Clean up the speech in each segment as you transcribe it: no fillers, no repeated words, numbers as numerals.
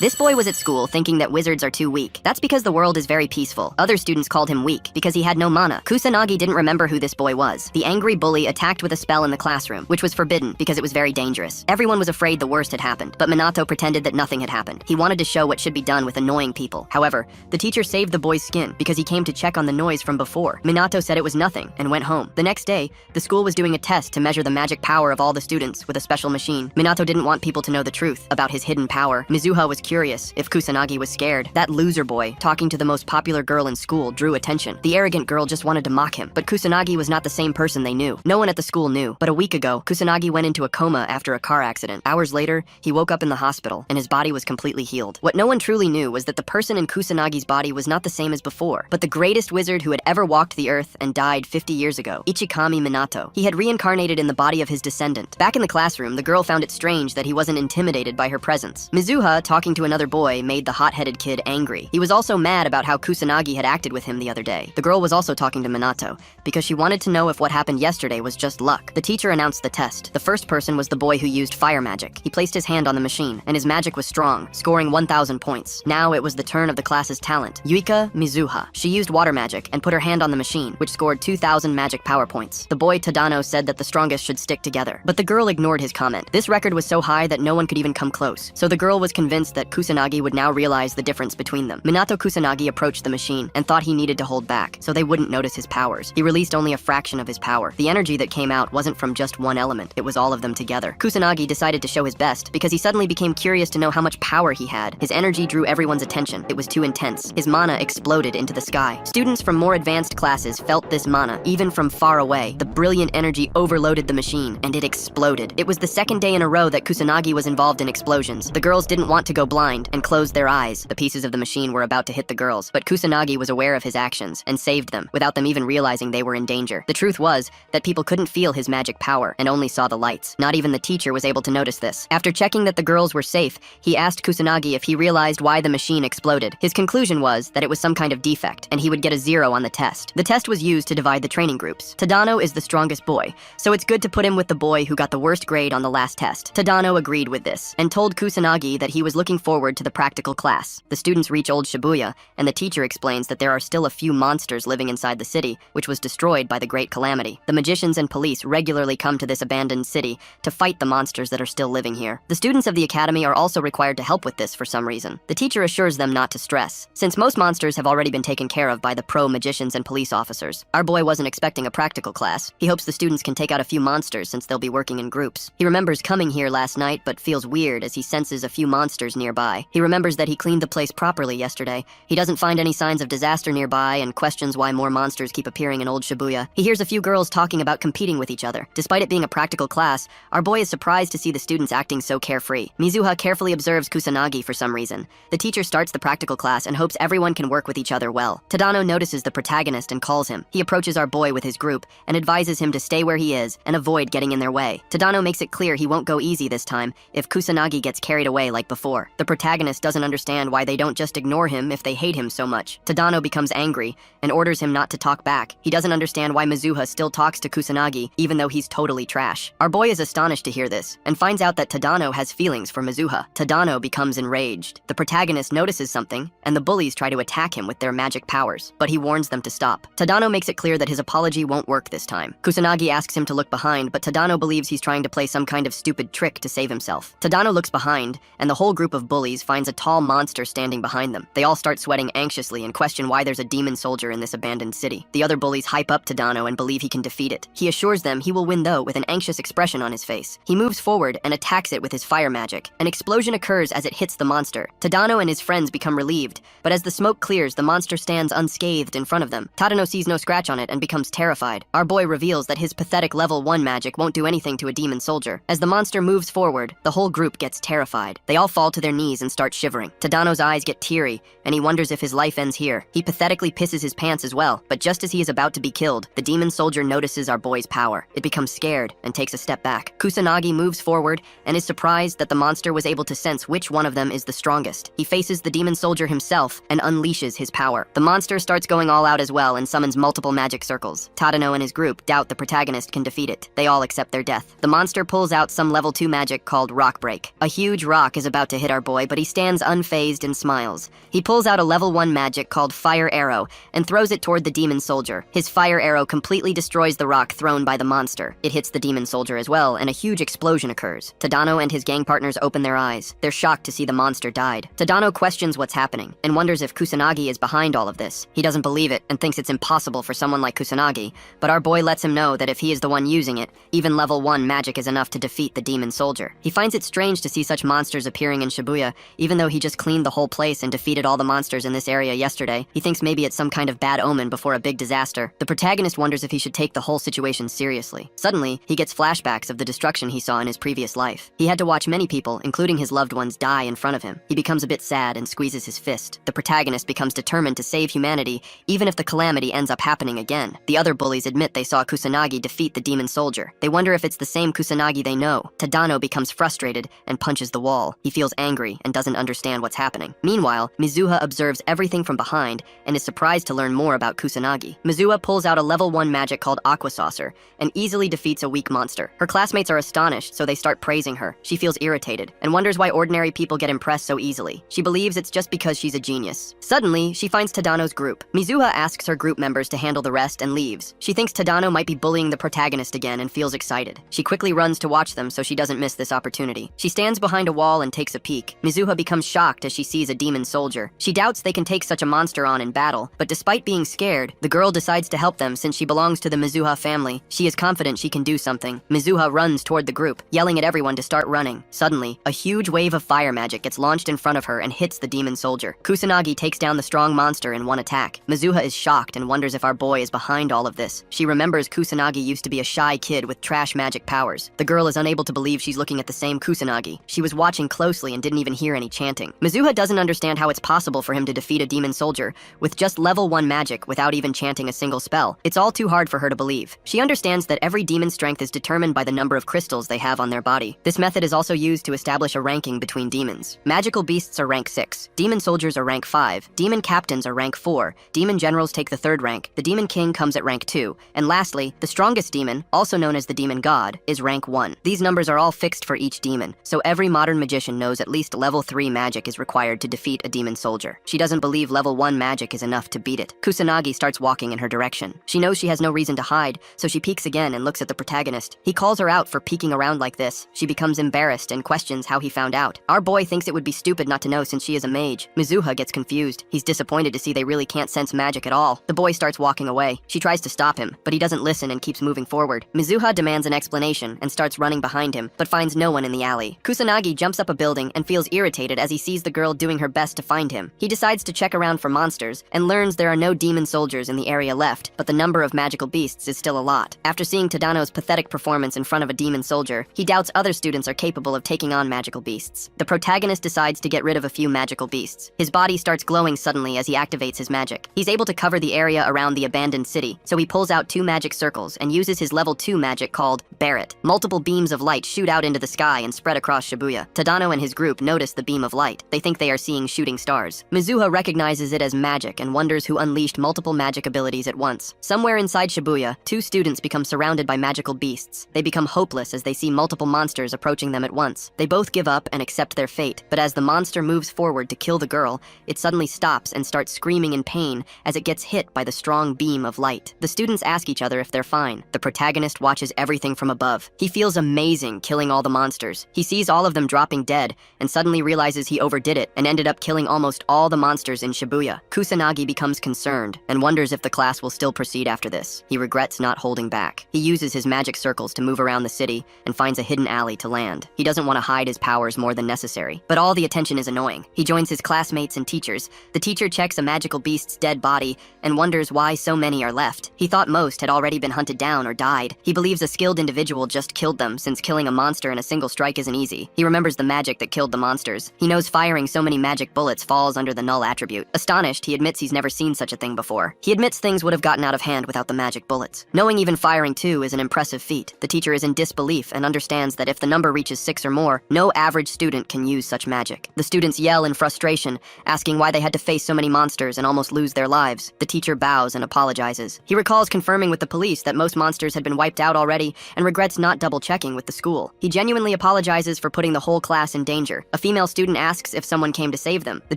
This boy was at school thinking that wizards are too weak. That's because the world is very peaceful. Other students called him weak because he had no mana. Kusanagi didn't remember who this boy was. The angry bully attacked with a spell in the classroom, which was forbidden because it was very dangerous. Everyone was afraid the worst had happened, but Minato pretended that nothing had happened. He wanted to show what should be done with annoying people. However, the teacher saved the boy's skin because he came to check on the noise from before. Minato said it was nothing and went home. The next day, the school was doing a test to measure the magic power of all the students with a special machine. Minato didn't want people to know the truth about his hidden power. Mizuha was curious if Kusanagi was scared. That loser boy, talking to the most popular girl in school, drew attention. The arrogant girl just wanted to mock him, but Kusanagi was not the same person they knew. No one at the school knew, but a week ago, Kusanagi went into a coma after a car accident. Hours later, he woke up in the hospital, and his body was completely healed. What no one truly knew was that the person in Kusanagi's body was not the same as before, but the greatest wizard who had ever walked the earth and died 50 years ago, Ichikami Minato. He had reincarnated in the body of his descendant. Back in the classroom, the girl found it strange that he wasn't intimidated by her presence. Mizuha, talking to another boy, made the hot-headed kid angry. He was also mad about how Kusanagi had acted with him the other day. The girl was also talking to Minato, because she wanted to know if what happened yesterday was just luck. The teacher announced the test. The first person was the boy who used fire magic. He placed his hand on the machine, and his magic was strong, scoring 1,000 points. Now it was the turn of the class's talent, Yuika Mizuha. She used water magic and put her hand on the machine, which scored 2,000 magic power points. The boy Tadano said that the strongest should stick together, but the girl ignored his comment. This record was so high that no one could even come close, so the girl was convinced that Kusanagi would now realize the difference between them. Minato Kusanagi approached the machine and thought he needed to hold back, so they wouldn't notice his powers. He released only a fraction of his power. The energy that came out wasn't from just one element, it was all of them together. Kusanagi decided to show his best because he suddenly became curious to know how much power he had. His energy drew everyone's attention. It was too intense. His mana exploded into the sky. Students from more advanced classes felt this mana, even from far away. The brilliant energy overloaded the machine, and it exploded. It was the second day in a row that Kusanagi was involved in explosions. The girls didn't want to go blind and closed their eyes. The pieces of the machine were about to hit the girls, but Kusanagi was aware of his actions and saved them without them even realizing they were in danger. The truth was that people couldn't feel his magic power and only saw the lights. Not even the teacher was able to notice this. After checking that the girls were safe, he asked Kusanagi if he realized why the machine exploded. His conclusion was that it was some kind of defect, and he would get a 0 on the test. The test was used to divide the training groups. Tadano is the strongest boy, so it's good to put him with the boy who got the worst grade on the last test. Tadano agreed with this, and told Kusanagi that he was looking forward to the practical class. The students reach Old Shibuya, and the teacher explains that there are still a few monsters living inside the city, which was destroyed by the Great Calamity. The magicians and police regularly come to this abandoned city to fight the monsters that are still living here. The students of the academy are also required to help with this for some reason. The teacher assures them not to stress, since most monsters have already been taken care of by the pro-magicians and police officers. Our boy wasn't expecting a practical class. He hopes the students can take out a few monsters since they'll be working in groups. He remembers coming here last night but feels weird as he senses a few monsters nearby. He remembers that he cleaned the place properly yesterday. He doesn't find any signs of disaster nearby and questions why more monsters keep appearing in Old Shibuya. He hears a few girls talking about competing with each other. Despite it being a practical class, our boy is surprised to see the students acting so carefree. Mizuha carefully observes Kusanagi for some reason. The teacher starts the practical class and hopes everyone can work with each other well. Tadano notices the protagonist and calls him. He approaches our boy with his group and advises him to stay where he is and avoid getting in their way. Tadano makes it clear he won't go easy this time if Kusanagi gets carried away like before. The protagonist doesn't understand why they don't just ignore him if they hate him so much. Tadano becomes angry and orders him not to talk back. He doesn't understand why Mizuha still talks to Kusanagi even though he's totally trash. Our boy is astonished to hear this and finds out that Tadano has feelings for Mizuha. Tadano becomes enraged. The protagonist notices something and the bullies try to attack him with their magic powers, but he warns them to stop. Tadano makes it clear that his apology won't work this time. Kusanagi asks him to look behind, but Tadano believes he's trying to play some kind of stupid trick to save himself. Tadano looks behind, and the whole group of bullies finds a tall monster standing behind them. They all start sweating anxiously and question why there's a demon soldier in this abandoned city. The other bullies hype up Tadano and believe he can defeat it. He assures them he will win though with an anxious expression on his face. He moves forward and attacks it with his fire magic. An explosion occurs as it hits the monster. Tadano and his friends become relieved, but as the smoke clears, the monster stands unscathed in front of them. Tadano sees no scratch on it and becomes terrified. Our boy reveals that his pathetic level 1 magic won't do anything to a demon soldier. As the monster moves forward, the whole group gets terrified. They all fall to their knees and start shivering. Tadano's eyes get teary, and he wonders if his life ends here. He pathetically pisses his pants as well, but just as he is about to be killed, the demon soldier notices our boy's power. It becomes scared and takes a step back. Kusanagi moves forward and is surprised that the monster was able to sense which one of them is the strongest. He faces the demon soldier himself and unleashes his power. The monster starts going all out as well and summons multiple magic circles. Tadano and his group doubt the protagonist can defeat it. They all accept their death. The monster pulls out some level 2 magic called Rock Break. A huge rock is about to hit our boy boy, but he stands unfazed and smiles. He pulls out a level 1 magic called Fire Arrow and throws it toward the demon soldier. His fire arrow completely destroys the rock thrown by the monster. It hits the demon soldier as well, and a huge explosion occurs. Tadano and his gang partners open their eyes. They're shocked to see the monster died. Tadano questions what's happening and wonders if Kusanagi is behind all of this. He doesn't believe it and thinks it's impossible for someone like Kusanagi, but our boy lets him know that if he is the one using it, even level 1 magic is enough to defeat the demon soldier. He finds it strange to see such monsters appearing in Shibuya, even though he just cleaned the whole place and defeated all the monsters in this area yesterday. He thinks maybe it's some kind of bad omen before a big disaster. The protagonist wonders if he should take the whole situation seriously. Suddenly, he gets flashbacks of the destruction he saw in his previous life. He had to watch many people, including his loved ones, die in front of him. He becomes a bit sad and squeezes his fist. The protagonist becomes determined to save humanity, even if the calamity ends up happening again. The other bullies admit they saw Kusanagi defeat the demon soldier. They wonder if it's the same Kusanagi they know. Tadano becomes frustrated and punches the wall. He feels angry and doesn't understand what's happening. Meanwhile, Mizuha observes everything from behind and is surprised to learn more about Kusanagi. Mizuha pulls out a level 1 magic called Aqua Saucer and easily defeats a weak monster. Her classmates are astonished, so they start praising her. She feels irritated and wonders why ordinary people get impressed so easily. She believes it's just because she's a genius. Suddenly, she finds Tadano's group. Mizuha asks her group members to handle the rest and leaves. She thinks Tadano might be bullying the protagonist again and feels excited. She quickly runs to watch them so she doesn't miss this opportunity. She stands behind a wall and takes a peek. Mizuha becomes shocked as she sees a demon soldier. She doubts they can take such a monster on in battle, but despite being scared, the girl decides to help them since she belongs to the Mizuha family. She is confident she can do something. Mizuha runs toward the group, yelling at everyone to start running. Suddenly, a huge wave of fire magic gets launched in front of her and hits the demon soldier. Kusanagi takes down the strong monster in one attack. Mizuha is shocked and wonders if our boy is behind all of this. She remembers Kusanagi used to be a shy kid with trash magic powers. The girl is unable to believe she's looking at the same Kusanagi. She was watching closely and didn't even hear any chanting. Mizuha doesn't understand how it's possible for him to defeat a demon soldier with just level 1 magic without even chanting a single spell. It's all too hard for her to believe. She understands that every demon's strength is determined by the number of crystals they have on their body. This method is also used to establish a ranking between demons. Magical beasts are rank 6, demon soldiers are rank 5, demon captains are rank 4, demon generals take the 3rd rank, the demon king comes at rank 2, and lastly, the strongest demon, also known as the demon god, is rank 1. These numbers are all fixed for each demon, so every modern magician knows at least level 3 magic is required to defeat a demon soldier. She doesn't believe level 1 magic is enough to beat it. Kusanagi starts walking in her direction. She knows she has no reason to hide, so she peeks again and looks at the protagonist. He calls her out for peeking around like this. She becomes embarrassed and questions how he found out. Our boy thinks it would be stupid not to know since she is a mage. Mizuha gets confused. He's disappointed to see they really can't sense magic at all. The boy starts walking away. She tries to stop him, but he doesn't listen and keeps moving forward. Mizuha demands an explanation and starts running behind him, but finds no one in the alley. Kusanagi jumps up a building and feels irritated as he sees the girl doing her best to find him. He decides to check around for monsters and learns there are no demon soldiers in the area left, but the number of magical beasts is still a lot. After seeing Tadano's pathetic performance in front of a demon soldier, he doubts other students are capable of taking on magical beasts. The protagonist decides to get rid of a few magical beasts. His body starts glowing suddenly as he activates his magic. He's able to cover the area around the abandoned city, so he pulls out 2 magic circles and uses his level 2 magic called Barret. Multiple beams of light shoot out into the sky and spread across Shibuya. Tadano and his group notice the beam of light. They think they are seeing shooting stars. Mizuha recognizes it as magic and wonders who unleashed multiple magic abilities at once. Somewhere inside Shibuya, 2 students become surrounded by magical beasts. They become hopeless as they see multiple monsters approaching them at once. They both give up and accept their fate, but as the monster moves forward to kill the girl, it suddenly stops and starts screaming in pain as it gets hit by the strong beam of light. The students ask each other if they're fine. The protagonist watches everything from above. He feels amazing killing all the monsters. He sees all of them dropping dead and suddenly realizes he overdid it and ended up killing almost all the monsters in Shibuya. Kusanagi becomes concerned and wonders if the class will still proceed after this. He regrets not holding back. He uses his magic circles to move around the city and finds a hidden alley to land. He doesn't want to hide his powers more than necessary, but all the attention is annoying. He joins his classmates and teachers. The teacher checks a magical beast's dead body and wonders why so many are left. He thought most had already been hunted down or died. He believes a skilled individual just killed them since killing a monster in a single strike isn't easy. He remembers the magic that killed the monsters. He knows firing so many magic bullets falls under the null attribute. Astonished, he admits he's never seen such a thing before. He admits things would have gotten out of hand without the magic bullets. Knowing even firing 2 is an impressive feat, the teacher is in disbelief and understands that if the number reaches 6 or more, no average student can use such magic. The students yell in frustration, asking why they had to face so many monsters and almost lose their lives. The teacher bows and apologizes. He recalls confirming with the police that most monsters had been wiped out already and regrets not double-checking with the school. He genuinely apologizes for putting the whole class in danger. A female student asks if someone came to save them. The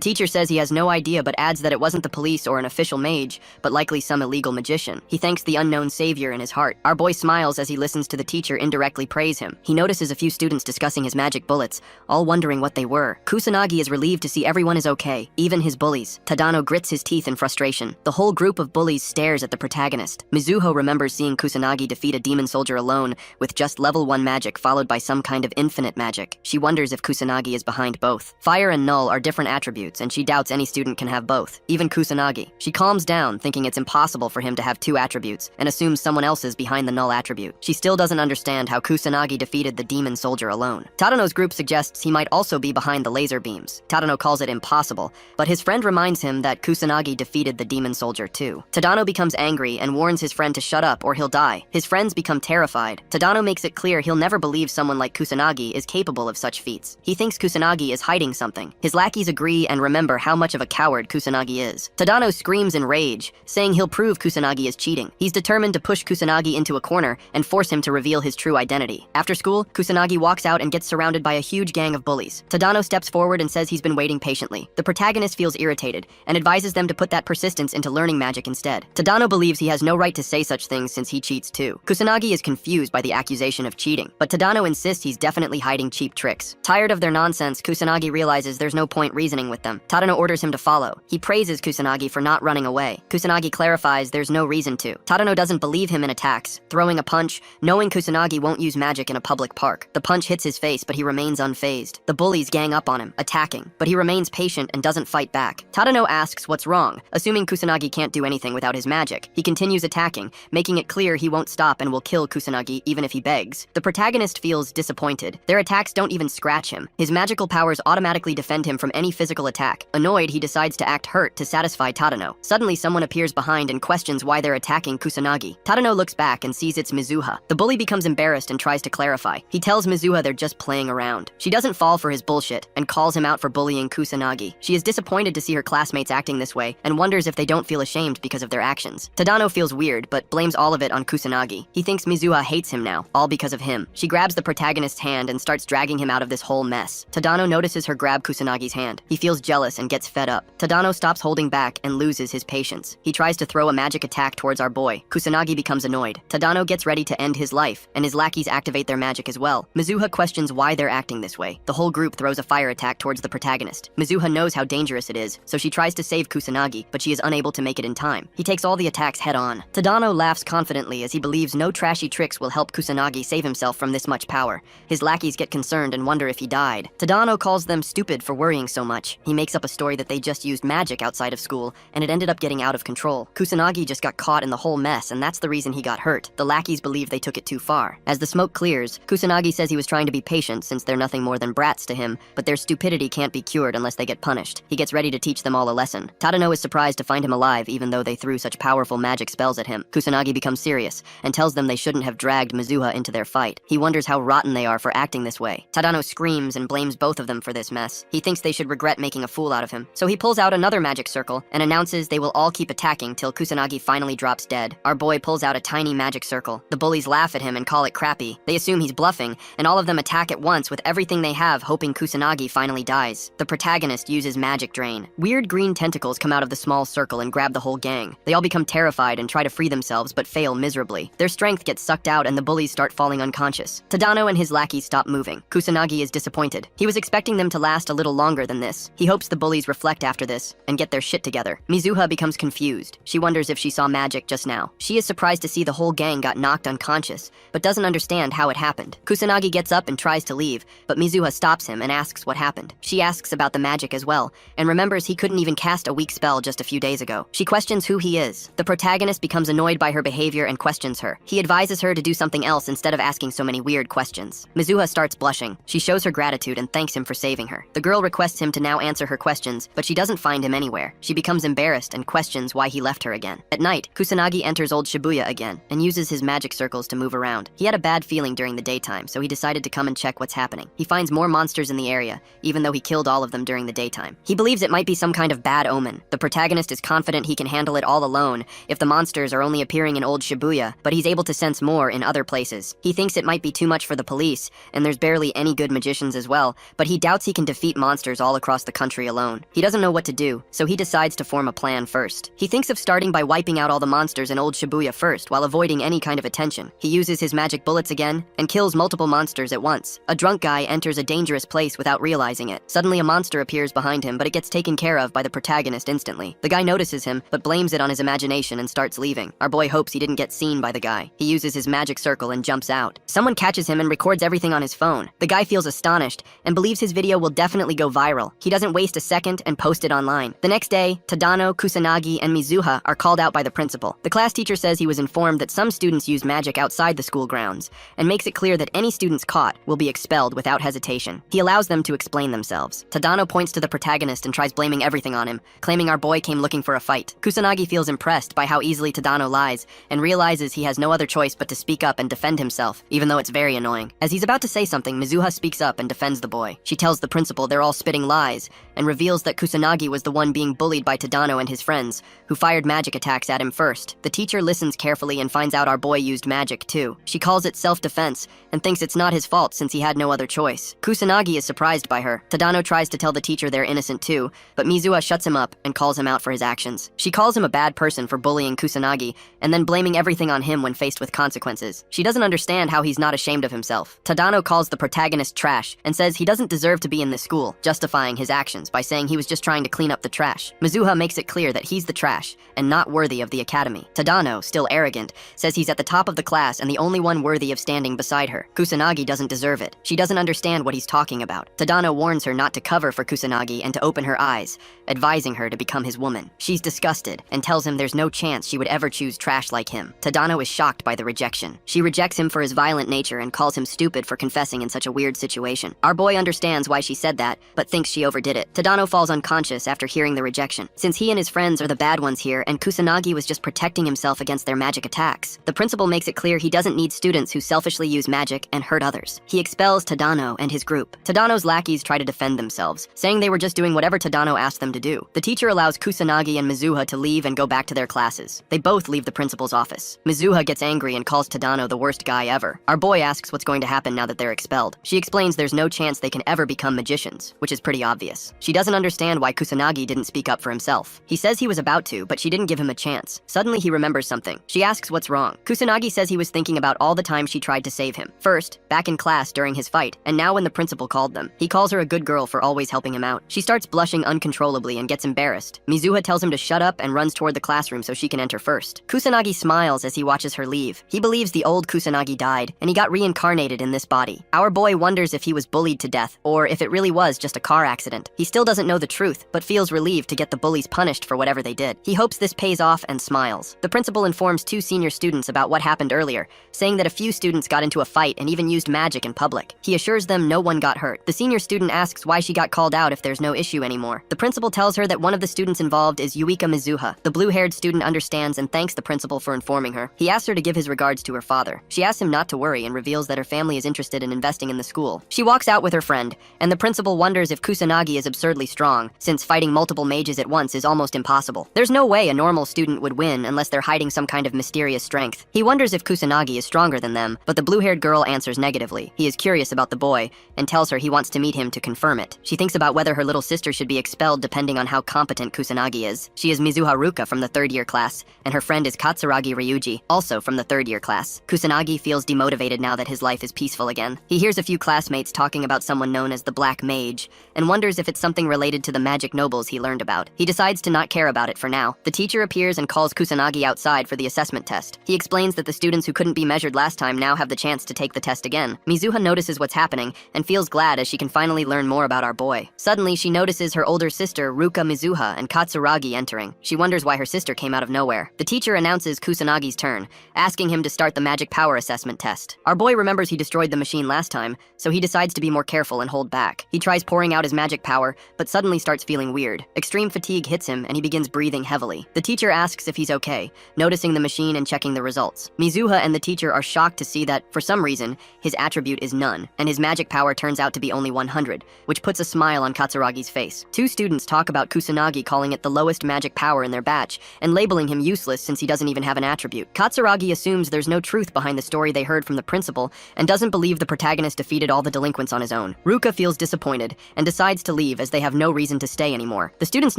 teacher says he has no idea but adds that it wasn't the police or an official mage, but likely some illegal magician. He thanks the unknown savior in his heart. Our boy smiles as he listens to the teacher indirectly praise him. He notices a few students discussing his magic bullets, all wondering what they were. Kusanagi is relieved to see everyone is okay, even his bullies. Tadano grits his teeth in frustration. The whole group of bullies stares at the protagonist. Mizuho remembers seeing Kusanagi defeat a demon soldier alone with just level 1 magic followed by some kind of infinite magic. She wonders if Kusanagi is behind both. Fire and null are different attributes, and she doubts any student can have both, even Kusanagi. She calms down, thinking it's impossible for him to have 2 attributes, and assumes someone else is behind the null attribute. She still doesn't understand how Kusanagi defeated the demon soldier alone. Tadano's group suggests he might also be behind the laser beams. Tadano calls it impossible, but his friend reminds him that Kusanagi defeated the demon soldier too. Tadano becomes angry and warns his friend to shut up or he'll die. His friends become terrified. Tadano makes it clear he'll never believe someone like Kusanagi is capable of such feats. He thinks Kusanagi is hiding something. His lackeys agree and remember how much of a coward Kusanagi is. Tadano screams in rage, saying he'll prove Kusanagi is cheating. He's determined to push Kusanagi into a corner and force him to reveal his true identity. After school, Kusanagi walks out and gets surrounded by a huge gang of bullies. Tadano steps forward and says he's been waiting patiently. The protagonist feels irritated and advises them to put that persistence into learning magic instead. Tadano believes he has no right to say such things since he cheats too. Kusanagi is confused by the accusation of cheating, but Tadano insists he's definitely hiding cheap tricks. Tired of their nonsense, Kusanagi realizes there's no point reasoning with them. Tadano orders him to follow. He praises Kusanagi for not running away. Kusanagi clarifies there's no reason to. Tadano doesn't believe him and attacks, throwing a punch, knowing Kusanagi won't use magic in a public park. The punch hits his face, but he remains unfazed. The bullies gang up on him, attacking, but he remains patient and doesn't fight back. Tadano asks what's wrong, assuming Kusanagi can't do anything without his magic. He continues attacking, making it clear he won't stop and will kill Kusanagi even if he begs. The protagonist feels disappointed. Their attacks don't even scratch him. His magical powers automatically defend him from any physical attack. Annoyed, he decides to act hurt to satisfy Tadano. Suddenly, someone appears behind and questions why they're attacking Kusanagi. Tadano looks back and sees it's Mizuha. The bully becomes embarrassed and tries to clarify. He tells Mizuha they're just playing around. She doesn't fall for his bullshit and calls him out for bullying Kusanagi. She is disappointed to see her classmates acting this way and wonders if they don't feel ashamed because of their actions. Tadano feels weird, but blames all of it on Kusanagi. He thinks Mizuha hates him now, all because of him. She grabs the protagonist's hand and starts dragging him out of this whole mess. Tadano notices her grab Kusanagi's hand. He feels jealous and gets fed up. Tadano stops holding back and loses his patience. He tries to throw a magic attack towards our boy. Kusanagi becomes annoyed. Tadano gets ready to end his life, and his lackeys activate their magic as well. Mizuha questions why they're acting this way. The whole group throws a fire attack towards the protagonist. Mizuha knows how dangerous it is, so she tries to save Kusanagi, but she is unable to make it in time. He takes all the attacks head on. Tadano laughs confidently as he believes no trashy tricks will help Kusanagi save himself from this much power. His lackeys get concerned and wonder if he died. Tadano calls them stupid for worrying so much. He makes up a story that they just used magic outside of school, and it ended up getting out of control. Kusanagi just got caught in the whole mess, and that's the reason he got hurt. The lackeys believe they took it too far. As the smoke clears, Kusanagi says he was trying to be patient since they're nothing more than brats to him, but their stupidity can't be cured unless they get punished. He gets ready to teach them all a lesson. Tadano is surprised to find him alive even though they threw such powerful magic spells at him. Kusanagi becomes serious and tells them they shouldn't have dragged Mizuha into their fight. He wonders how rotten they are for acting this way. Tadano screams and blames both of them for this mess. He thinks they should regret making a fool out of him. So he pulls out another magic circle and announces they will all keep attacking till Kusanagi finally drops dead. Our boy pulls out a tiny magic circle. The bullies laugh at him and call it crappy. They assume he's bluffing, and all of them attack at once with everything they have, hoping Kusanagi finally dies. The protagonist uses magic drain. Weird green tentacles come out of the small circle and grab the whole gang. They all become terrified and try to free themselves but fail miserably. Their strength gets sucked out and the bullies start falling unconscious. Tadano and his lackeys stop moving. Kusanagi is disappointed. He was expecting them to last a little longer than this. He hopes the bullies reflect after this and get their shit together. Mizuha becomes confused. She wonders if she saw magic just now. She is surprised to see the whole gang got knocked unconscious, but doesn't understand how it happened. Kusanagi gets up and tries to leave, but Mizuha stops him and asks what happened. She asks about the magic as well, and remembers he couldn't even cast a weak spell just a few days ago. She questions who he is. The protagonist becomes annoyed by her behavior and questions her. He advises her to do something else instead of asking so many weird questions. Mizuha starts blushing. She shows her gratitude and thanks him for saving her. The girl requests him to now answer her questions, but she doesn't find him anywhere. She becomes embarrassed and questions why he left her again. At night, Kusanagi enters old Shibuya again and uses his magic circles to move around. He had a bad feeling during the daytime, so he decided to come and check what's happening. He finds more monsters in the area, even though he killed all of them during the daytime. He believes it might be some kind of bad omen. The protagonist is confident he can handle it all alone if the monsters are only appearing in old Shibuya, but he's able to sense more in other places. He thinks it might be too much for the police, and there's barely any good magicians as well, but he doubts he can defeat monsters all across the country alone. He doesn't know what to do, so he decides to form a plan first. He thinks of starting by wiping out all the monsters in Old Shibuya first while avoiding any kind of attention. He uses his magic bullets again and kills multiple monsters at once. A drunk guy enters a dangerous place without realizing it. Suddenly a monster appears behind him, but it gets taken care of by the protagonist instantly. The guy notices him, but blames it on his imagination and starts leaving. Our boy hopes he didn't get seen by the guy. He uses his magic circle and jumps out. Someone catches him and records everything on his phone. The guy feels astonished and believes his video will definitely go viral. He doesn't waste a second and posts it online. The next day, Tadano, Kusanagi, and Mizuha are called out by the principal. The class teacher says he was informed that some students use magic outside the school grounds and makes it clear that any students caught will be expelled without hesitation. He allows them to explain themselves. Tadano points to the protagonist and tries blaming everything on him, claiming our boy came looking for a fight. Kusanagi feels impressed by how easily Tadano lies and realizes he has no other choice but to speak up and defend himself, even though it's very annoying. As he's about to say something, Mizuha speaks up and defends the boy. She tells the principal they're all spitting lies and reveals that Kusanagi was the one being bullied by Tadano and his friends, who fired magic attacks at him first. The teacher listens carefully and finds out our boy used magic too. She calls it self-defense and thinks it's not his fault since he had no other choice. Kusanagi is surprised by her. Tadano tries to tell the teacher they're innocent too, but Mizuha shuts him up and calls him out for his actions. She calls him a bad person for bullying Kusanagi and then blaming everything on him when faced with consequences. She doesn't understand how he's not ashamed of himself. Tadano calls the protagonist trash and says he doesn't deserve to be in this school, justifying his actions by saying he was just trying to clean up the trash. Mizuha makes it clear that he's the trash and not worthy of the academy. Tadano, still arrogant, says he's at the top of the class and the only one worthy of standing beside her. Kusanagi doesn't deserve it. She doesn't understand what he's talking about. Tadano warns her not to cover for Kusanagi and to open her eyes, advising her to become his woman. She's disgusted and tells him there's no chance she would ever choose trash like him. Tadano is shocked by the rejection. She rejects him for his violent nature and calls him stupid for confessing in such a weird situation. Our boy understands why she said that, but thinks she overdid it. Tadano falls unconscious after hearing the rejection, since he and his friends are the bad ones here and Kusanagi was just protecting himself against their magic attacks. The principal makes it clear he doesn't need students who selfishly use magic and hurt others. He expels Tadano and his group. Tadano's lackeys try to defend themselves, saying they were just doing whatever Tadano asked them to do. The teacher allows Kusanagi and Mizuha to leave and go back to their classes. They both leave the principal's office. Mizuha gets angry and calls Tadano the worst guy ever. Our boy asks what's going to happen now that they're expelled. She explains there's no chance they can ever become magicians, which is pretty obvious. She doesn't understand why Kusanagi didn't speak up for himself. He says he was about to, but she didn't give him a chance. Suddenly he remembers something. She asks what's wrong. Kusanagi says he was thinking about all the time she tried to save him. First, back in class during his fight, and now when the principal called them. He calls her a good girl for always helping him out. She starts blushing uncontrollably and gets embarrassed. Mizuha tells him to shut up and runs toward the classroom so she can enter first. Kusanagi smiles as he watches her leave. He believes the old Kusanagi died, and he got reincarnated in this body. Our boy wonders if he was bullied to death, or if it really was just a car accident. He still doesn't know the truth, but feels relieved to get the bullies punished for whatever they did. He hopes this pays off and smiles. The principal informs 2 senior students about what happened earlier, saying that a few students got into a fight and even used magic in public. He assures them no one got hurt. The senior student asks why she got called out if there's no issue anymore. The principal tells her that one of the students involved is Yuika Mizuha. The blue-haired student understands and thanks the principal for informing her. He asks her to give his regards to her father. She asks him not to worry and reveals that her family is interested in investing in the school. She walks out with her friend, and the principal wonders if Kusanagi is absurdly strong, since fighting multiple mages at once is almost impossible. There's no way a normal student would win unless they're hiding some kind of mysterious strength. He wonders if Kusanagi is stronger than them, but the blue-haired girl answers negatively. He is curious about the boy and tells her he wants to meet him to confirm it. She thinks about whether her little sister should be expelled depending on how competent Kusanagi is. She is Mizuha Ruka from the 3rd year class, and her friend is Katsuragi Ryuji, also from the 3rd year class. Kusanagi feels demotivated now that his life is peaceful again. He hears a few classmates talking about someone known as the Black Mage, and wonders if it's something related to the magic nobles he learned about. He decides to not care about it for now. The teacher appears and calls Kusanagi outside for the assessment test. He explains that the students who couldn't be measured last time now have the chance to take the test again. Mizuha notices what's happening and feels glad as she can finally learn more about our boy. Suddenly, she notices her older sister, Ruka Mizuha, and Katsuragi entering. She wonders why her sister came out of nowhere. The teacher announces Kusanagi's turn, asking him to start the magic power assessment test. Our boy remembers he destroyed the machine last time, so he decides to be more careful and hold back. He tries pouring out his magic power, but suddenly starts feeling weird. Extreme fatigue hits him, and he begins breathing heavily. The teacher asks if he's okay, noticing the machine and checking the results. Mizuha and the teacher are shocked to see that, for some reason, his attribute is none, and his magic power turns out to be only 100, which puts a smile on Katsuragi's face. 2 students talk about Kusanagi calling it the lowest magic power in their batch, and labeling him useless since he doesn't even have an attribute. Katsuragi assumes there's no truth behind the story they heard from the principal, and doesn't believe the protagonist defeated all the delinquents on his own. alone. Ruka feels disappointed and decides to leave as they have no reason to stay anymore. The students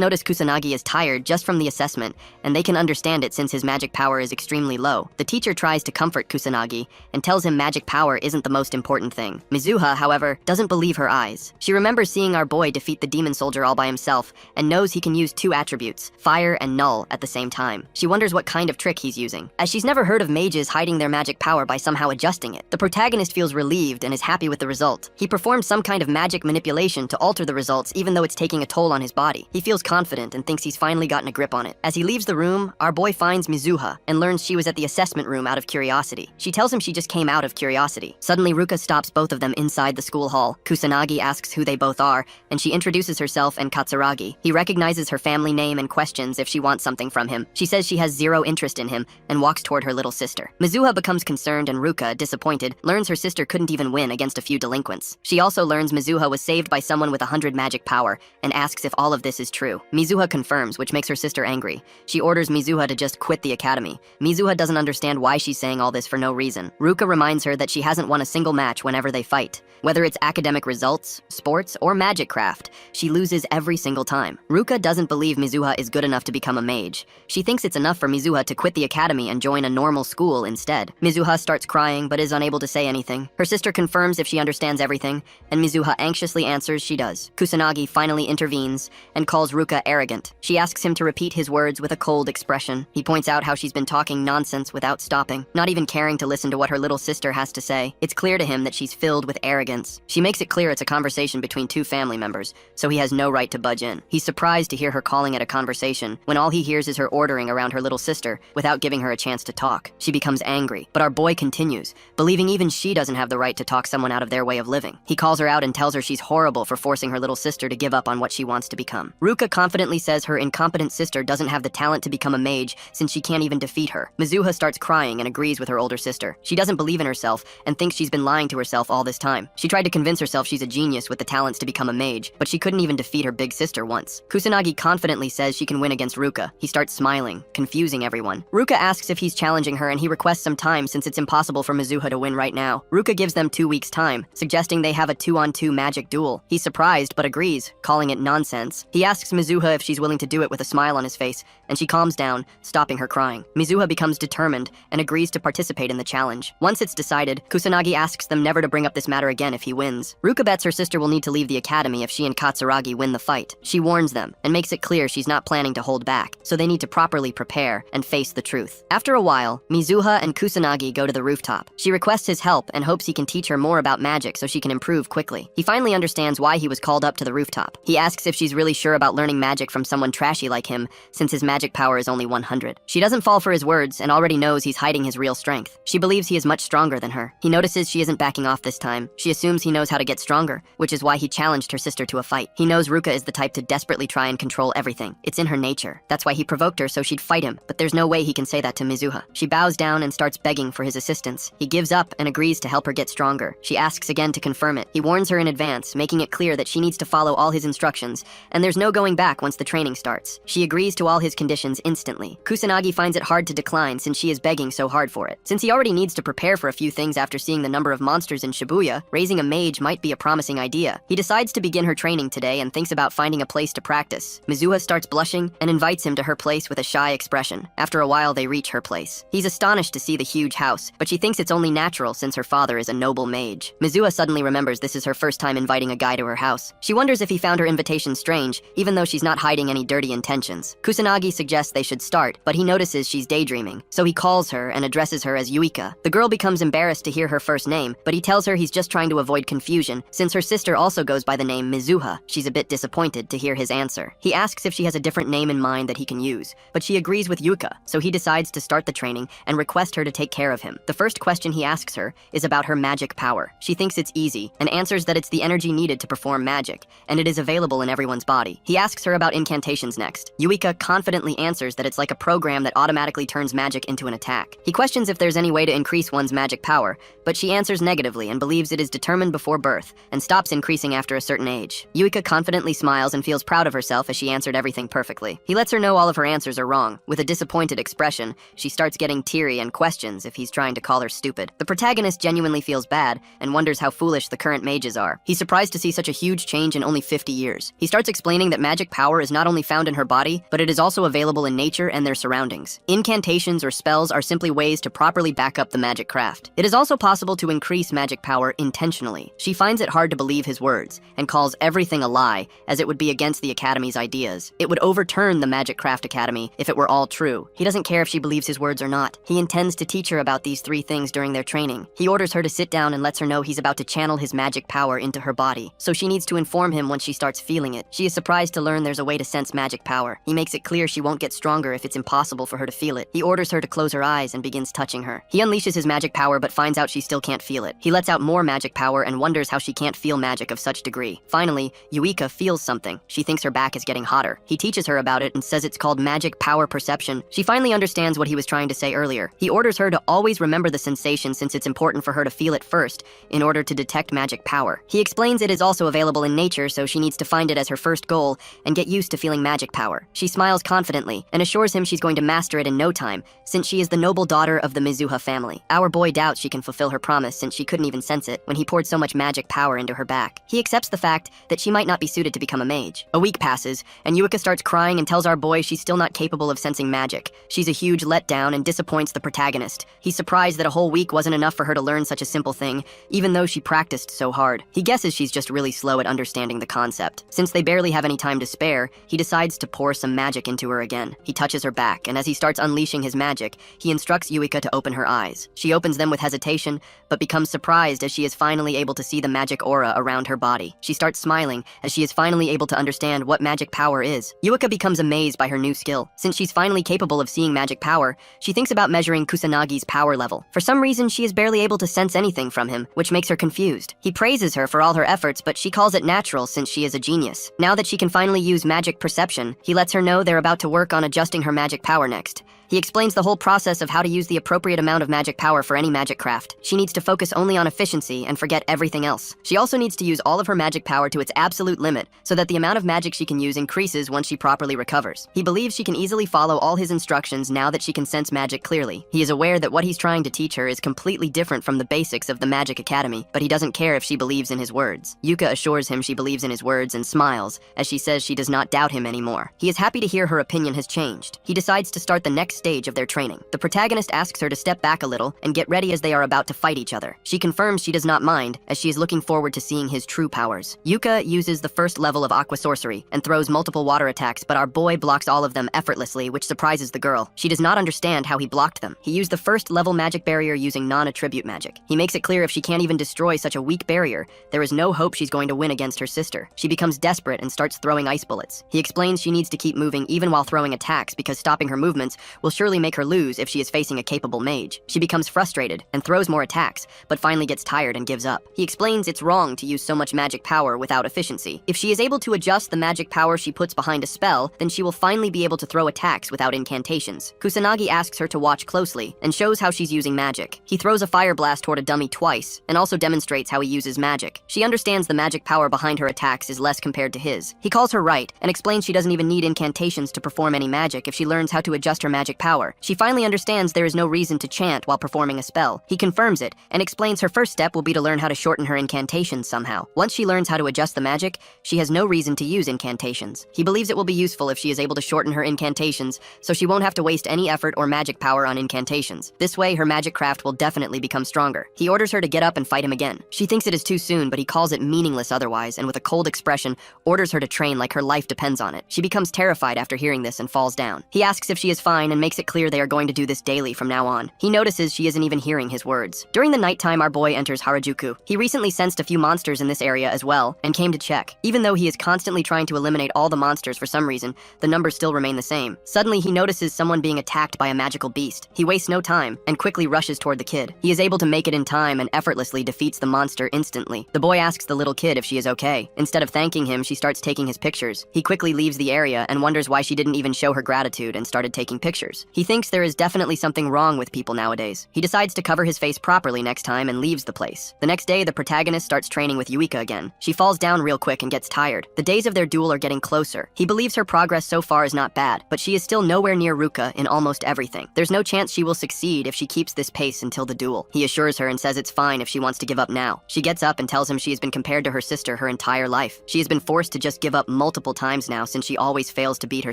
notice Kusanagi is tired just from the assessment, and they can understand it since his magic power is extremely low. The teacher tries to comfort Kusanagi and tells him magic power isn't the most important thing. Mizuha, however, doesn't believe her eyes. She remembers seeing our boy defeat the demon soldier all by himself and knows he can use two attributes, fire and null, at the same time. She wonders what kind of trick he's using, as she's never heard of mages hiding their magic power by somehow adjusting it. The protagonist feels relieved and is happy with the result. He performs some kind of magic manipulation to alter the results even though it's taking a toll on his body. He feels confident and thinks he's finally gotten a grip on it. As he leaves the room, our boy finds Mizuha and learns she was at the assessment room out of curiosity. She tells him she just came out of curiosity. Suddenly, Ruka stops both of them inside the school hall. Kusanagi asks who they both are, and she introduces herself and Katsuragi. He recognizes her family name and questions if she wants something from him. She says she has zero interest in him and walks toward her little sister. Mizuha becomes concerned and Ruka, disappointed, learns her sister couldn't even win against a few delinquents. She also learns Mizuha was saved by someone with 100 magic power and asks if all of this is true. Mizuha confirms, which makes her sister angry. She orders Mizuha to just quit the academy. Mizuha doesn't understand why she's saying all this for no reason. Ruka reminds her that she hasn't won a single match whenever they fight. Whether it's academic results, sports, or magic craft, she loses every single time. Ruka doesn't believe Mizuha is good enough to become a mage. She thinks it's enough for Mizuha to quit the academy and join a normal school instead. Mizuha starts crying but is unable to say anything. Her sister confirms if she understands everything, and Mizuha anxiously answers she does. Kusanagi finally intervenes and calls Ruka arrogant. She asks him to repeat his words with a cold expression. He points out how she's been talking nonsense without stopping, not even caring to listen to what her little sister has to say. It's clear to him that she's filled with arrogance. She makes it clear it's a conversation between two family members, so he has no right to budge in. He's surprised to hear her calling it a conversation when all he hears is her ordering around her little sister without giving her a chance to talk. She becomes angry, but our boy continues, believing even she doesn't have the right to talk someone out of their way of living. He calls her out and tells her she's horrible for forcing her little sister to give up on what she wants to become. Ruka confidently says her incompetent sister doesn't have the talent to become a mage since she can't even defeat her. Mizuha starts crying and agrees with her older sister. She doesn't believe in herself and thinks she's been lying to herself all this time. She tried to convince herself she's a genius with the talents to become a mage, but she couldn't even defeat her big sister once. Kusanagi confidently says she can win against Ruka. He starts smiling, confusing everyone. Ruka asks if he's challenging her and he requests some time since it's impossible for Mizuha to win right now. Ruka gives them 2 weeks' time, suggesting they have a 2-on-2 magic duel. He's surprised but agrees, calling it nonsense. He asks Mizuha if she's willing to do it with a smile on his face, and she calms down, stopping her crying. Mizuha becomes determined and agrees to participate in the challenge. Once it's decided, Kusanagi asks them never to bring up this matter again if he wins. Ruka bets her sister will need to leave the academy if she and Katsuragi win the fight. She warns them and makes it clear she's not planning to hold back, so they need to properly prepare and face the truth. After a while, Mizuha and Kusanagi go to the rooftop. She requests his help and hopes he can teach her more about magic so she can improve quickly. He finally understands why he was called up to the rooftop. He asks if she's really sure about learning magic from someone trashy like him, since his magic power is only 100. She doesn't fall for his words and already knows he's hiding his real strength. She believes he is much stronger than her. He notices she isn't backing off this time. She assumes he knows how to get stronger, which is why he challenged her sister to a fight. He knows Ruka is the type to desperately try and control everything. It's in her nature. That's why he provoked her so she'd fight him, but there's no way he can say that to Mizuha. She bows down and starts begging for his assistance. He gives up and agrees to help her get stronger. She asks again to confirm it. He warns her in advance, making it clear that she needs to follow all his instructions, and there's no going back once the training starts. She agrees to all his conditions instantly. Kusanagi finds it hard to decline since she is begging so hard for it. Since he already needs to prepare for a few things after seeing the number of monsters in Shibuya, raising a mage might be a promising idea. He decides to begin her training today and thinks about finding a place to practice. Mizuha starts blushing and invites him to her place with a shy expression. After a while, they reach her place. He's astonished to see the huge house, but she thinks it's only natural since her father is a noble mage. Mizuha suddenly remembers this is her first time inviting a guy to her house. She wonders if he found her invitation strange, even though she's not hiding any dirty intentions. Kusanagi suggests they should start, but he notices she's daydreaming, so he calls her and addresses her as Yuika. The girl becomes embarrassed to hear her first name, but he tells her he's just trying to avoid confusion, since her sister also goes by the name Mizuha. She's a bit disappointed to hear his answer. He asks if she has a different name in mind that he can use, but she agrees with Yuka, so he decides to start the training and request her to take care of him. The first question he asks her is about her magic power. She thinks it's easy, and answers that it's the energy needed to perform magic, and it is available in everyone's body. He asks her about incantations next. Yuika confidently answers that it's like a program that automatically turns magic into an attack. He questions if there's any way to increase one's magic power, but she answers negatively and believes it is determined determined before birth and stops increasing after a certain age. Yuika confidently smiles and feels proud of herself as she answered everything perfectly. He lets her know all of her answers are wrong. With a disappointed expression, she starts getting teary and questions if he's trying to call her stupid. The protagonist genuinely feels bad and wonders how foolish the current mages are. He's surprised to see such a huge change in only 50 years. He starts explaining that magic power is not only found in her body, but it is also available in nature and their surroundings. Incantations or spells are simply ways to properly back up the magic craft. It is also possible to increase magic power intentionally. She finds it hard to believe his words and calls everything a lie, as it would be against the Academy's ideas. It would overturn the Magic Craft Academy if it were all true. He doesn't care if she believes his words or not. He intends to teach her about these 3 things during their training. He orders her to sit down and lets her know he's about to channel his magic power into her body, so she needs to inform him when she starts feeling it. She is surprised to learn there's a way to sense magic power. He makes it clear she won't get stronger if it's impossible for her to feel it. He orders her to close her eyes and begins touching her. He unleashes his magic power but finds out she still can't feel it. He lets out more magic power and wonders how she can't feel magic of such degree. Finally, Yuika feels something. She thinks her back is getting hotter. He teaches her about it and says it's called magic power perception. She finally understands what he was trying to say earlier. He orders her to always remember the sensation since it's important for her to feel it first in order to detect magic power. He explains it is also available in nature, so she needs to find it as her first goal and get used to feeling magic power. She smiles confidently and assures him she's going to master it in no time, since she is the noble daughter of the Mizuha family. Our boy doubts she can fulfill her promise since she couldn't even sense it when he poured so much magic power into her back. He accepts the fact that she might not be suited to become a mage. A week passes, and Yuika starts crying and tells our boy she's still not capable of sensing magic. She's a huge letdown and disappoints the protagonist. He's surprised that a whole week wasn't enough for her to learn such a simple thing, even though she practiced so hard. He guesses she's just really slow at understanding the concept. Since they barely have any time to spare, he decides to pour some magic into her again. He touches her back, and as he starts unleashing his magic, he instructs Yuika to open her eyes. She opens them with hesitation, but becomes surprised as she is finally able to see the magic aura around her body. She starts smiling as she is finally able to understand what magic power is. Yuika becomes amazed by her new skill. Since she's finally capable of seeing magic power, she thinks about measuring Kusanagi's power level. For some reason, she is barely able to sense anything from him, which makes her confused. He praises her for all her efforts, but she calls it natural since she is a genius. Now that she can finally use magic perception, he lets her know they're about to work on adjusting her magic power next. He explains the whole process of how to use the appropriate amount of magic power for any magic craft. She needs to focus only on efficiency and forget everything else. She also needs to use all of her magic power to its absolute limit, so that the amount of magic she can use increases once she properly recovers. He believes she can easily follow all his instructions now that she can sense magic clearly. He is aware that what he's trying to teach her is completely different from the basics of the Magic Academy, but he doesn't care if she believes in his words. Yuka assures him she believes in his words and smiles, as she says she does not doubt him anymore. He is happy to hear her opinion has changed. He decides to start the next stage of their training. The protagonist asks her to step back a little and get ready as they are about to fight each other. She confirms she does not mind, as she is looking forward to seeing his true powers. Yuka uses the first level of aqua sorcery and throws multiple water attacks, but our boy blocks all of them effortlessly, which surprises the girl. She does not understand how he blocked them. He used the first level magic barrier using non-attribute magic. He makes it clear if she can't even destroy such a weak barrier, there is no hope she's going to win against her sister. She becomes desperate and starts throwing ice bullets. He explains she needs to keep moving even while throwing attacks because stopping her movements will surely make her lose if she is facing a capable mage. She becomes frustrated and throws more attacks, but finally gets tired and gives up. He explains it's wrong to use so much magic power without efficiency. If she is able to adjust the magic power she puts behind a spell, then she will finally be able to throw attacks without incantations. Kusanagi asks her to watch closely and shows how she's using magic. He throws a fire blast toward a dummy twice and also demonstrates how he uses magic. She understands the magic power behind her attacks is less compared to his. He calls her right and explains she doesn't even need incantations to perform any magic if she learns how to adjust her magic power. She finally understands there is no reason to chant while performing a spell. He confirms it and explains her first step will be to learn how to shorten her incantations somehow. Once she learns how to adjust the magic, she has no reason to use incantations. He believes it will be useful if she is able to shorten her incantations, so she won't have to waste any effort or magic power on incantations. This way, her magic craft will definitely become stronger. He orders her to get up and fight him again. She thinks it is too soon, but he calls it meaningless otherwise, and with a cold expression, orders her to train like her life depends on it. She becomes terrified after hearing this and falls down. He asks if she is fine and makes it clear they are going to do this daily from now on. He notices she isn't even hearing his words. During the nighttime, our boy enters Harajuku. He recently sensed a few monsters in this area as well, and came to check. Even though he is constantly trying to eliminate all the monsters for some reason, the numbers still remain the same. Suddenly, he notices someone being attacked by a magical beast. He wastes no time and quickly rushes toward the kid. He is able to make it in time and effortlessly defeats the monster instantly. The boy asks the little kid if she is okay. Instead of thanking him, she starts taking his pictures. He quickly leaves the area and wonders why she didn't even show her gratitude and started taking pictures. answers. He thinks there is definitely something wrong with people nowadays. He decides to cover his face properly next time and leaves the place. The next day, the protagonist starts training with Yuika again. She falls down real quick and gets tired. The days of their duel are getting closer. He believes her progress so far is not bad, but she is still nowhere near Ruka in almost everything. There's no chance she will succeed if she keeps this pace until the duel. He assures her and says it's fine if she wants to give up now. She gets up and tells him she has been compared to her sister her entire life. She has been forced to just give up multiple times now since she always fails to beat her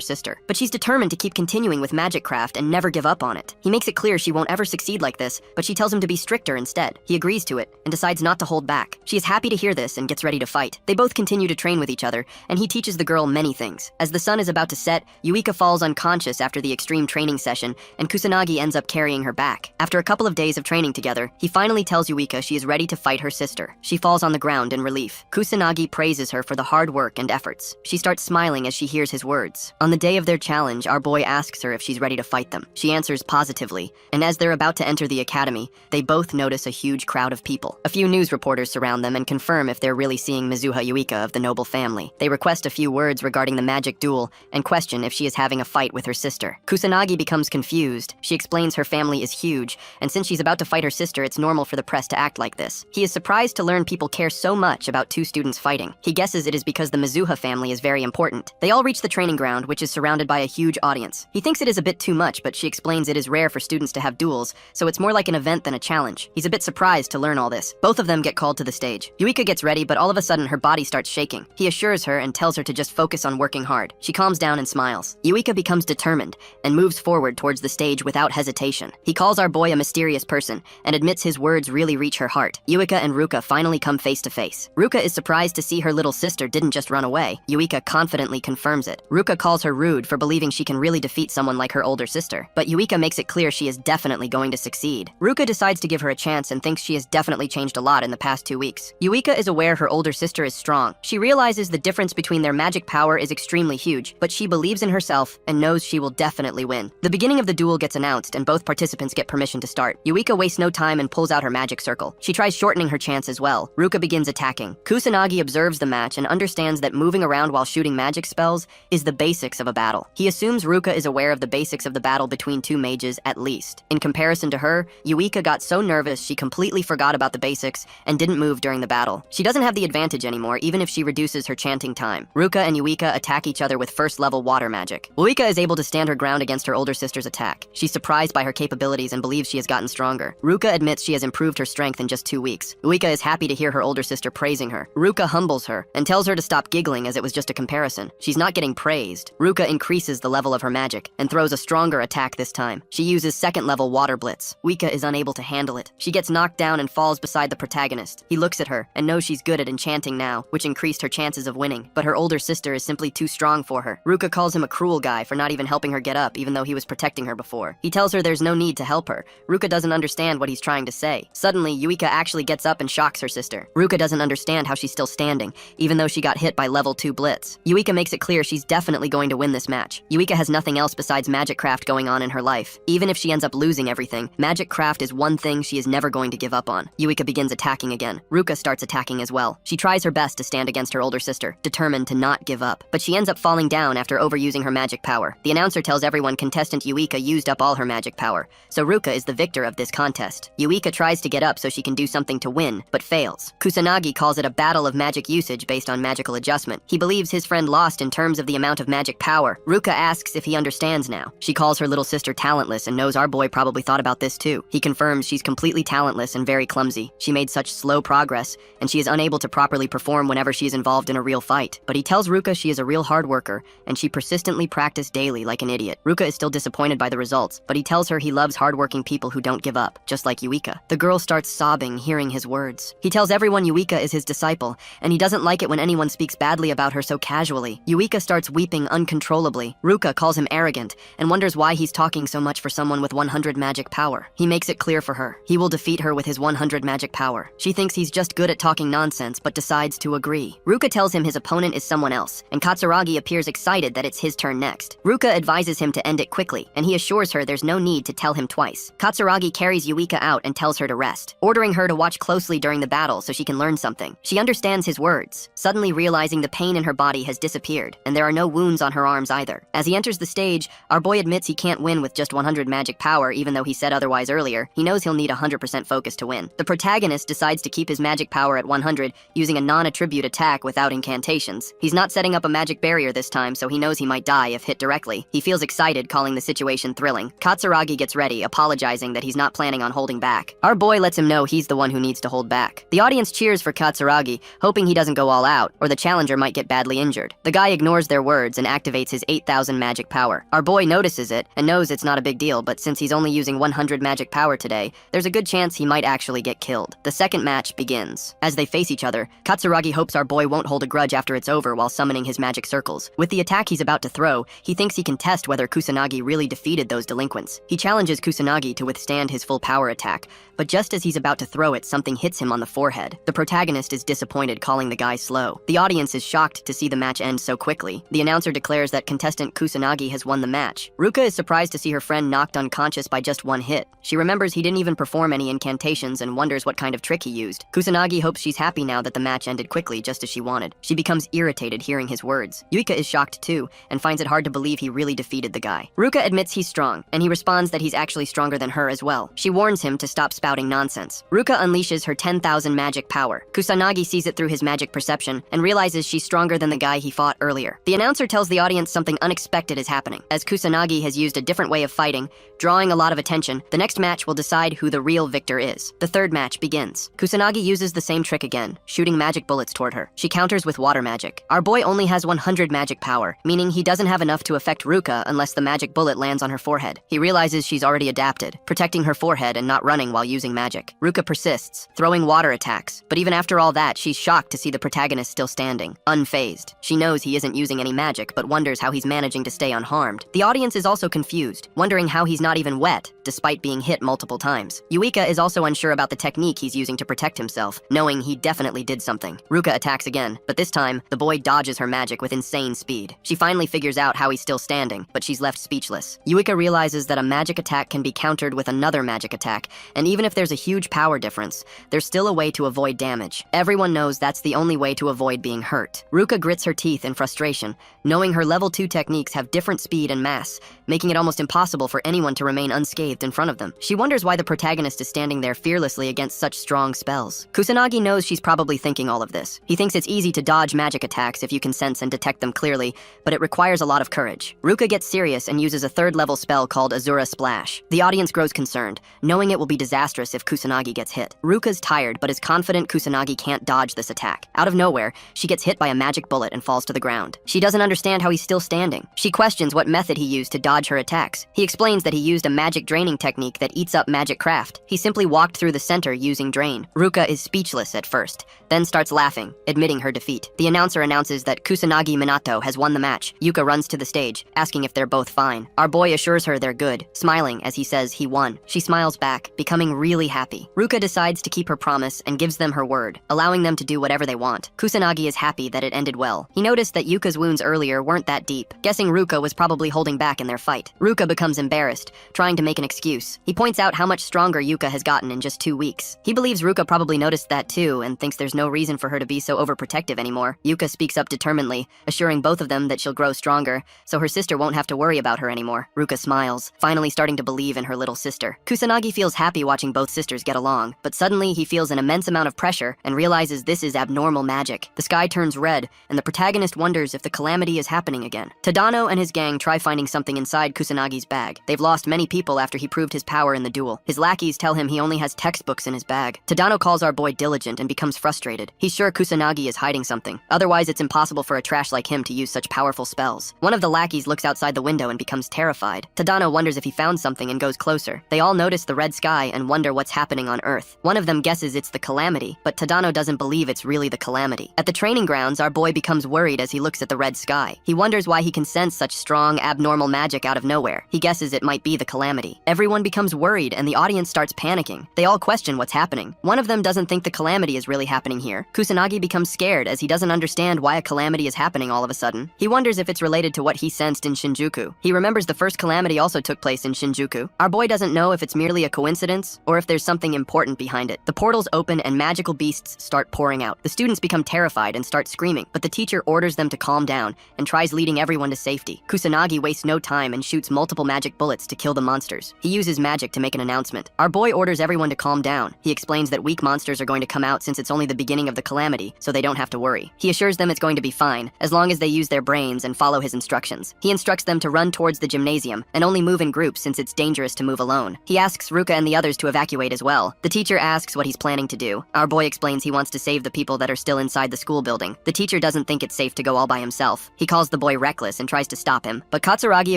sister. But she's determined to keep continuing with magic craft and never give up on it. He makes it clear she won't ever succeed like this, but she tells him to be stricter instead. He agrees to it and decides not to hold back. She is happy to hear this and gets ready to fight. They both continue to train with each other, and he teaches the girl many things. As the sun is about to set, Yuika falls unconscious after the extreme training session, and Kusanagi ends up carrying her back. After a couple of days of training together, he finally tells Yuika she is ready to fight her sister. She falls on the ground in relief. Kusanagi praises her for the hard work and efforts. She starts smiling as she hears his words. On the day of their challenge, our boy asks her if she's ready to fight them. She answers positively, and as they're about to enter the academy, they both notice a huge crowd of people. A few news reporters surround them and confirm if they're really seeing Mizuha Yuika of the noble family. They request a few words regarding the magic duel and question if she is having a fight with her sister. Kusanagi becomes confused. She explains her family is huge, and since she's about to fight her sister, it's normal for the press to act like this. He is surprised to learn people care so much about two students fighting. He guesses it is because the Mizuha family is very important. They all reach the training ground, which is surrounded by a huge audience. He thinks it is a bit too much, but she explains it is rare for students to have duels, so it's more like an event than a challenge. He's a bit surprised to learn all this. Both of them get called to the stage. Yuika gets ready, but all of a sudden her body starts shaking. He assures her and tells her to just focus on working hard. She calms down and smiles. Yuika becomes determined and moves forward towards the stage without hesitation. He calls our boy a mysterious person and admits his words really reach her heart. Yuika and Ruka finally come face to face. Ruka is surprised to see her little sister didn't just run away. Yuika confidently confirms it. Ruka calls her rude for believing she can really defeat someone like her older sister, but Yuika makes it clear she is definitely going to succeed. Ruka decides to give her a chance and thinks she has definitely changed a lot in the past 2 weeks. Yuika is aware her older sister is strong. She realizes the difference between their magic power is extremely huge, but she believes in herself and knows she will definitely win. The beginning of the duel gets announced and both participants get permission to start. Yuika wastes no time and pulls out her magic circle. She tries shortening her chance as well. Ruka begins attacking. Kusanagi observes the match and understands that moving around while shooting magic spells is the basics of a battle. He assumes Ruka is aware of the basics of the battle between two mages at least. In comparison to her, Yuika got so nervous she completely forgot about the basics and didn't move during the battle. She doesn't have the advantage anymore, even if she reduces her chanting time. Ruka and Yuika attack each other with first-level water magic. Yuika is able to stand her ground against her older sister's attack. She's surprised by her capabilities and believes she has gotten stronger. Ruka admits she has improved her strength in just 2 weeks. Yuika is happy to hear her older sister praising her. Ruka humbles her and tells her to stop giggling as it was just a comparison. She's not getting praised. Ruka increases the level of her magic and throws a stronger attack this time. She uses second-level water blitz. Yuika is unable to handle it. She gets knocked down and falls beside the protagonist. He looks at her and knows she's good at enchanting now, which increased her chances of winning. But her older sister is simply too strong for her. Ruka calls him a cruel guy for not even helping her get up, even though he was protecting her before. He tells her there's no need to help her. Ruka doesn't understand what he's trying to say. Suddenly, Yuika actually gets up and shocks her sister. Ruka doesn't understand how she's still standing, even though she got hit by level 2 blitz. Yuika makes it clear she's definitely going to win this match. Yuika has nothing else besides magic craft going on in her life. Even if she ends up losing everything, magic craft is one thing she is never going to give up on. Yuika begins attacking again. Ruka starts attacking as well. She tries her best to stand against her older sister, determined to not give up. But she ends up falling down after overusing her magic power. The announcer tells everyone contestant Yuika used up all her magic power, so Ruka is the victor of this contest. Yuika tries to get up so she can do something to win, but fails. Kusanagi calls it a battle of magic usage based on magical adjustment. He believes his friend lost in terms of the amount of magic power. Ruka asks if he understands now. She calls her little sister talentless and knows our boy probably thought about this too. He confirms she's completely talentless and very clumsy. She made such slow progress, and she is unable to properly perform whenever she is involved in a real fight. But he tells Ruka she is a real hard worker, and she persistently practiced daily like an idiot. Ruka is still disappointed by the results, but he tells her he loves hardworking people who don't give up, just like Yuika. The girl starts sobbing hearing his words. He tells everyone Yuika is his disciple, and he doesn't like it when anyone speaks badly about her so casually. Yuika starts weeping uncontrollably. Ruka calls him arrogant and wonders why he's talking so much for someone with 100 magic power. He makes it clear for her. He will defeat her with his 100 magic power. She thinks he's just good at talking nonsense, but decides to agree. Ruka tells him his opponent is someone else, and Katsuragi appears excited that it's his turn next. Ruka advises him to end it quickly, and he assures her there's no need to tell him twice. Katsuragi carries Yuika out and tells her to rest, ordering her to watch closely during the battle so she can learn something. She understands his words, suddenly realizing the pain in her body has disappeared, and there are no wounds on her arms either. As he enters the stage, our boy admits admits he can't win with just 100 magic power even though he said otherwise earlier. He knows he'll need 100% focus to win. The protagonist decides to keep his magic power at 100 using a non-attribute attack without incantations. He's not setting up a magic barrier this time, so he knows he might die if hit directly. He feels excited, calling the situation thrilling. Katsuragi gets ready, apologizing that he's not planning on holding back. Our boy lets him know he's the one who needs to hold back. The audience cheers for Katsuragi, hoping he doesn't go all out, or the challenger might get badly injured. The guy ignores their words and activates his 8,000 magic power. Our boy notices it and knows it's not a big deal, but since he's only using 100 magic power today, there's a good chance he might actually get killed. The second match begins. As they face each other, Katsuragi hopes our boy won't hold a grudge after it's over while summoning his magic circles. With the attack he's about to throw, he thinks he can test whether Kusanagi really defeated those delinquents. He challenges Kusanagi to withstand his full power attack, but just as he's about to throw it, something hits him on the forehead. The protagonist is disappointed, calling the guy slow. The audience is shocked to see the match end so quickly. The announcer declares that contestant Kusanagi has won the match. Ruka is surprised to see her friend knocked unconscious by just one hit. She remembers he didn't even perform any incantations and wonders what kind of trick he used. Kusanagi hopes she's happy now that the match ended quickly, just as she wanted. She becomes irritated hearing his words. Yuika is shocked too, and finds it hard to believe he really defeated the guy. Ruka admits he's strong, and he responds that he's actually stronger than her as well. She warns him to stop spouting nonsense. Ruka unleashes her 10,000 magic power. Kusanagi sees it through his magic perception and realizes she's stronger than the guy he fought earlier. The announcer tells the audience something unexpected is happening. As Kusanagi has used a different way of fighting, drawing a lot of attention, the next match will decide who the real victor is. The third match begins. Kusanagi uses the same trick again, shooting magic bullets toward her. She counters with water magic. Our boy only has 100 magic power, meaning he doesn't have enough to affect Ruka unless the magic bullet lands on her forehead. He realizes she's already adapted, protecting her forehead and not running while using magic. Ruka persists, throwing water attacks, but even after all that, she's shocked to see the protagonist still standing, unfazed. She knows he isn't using any magic, but wonders how he's managing to stay unharmed. The audience is also confused, wondering how he's not even wet, despite being hit multiple times. Yuika is also unsure about the technique he's using to protect himself, knowing he definitely did something. Ruka attacks again, but this time, the boy dodges her magic with insane speed. She finally figures out how he's still standing, but she's left speechless. Yuika realizes that a magic attack can be countered with another magic attack, and even if there's a huge power difference, there's still a way to avoid damage. Everyone knows that's the only way to avoid being hurt. Ruka grits her teeth in frustration, knowing her level 2 techniques have different speed and mass, making it almost impossible for anyone to remain unscathed in front of them. She wonders why the protagonist is standing there fearlessly against such strong spells. Kusanagi knows she's probably thinking all of this. He thinks it's easy to dodge magic attacks if you can sense and detect them clearly, but it requires a lot of courage. Ruka gets serious and uses a third-level spell called Azura Splash. The audience grows concerned, knowing it will be disastrous if Kusanagi gets hit. Ruka's tired, but is confident Kusanagi can't dodge this attack. Out of nowhere, she gets hit by a magic bullet and falls to the ground. She doesn't understand how he's still standing. She questions what method he used to dodge her attacks. He explains that he used a magic draining technique that eats up magic craft. He simply walked through the center using drain. Ruka is speechless at first, then starts laughing, admitting her defeat. The announcer announces that Kusanagi Minato has won the match. Yuka runs to the stage, asking if they're both fine. Our boy assures her they're good, smiling as he says he won. She smiles back, becoming really happy. Ruka decides to keep her promise and gives them her word, allowing them to do whatever they want. Kusanagi is happy that it ended well. He noticed that Yuka's wounds earlier weren't that deep, guessing Ruka was probably holding back in their fight. Ruka becomes embarrassed, trying to make an excuse. He points out how much stronger Yuka has gotten in just 2 weeks. He believes Ruka probably noticed that too, and thinks there's no reason for her to be so overprotective anymore. Yuka speaks up determinedly, assuring both of them that she'll grow stronger, so her sister won't have to worry about her anymore. Ruka smiles, finally starting to believe in her little sister. Kusanagi feels happy watching both sisters get along, but suddenly he feels an immense amount of pressure and realizes this is abnormal magic. The sky turns red, and the protagonist wonders if the calamity is happening again. Tadano and his gang try finding something inside Kusanagi's bag. They've lost many people after he proved his power in the duel. His lackeys tell him he only has textbooks in his bag. Tadano calls our boy diligent and becomes frustrated. He's sure Kusanagi is hiding something. Otherwise, it's impossible for a trash like him to use such powerful spells. One of the lackeys looks outside the window and becomes terrified. Tadano wonders if he found something and goes closer. They all notice the red sky and wonder what's happening on Earth. One of them guesses it's the calamity, but Tadano doesn't believe it's really the calamity. At the training grounds, our boy becomes worried as he looks at the red sky. He wonders why he can sense such strong, abnormal magic out of nowhere. He guesses it might be the calamity. Everyone becomes worried and the audience starts panicking. They all question what's happening. One of them doesn't think the calamity is really happening here. Kusanagi becomes scared as he doesn't understand why a calamity is happening all of a sudden. He wonders if it's related to what he sensed in Shinjuku. He remembers the first calamity also took place in Shinjuku. Our boy doesn't know if it's merely a coincidence or if there's something important behind it. The portals open and magical beasts start pouring out. The students become terrified and start screaming, but the teacher orders them to calm down and tries leading everyone to safety. Kusanagi wastes no time time and shoots multiple magic bullets to kill the monsters. He uses magic to make an announcement. Our boy orders everyone to calm down. He explains that weak monsters are going to come out since it's only the beginning of the calamity, so they don't have to worry. He assures them it's going to be fine, as long as they use their brains and follow his instructions. He instructs them to run towards the gymnasium and only move in groups since it's dangerous to move alone. He asks Ruka and the others to evacuate as well. The teacher asks what he's planning to do. Our boy explains he wants to save the people that are still inside the school building. The teacher doesn't think it's safe to go all by himself. He calls the boy reckless and tries to stop him, but Katsuragi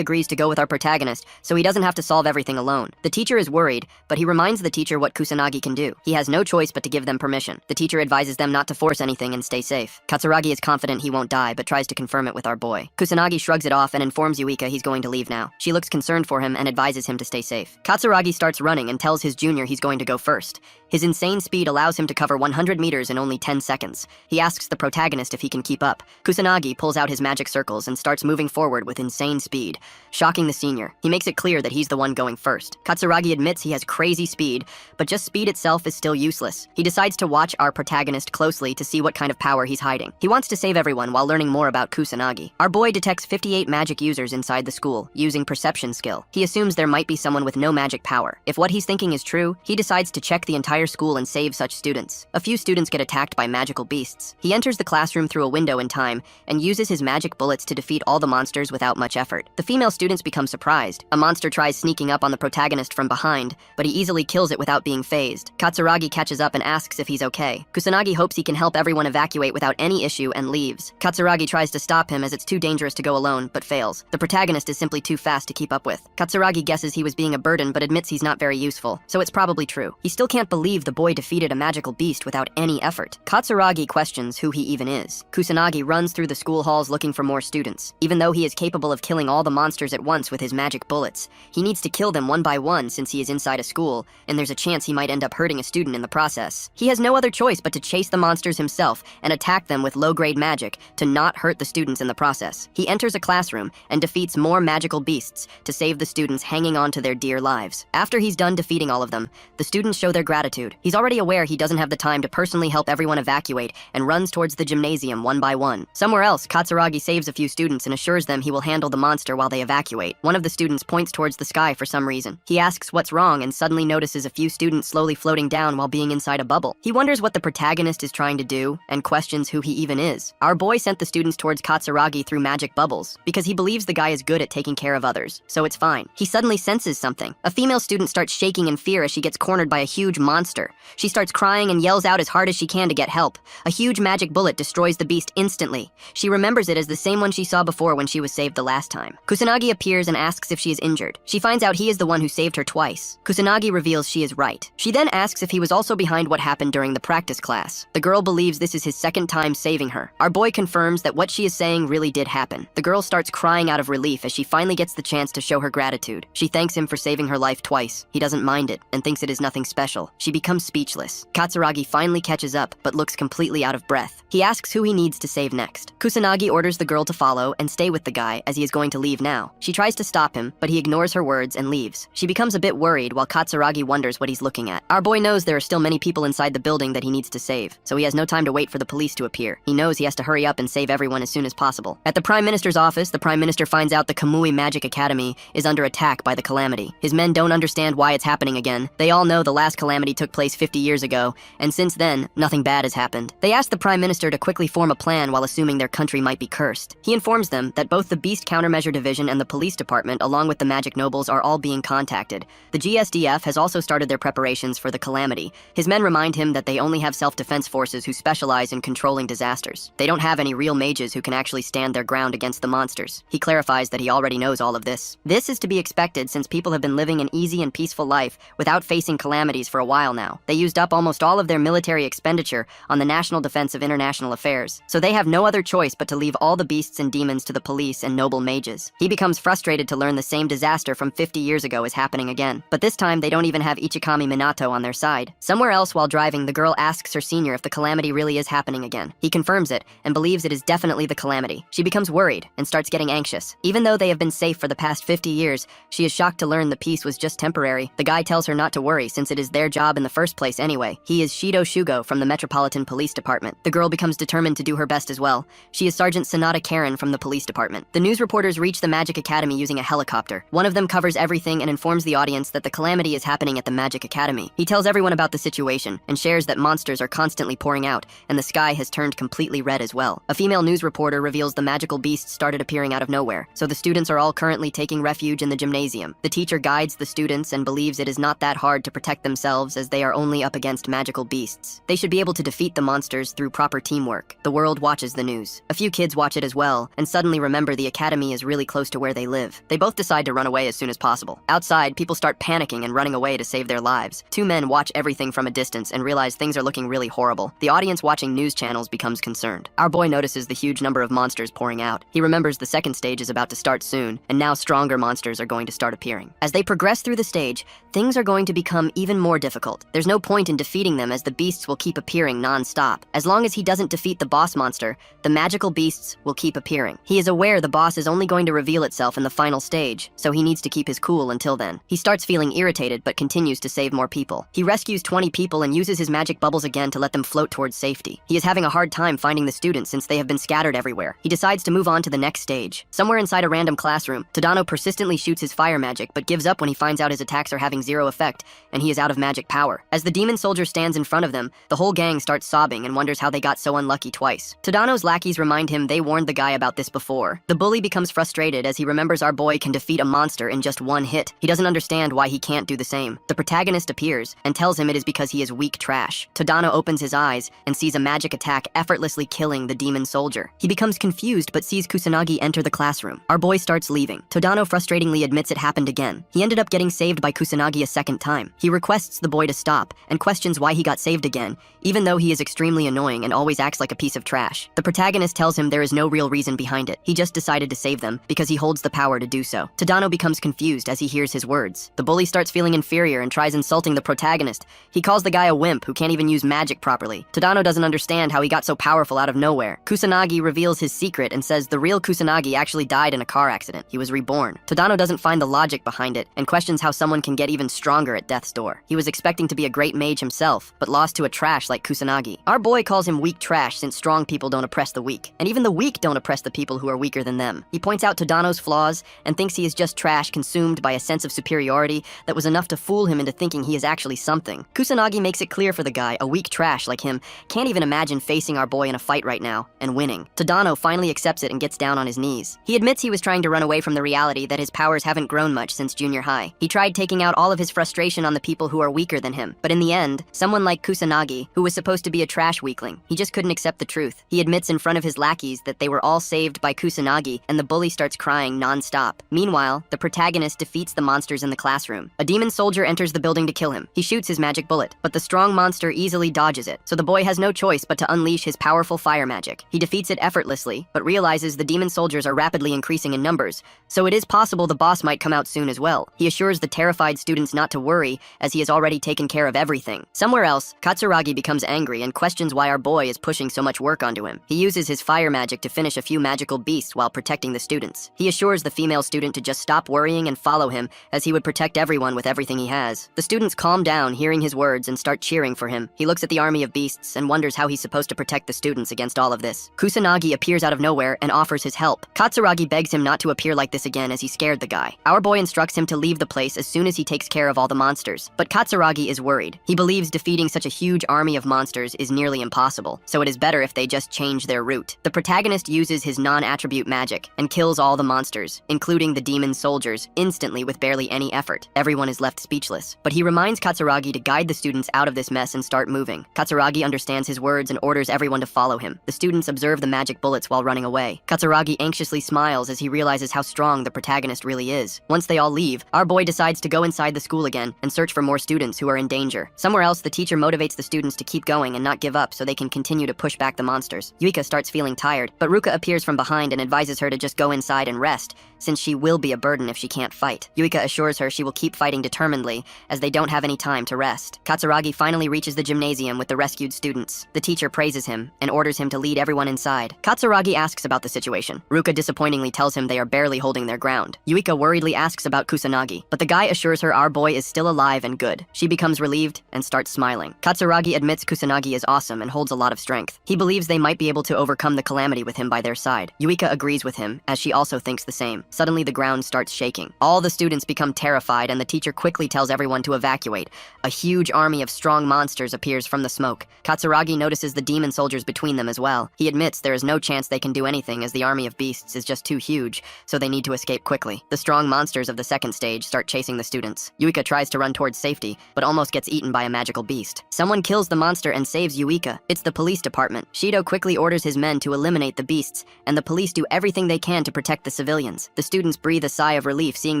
agrees to go with our protagonist so he doesn't have to solve everything alone. The teacher is worried, but he reminds the teacher what Kusanagi can do. He has no choice but to give them permission. The teacher advises them not to force anything and stay safe. Katsuragi is confident he won't die, but tries to confirm it with our boy. Kusanagi shrugs it off and informs Yuika he's going to leave now. She looks concerned for him and advises him to stay safe. Katsuragi starts running and tells his junior he's going to go first. His insane speed allows him to cover 100 meters in only 10 seconds. He asks the protagonist if he can keep up. Kusanagi pulls out his magic circles and starts moving forward with insane speed, shocking the senior. He makes it clear that he's the one going first. Katsuragi admits he has crazy speed, but just speed itself is still useless. He decides to watch our protagonist closely to see what kind of power he's hiding. He wants to save everyone while learning more about Kusanagi. Our boy detects 58 magic users inside the school, using perception skill. He assumes there might be someone with no magic power. If what he's thinking is true, he decides to check the entire school and save such students. A few students get attacked by magical beasts. He enters the classroom through a window in time and uses his magic bullets to defeat all the monsters without much effort. The female students become surprised. A monster tries sneaking up on the protagonist from behind, but he easily kills it without being phased. Katsuragi catches up and asks if he's okay. Kusanagi hopes he can help everyone evacuate without any issue and leaves. Katsuragi tries to stop him as it's too dangerous to go alone, but fails. The protagonist is simply too fast to keep up with. Katsuragi guesses he was being a burden but admits he's not very useful, so it's probably true. He still can't believe the boy defeated a magical beast without any effort. Katsuragi questions who he even is. Kusanagi runs through the school halls looking for more students. Even though he is capable of killing all the monsters at once with his magic bullets, he needs to kill them one by one since he is inside a school, and there's a chance he might end up hurting a student in the process. He has no other choice but to chase the monsters himself and attack them with low-grade magic to not hurt the students in the process. He enters a classroom and defeats more magical beasts to save the students hanging on to their dear lives. After he's done defeating all of them, the students show their gratitude. He's already aware he doesn't have the time to personally help everyone evacuate and runs towards the gymnasium one by one. Somewhere else, Katsuragi saves a few students and assures them he will handle the monster while they evacuate. One of the students points towards the sky for some reason. He asks what's wrong and suddenly notices a few students slowly floating down while being inside a bubble. He wonders what the protagonist is trying to do and questions who he even is. Our boy sent the students towards Katsuragi through magic bubbles because he believes the guy is good at taking care of others, so it's fine. He suddenly senses something. A female student starts shaking in fear as she gets cornered by a huge monster. She starts crying and yells out as hard as she can to get help. A huge magic bullet destroys the beast instantly. She remembers it as the same one she saw before when she was saved the last time. Kusanagi appears and asks if she is injured. She finds out he is the one who saved her twice. Kusanagi reveals she is right. She then asks if he was also behind what happened during the practice class. The girl believes this is his second time saving her. Our boy confirms that what she is saying really did happen. The girl starts crying out of relief as she finally gets the chance to show her gratitude. She thanks him for saving her life twice. He doesn't mind it and thinks it is nothing special. She becomes speechless. Katsuragi finally catches up but looks completely out of breath. He asks who he needs to save next. Kusanagi orders the girl to follow and stay with the guy as he is going to leave now. She tries to stop him, but he ignores her words and leaves. She becomes a bit worried while Katsuragi wonders what he's looking at. Our boy knows there are still many people inside the building that he needs to save, so he has no time to wait for the police to appear. He knows he has to hurry up and save everyone as soon as possible. At the Prime Minister's office, the Prime Minister finds out the Kamui Magic Academy is under attack by the calamity. His men don't understand why it's happening again. They all know the last calamity took place 50 years ago, and since then, nothing bad has happened. They ask the Prime Minister to quickly form a plan while assuming their country might be cursed. He informs them that both the Beast Countermeasure Division and the Police Department, along with the Magic Nobles, are all being contacted. The GSDF has also started their preparations for the calamity. His men remind him that they only have self-defense forces who specialize in controlling disasters. They don't have any real mages who can actually stand their ground against the monsters. He clarifies that he already knows all of this. This is to be expected since people have been living an easy and peaceful life without facing calamities for a while now. They used up almost all of their military expenditure on the national defense of international affairs, so they have no other choice but to leave all the beasts and demons to the police and noble mages. He becomes frustrated to learn the same disaster from 50 years ago is happening again, but this time they don't even have Ichikami Minato on their side. Somewhere else while driving, the girl asks her senior if the calamity really is happening again. He confirms it and believes it is definitely the calamity. She becomes worried and starts getting anxious. Even though they have been safe for the past 50 years, she is shocked to learn the peace was just temporary. The guy tells her not to worry since it is their job in the first place anyway. He is Shido Shugo from the Metropolitan Police Department. The girl becomes determined to do her best as well. She is Sergeant Sanada Karen from the police department. The news reporters reach the Magic Academy using a helicopter. One of them covers everything and informs the audience that the calamity is happening at the Magic Academy. He tells everyone about the situation and shares that monsters are constantly pouring out and the sky has turned completely red as well. A female news reporter reveals the magical beasts started appearing out of nowhere, so the students are all currently taking refuge in the gymnasium. The teacher guides the students and believes it is not that hard to protect themselves as they are only up against magical beasts. They should be able to defeat the monsters through proper teamwork. The world watches the news. A few kids watch it as well and suddenly remember the academy is really close to where they live. They both decide to run away as soon as possible. Outside, people start panicking and running away to save their lives. Two men watch everything from a distance and realize things are looking really horrible. The audience watching news channels becomes concerned. Our boy notices the huge number of monsters pouring out. He remembers the second stage is about to start soon, and now stronger monsters are going to start appearing. As they progress through the stage, things are going to become even more difficult. There's no point in defeating them as the beasts will keep appearing non-stop. As long as he doesn't defeat the boss monster, the magical beasts will keep appearing. He is aware the boss is only going to reveal itself in the final stage, so he needs to keep his cool until then. He starts feeling irritated but continues to save more people. He rescues 20 people and uses his magic bubbles again to let them float towards safety. He is having a hard time finding the students since they have been scattered everywhere. He decides to move on to the next stage. Somewhere inside a random classroom, Tadano persistently shoots his fire magic but gives up when he finds out his attacks are having zero effect and he is out of magic power. As the demon soldier stands in front of them, the whole gang starts sobbing and wonders how they got so unlucky twice. Tadano's lackeys remind him they warned the guy about this before. The bully becomes frustrated as he remembers our boy can defeat a monster in just one hit. He doesn't understand why he can't do the same. The protagonist appears and tells him it is because he is weak trash. Tadano opens his eyes and sees a magic attack effortlessly killing the demon soldier. He becomes confused but sees Kusanagi enter the classroom. Our boy starts leaving. Tadano frustratingly admits it happened again. He ended up getting saved by Kusanagi a second time. He requests the boy to stop and questions why he got saved again, even though he is extremely annoying and always acts like a piece of trash. The protagonist tells him there is no real reason behind it. He just decided to save them because he holds the power to do so. Tadano becomes confused as he hears his words. The bully starts feeling inferior and tries insulting the protagonist. He calls the guy a wimp who can't even use magic properly. Tadano doesn't understand how he got so powerful out of nowhere. Kusanagi reveals his secret and says the real Kusanagi actually died in a car accident. He was reborn. Tadano doesn't find the logic behind it and questions how someone can get even stronger at death's door. He was expecting to be a great mage himself, but lost to a trash like Kusanagi. Our boy calls him weak trash since strong people don't oppress the weak, and even the weak don't oppress the people who are weaker than them. He points out Tadano's flaws and thinks he is just trash consumed by a sense of superiority that was enough to fool him into thinking he is actually something. Kusanagi makes it clear for the guy, a weak trash like him can't even imagine facing our boy in a fight right now and winning. Tadano finally accepts it and gets down on his knees. He admits he was trying to run away from the reality that his powers haven't grown much since junior high. He tried taking out all of his frustration on the people who are weaker than him, but in the end, someone like Kusanagi, who was supposed to be a trash weakling, he just couldn't accept the truth. He admits in front of his lackeys that they were all saved by Kusanagi, and the bully starts crying non-stop. Meanwhile, the protagonist defeats the monsters in the classroom. A demon soldier enters the building to kill him. He shoots his magic bullet, but the strong monster easily dodges it, so the boy has no choice but to unleash his powerful fire magic. He defeats it effortlessly, but realizes the demon soldiers are rapidly increasing in numbers, so it is possible the boss might come out soon as well. He assures the terrified students not to worry, as he has already taken care of everything. Somewhere else, Katsuragi becomes angry and questions why our boy is pushing so much work onto him. He uses his fire magic to finish a few magical beasts while protecting the students. He assures the female student to just stop worrying and follow him, as he would protect everyone with everything he has. The students calm down, hearing his words, and start cheering for him. He looks at the army of beasts and wonders how he's supposed to protect the students against all of this. Kusanagi appears out of nowhere and offers his help. Katsuragi begs him not to appear like this again as he scared the guy. Our boy instructs him to leave the place as soon as he takes care of all the monsters, but Katsuragi is worried. He believes defeating such a huge army of monsters is nearly impossible, so it is better if they just change their route. The protagonist uses his non-attribute magic and kills all the monsters, including the demon soldiers, instantly with barely any effort. Everyone is left speechless, but he reminds Katsuragi to guide the students out of this mess and start moving. Katsuragi understands his words and orders everyone to follow him. The students observe the magic bullets while running away. Katsuragi anxiously smiles as he realizes how strong the protagonist really is. Once they all leave, our boy decides to go inside the school again and search for more students who are in danger. Somewhere else, the teacher motivates the students to keep going and not give up so they can continue to push back the monsters. Yuika starts feeling tired, but Ruka appears from behind and advises her to just go inside and rest, since she will be a burden if she can't fight. Yuika assures her she will keep fighting determinedly, as they don't have any time to rest. Katsuragi finally reaches the gymnasium with the rescued students. The teacher praises him and orders him to lead everyone inside. Katsuragi asks about the situation. Ruka disappointingly tells him they are barely holding their ground. Yuika worriedly asks about Kusanagi, but the guy assures her our boy is still alive and good. She becomes becomes relieved and starts smiling. Katsuragi admits Kusanagi is awesome and holds a lot of strength. He believes they might be able to overcome the calamity with him by their side. Yuika agrees with him, as she also thinks the same. Suddenly, the ground starts shaking. All the students become terrified, and the teacher quickly tells everyone to evacuate. A huge army of strong monsters appears from the smoke. Katsuragi notices the demon soldiers between them as well. He admits there is no chance they can do anything, as the army of beasts is just too huge, so they need to escape quickly. The strong monsters of the second stage start chasing the students. Yuika tries to run towards safety, but almost gets eaten by a magical beast. Someone kills the monster and saves Yuika. It's the police department. Shido quickly orders his men to eliminate the beasts, and the police do everything they can to protect the civilians. The students breathe a sigh of relief seeing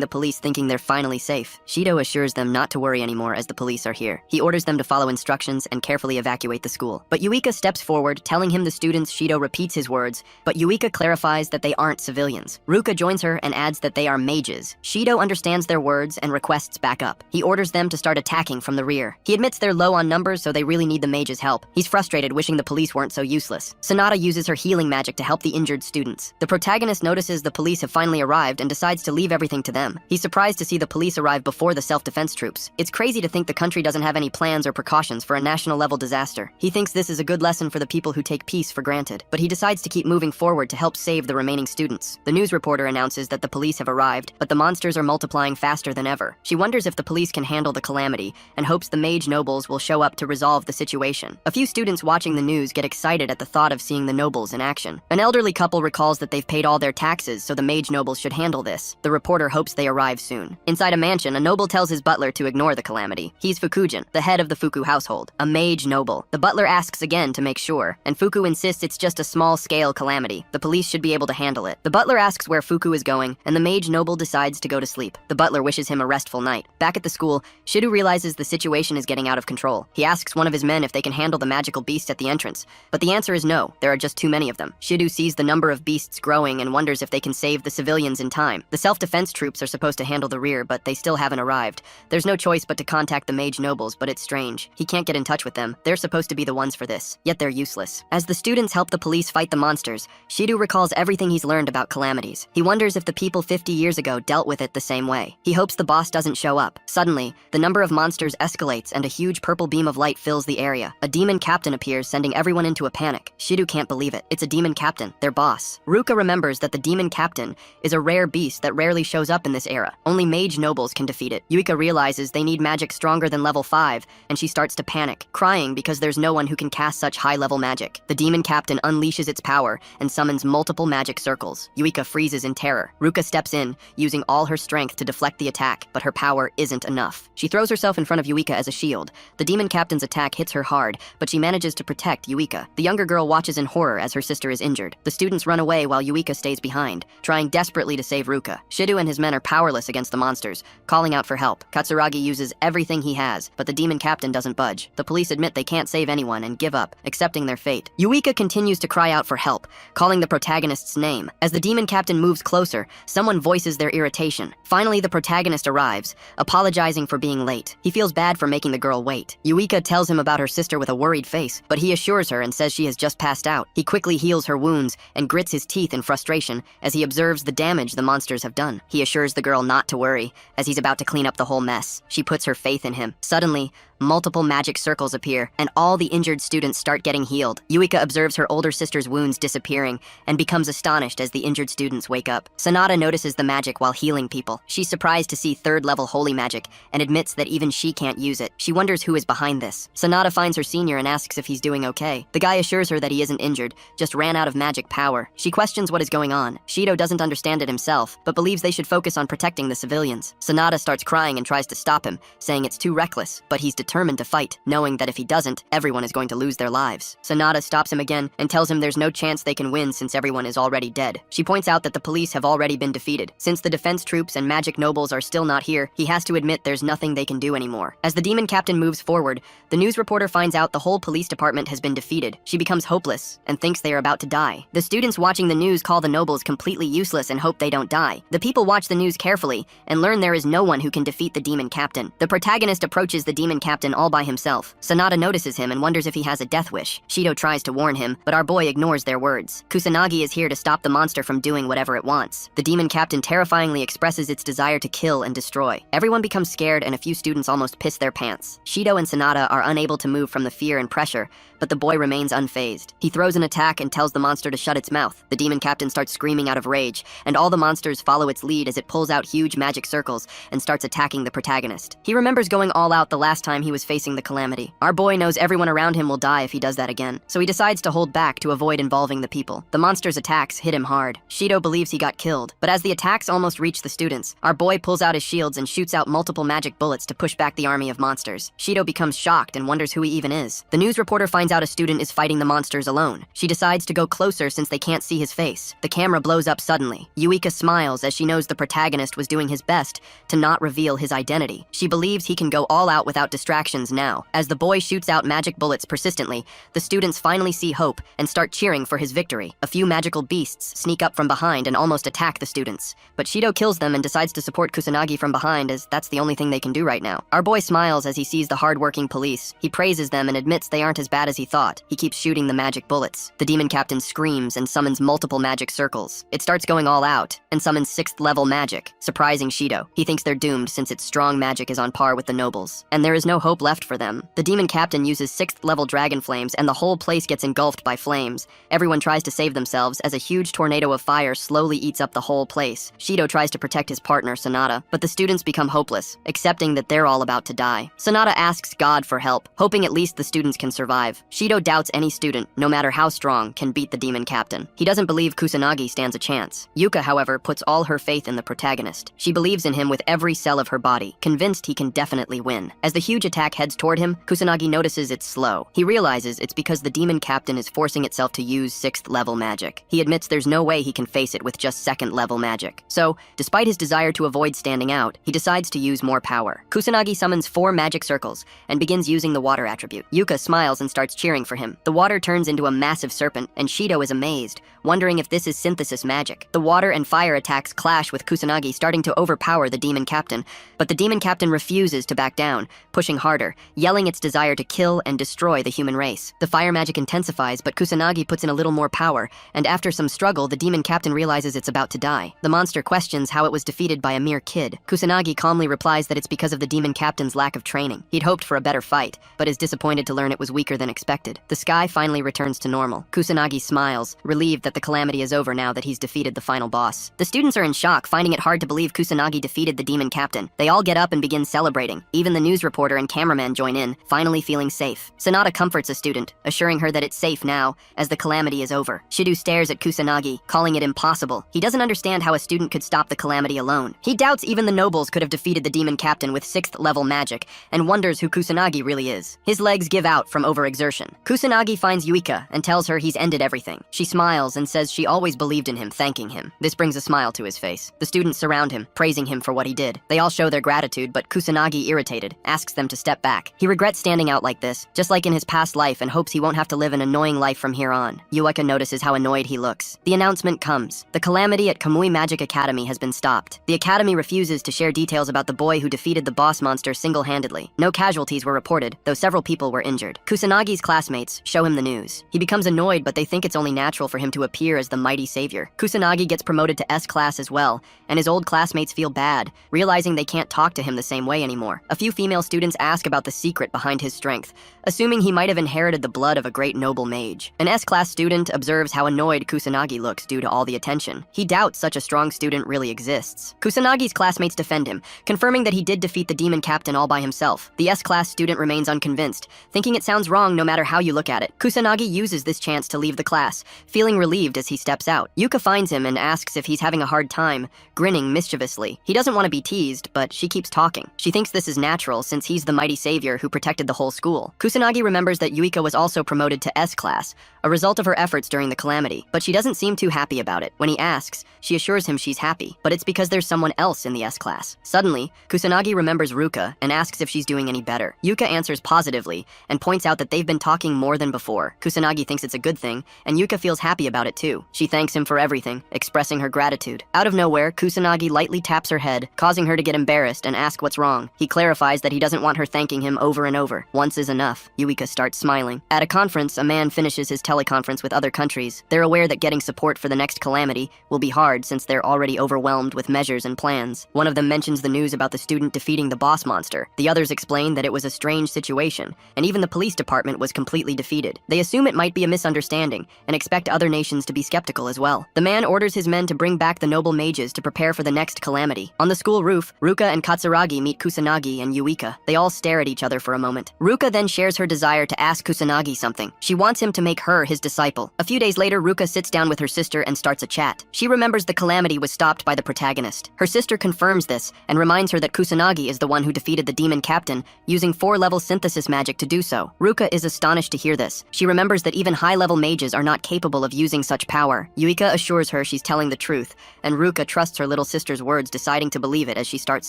the police, thinking they're finally safe. Shido assures them not to worry anymore as the police are here. He orders them to follow instructions and carefully evacuate the school. But Yuika steps forward, telling him the students. Shido repeats his words, but Yuika clarifies that they aren't civilians. Ruka joins her and adds that they are mages. Shido understands their words and requests backup. He orders them to start attacking from the rear. He admits they're low on numbers, so they really need the mages' help. He's frustrated, wishing the police weren't so useless. Sonata uses her healing magic to help the injured students. The protagonist notices the police have finally arrived and decides to leave everything to them. He's surprised to see the police arrive before the self-defense troops. It's crazy to think the country doesn't have any plans or precautions for a national-level disaster. He thinks this is a good lesson for the people who take peace for granted, but he decides to keep moving forward to help save the remaining students. The news reporter announces that the police have arrived, but the monsters are multiplying faster than ever. She wonders if the police can handle the calamity and hopes the mage nobles will show up to resolve the situation. A few students watching the news get excited at the thought of seeing the nobles in action. An elderly couple recalls that they've paid all their taxes, so the mage nobles should handle this. The reporter hopes they arrive soon. Inside a mansion, a noble tells his butler to ignore the calamity. He's Fukujin, the head of the Fuku household, a mage noble. The butler asks again to make sure, and Fuku insists it's just a small-scale calamity. The police should be able to handle it. The butler asks where Fuku is going, and the mage noble decides to go to sleep. The butler wishes him a restful night. Back at the school, Shido realizes the situation is getting out of control. He asks one of his men if they can handle the magical beast at the entrance, but the answer is no. There are just too many of them. Shido sees the number of beasts growing and wonders if they can save the civilians in time. The self-defense troops are supposed to handle the rear, but they still haven't arrived. There's no choice but to contact the mage nobles, but it's strange. He can't get in touch with them. They're supposed to be the ones for this, yet they're useless. As the students help the police fight the monsters, Shido recalls everything he's learned about calamities. He wonders if the people 50 years ago dealt with it the same way. He hopes the boss doesn't show up. Suddenly, the number of monsters escalates and a huge purple beam of light fills the area. A demon captain appears, sending everyone into a panic. Shido can't believe it. It's a demon captain, their boss. Ruka remembers that the demon captain is a rare beast that rarely shows up in this era. Only mage nobles can defeat it. Yuika realizes they need magic stronger than level 5, and she starts to panic, crying because there's no one who can cast such high-level magic. The demon captain unleashes its power and summons multiple magic circles. Yuika freezes in terror. Ruka steps in, using all her strength to deflect the attack, but her power isn't enough. She throws herself in front of Yuika as a shield. The demon captain's attack hits her hard, but she manages to protect Yuika. The younger girl watches in horror as her sister is injured. The students run away while Yuika stays behind, trying desperately to save Ruka. Shido and his men are powerless against the monsters, calling out for help. Katsuragi uses everything he has, but the demon captain doesn't budge. The police admit they can't save anyone and give up, accepting their fate. Yuika continues to cry out for help, calling the protagonist's name. As the demon captain moves closer, someone voices their irritation. Finally, the protagonist arrives, apologizing for being late. He feels bad for making the girl wait. Yuika tells him about her sister with a worried face, but he assures her and says she has just passed out. He quickly heals her wounds and grits his teeth in frustration as he observes the damage the monsters have done. He assures the girl not to worry, as he's about to clean up the whole mess. She puts her faith in him. Suddenly, multiple magic circles appear, and all the injured students start getting healed. Yuika observes her older sister's wounds disappearing and becomes astonished as the injured students wake up. Sonata notices the magic while healing people. She's surprised to see third-level holy magic and admits that even she can't use it. She wonders who is behind this. Sonata finds her senior and asks if he's doing okay. The guy assures her that he isn't injured, just ran out of magic power. She questions what is going on. Shido doesn't understand it himself, but believes they should focus on protecting the civilians. Sonata starts crying and tries to stop him, saying it's too reckless, but he's determined to fight, knowing that if he doesn't, everyone is going to lose their lives. Sonata stops him again and tells him there's no chance they can win since everyone is already dead. She points out that the police have already been defeated. Since the defense troops and magic nobles are still not here, he has to admit there's nothing they can do anymore. As the demon captain moves forward, the news reporter finds out the whole police department has been defeated. She becomes hopeless and thinks they are about to die. The students watching the news call the nobles completely useless and hope they don't die. The people watch the news carefully and learn there is no one who can defeat the demon captain. The protagonist approaches the demon captain captain all by himself. Sanada notices him and wonders if he has a death wish. Shido tries to warn him, but our boy ignores their words. Kusanagi is here to stop the monster from doing whatever it wants. The demon captain terrifyingly expresses its desire to kill and destroy. Everyone becomes scared and a few students almost piss their pants. Shido and Sanada are unable to move from the fear and pressure, but the boy remains unfazed. He throws an attack and tells the monster to shut its mouth. The demon captain starts screaming out of rage, and all the monsters follow its lead as it pulls out huge magic circles and starts attacking the protagonist. He remembers going all out the last time he was facing the calamity. Our boy knows everyone around him will die if he does that again, so he decides to hold back to avoid involving the people. The monster's attacks hit him hard. Shido believes he got killed, but as the attacks almost reach the students, our boy pulls out his shields and shoots out multiple magic bullets to push back the army of monsters. Shido becomes shocked and wonders who he even is. The news reporter finds out a student is fighting the monsters alone. She decides to go closer since they can't see his face. The camera blows up suddenly. Yuika smiles as she knows the protagonist was doing his best to not reveal his identity. She believes he can go all out without distractions now. As the boy shoots out magic bullets persistently, the students finally see hope and start cheering for his victory. A few magical beasts sneak up from behind and almost attack the students, but Shido kills them and decides to support Kusanagi from behind as that's the only thing they can do right now. Our boy smiles as he sees the hardworking police. He praises them and admits they aren't as bad as he thought. He keeps shooting the magic bullets. The demon captain screams and summons multiple magic circles. It starts going all out and summons 6th level magic, surprising Shido. He thinks they're doomed since its strong magic is on par with the nobles, and there is no hope left for them. The demon captain uses 6th level dragon flames and the whole place gets engulfed by flames. Everyone tries to save themselves as a huge tornado of fire slowly eats up the whole place. Shido tries to protect his partner, Sanada, but the students become hopeless, accepting that they're all about to die. Sanada asks God for help, hoping at least the students can survive. Shido doubts any student, no matter how strong, can beat the demon captain. He doesn't believe Kusanagi stands a chance. Yuka, however, puts all her faith in the protagonist. She believes in him with every cell of her body, convinced he can definitely win. As the huge attack heads toward him, Kusanagi notices it's slow. He realizes it's because the demon captain is forcing itself to use 6th level magic. He admits there's no way he can face it with just 2nd level magic. So, despite his desire to avoid standing out, he decides to use more power. Kusanagi summons 4 magic circles and begins using the water attribute. Yuka smiles and starts cheering for him. The water turns into a massive serpent, and Shido is amazed, wondering if this is synthesis magic. The water and fire attacks clash with Kusanagi starting to overpower the demon captain, but the demon captain refuses to back down, pushing harder, yelling its desire to kill and destroy the human race. The fire magic intensifies, but Kusanagi puts in a little more power, and after some struggle, the demon captain realizes it's about to die. The monster questions how it was defeated by a mere kid. Kusanagi calmly replies that it's because of the demon captain's lack of training. He'd hoped for a better fight, but is disappointed to learn it was weaker than expected. The sky finally returns to normal. Kusanagi smiles, relieved that the calamity is over now that he's defeated the final boss. The students are in shock, finding it hard to believe Kusanagi defeated the demon captain. They all get up and begin celebrating. Even the news reporter and cameraman join in, finally feeling safe. Sanada comforts a student, assuring her that it's safe now, as the calamity is over. Shido stares at Kusanagi, calling it impossible. He doesn't understand how a student could stop the calamity alone. He doubts even the nobles could have defeated the demon captain with 6th level magic, and wonders who Kusanagi really is. His legs give out from overexertion. Kusanagi finds Yuika and tells her he's ended everything. She smiles and says she always believed in him, thanking him. This brings a smile to his face. The students surround him, praising him for what he did. They all show their gratitude, but Kusanagi, irritated, asks them to step back. He regrets standing out like this, just like in his past life, and hopes he won't have to live an annoying life from here on. Yuika notices how annoyed he looks. The announcement comes. The calamity at Kamui Magic Academy has been stopped. The academy refuses to share details about the boy who defeated the boss monster single-handedly. No casualties were reported, though several people were injured. Kusanagi's classmates show him the news. He becomes annoyed, but they think it's only natural for him to appear as the mighty savior. Kusanagi gets promoted to S class as well, and his old classmates feel bad, realizing they can't talk to him the same way anymore. A few female students ask about the secret behind his strength, assuming he might have inherited the blood of a great noble mage. An S-class student observes how annoyed Kusanagi looks due to all the attention. He doubts such a strong student really exists. Kusanagi's classmates defend him, confirming that he did defeat the demon captain all by himself. The S-class student remains unconvinced, thinking it sounds wrong no matter how you look at it. Kusanagi uses this chance to leave the class, feeling relieved as he steps out. Yuka finds him and asks if he's having a hard time, grinning mischievously. He doesn't want to be teased, but she keeps talking. She thinks this is natural since he's the mighty savior who protected the whole school. Kusanagi remembers that Yuika was also promoted to S class, a result of her efforts during the calamity, but she doesn't seem too happy about it. When he asks, she assures him she's happy, but it's because there's someone else in the S-class. Suddenly, Kusanagi remembers Ruka and asks if she's doing any better. Yuka answers positively and points out that they've been talking more than before. Kusanagi thinks it's a good thing, and Yuka feels happy about it too. She thanks him for everything, expressing her gratitude. Out of nowhere, Kusanagi lightly taps her head, causing her to get embarrassed and ask what's wrong. He clarifies that he doesn't want her thanking him over and over. Once is enough. Yuika starts smiling. At a conference, a man finishes his teleconference with other countries. They're aware that getting support for the next calamity will be hard since they're already overwhelmed with measures and plans. One of them mentions the news about the student defeating the boss monster. The others explain that it was a strange situation, and even the police department was completely defeated. They assume it might be a misunderstanding and expect other nations to be skeptical as well. The man orders his men to bring back the noble mages to prepare for the next calamity. On the school roof, Ruka and Katsuragi meet Kusanagi and Yuika. They all stare at each other for a moment. Ruka then shares her desire to ask Kusanagi something. She wants him to make her his disciple. A few days later, Ruka sits down with her sister and starts a chat. She remembers the calamity was stopped by the protagonist. Her sister confirms this and reminds her that Kusanagi is the one who defeated the demon captain using 4-level synthesis magic to do so. Ruka is astonished to hear this. She remembers that even high-level mages are not capable of using such power. Yuika assures her she's telling the truth, and Ruka trusts her little sister's words, deciding to believe it as she starts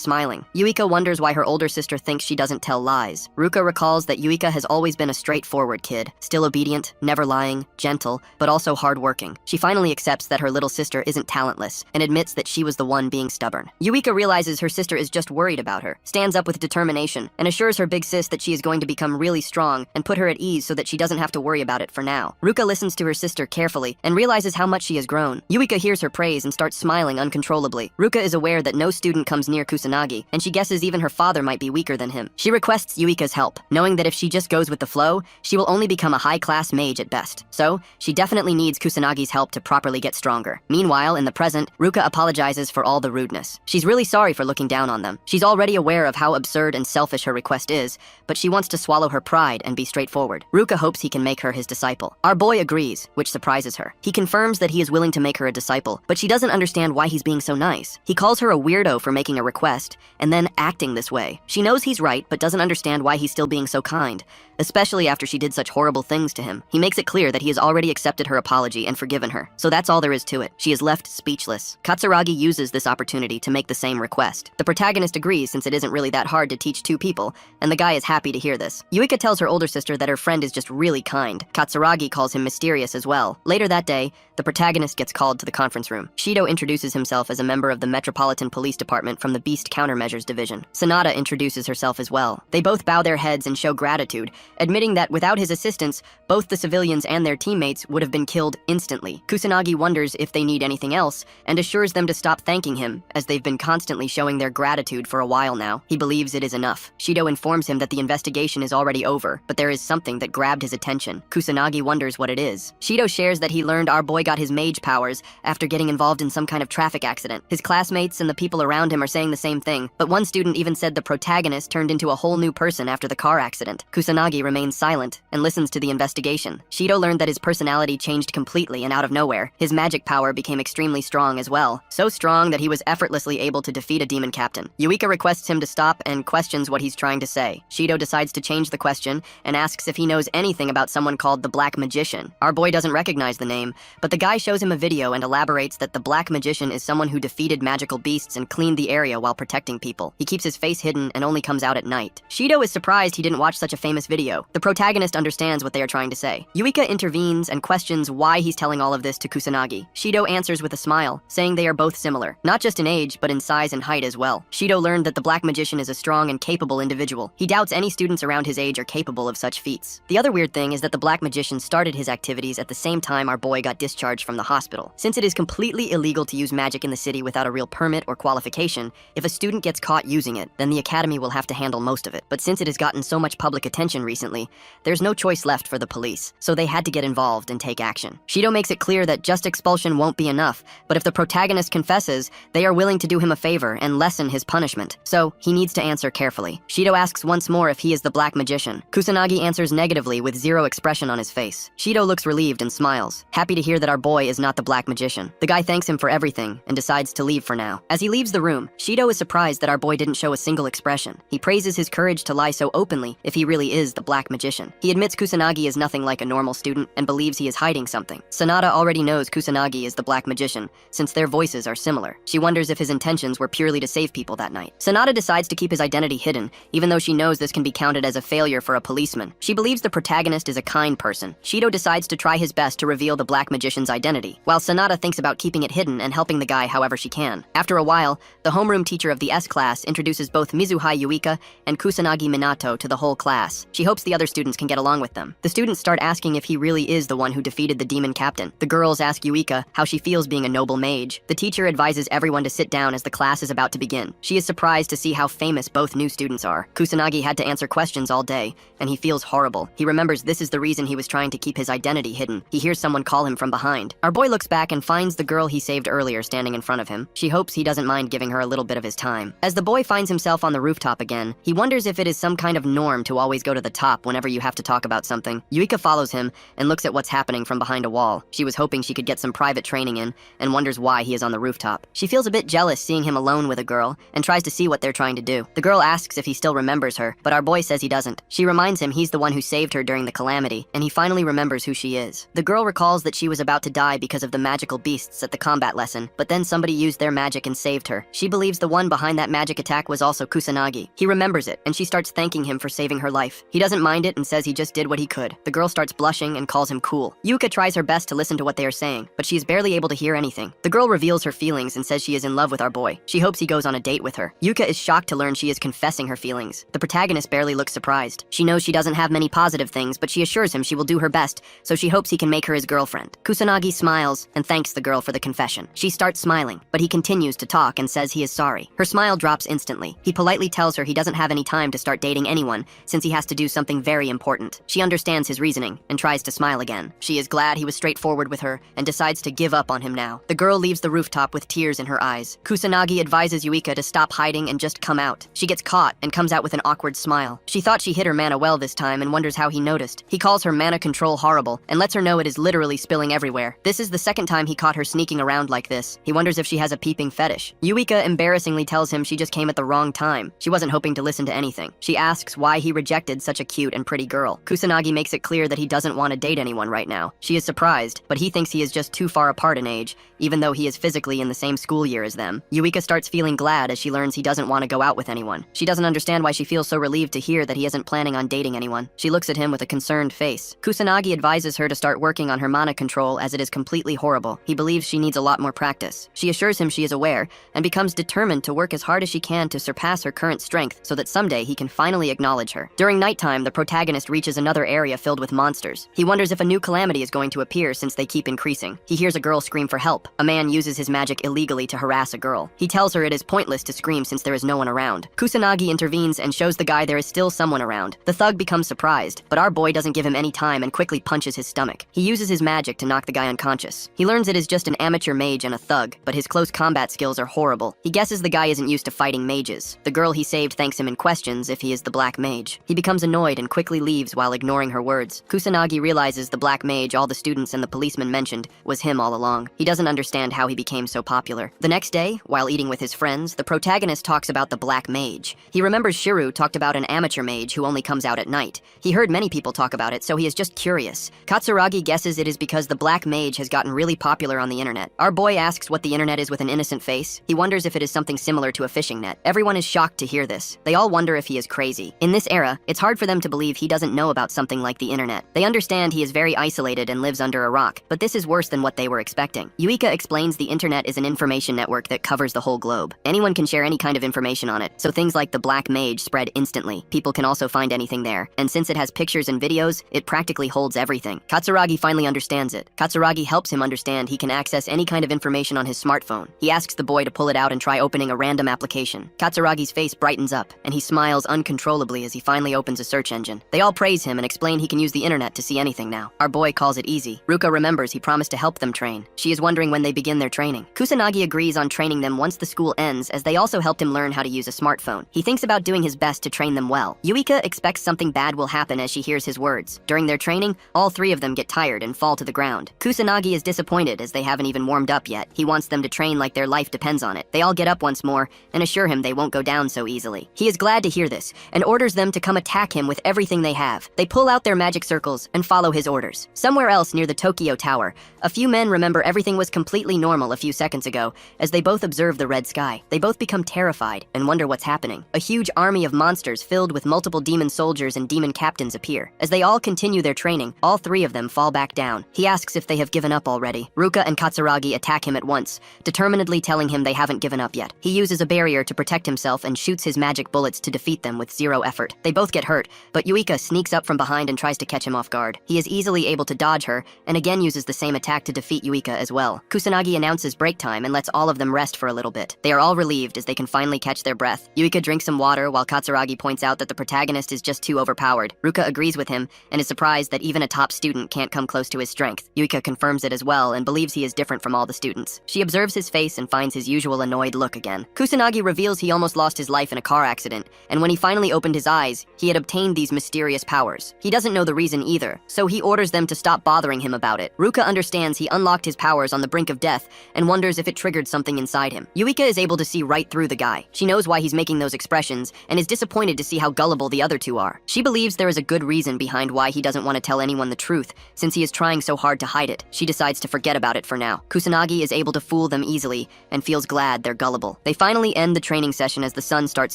smiling. Yuika wonders why her older sister thinks she doesn't tell lies. Ruka recalls that Yuika has always been a straightforward kid, still obedient, never lying, gentle, but also hardworking. She finally accepts that her little sister isn't talentless and admits that she was the one being stubborn. Yuika realizes her sister is just worried about her, stands up with determination, and assures her big sis that she is going to become really strong and put her at ease so that she doesn't have to worry about it for now. Ruka listens to her sister carefully and realizes how much she has grown. Yuika hears her praise and starts smiling uncontrollably. Ruka is aware that no student comes near Kusanagi, and she guesses even her father might be weaker than him. She requests Yuika's help, knowing that if she just goes with the flow, she will only become a high-class mage at best. So, she definitely needs Kusanagi's help to properly get stronger. Meanwhile, in the present, Ruka apologizes for all the rudeness. She's really sorry for looking down on them. She's already aware of how absurd and selfish her request is, but she wants to swallow her pride and be straightforward. Ruka hopes he can make her his disciple. Our boy agrees, which surprises her. He confirms that he is willing to make her a disciple, but she doesn't understand why he's being so nice. He calls her a weirdo for making a request, and then acting this way. She knows he's right, but doesn't understand why he's still being so kind, especially after she did such horrible things to him. He makes it clear that he has already accepted her apology and forgiven her, so that's all there is to it. She is left speechless. Katsuragi uses this opportunity to make the same request. The protagonist agrees since it isn't really that hard to teach two people, and the guy is happy to hear this. Yuika tells her older sister that her friend is just really kind. Katsuragi calls him mysterious as well. Later that day, the protagonist gets called to the conference room. Shido introduces himself as a member of the Metropolitan Police Department from the Beast Countermeasures Division. Sonata introduces herself as well. They both bow their heads and show gratitude, admitting that without his assistance, both the civilians and their teammates would have been killed instantly. Kusanagi wonders if they need anything else, and assures them to stop thanking him, as they've been constantly showing their gratitude for a while now. He believes it is enough. Shido informs him that the investigation is already over, but there is something that grabbed his attention. Kusanagi wonders what it is. Shido shares that he learned our boy got his mage powers after getting involved in some kind of traffic accident. His classmates and the people around him are saying the same thing, but one student even said the protagonist turned into a whole new person after the car accident. Kusanagi remains silent and listens to the investigation. Shido learned that his personality changed completely, and out of nowhere, his magic power became extremely strong as well. So strong that he was effortlessly able to defeat a demon captain. Yuika requests him to stop and questions what he's trying to say. Shido decides to change the question and asks if he knows anything about someone called the Black Magician. Our boy doesn't recognize the name, but the guy shows him a video and elaborates that the Black Magician is someone who defeated magical beasts and cleaned the area while protecting people. He keeps his face hidden and only comes out at night. Shido is surprised he didn't watch such a famous video. The protagonist understands what they are trying to say. Yuika intervenes and questions why he's telling all of this to Kusanagi. Shido answers with a smile, saying they are both similar, not just in age, but in size and height as well. Shido learned that the Black Magician is a strong and capable individual. He doubts any students around his age are capable of such feats. The other weird thing is that the Black Magician started his activities at the same time our boy got discharged from the hospital. Since it is completely illegal to use magic in the city without a real permit or qualification, if a student gets caught using it, then the academy will have to handle most of it. But since it has gotten so much public attention recently, there's no choice left for the police, so they had to get involved and take action. Shido makes it clear that just expulsion won't be enough, but if the protagonist confesses, they are willing to do him a favor and lessen his punishment. So, he needs to answer carefully. Shido asks once more if he is the Black Magician. Kusanagi answers negatively with zero expression on his face. Shido looks relieved and smiles, happy to hear that our boy is not the Black Magician. The guy thanks him for everything and decides to leave for now. As he leaves the room, Shido is surprised that our boy didn't show a single expression. He praises his courage to lie so openly if he really is the Black Magician. He admits Kusanagi is nothing like a normal student and believes he is hiding something. Sanada already knows Kusanagi is the black magician, since their voices are similar. She wonders if his intentions were purely to save people that night. Sanada decides to keep his identity hidden, even though she knows this can be counted as a failure for a policeman. She believes the protagonist is a kind person. Shido decides to try his best to reveal the black magician's identity, while Sanada thinks about keeping it hidden and helping the guy however she can. After a while, the homeroom teacher of the S class introduces both Mizuhai Yuika and Kusanagi Minato to the whole class. She hopes the other students can get along with them. The students start asking if he really is the one who defeated the demon captain. The girls ask Yuika how she feels being a noble mage. The teacher advises everyone to sit down as the class is about to begin. She is surprised to see how famous both new students are. Kusanagi had to answer questions all day, and he feels horrible. He remembers this is the reason he was trying to keep his identity hidden. He hears someone call him from behind. Our boy looks back and finds the girl he saved earlier standing in front of him. She hopes he doesn't mind giving her a little bit of his time. As the boy finds himself on the rooftop again, he wonders if it is some kind of norm to always go to the top whenever you have to talk about something. Yuika follows him and looks at what's happening from behind a wall. She was hoping she could get some private training in and wonders why he is on the rooftop. She feels a bit jealous seeing him alone with a girl and tries to see what they're trying to do. The girl asks if he still remembers her, but our boy says he doesn't. She reminds him he's the one who saved her during the calamity, and he finally remembers who she is. The girl recalls that she was about to die because of the magical beasts at the combat lesson, but then somebody used their magic and saved her. She believes the one behind that magic attack was also Kusanagi. He remembers it, and she starts thanking him for saving her life. He doesn't mind it and says he just did what he could. The girl starts blushing and calls him cool. Yuka tries her best to listen to what they are saying, but she is barely able to hear anything. The girl reveals her feelings and says she is in love with our boy. She hopes he goes on a date with her. Yuka is shocked to learn she is confessing her feelings. The protagonist barely looks surprised. She knows she doesn't have many positive things, but she assures him she will do her best, so she hopes he can make her his girlfriend. Kusanagi smiles and thanks the girl for the confession. She starts smiling, but he continues to talk and says he is sorry. Her smile drops instantly. He politely tells her he doesn't have any time to start dating anyone since he has to do something very important. She understands his reasoning and tries to smile again. She is glad he was straightforward with her and decides to give up on him now. The girl leaves the rooftop with tears in her eyes. Kusanagi advises Yuika to stop hiding and just come out. She gets caught and comes out with an awkward smile. She thought she hid her mana well this time and wonders how he noticed. He calls her mana control horrible and lets her know it is literally spilling everywhere. This is the second time he caught her sneaking around like this. He wonders if she has a peeping fetish. Yuika embarrassingly tells him she just came at the wrong time. She wasn't hoping to listen to anything. She asks why he rejected such a cute and pretty girl. Kusanagi makes it clear that he doesn't want to date anyone right now. She is surprised, but he thinks he is just too far apart in age, even though he is physically in the same school year as them. Yuika starts feeling glad as she learns he doesn't want to go out with anyone. She doesn't understand why she feels so relieved to hear that he isn't planning on dating anyone. She looks at him with a concerned face. Kusanagi advises her to start working on her mana control as it is completely horrible. He believes she needs a lot more practice. She assures him she is aware and becomes determined to work as hard as she can to surpass her current strength so that someday he can finally acknowledge her. During nighttime, the protagonist reaches another area filled with monsters. He wonders if a new calamity is going to appear since they keep increasing. He hears a girl scream for help. A man uses his magic illegally to harass a girl. He tells her it is pointless to scream since there is no one around. Kusanagi intervenes and shows the guy there is still someone around. The thug becomes surprised, but our boy doesn't give him any time and quickly punches his stomach. He uses his magic to knock the guy unconscious. He learns it is just an amateur mage and a thug, but his close combat skills are horrible. He guesses the guy isn't used to fighting mages. The girl he saved thanks him and questions if he is the black mage. He becomes annoyed and quickly leaves while ignoring her words. Kusanagi realizes the black mage all the students and the policeman mentioned was him all along. He doesn't understand how he became so popular. The next day, while eating with his friends, the protagonist talks about the black mage. He remembers Shiru talked about an amateur mage who only comes out at night. He heard many people talk about it, so he is just curious. Katsuragi guesses it is because the black mage has gotten really popular on the internet. Our boy asks what the internet is with an innocent face. He wonders if it is something similar to a fishing net. Everyone is shocked to hear this. They all wonder if he is crazy. In this era, it's hard for them to believe he doesn't know about something like the internet. They understand he is very isolated and lives under a rock, but this is worse than what they were expecting. Yuika explains the internet is an information network that covers the whole globe. Anyone can share any kind of information on it, so things like the black mage spread instantly. People can also find anything there, and since it has pictures and videos, it practically holds everything. Katsuragi finally understands it. Katsuragi helps him understand he can access any kind of information on his smartphone. He asks the boy to pull it out and try opening a random application. Katsuragi's face brightens up, and he smiles uncontrollably as he finally opens a search engine. They all praise him and explain he can use the internet to see anything now. Our boy calls it easy. Ruka remembers he promised to help them train. She is wondering when they begin their training. Kusanagi agrees on training them once the school ends, as they also helped him learn how to use a smartphone. He thinks about doing his best to train them well. Yuika expects something bad will happen as she hears his words. During their training, all three of them get tired and fall to the ground. Kusanagi is disappointed as they haven't even warmed up yet. He wants them to train like their life depends on it. They all get up once more and assure him they won't go down so easily. He is glad to hear this and orders them to come attack him with everything they have. They pull out their magic circles and follow his orders. Somewhere else near the Tokyo Tower, a few men remember everything was completely normal a few seconds ago as they both observe the red sky. They both become terrified and wonder what's happening. A huge army of monsters filled with multiple demon soldiers and demon captains appear. As they all continue their training, all three of them fall back down. He asks if they have given up already. Ruka and Katsuragi attack him at once, determinedly telling him they haven't given up yet. He uses a barrier to protect himself and shoots his magic bullets to defeat them with zero effort. They both get hurt, but Yuika sneaks up from behind and tries to catch him off guard. He is easily able to dodge her, and again uses the same attack to defeat Yuika as well. Kusanagi announces break time and lets all of them rest for a little bit. They are all relieved as they can finally catch their breath. Yuika drinks some water while Katsuragi points out that the protagonist is just too overpowered. Ruka agrees with him and is surprised that even a top student can't come close to his strength. Yuika confirms it as well and believes he is different from all the students. She observes his face and finds his usual annoyed look again. Kusanagi reveals he almost lost his life in a car accident, and when he finally opened his eyes, he had obtained these mysterious powers. He doesn't know the reason either, so he orders them to stop bothering him about it. Ruka understands he unlocked his powers on the brink of death and wonders if it triggered something inside him. Yuika is able to see right through the guy. She knows why he's making those expressions and is disappointed to see how gullible the other two are. She believes there is a good reason behind why he doesn't want to tell anyone the truth, since he is trying so hard to hide it. She decides to forget about it for now. Kusanagi is able to fool them easily and feels glad they're gullible. They finally end the training session as the sun starts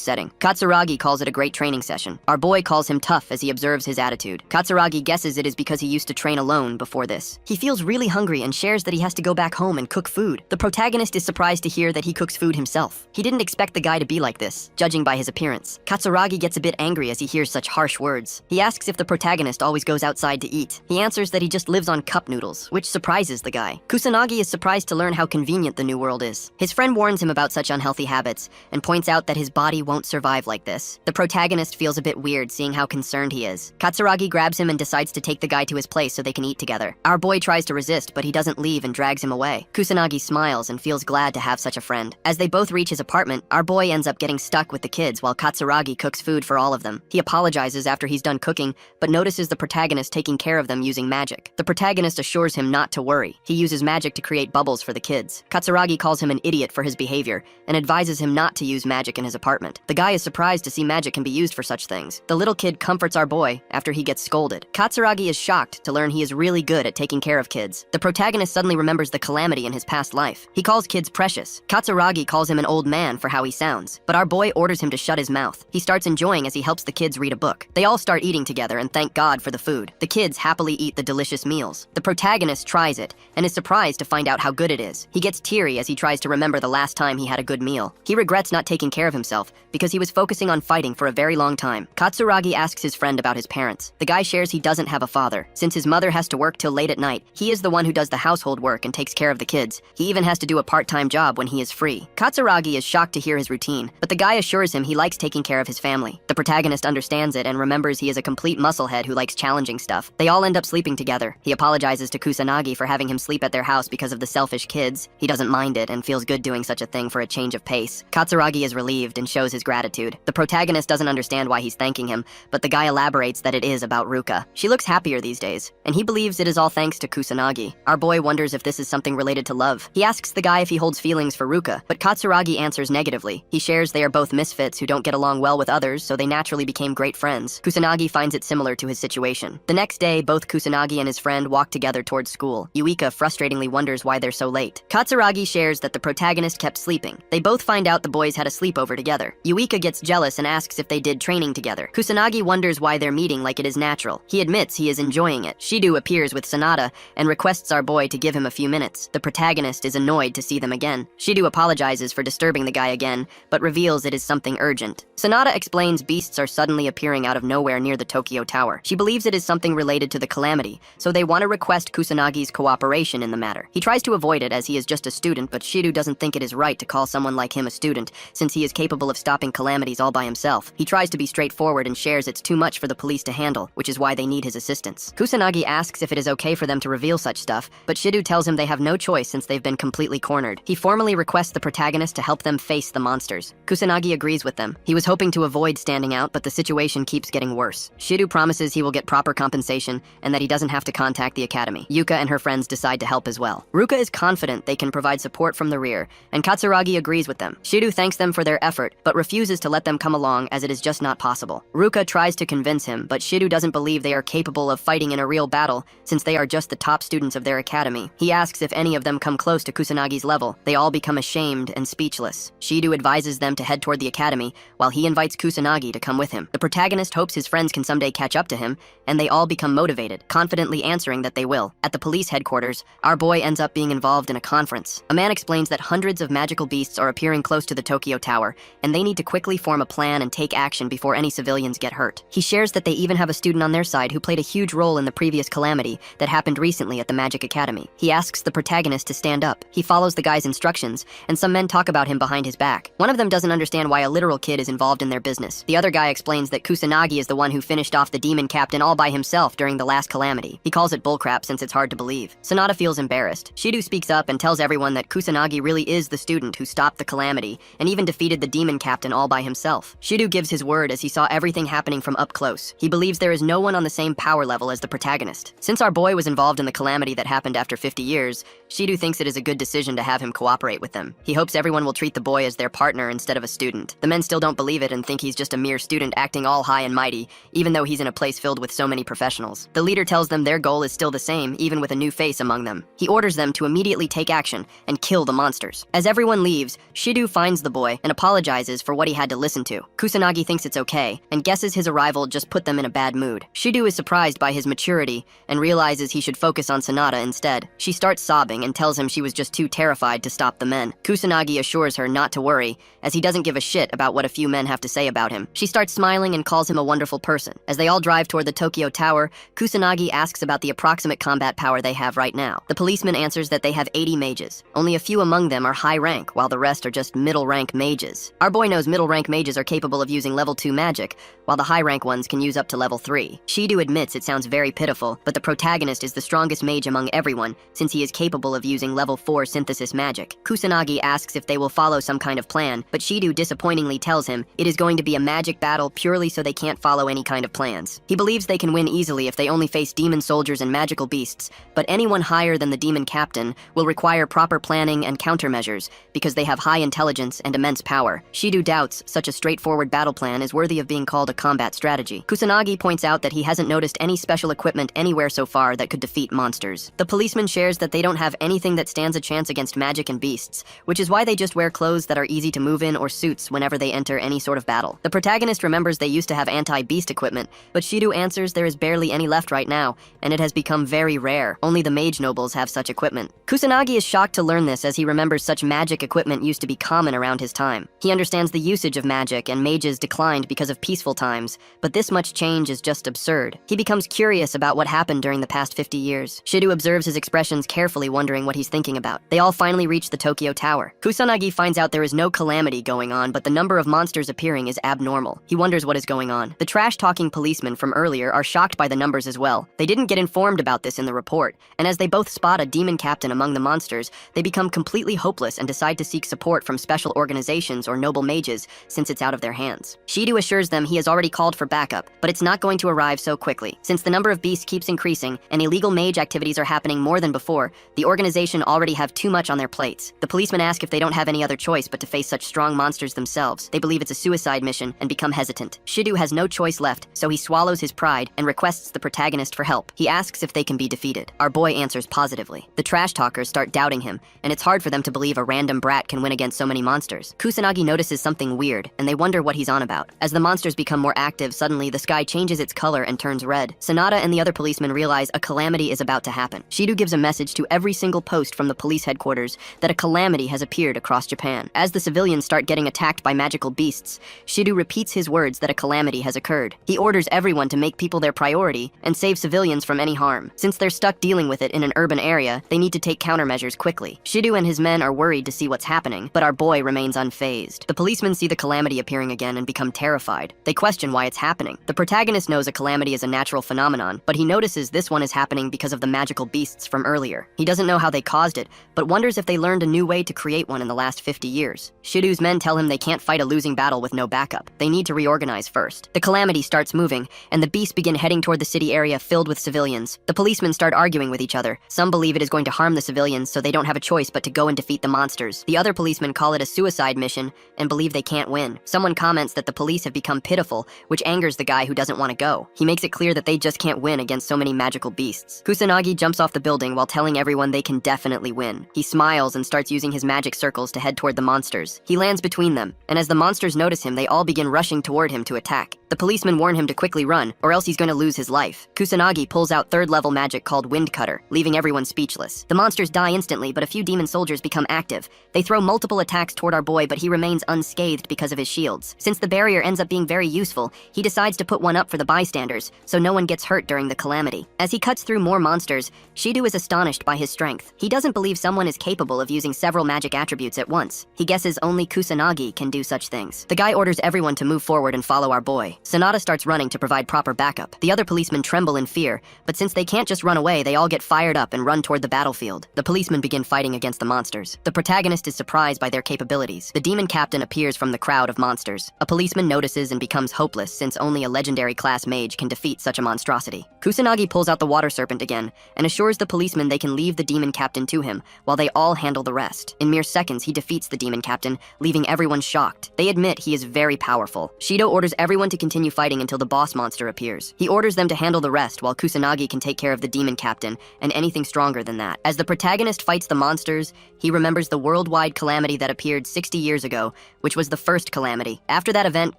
setting. Katsuragi calls it a great training session. Our boy calls him tough as he observes his attitude. Katsuragi guesses it is because he used to train alone before this. He feels really hungry and shares that he has to go back home and cook food. The protagonist is surprised to hear that he cooks food himself. He didn't expect the guy to be like this, judging by his appearance. Katsuragi gets a bit angry as he hears such harsh words. He asks if the protagonist always goes outside to eat. He answers that he just lives on cup noodles, which surprises the guy. Kusanagi is surprised to learn how convenient the new world is. His friend warns him about such unhealthy habits and points out that his body won't survive like this. The protagonist feels a bit weird seeing how concerned he is. Katsuragi grabs him and decides to take the guy to his place so they can eat together. Our boy tries to resist, but he doesn't leave and drags him away. Kusanagi smiles and feels glad to have such a friend. As they both reach his apartment, our boy ends up getting stuck with the kids while Katsuragi cooks food for all of them. He apologizes after he's done cooking, but notices the protagonist taking care of them using magic. The protagonist assures him not to worry. He uses magic to create bubbles for the kids. Katsuragi calls him an idiot for his behavior and advises him not to use magic in his apartment. The guy is surprised to see magic can be used for such things. The little kid comforts our boy after he gets scolded. Katsuragi is shocked to learn he is really good at taking care of kids. The protagonist suddenly remembers the calamity in his past life. He calls kids precious. Katsuragi calls him an old man for how he sounds, but our boy orders him to shut his mouth. He starts enjoying as he helps the kids read a book. They all start eating together and thank God for the food. The kids happily eat the delicious meals. The protagonist tries it and is surprised to find out how good it is. He gets teary as he tries to remember the last time he had a good meal. He regrets not taking care of himself because he was focusing on fighting for a very long time. Katsuragi asks his friend about his parents. The guy shares he doesn't have a father. Since his mother has to work till late at night, he is the one who does the household work and takes care of the kids. He even has to do a part-time job when he is free. Katsuragi is shocked to hear his routine, but the guy assures him he likes taking care of his family. The protagonist understands it and remembers he is a complete musclehead who likes challenging stuff. They all end up sleeping together. He apologizes to Kusanagi for having him sleep at their house because of the selfish kids. He doesn't mind it and feels good doing such a thing for a change of pace. Katsuragi is relieved and shows his gratitude. The protagonist doesn't understand why he's thanking him, but the guy elaborates that it is about Ruka. She looks happier these days, and he believes it is all thanks to Kusanagi. Our boy wonders if this is something related to love. He asks the guy if he holds feelings for Ruka, but Katsuragi answers negatively. He shares they are both misfits who don't get along well with others, so they naturally became great friends. Kusanagi finds it similar to his situation. The next day, both Kusanagi and his friend walk together towards school. Yuika frustratingly wonders why they're so late. Katsuragi shares that the protagonist kept sleeping. They both find out the boys had a sleepover together. Yuika gets jealous and asks if they did training together. Kusanagi wonders why they're meeting like it is natural. He admits he is enjoying it. Shido appears with Sanada and requests our boy to give him a few minutes. The protagonist is annoyed to see them again. Shido apologizes for disturbing the guy again, but reveals it is something urgent. Sanada explains beasts are suddenly appearing out of nowhere near the Tokyo Tower. She believes it is something related to the calamity, so they want to request Kusanagi's cooperation in the matter. He tries to avoid it as he is just a student, but Shido doesn't think it is right to call someone like him a student, since he is capable of stopping calamities all by himself. He tries to be straightforward and shares it's too much for the police to handle, which is why they need his assistance. Kusanagi asks if it is okay for them to reveal such stuff, but Shido tells him they have no choice since they've been completely cornered. He formally requests the protagonist to help them face the monsters. Kusanagi agrees with them. He was hoping to avoid standing out, but the situation keeps getting worse. Shido promises he will get proper compensation and that he doesn't have to contact the academy. Yuka and her friends decide to help as well. Ruka is confident they can provide support from the rear, and Katsuragi agrees with them. Shido thanks them for their effort, but refuses to let them come along as it is just not possible. Ruka tries to convince him, but Shido doesn't believe they are capable capable of fighting in a real battle, since they are just the top students of their academy. He asks if any of them come close to Kusanagi's level. They all become ashamed and speechless. Shido advises them to head toward the academy, while he invites Kusanagi to come with him. The protagonist hopes his friends can someday catch up to him, and they all become motivated, confidently answering that they will. At the police headquarters, our boy ends up being involved in a conference. A man explains that hundreds of magical beasts are appearing close to the Tokyo Tower, and they need to quickly form a plan and take action before any civilians get hurt. He shares that they even have a student on their side who played a huge role in the previous calamity that happened recently at the Magic Academy. He asks the protagonist to stand up. He follows the guy's instructions, and some men talk about him behind his back. One of them doesn't understand why a literal kid is involved in their business. The other guy explains that Kusanagi is the one who finished off the demon captain all by himself during the last calamity. He calls it bullcrap since it's hard to believe. Sonata feels embarrassed. Shido speaks up and tells everyone that Kusanagi really is the student who stopped the calamity and even defeated the demon captain all by himself. Shido gives his word as he saw everything happening from up close. He believes there is no one on the same power level as the protagonist. Since our boy was involved in the calamity that happened after 50 years, Shido thinks it is a good decision to have him cooperate with them. He hopes everyone will treat the boy as their partner instead of a student. The men still don't believe it and think he's just a mere student acting all high and mighty, even though he's in a place filled with so many professionals. The leader tells them their goal is still the same, even with a new face among them. He orders them to immediately take action and kill the monsters. As everyone leaves, Shido finds the boy and apologizes for what he had to listen to. Kusanagi thinks it's okay and guesses his arrival just put them in a bad mood. Shido is surprised by his maturity and realizes he should focus on Sonata instead. She starts sobbing and tells him she was just too terrified to stop the men. Kusanagi assures her not to worry, as he doesn't give a shit about what a few men have to say about him. She starts smiling and calls him a wonderful person. As they all drive toward the Tokyo Tower, Kusanagi asks about the approximate combat power they have right now. The policeman answers that they have 80 mages. Only a few among them are high rank, while the rest are just middle rank mages. Our boy knows middle rank mages are capable of using level 2 magic, while the high rank ones can use up to level 3. Shido admits it sounds very pitiful, but the protagonist is the strongest mage among everyone, since he is capable of using level 4 synthesis magic. Kusanagi asks if they will follow some kind of plan, but Shido disappointingly tells him it is going to be a magic battle purely so they can't follow any kind of plans. He believes they can win easily if they only face demon soldiers and magical beasts, but anyone higher than the demon captain will require proper planning and countermeasures because they have high intelligence and immense power. Shido doubts such a straightforward battle plan is worthy of being called a combat strategy. Kusanagi points out that he hasn't noticed any special equipment anywhere so far that could defeat monsters. The policeman shares that they don't have anything that stands a chance against magic and beasts, which is why they just wear clothes that are easy to move in or suits whenever they enter any sort of battle. The protagonist remembers they used to have anti-beast equipment, but Shido answers there is barely any left right now, and it has become very rare. Only the mage nobles have such equipment. Kusanagi is shocked to learn this as he remembers such magic equipment used to be common around his time. He understands the usage of magic and mages declined because of peaceful times, but this much change is just absurd. He becomes curious about what happened during the past 50 years. Shido observes his expressions carefully, wondering what he's thinking about. They all finally reach the Tokyo Tower. Kusanagi finds out there is no calamity going on, but the number of monsters appearing is abnormal. He wonders what is going on. The trash-talking policemen from earlier are shocked by the numbers as well. They didn't get informed about this in the report, and as they both spot a demon captain among the monsters, they become completely hopeless and decide to seek support from special organizations or noble mages since it's out of their hands. Shido assures them he has already called for backup, but it's not going to arrive so quickly. Since the number of beasts keeps increasing and illegal mage activities are happening more than before, the organization already have too much on their plates. The policemen ask if they don't have any other choice but to face such strong monsters themselves. They believe it's a suicide mission and become hesitant. Shido has no choice left, so he swallows his pride and requests the protagonist for help. He asks if they can be defeated. Our boy answers positively. The trash talkers start doubting him, and it's hard for them to believe a random brat can win against so many monsters. Kusanagi notices something weird, and they wonder what he's on about. As the monsters become more active, suddenly the sky changes its color and turns red. Sonata and the other policemen realize a calamity is about to happen. Shido gives a message to every single post from the police headquarters that a calamity has appeared across Japan. As the civilians start getting attacked by magical beasts, Shido repeats his words that a calamity has occurred. He orders everyone to make people their priority and save civilians from any harm. Since they're stuck dealing with it in an urban area, they need to take countermeasures quickly. Shido and his men are worried to see what's happening, but our boy remains unfazed. The policemen see the calamity appearing again and become terrified. They question why it's happening. The protagonist knows a calamity is a natural phenomenon, but he notices this one is happening because of the magical beasts from earlier. He doesn't know how they caused it, but wonders if they learned a new way to create one in the last 50 years. Shido's men tell him they can't fight a losing battle with no backup. They need to reorganize first. The calamity starts moving, and the beasts begin heading toward the city area filled with civilians. The policemen start arguing with each other. Some believe it is going to harm the civilians, so they don't have a choice but to go and defeat the monsters. The other policemen call it a suicide mission and believe they can't win. Someone comments that the police have become pitiful, which angers the guy who doesn't want to go. He makes it clear that they boy just can't win against so many magical beasts. Kusanagi jumps off the building while telling everyone they can definitely win. He smiles and starts using his magic circles to head toward the monsters. He lands between them, and as the monsters notice him, they all begin rushing toward him to attack. The policemen warn him to quickly run, or else he's going to lose his life. Kusanagi pulls out third-level magic called Wind Cutter, leaving everyone speechless. The monsters die instantly, but a few demon soldiers become active. They throw multiple attacks toward our boy, but he remains unscathed because of his shields. Since the barrier ends up being very useful, he decides to put one up for the bystanders, so no one gets hurt during the calamity. As he cuts through more monsters, Shido is astonished by his strength. He doesn't believe someone is capable of using several magic attributes at once. He guesses only Kusanagi can do such things. The guy orders everyone to move forward and follow our boy. Sonata starts running to provide proper backup. The other policemen tremble in fear, but since they can't just run away, they all get fired up and run toward the battlefield. The policemen begin fighting against the monsters. The protagonist is surprised by their capabilities. The demon captain appears from the crowd of monsters. A policeman notices and becomes hopeless since only a legendary class mage can defeat such a monstrosity. Kusanagi pulls out the water serpent again and assures the policemen they can leave the demon captain to him while they all handle the rest. In mere seconds, he defeats the demon captain, leaving everyone shocked. They admit he is very powerful. Shido orders everyone to continue fighting until the boss monster appears. He orders them to handle the rest while Kusanagi can take care of the demon captain and anything stronger than that. As the protagonist fights the monsters, he remembers the worldwide calamity that appeared 60 years ago, which was the first calamity. After that event,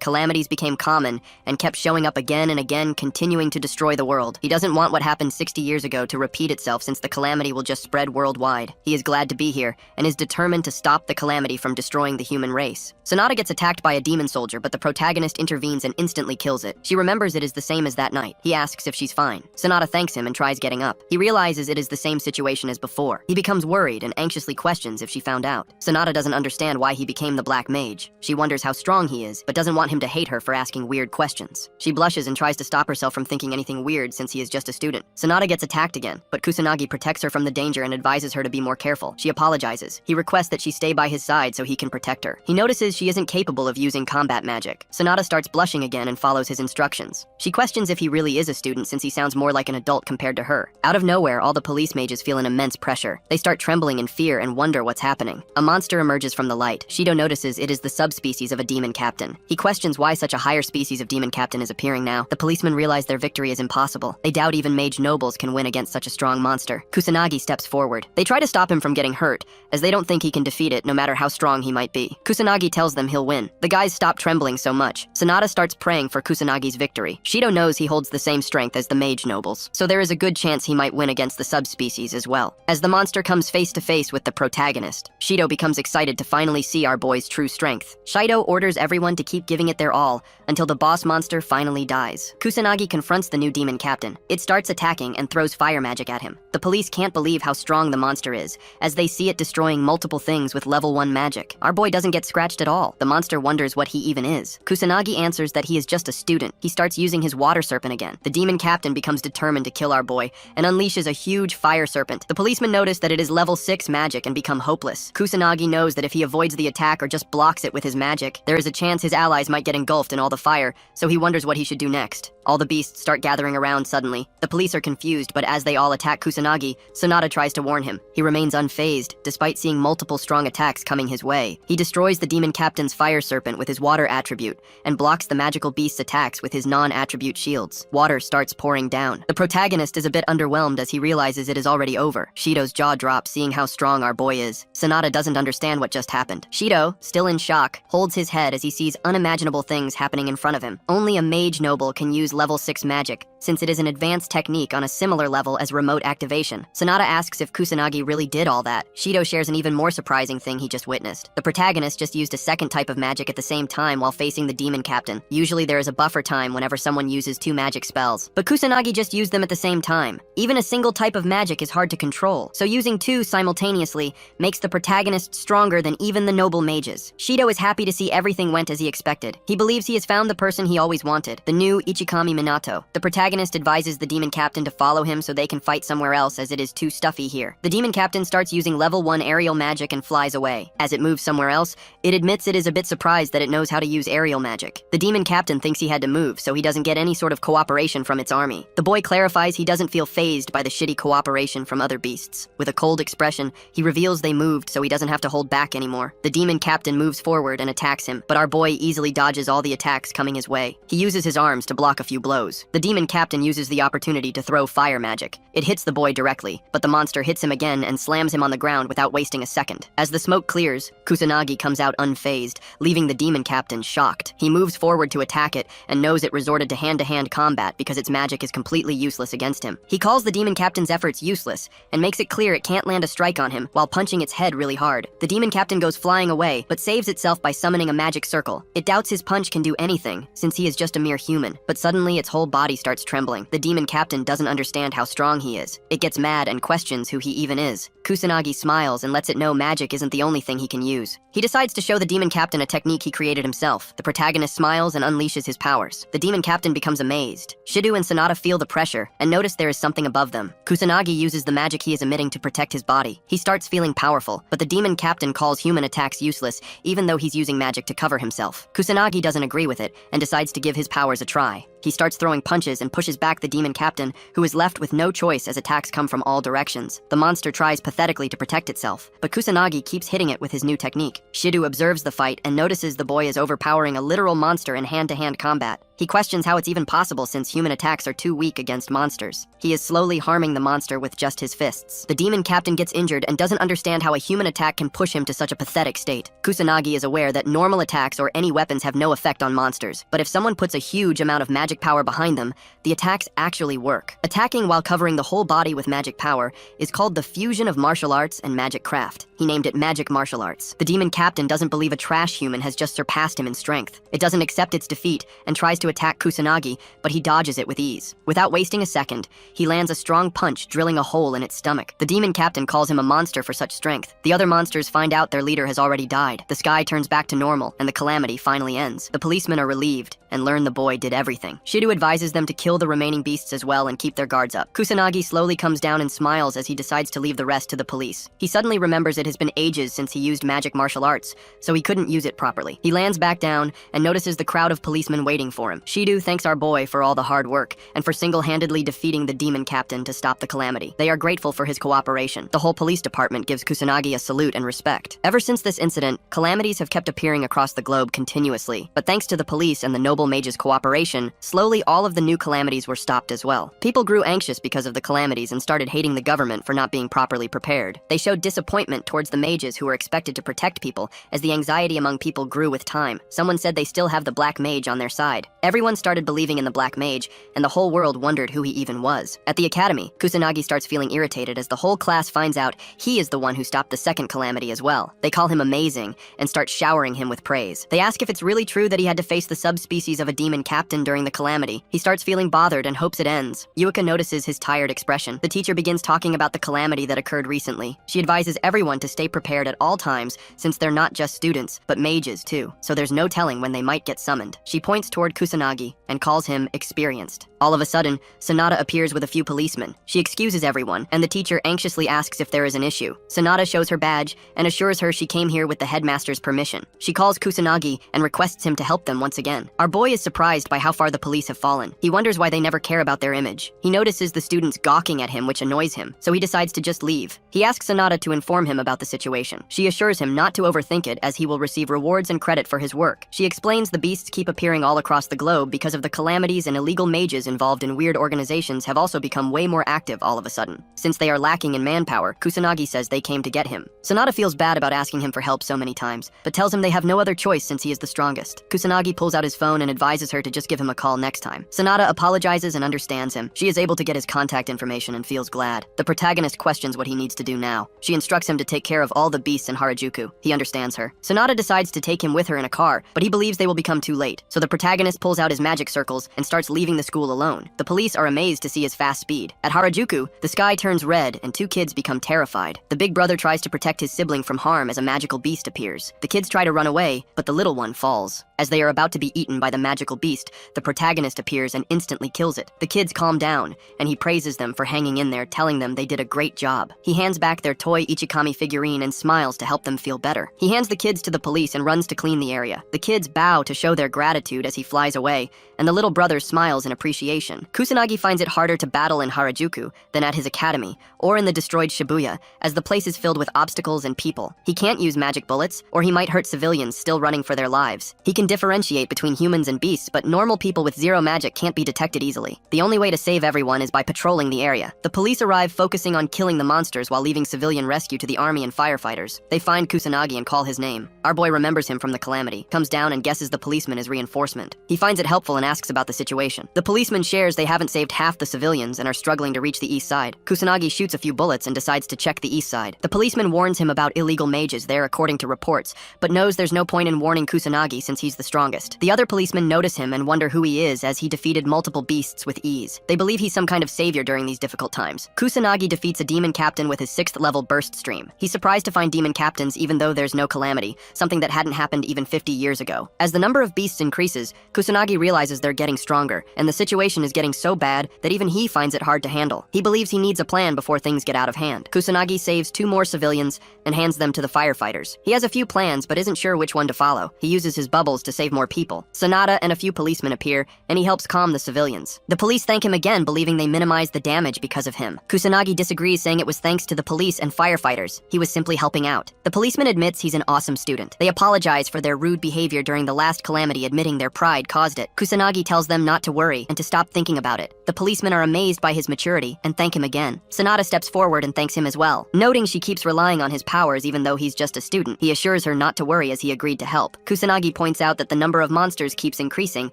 calamities became common and kept showing up again and again, continuing to destroy the world. He doesn't want what happened 60 years ago to repeat itself since the calamity will just spread worldwide. He is glad to be here and is determined to stop the calamity from destroying the human race. Sonata gets attacked by a demon soldier, but the protagonist intervenes and instantly kills it. She remembers it is the same as that night. He asks if she's fine. Sonata thanks him and tries getting up. He realizes it is the same situation as before. He becomes worried and anxiously questions if she found out. Sonata doesn't understand why he became the Black Mage. She wonders how strong he is, but doesn't want him to hate her for asking weird questions. She blushes and tries to stop herself from thinking anything weird since he is just a student. Sonata gets attacked again, but Kusanagi protects her from the danger and advises her to be more careful. She apologizes. He requests that she stay by his side so he can protect her. He notices she isn't capable of using combat magic. Sonata starts blushing again and follows his instructions. She questions if he really is a student since he sounds more like an adult compared to her. Out of nowhere, all the police mages feel an immense pressure. They start trembling in fear and wonder what's happening. A monster emerges from the light. Shido notices it is the subspecies of a demon captain. He questions why such a higher species of demon captain is appearing now. The policemen realize their victory is impossible. They doubt even mage nobles can win against such a strong monster. Kusanagi steps forward. They try to stop him from getting hurt, as they don't think he can defeat it no matter how strong he might be. Kusanagi tells them he'll win. The guys stop trembling so much. Sonata starts praying for Kusanagi's victory. Shido knows he holds the same strength as the mage nobles, so there is a good chance he might win against the subspecies as well. As the monster comes face to face with the protagonist, Shido becomes excited to finally see our boy's true strength. Shido orders everyone to keep giving it their all until the boss monster finally dies. Kusanagi confronts the new demon captain. It starts attacking and throws fire magic at him. The police can't believe how strong the monster is, as they see it destroying multiple things with level 1 magic. Our boy doesn't get scratched at all. The monster wonders what he even is. Kusanagi answers that he is just a student. He starts using his water serpent again. The demon captain becomes determined to kill our boy and unleashes a huge fire serpent. The policemen notice that it is level 6 magic and become hopeless. Kusanagi knows that if he avoids the attack or just blocks it with his magic, there is a chance his allies might get engulfed in all the fire, so he wonders what he should do next. All the beasts start gathering around suddenly. The police are confused, but as they all attack Kusanagi, Sonata tries to warn him. He remains unfazed, despite seeing multiple strong attacks coming his way. He destroys the demon captain's fire serpent with his water attribute, and blocks the magical beast's attacks with his non-attribute shields. Water starts pouring down. The protagonist is a bit underwhelmed as he realizes it is already over. Shido's jaw drops seeing how strong our boy is. Sonata doesn't understand what just happened. Shido, still in shock, holds his head as he sees unimaginable things happening in front of him. Only a mage noble can use level 6 magic, since it is an advanced technique on a similar level as remote activation. Sonata asks if Kusanagi really did all that. Shido shares an even more surprising thing he just witnessed. The protagonist just used a second type of magic at the same time while facing the demon captain. Usually there is a buffer time whenever someone uses 2 magic spells, but Kusanagi just used them at the same time. Even a single type of magic is hard to control, so using 2 simultaneously makes the protagonist stronger than even the noble mages. Shido is happy to see everything went as he expected. He believes he has found the person he always wanted, the new Ichikami Minato. The protagonist advises the demon captain to follow him so they can fight somewhere else as it is too stuffy here. The demon captain starts using level 1 aerial magic and flies away. As it moves somewhere else, it admits it is a bit surprised that it knows how to use aerial magic. The demon captain thinks he had to move, so he doesn't get any sort of cooperation from its army. The boy clarifies he doesn't feel fazed by the shitty cooperation from other beasts. With a cold expression, he reveals they moved so he doesn't have to hold back anymore. The demon captain moves forward and attacks him, but our boy easily dodges all the attacks coming his way. He uses his arms to block a few blows. The demon captain captain uses the opportunity to throw fire magic. It hits the boy directly, but the monster hits him again and slams him on the ground without wasting a second. As the smoke clears, Kusanagi comes out unfazed, leaving the demon captain shocked. He moves forward to attack it and knows it resorted to hand-to-hand combat because its magic is completely useless against him. He calls the demon captain's efforts useless and makes it clear it can't land a strike on him while punching its head really hard. The demon captain goes flying away, but saves itself by summoning a magic circle. It doubts his punch can do anything, since he is just a mere human, but suddenly its whole body starts trembling. The demon captain doesn't understand how strong he is. It gets mad and questions who he even is. Kusanagi smiles and lets it know magic isn't the only thing he can use. He decides to show the demon captain a technique he created himself. The protagonist smiles and unleashes his powers. The demon captain becomes amazed. Shido and Sonata feel the pressure and notice there is something above them. Kusanagi uses the magic he is emitting to protect his body. He starts feeling powerful, but the demon captain calls human attacks useless, even though he's using magic to cover himself. Kusanagi doesn't agree with it and decides to give his powers a try. He starts throwing punches and pushes back the demon captain, who is left with no choice as attacks come from all directions. The monster tries pathetically to protect itself, but Kusanagi keeps hitting it with his new technique. Shido observes the fight and notices the boy is overpowering a literal monster in hand-to-hand combat. He questions how it's even possible since human attacks are too weak against monsters. He is slowly harming the monster with just his fists. The demon captain gets injured and doesn't understand how a human attack can push him to such a pathetic state. Kusanagi is aware that normal attacks or any weapons have no effect on monsters, but if someone puts a huge amount of magic power behind them, the attacks actually work. Attacking while covering the whole body with magic power is called the fusion of martial arts and magic craft. He named it magic martial arts. The demon captain doesn't believe a trash human has just surpassed him in strength. It doesn't accept its defeat and tries to attack Kusanagi, but he dodges it with ease. Without wasting a second, he lands a strong punch, drilling a hole in its stomach. The demon captain calls him a monster for such strength. The other monsters find out their leader has already died. The sky turns back to normal, and the calamity finally ends. The policemen are relieved and learn the boy did everything. Shido advises them to kill the remaining beasts as well and keep their guards up. Kusanagi slowly comes down and smiles as he decides to leave the rest to the police. He suddenly remembers it has been ages since he used magic martial arts, so he couldn't use it properly. He lands back down and notices the crowd of policemen waiting for him. Shido thanks our boy for all the hard work and for single-handedly defeating the demon captain to stop the calamity. They are grateful for his cooperation. The whole police department gives Kusanagi a salute and respect. Ever since this incident, calamities have kept appearing across the globe continuously, but thanks to the police and the noble mage's cooperation, slowly all of the new calamities were stopped as well. People grew anxious because of the calamities and started hating the government for not being properly prepared. They showed disappointment towards the mages who were expected to protect people as the anxiety among people grew with time. Someone said they still have the black mage on their side. Everyone started believing in the black mage, and the whole world wondered who he even was. At the academy, Kusanagi starts feeling irritated as the whole class finds out he is the one who stopped the second calamity as well. They call him amazing and start showering him with praise. They ask if it's really true that he had to face the subspecies of a demon captain during the calamity. He starts feeling bothered and hopes it ends. Yuika notices his tired expression. The teacher begins talking about the calamity that occurred recently. She advises everyone to stay prepared at all times since they're not just students, but mages too, so there's no telling when they might get summoned. She points toward Kusanagi and calls him experienced. All of a sudden, Sonata appears with a few policemen. She excuses everyone, and the teacher anxiously asks if there is an issue. Sonata shows her badge and assures her she came here with the headmaster's permission. She calls Kusanagi and requests him to help them once again. Our boy is surprised by how far the police have fallen. He wonders why they never care about their image. He notices the students gawking at him, which annoys him, so he decides to just leave. He asks Sonata to inform him about the situation. She assures him not to overthink it as he will receive rewards and credit for his work. She explains the beasts keep appearing all across the globe because of the calamities, and illegal mages involved in weird organizations have also become way more active all of a sudden. Since they are lacking in manpower, Kusanagi says they came to get him. Sonata feels bad about asking him for help so many times, but tells him they have no other choice since he is the strongest. Kusanagi pulls out his phone and advises her to just give him a call next time. Sonata apologizes and understands him. She is able to get his contact information and feels glad. The protagonist questions what he needs to do now. She instructs him to take care of all the beasts in Harajuku. He understands her. Sonata decides to take him with her in a car, but he believes they will become too late. So the protagonist pulls out his magic circles and starts leaving the school alone. The police are amazed to see his fast speed. At Harajuku, the sky turns red and two kids become terrified. The big brother tries to protect his sibling from harm as a magical beast appears. The kids try to run away, but the little one falls. As they are about to be eaten by the magical beast, the protagonist appears and instantly kills it. The kids calm down, and he praises them for hanging in there, telling them they did a great job. He hands back their toy Ichikami figurine and smiles to help them feel better. He hands the kids to the police and runs to clean the area. The kids bow to show their gratitude as he flies away, and the little brother smiles in appreciation. Kusanagi finds it harder to battle in Harajuku than at his academy, or in the destroyed Shibuya, as the place is filled with obstacles and people. He can't use magic bullets, or he might hurt civilians still running for their lives. He can differentiate between humans civilians and beasts, but normal people with zero magic can't be detected easily. The only way to save everyone is by patrolling the area. The police arrive focusing on killing the monsters while leaving civilian rescue to the army and firefighters. They find Kusanagi and call his name. Our boy remembers him from the calamity, comes down and guesses the policeman is reinforcement. He finds it helpful and asks about the situation. The policeman shares they haven't saved half the civilians and are struggling to reach the east side. Kusanagi shoots a few bullets and decides to check the east side. The policeman warns him about illegal mages there according to reports, but knows there's no point in warning Kusanagi since he's the strongest. The other policemen notice him and wonder who he is as he defeated multiple beasts with ease. They believe he's some kind of savior during these difficult times. Kusanagi defeats a demon captain with his 6th level burst stream. He's surprised to find demon captains even though there's no calamity, something that hadn't happened even 50 years ago. As the number of beasts increases, Kusanagi realizes they're getting stronger, and the situation is getting so bad that even he finds it hard to handle. He believes he needs a plan before things get out of hand. Kusanagi saves 2 more civilians and hands them to the firefighters. He has a few plans but isn't sure which one to follow. He uses his bubbles to save more people. Sanada and a few policemen appear, and he helps calm the civilians. The police thank him again, believing they minimized the damage because of him. Kusanagi disagrees, saying it was thanks to the police and firefighters. He was simply helping out. The policeman admits he's an awesome student. They apologize for their rude behavior during the last calamity, admitting their pride caused it. Kusanagi tells them not to worry and to stop thinking about it. The policemen are amazed by his maturity and thank him again. Sanada steps forward and thanks him as well. Noting she keeps relying on his powers even though he's just a student, he assures her not to worry as he agreed to help. Kusanagi points out that the number of monsters keeps increasing,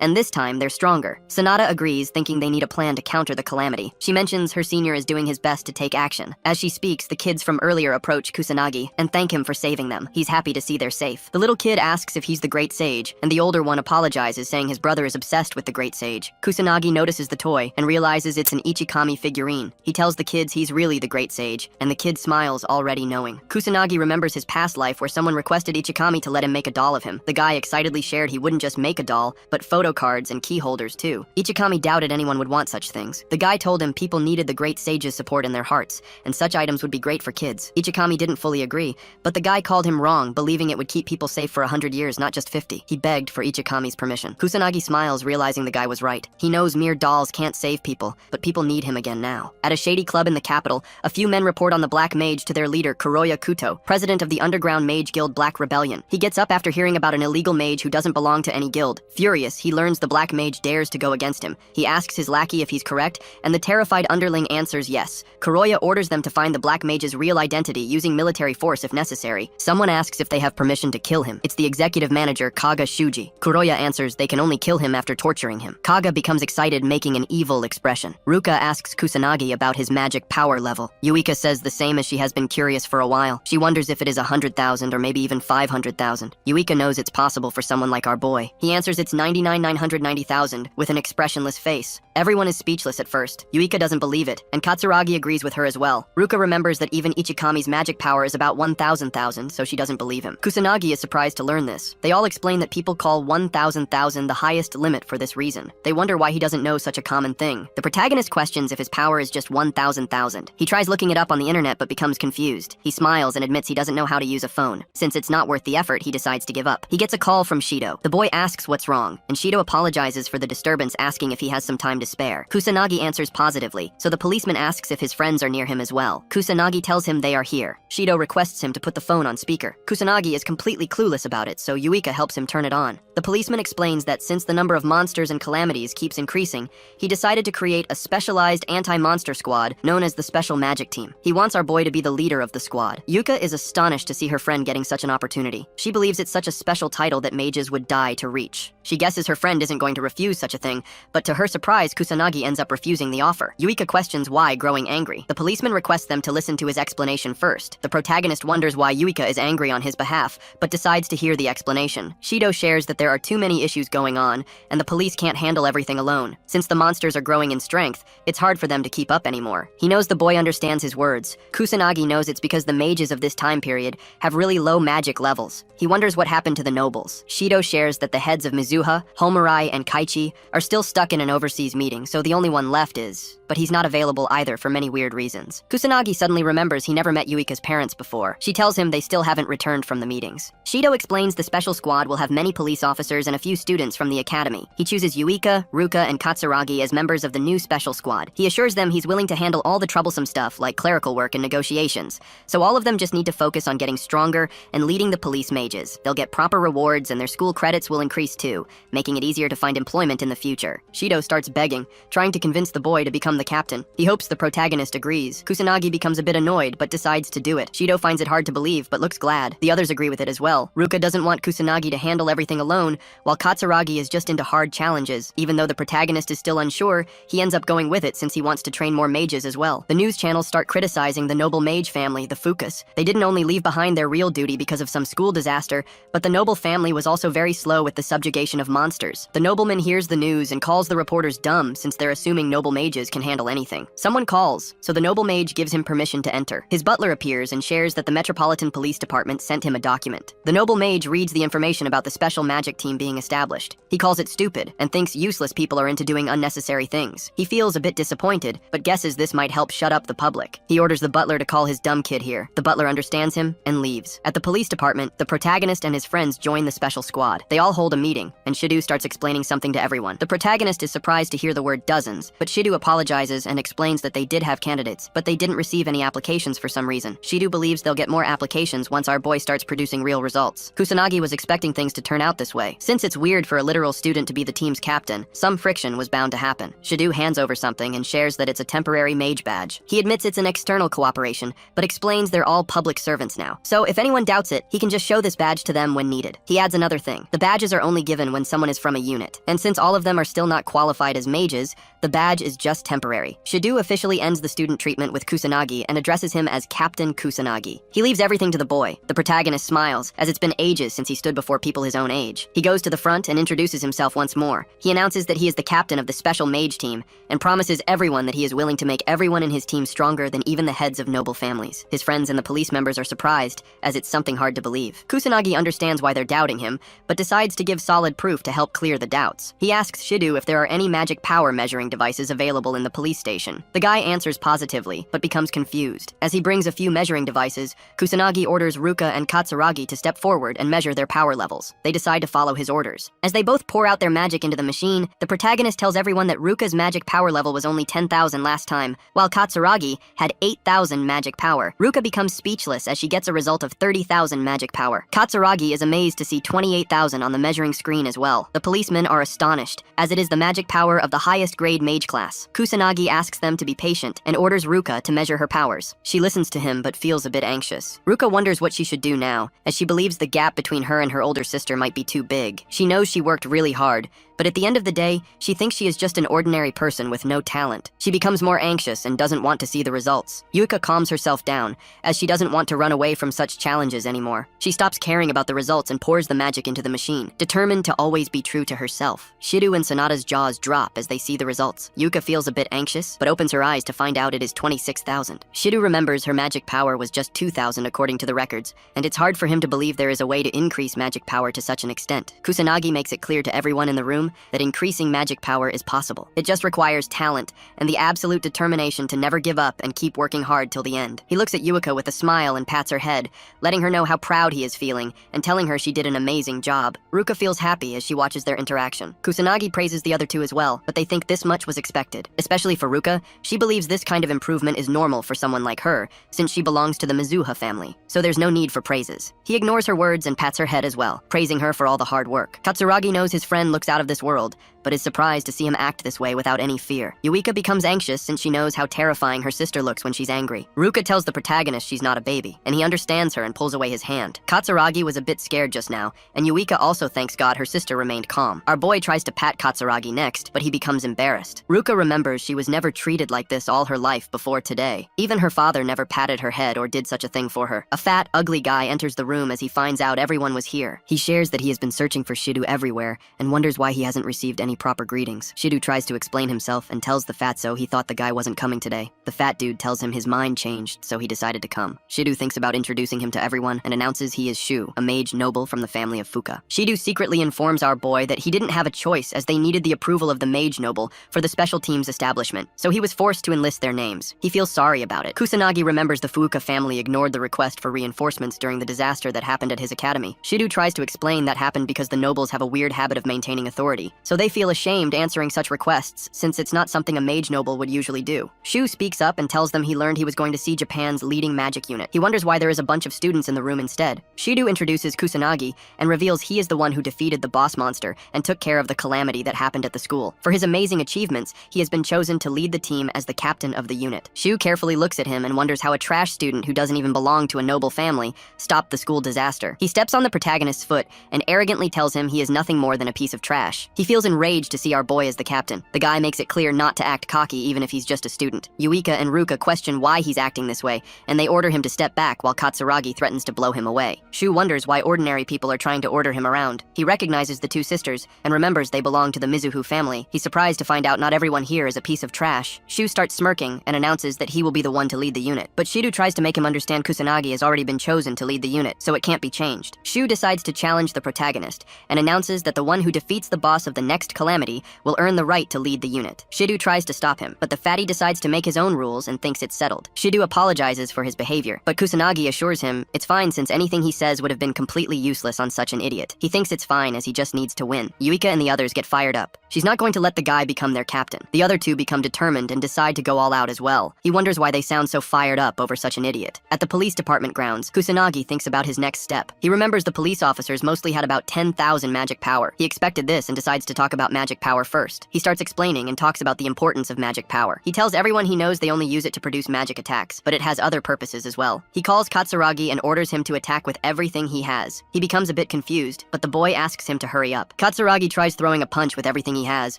and this time they're stronger. Sanada agrees, thinking they need a plan to counter the calamity. She mentions her senior is doing his best to take action. As she speaks, the kids from earlier approach Kusanagi and thank him for saving them. He's happy to see they're safe. The little kid asks if he's the great sage, and the older one apologizes, saying his brother is obsessed with the great sage. Kusanagi notices the toy and realizes it's an Ichikami figurine. He tells the kids he's really the great sage, and the kid smiles, already knowing. Kusanagi remembers his past life where someone requested Ichikami to let him make a doll of him. The guy excitedly shared he wouldn't just make a doll, but photo cards and key holders too. Ichikami doubted anyone would want such things. The guy told him people needed the great sage's support in their hearts, and such items would be great for kids. Ichikami didn't fully agree, but the guy called him wrong, believing it would keep people safe for 100 years, not just 50. He begged for Ichikami's permission. Kusanagi smiles, realizing the guy was right. He knows mere dolls can't save people, but people need him again now. At a shady club in the capital, a few men report on the Black Mage to their leader, Kuroya Kuto, president of the underground mage guild Black Rebellion. He gets up after hearing about an illegal mage who doesn't belong to any guild. Furious, he learns the Black Mage dares to go against him. He asks his lackey if he's correct, and the terrified underling answers yes. Kuroya orders them to find the Black Mage's real identity, using military force if necessary. Someone asks if they have permission to kill him. It's the executive manager, Kaga Shuji. Kuroya answers they can only kill him after torturing him. Kaga becomes excited, making an evil expression. Ruka asks Kusanagi about his magic power level. Yuika says the same, as she has been curious for a while. She wonders if it is 100,000 or maybe even 500,000. Yuika knows it's possible for someone like our boy. He answers it's 99,990,000 with an expressionless face. Everyone is speechless at first. Yuika doesn't believe it, and Katsuragi agrees with her as well. Ruka remembers that even Ichikami's magic power is about 1,000,000, so she doesn't believe him. Kusanagi is surprised to learn this. They all explain that people call 1,000,000 the highest limit for this reason. They wonder why he doesn't know such a common thing. The protagonist questions if his power is just 1,000,000. He tries looking it up on the internet but becomes confused. He smiles and admits he doesn't know how to use a phone. Since it's not worth the effort, he decides to give up. He gets a call from Shido. The boy asks what's wrong, and Shido apologizes for the disturbance, asking if he has some time to spare. Kusanagi answers positively, so the policeman asks if his friends are near him as well. Kusanagi tells him they are here. Shido requests him to put the phone on speaker. Kusanagi is completely clueless about it, so Yuika helps him turn it on. The policeman explains that since the number of monsters and calamities keeps increasing, he decided to create a specialized anti-monster squad known as the Special Magic Team. He wants our boy to be the leader of the squad. Yuka is astonished to see her friend getting such an opportunity. She believes it's such a special title that mages would die to reach. She guesses her friend isn't going to refuse such a thing, but to her surprise, Kusanagi ends up refusing the offer. Yuika questions why, growing angry. The policeman requests them to listen to his explanation first. The protagonist wonders why Yuika is angry on his behalf, but decides to hear the explanation. Shido shares that there are too many issues going on, and the police can't handle everything alone. Since the monsters are growing in strength, it's hard for them to keep up anymore. He knows the boy understands his words. Kusanagi knows it's because the mages of this time period have really low magic levels. He wonders what happened to the nobles. Shido shares that the heads of Mizuha, Homurai, and Kaichi are still stuck in an overseas meeting, so the only one left is... But he's not available either for many weird reasons. Kusanagi suddenly remembers he never met Yuika's parents before. She tells him they still haven't returned from the meetings. Shido explains the special squad will have many police officers and a few students from the academy. He chooses Yuika, Ruka, and Katsuragi as members of the new special squad. He assures them he's willing to handle all the troublesome stuff like clerical work and negotiations. So all of them just need to focus on getting stronger and leading the police mages. They'll get proper rewards and their school credits will increase too, making it easier to find employment in the future. Shido starts begging, trying to convince the boy to become the captain. He hopes the protagonist agrees. Kusanagi becomes a bit annoyed, but decides to do it. Shido finds it hard to believe, but looks glad. The others agree with it as well. Ruka doesn't want Kusanagi to handle everything alone, while Katsuragi is just into hard challenges. Even though the protagonist is still unsure, he ends up going with it since he wants to train more mages as well. The news channels start criticizing the noble mage family, the Fukas. They didn't only leave behind their real duty because of some school disaster, but the noble family was also very slow with the subjugation of monsters. The nobleman hears the news and calls the reporters dumb since they're assuming noble mages can handle anything. Someone calls, so the noble mage gives him permission to enter. His butler appears and shares that the Metropolitan Police Department sent him a document. The noble mage reads the information about the special magic team being established. He calls it stupid and thinks useless people are into doing unnecessary things. He feels a bit disappointed, but guesses this might help shut up the public. He orders the butler to call his dumb kid here. The butler understands him and leaves. At the police department, the protagonist and his friends join the special squad. They all hold a meeting, and Shido starts explaining something to everyone. The protagonist is surprised to hear the word dozens, but Shido apologizes and explains that they did have candidates, but they didn't receive any applications for some reason. Shido believes they'll get more applications once our boy starts producing real results. Kusanagi was expecting things to turn out this way. Since it's weird for a literal student to be the team's captain, some friction was bound to happen. Shido hands over something and shares that it's a temporary mage badge. He admits it's an external cooperation, but explains they're all public servants now. So if anyone doubts it, he can just show this badge to them when needed. He adds another thing. The badges are only given when someone is from a unit. And since all of them are still not qualified as mages, the badge is just temporary. Shido officially ends the student treatment with Kusanagi and addresses him as Captain Kusanagi. He leaves everything to the boy. The protagonist smiles, as it's been ages since he stood before people his own age. He goes to the front and introduces himself once more. He announces that he is the captain of the special mage team and promises everyone that he is willing to make everyone in his team stronger than even the heads of noble families. His friends and the police members are surprised, as it's something hard to believe. Kusanagi understands why they're doubting him, but decides to give solid proof to help clear the doubts. He asks Shido if there are any magic power measuring devices available in the police station. The guy answers positively, but becomes confused. As he brings a few measuring devices, Kusanagi orders Ruka and Katsuragi to step forward and measure their power levels. They decide to follow his orders. As they both pour out their magic into the machine, the protagonist tells everyone that Ruka's magic power level was only 10,000 last time, while Katsuragi had 8,000 magic power. Ruka becomes speechless as she gets a result of 30,000 magic power. Katsuragi is amazed to see 28,000 on the measuring screen as well. The policemen are astonished, as it is the magic power of the highest grade mage class. Kusanagi asks them to be patient and orders Ruka to measure her powers. She listens to him but feels a bit anxious. Ruka wonders what she should do now, as she believes the gap between her and her older sister might be too big. She knows she worked really hard, but at the end of the day, she thinks she is just an ordinary person with no talent. She becomes more anxious and doesn't want to see the results. Yuka calms herself down, as she doesn't want to run away from such challenges anymore. She stops caring about the results and pours the magic into the machine, determined to always be true to herself. Shido and Sonata's jaws drop as they see the results. Yuka feels a bit anxious, but opens her eyes to find out it is 26,000. Shido remembers her magic power was just 2,000 according to the records, and it's hard for him to believe there is a way to increase magic power to such an extent. Kusanagi makes it clear to everyone in the room that increasing magic power is possible. It just requires talent and the absolute determination to never give up and keep working hard till the end. He looks at Yuika with a smile and pats her head, letting her know how proud he is feeling and telling her she did an amazing job. Ruka feels happy as she watches their interaction. Kusanagi praises the other two as well, but they think this much was expected. Especially for Ruka, she believes this kind of improvement is normal for someone like her, since she belongs to the Mizuha family, so there's no need for praises. He ignores her words and pats her head as well, praising her for all the hard work. Katsuragi knows his friend looks out of this world, but is surprised to see him act this way without any fear. Yuika becomes anxious since she knows how terrifying her sister looks when she's angry. Ruka tells the protagonist she's not a baby, and he understands her and pulls away his hand. Katsuragi was a bit scared just now, and Yuika also thanks God her sister remained calm. Our boy tries to pat Katsuragi next, but he becomes embarrassed. Ruka remembers she was never treated like this all her life before today. Even her father never patted her head or did such a thing for her. A fat, ugly guy enters the room as he finds out everyone was here. He shares that he has been searching for Shido everywhere and wonders why he hasn't received any proper greetings. Shido tries to explain himself and tells the fatso he thought the guy wasn't coming today. The fat dude tells him his mind changed, so he decided to come. Shido thinks about introducing him to everyone and announces he is Shu, a mage noble from the family of Fuka. Shido secretly informs our boy that he didn't have a choice as they needed the approval of the mage noble for the special team's establishment, so he was forced to enlist their names. He feels sorry about it. Kusanagi remembers the Fuka family ignored the request for reinforcements during the disaster that happened at his academy. Shido tries to explain that happened because the nobles have a weird habit of maintaining authority, so they feel ashamed answering such requests since it's not something a mage noble would usually do. Shu speaks up and tells them he learned he was going to see Japan's leading magic unit. He wonders why there is a bunch of students in the room instead. Shido introduces Kusanagi and reveals he is the one who defeated the boss monster and took care of the calamity that happened at the school. For his amazing achievements, he has been chosen to lead the team as the captain of the unit. Shu carefully looks at him and wonders how a trash student who doesn't even belong to a noble family stopped the school disaster. He steps on the protagonist's foot and arrogantly tells him he is nothing more than a piece of trash. He feels enraged to see our boy as the captain. The guy makes it clear not to act cocky even if he's just a student. Yuika and Ruka question why he's acting this way, and they order him to step back while Katsuragi threatens to blow him away. Shu wonders why ordinary people are trying to order him around. He recognizes the two sisters and remembers they belong to the Mizuhu family. He's surprised to find out not everyone here is a piece of trash. Shu starts smirking and announces that he will be the one to lead the unit. But Shido tries to make him understand Kusanagi has already been chosen to lead the unit, so it can't be changed. Shu decides to challenge the protagonist and announces that the one who defeats the boss of the next calamity will earn the right to lead the unit. Shido tries to stop him, but the fatty decides to make his own rules and thinks it's settled. Shido apologizes for his behavior, but Kusanagi assures him it's fine since anything he says would have been completely useless on such an idiot. He thinks it's fine as he just needs to win. Yuika and the others get fired up. She's not going to let the guy become their captain. The other two become determined and decide to go all out as well. He wonders why they sound so fired up over such an idiot. At the police department grounds, Kusanagi thinks about his next step. He remembers the police officers mostly had about 10,000 magic power. He expected this and decides to talk about magic power first. He starts explaining and talks about the importance of magic power. He tells everyone he knows they only use it to produce magic attacks, but it has other purposes as well. He calls Katsuragi and orders him to attack with everything he has. He becomes a bit confused, but the boy asks him to hurry up. Katsuragi tries throwing a punch with everything he has,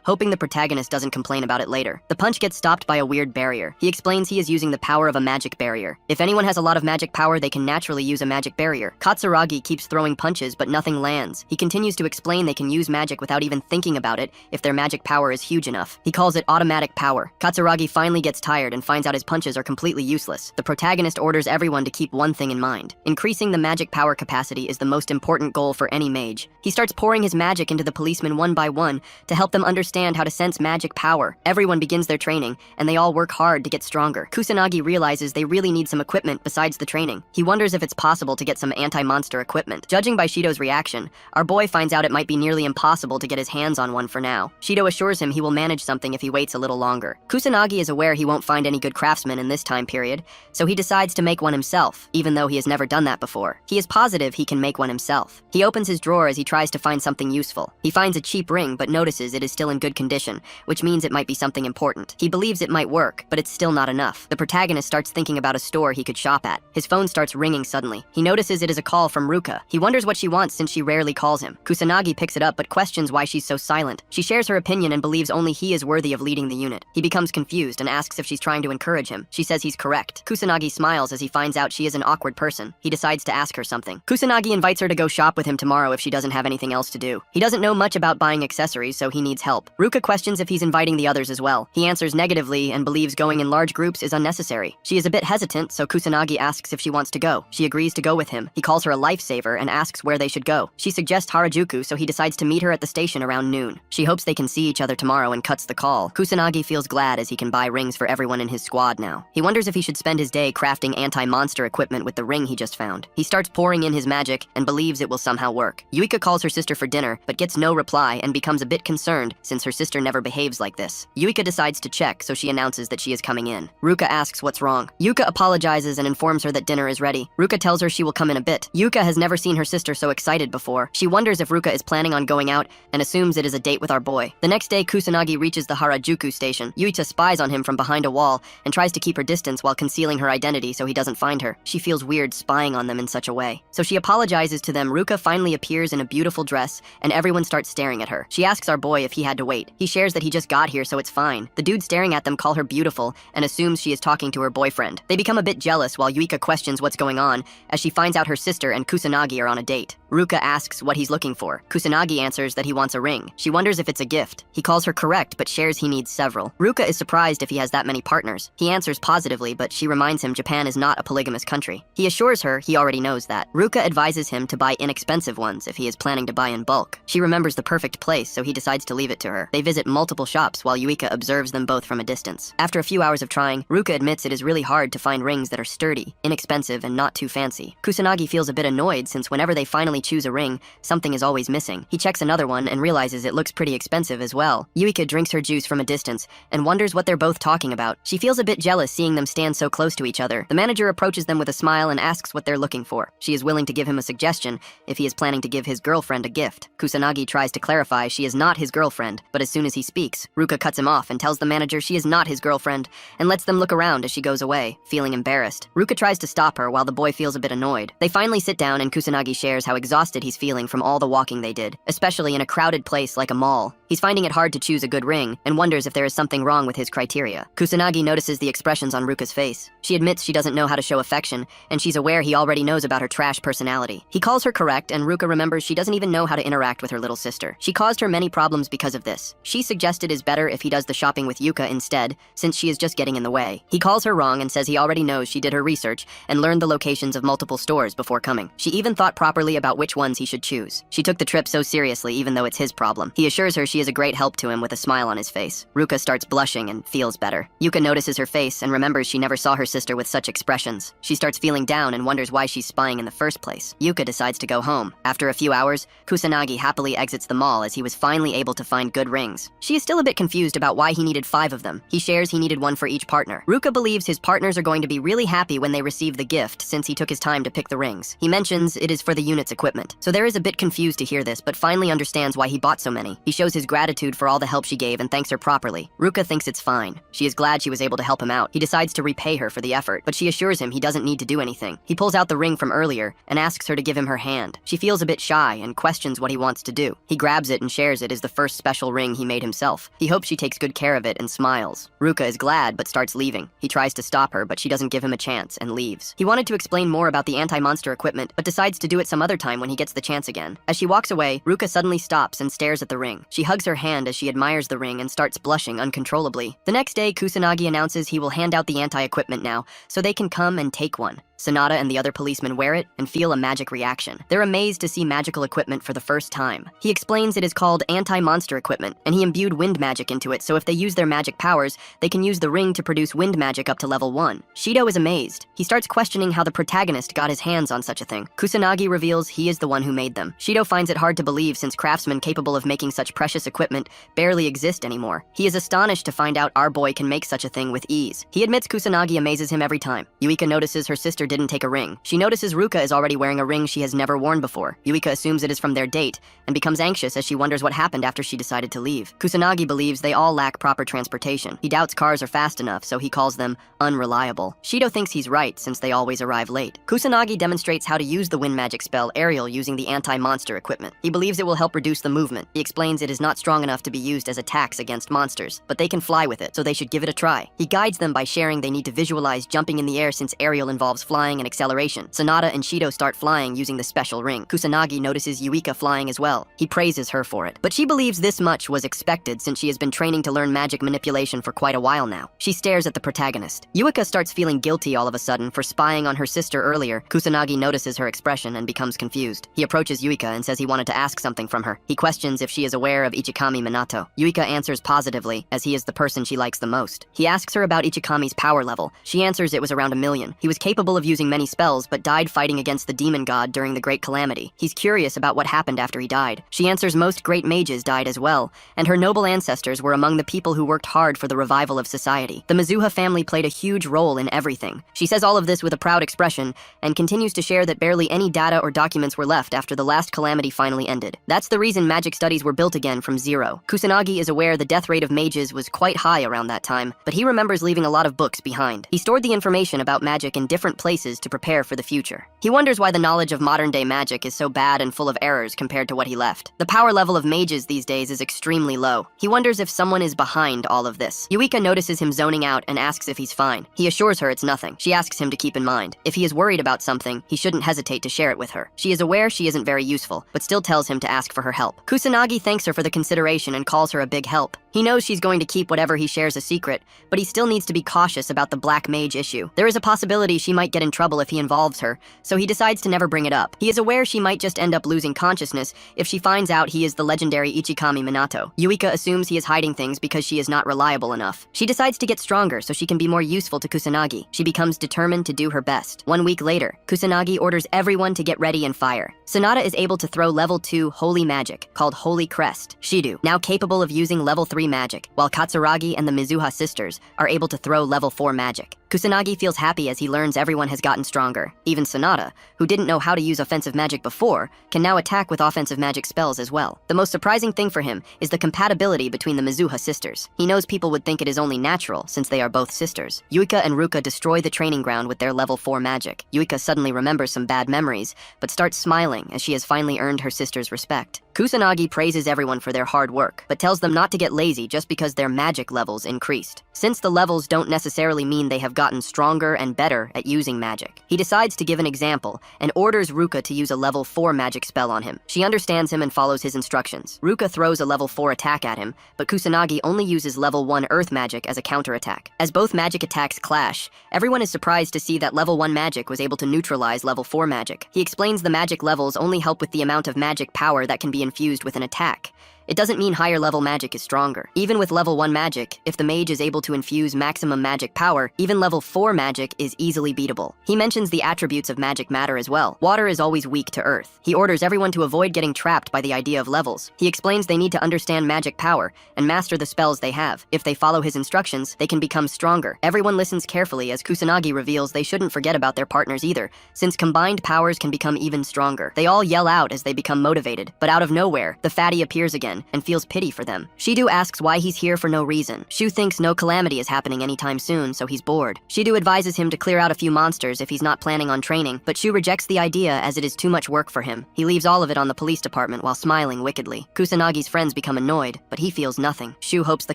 hoping the protagonist doesn't complain about it later. The punch gets stopped by a weird barrier. He explains he is using the power of a magic barrier. If anyone has a lot of magic power, they can naturally use a magic barrier. Katsuragi keeps throwing punches, but nothing lands. He continues to explain they can use magic without even thinking about it if their magic power is huge enough. He calls it automatic power. Katsuragi finally gets tired and finds out his punches are completely useless. The protagonist orders everyone to keep one thing in mind. Increasing the magic power capacity is the most important goal for any mage. He starts pouring his magic into the policemen one by one to help them understand how to sense magic power. Everyone begins their training, and they all work hard to get stronger. Kusanagi realizes they really need some equipment besides the training. He wonders if it's possible to get some anti-monster equipment. Judging by Shido's reaction, our boy finds out it might be nearly impossible to get his hands on one for now. Shido assures him he will manage something if he waits a little longer. Kusanagi is aware he won't find any good craftsmen in this time period, so he decides to make one himself, even though he has never done that before. He is positive he can make one himself. He opens his drawer as he tries to find something useful. He finds a cheap ring, but notices it is still in good condition, which means it might be something important. He believes it might work, but it's still not enough. The protagonist starts thinking about a store he could shop at. His phone starts ringing suddenly. He notices it is a call from Ruka. He wonders what she wants since she rarely calls him. Kusanagi picks it up but questions why she's so silent. She shares her opinion and believes only he is worthy of leading the unit. He becomes confused and asks if she's trying to encourage him. She says he's correct. Kusanagi smiles as he finds out she is an awkward person. He decides to ask her something. Kusanagi invites her to go shop with him tomorrow if she doesn't have anything else to do. He doesn't know much about buying accessories, so he needs help. Ruka questions if he's inviting the others as well. He answers negatively and believes going in large groups is unnecessary. She is a bit hesitant, so Kusanagi asks if she wants to go. She agrees to go with him. He calls her a lifesaver and asks where they should go. She suggests Harajuku, so he decides to meet her at the station around noon. She hopes they can see each other tomorrow and cuts the call. Kusanagi feels glad as he can buy rings for everyone in his squad now. He wonders if he should spend his day crafting anti-monster equipment with the ring he just found. He starts pouring in his magic and believes it will somehow work. Yuika calls her sister for dinner, but gets no reply and becomes a bit concerned since her sister never behaves like this. Yuika decides to check, so she announces that she is coming in. Ruka asks what's wrong. Yuka apologizes and informs her that dinner is ready. Ruka tells her she will come in a bit. Yuka has never seen her sister so excited before. She wonders if Ruka is planning on going out and assumes it is a date with our boy. The next day, Kusanagi reaches the Harajuku station. Yuita spies on him from behind a wall and tries to keep her distance while concealing her identity so he doesn't find her. She feels weird spying on them in such a way. So she apologizes to them. Ruka finally appears in a beautiful dress and everyone starts staring at her. She asks our boy if he had to wait. He shares that he just got here so it's fine. The dude staring at them call her beautiful and assumes she is talking to her boyfriend. They become a bit jealous while Yuika questions what's going on as she finds out her sister and Kusanagi are on a date. Ruka asks what he's looking for. Kusanagi answers that he wants a ring. She wonders if it's a gift. He calls her correct, but shares he needs several. Ruka is surprised if he has that many partners. He answers positively, but she reminds him Japan is not a polygamous country. He assures her he already knows that. Ruka advises him to buy inexpensive ones if he is planning to buy in bulk. She remembers the perfect place, so he decides to leave it to her. They visit multiple shops while Yuika observes them both from a distance. After a few hours of trying, Ruka admits it is really hard to find rings that are sturdy, inexpensive, and not too fancy. Kusanagi feels a bit annoyed since whenever they finally choose a ring, something is always missing. He checks another one and realizes it looks pretty expensive as well. Yuika drinks her juice from a distance and wonders what they're both talking about. She feels a bit jealous seeing them stand so close to each other. The manager approaches them with a smile and asks what they're looking for. She is willing to give him a suggestion if he is planning to give his girlfriend a gift. Kusanagi tries to clarify she is not his girlfriend, but as soon as he speaks, Ruka cuts him off and tells the manager she is not his girlfriend and lets them look around as she goes away, feeling embarrassed. Ruka tries to stop her while the boy feels a bit annoyed. They finally sit down and Kusanagi shares how exhausted he's feeling from all the walking they did, especially in a crowded place like a mall. He's finding it hard to choose a good ring and wonders if there is something wrong with his criteria. Kusanagi notices the expressions on Ruka's face. She admits she doesn't know how to show affection, and she's aware he already knows about her trash personality. He calls her correct, and Ruka remembers she doesn't even know how to interact with her little sister. She caused her many problems because of this. She suggested it's better if he does the shopping with Yuka instead, since she is just getting in the way. He calls her wrong and says he already knows she did her research and learned the locations of multiple stores before coming. She even thought properly about which ones he should choose. She took the trip so seriously even though it's his problem. He assures her she is a great help to him with a smile on his face. Ruka starts blushing and feels better. Yuka notices her face and remembers she never saw her sister with such expressions. She starts feeling down and wonders why she's spying in the first place. Yuka decides to go home. After a few hours, Kusanagi happily exits the mall as he was finally able to find good rings. She is still a bit confused about why he needed 5 of them. He shares he needed one for each partner. Ruka believes his partners are going to be really happy when they receive the gift since he took his time to pick the rings. He mentions it is for the unit's equipment. So there is a bit confused to hear this, but finally understands why he bought so many. He shows his gratitude for all the help she gave and thanks her properly. Ruka thinks it's fine. She is glad she was able to help him out. He decides to repay her for the effort, but she assures him he doesn't need to do anything. He pulls out the ring from earlier and asks her to give him her hand. She feels a bit shy and questions what he wants to do. He grabs it and shares it as the first special ring he made himself. He hopes she takes good care of it and smiles. Ruka is glad but starts leaving. He tries to stop her, but she doesn't give him a chance and leaves. He wanted to explain more about the anti-monster equipment, but decides to do it some other time when he gets the chance again. As she walks away, Ruka suddenly stops and stares at the ring. She hugs her hand as she admires the ring and starts blushing uncontrollably. The next day, Kusanagi announces he will hand out the anti-equipment now, so they can come and take one. Sonata and the other policemen wear it and feel a magic reaction. They're amazed to see magical equipment for the first time. He explains it is called anti-monster equipment, and he imbued wind magic into it, so if they use their magic powers, they can use the ring to produce wind magic up to level 1. Shido is amazed. He starts questioning how the protagonist got his hands on such a thing. Kusanagi reveals he is the one who made them. Shido finds it hard to believe since craftsmen capable of making such precious equipment barely exist anymore. He is astonished to find out our boy can make such a thing with ease. He admits Kusanagi amazes him every time. Yuika notices her sister didn't take a ring. She notices Ruka is already wearing a ring she has never worn before. Yuika assumes it is from their date and becomes anxious as she wonders what happened after she decided to leave. Kusanagi believes they all lack proper transportation. He doubts cars are fast enough, so he calls them unreliable. Shido thinks he's right since they always arrive late. Kusanagi demonstrates how to use the wind magic spell Aerial using the anti-monster equipment. He believes it will help reduce the movement. He explains it is not strong enough to be used as attacks against monsters, but they can fly with it, so they should give it a try. He guides them by sharing they need to visualize jumping in the air since Aerial involves flying and acceleration. Sonata and Shido start flying using the special ring. Kusanagi notices Yuika flying as well. He praises her for it. But she believes this much was expected since she has been training to learn magic manipulation for quite a while now. She stares at the protagonist. Yuika starts feeling guilty all of a sudden for spying on her sister earlier. Kusanagi notices her expression and becomes confused. He approaches Yuika and says he wanted to ask something from her. He questions if she is aware of Ichikami Minato. Yuika answers positively, as he is the person she likes the most. He asks her about Ichikami's power level. She answers it was around 1,000,000. He was capable of using many spells, but died fighting against the demon god during the Great Calamity. He's curious about what happened after he died. She answers most great mages died as well, and her noble ancestors were among the people who worked hard for the revival of society. The Mizuha family played a huge role in everything. She says all of this with a proud expression, and continues to share that barely any data or documents were left after the last calamity finally ended. That's the reason magic studies were built again from zero. Kusanagi is aware the death rate of mages was quite high around that time, but he remembers leaving a lot of books behind. He stored the information about magic in different places to prepare for the future. He wonders why the knowledge of modern-day magic is so bad and full of errors compared to what he left. The power level of mages these days is extremely low. He wonders if someone is behind all of this. Yuika notices him zoning out and asks if he's fine. He assures her it's nothing. She asks him to keep in mind. If he is worried about something, he shouldn't hesitate to share it with her. She is aware she isn't very useful, but still tells him to ask for her help. Kusanagi thanks her for the consideration and calls her a big help. He knows she's going to keep whatever he shares a secret, but he still needs to be cautious about the Black Mage issue. There is a possibility she might get in trouble if he involves her, so he decides to never bring it up. He is aware she might just end up losing consciousness if she finds out he is the legendary Ichikami Minato. Yuika assumes he is hiding things because she is not reliable enough. She decides to get stronger so she can be more useful to Kusanagi. She becomes determined to do her best. 1 week later, Kusanagi orders everyone to get ready and fire. Sonata is able to throw level 2 holy magic, called Holy Crest, Shidu, now capable of using level 3 magic, while Katsuragi and the Mizuha sisters are able to throw level 4 magic. Kusanagi feels happy as he learns everyone has gotten stronger. Even Sonata, who didn't know how to use offensive magic before, can now attack with offensive magic spells as well. The most surprising thing for him is the compatibility between the Mizuha sisters. He knows people would think it is only natural since they are both sisters. Yuika and Ruka destroy the training ground with their level 4 magic. Yuika suddenly remembers some bad memories, but starts smiling as she has finally earned her sister's respect. Kusanagi praises everyone for their hard work, but tells them not to get lazy just because their magic levels increased. Since the levels don't necessarily mean they have gotten stronger and better at using magic, he decides to give an example and orders Ruka to use a level 4 magic spell on him. She understands him and follows his instructions. Ruka throws a level 4 attack at him, but Kusanagi only uses level 1 earth magic as a counterattack. As both magic attacks clash, everyone is surprised to see that level 1 magic was able to neutralize level 4 magic. He explains the magic levels only help with the amount of magic power that can be infused with an attack. It doesn't mean higher level magic is stronger. Even with level 1 magic, if the mage is able to infuse maximum magic power, even level 4 magic is easily beatable. He mentions the attributes of magic matter as well. Water is always weak to earth. He orders everyone to avoid getting trapped by the idea of levels. He explains they need to understand magic power and master the spells they have. If they follow his instructions, they can become stronger. Everyone listens carefully as Kusanagi reveals they shouldn't forget about their partners either, since combined powers can become even stronger. They all yell out as they become motivated, but out of nowhere, the fatty appears again and feels pity for them. Shidu asks why he's here for no reason. Shu thinks no calamity is happening anytime soon, so he's bored. Shidu advises him to clear out a few monsters if he's not planning on training, but Shu rejects the idea as it is too much work for him. He leaves all of it on the police department while smiling wickedly. Kusanagi's friends become annoyed, but he feels nothing. Shu hopes the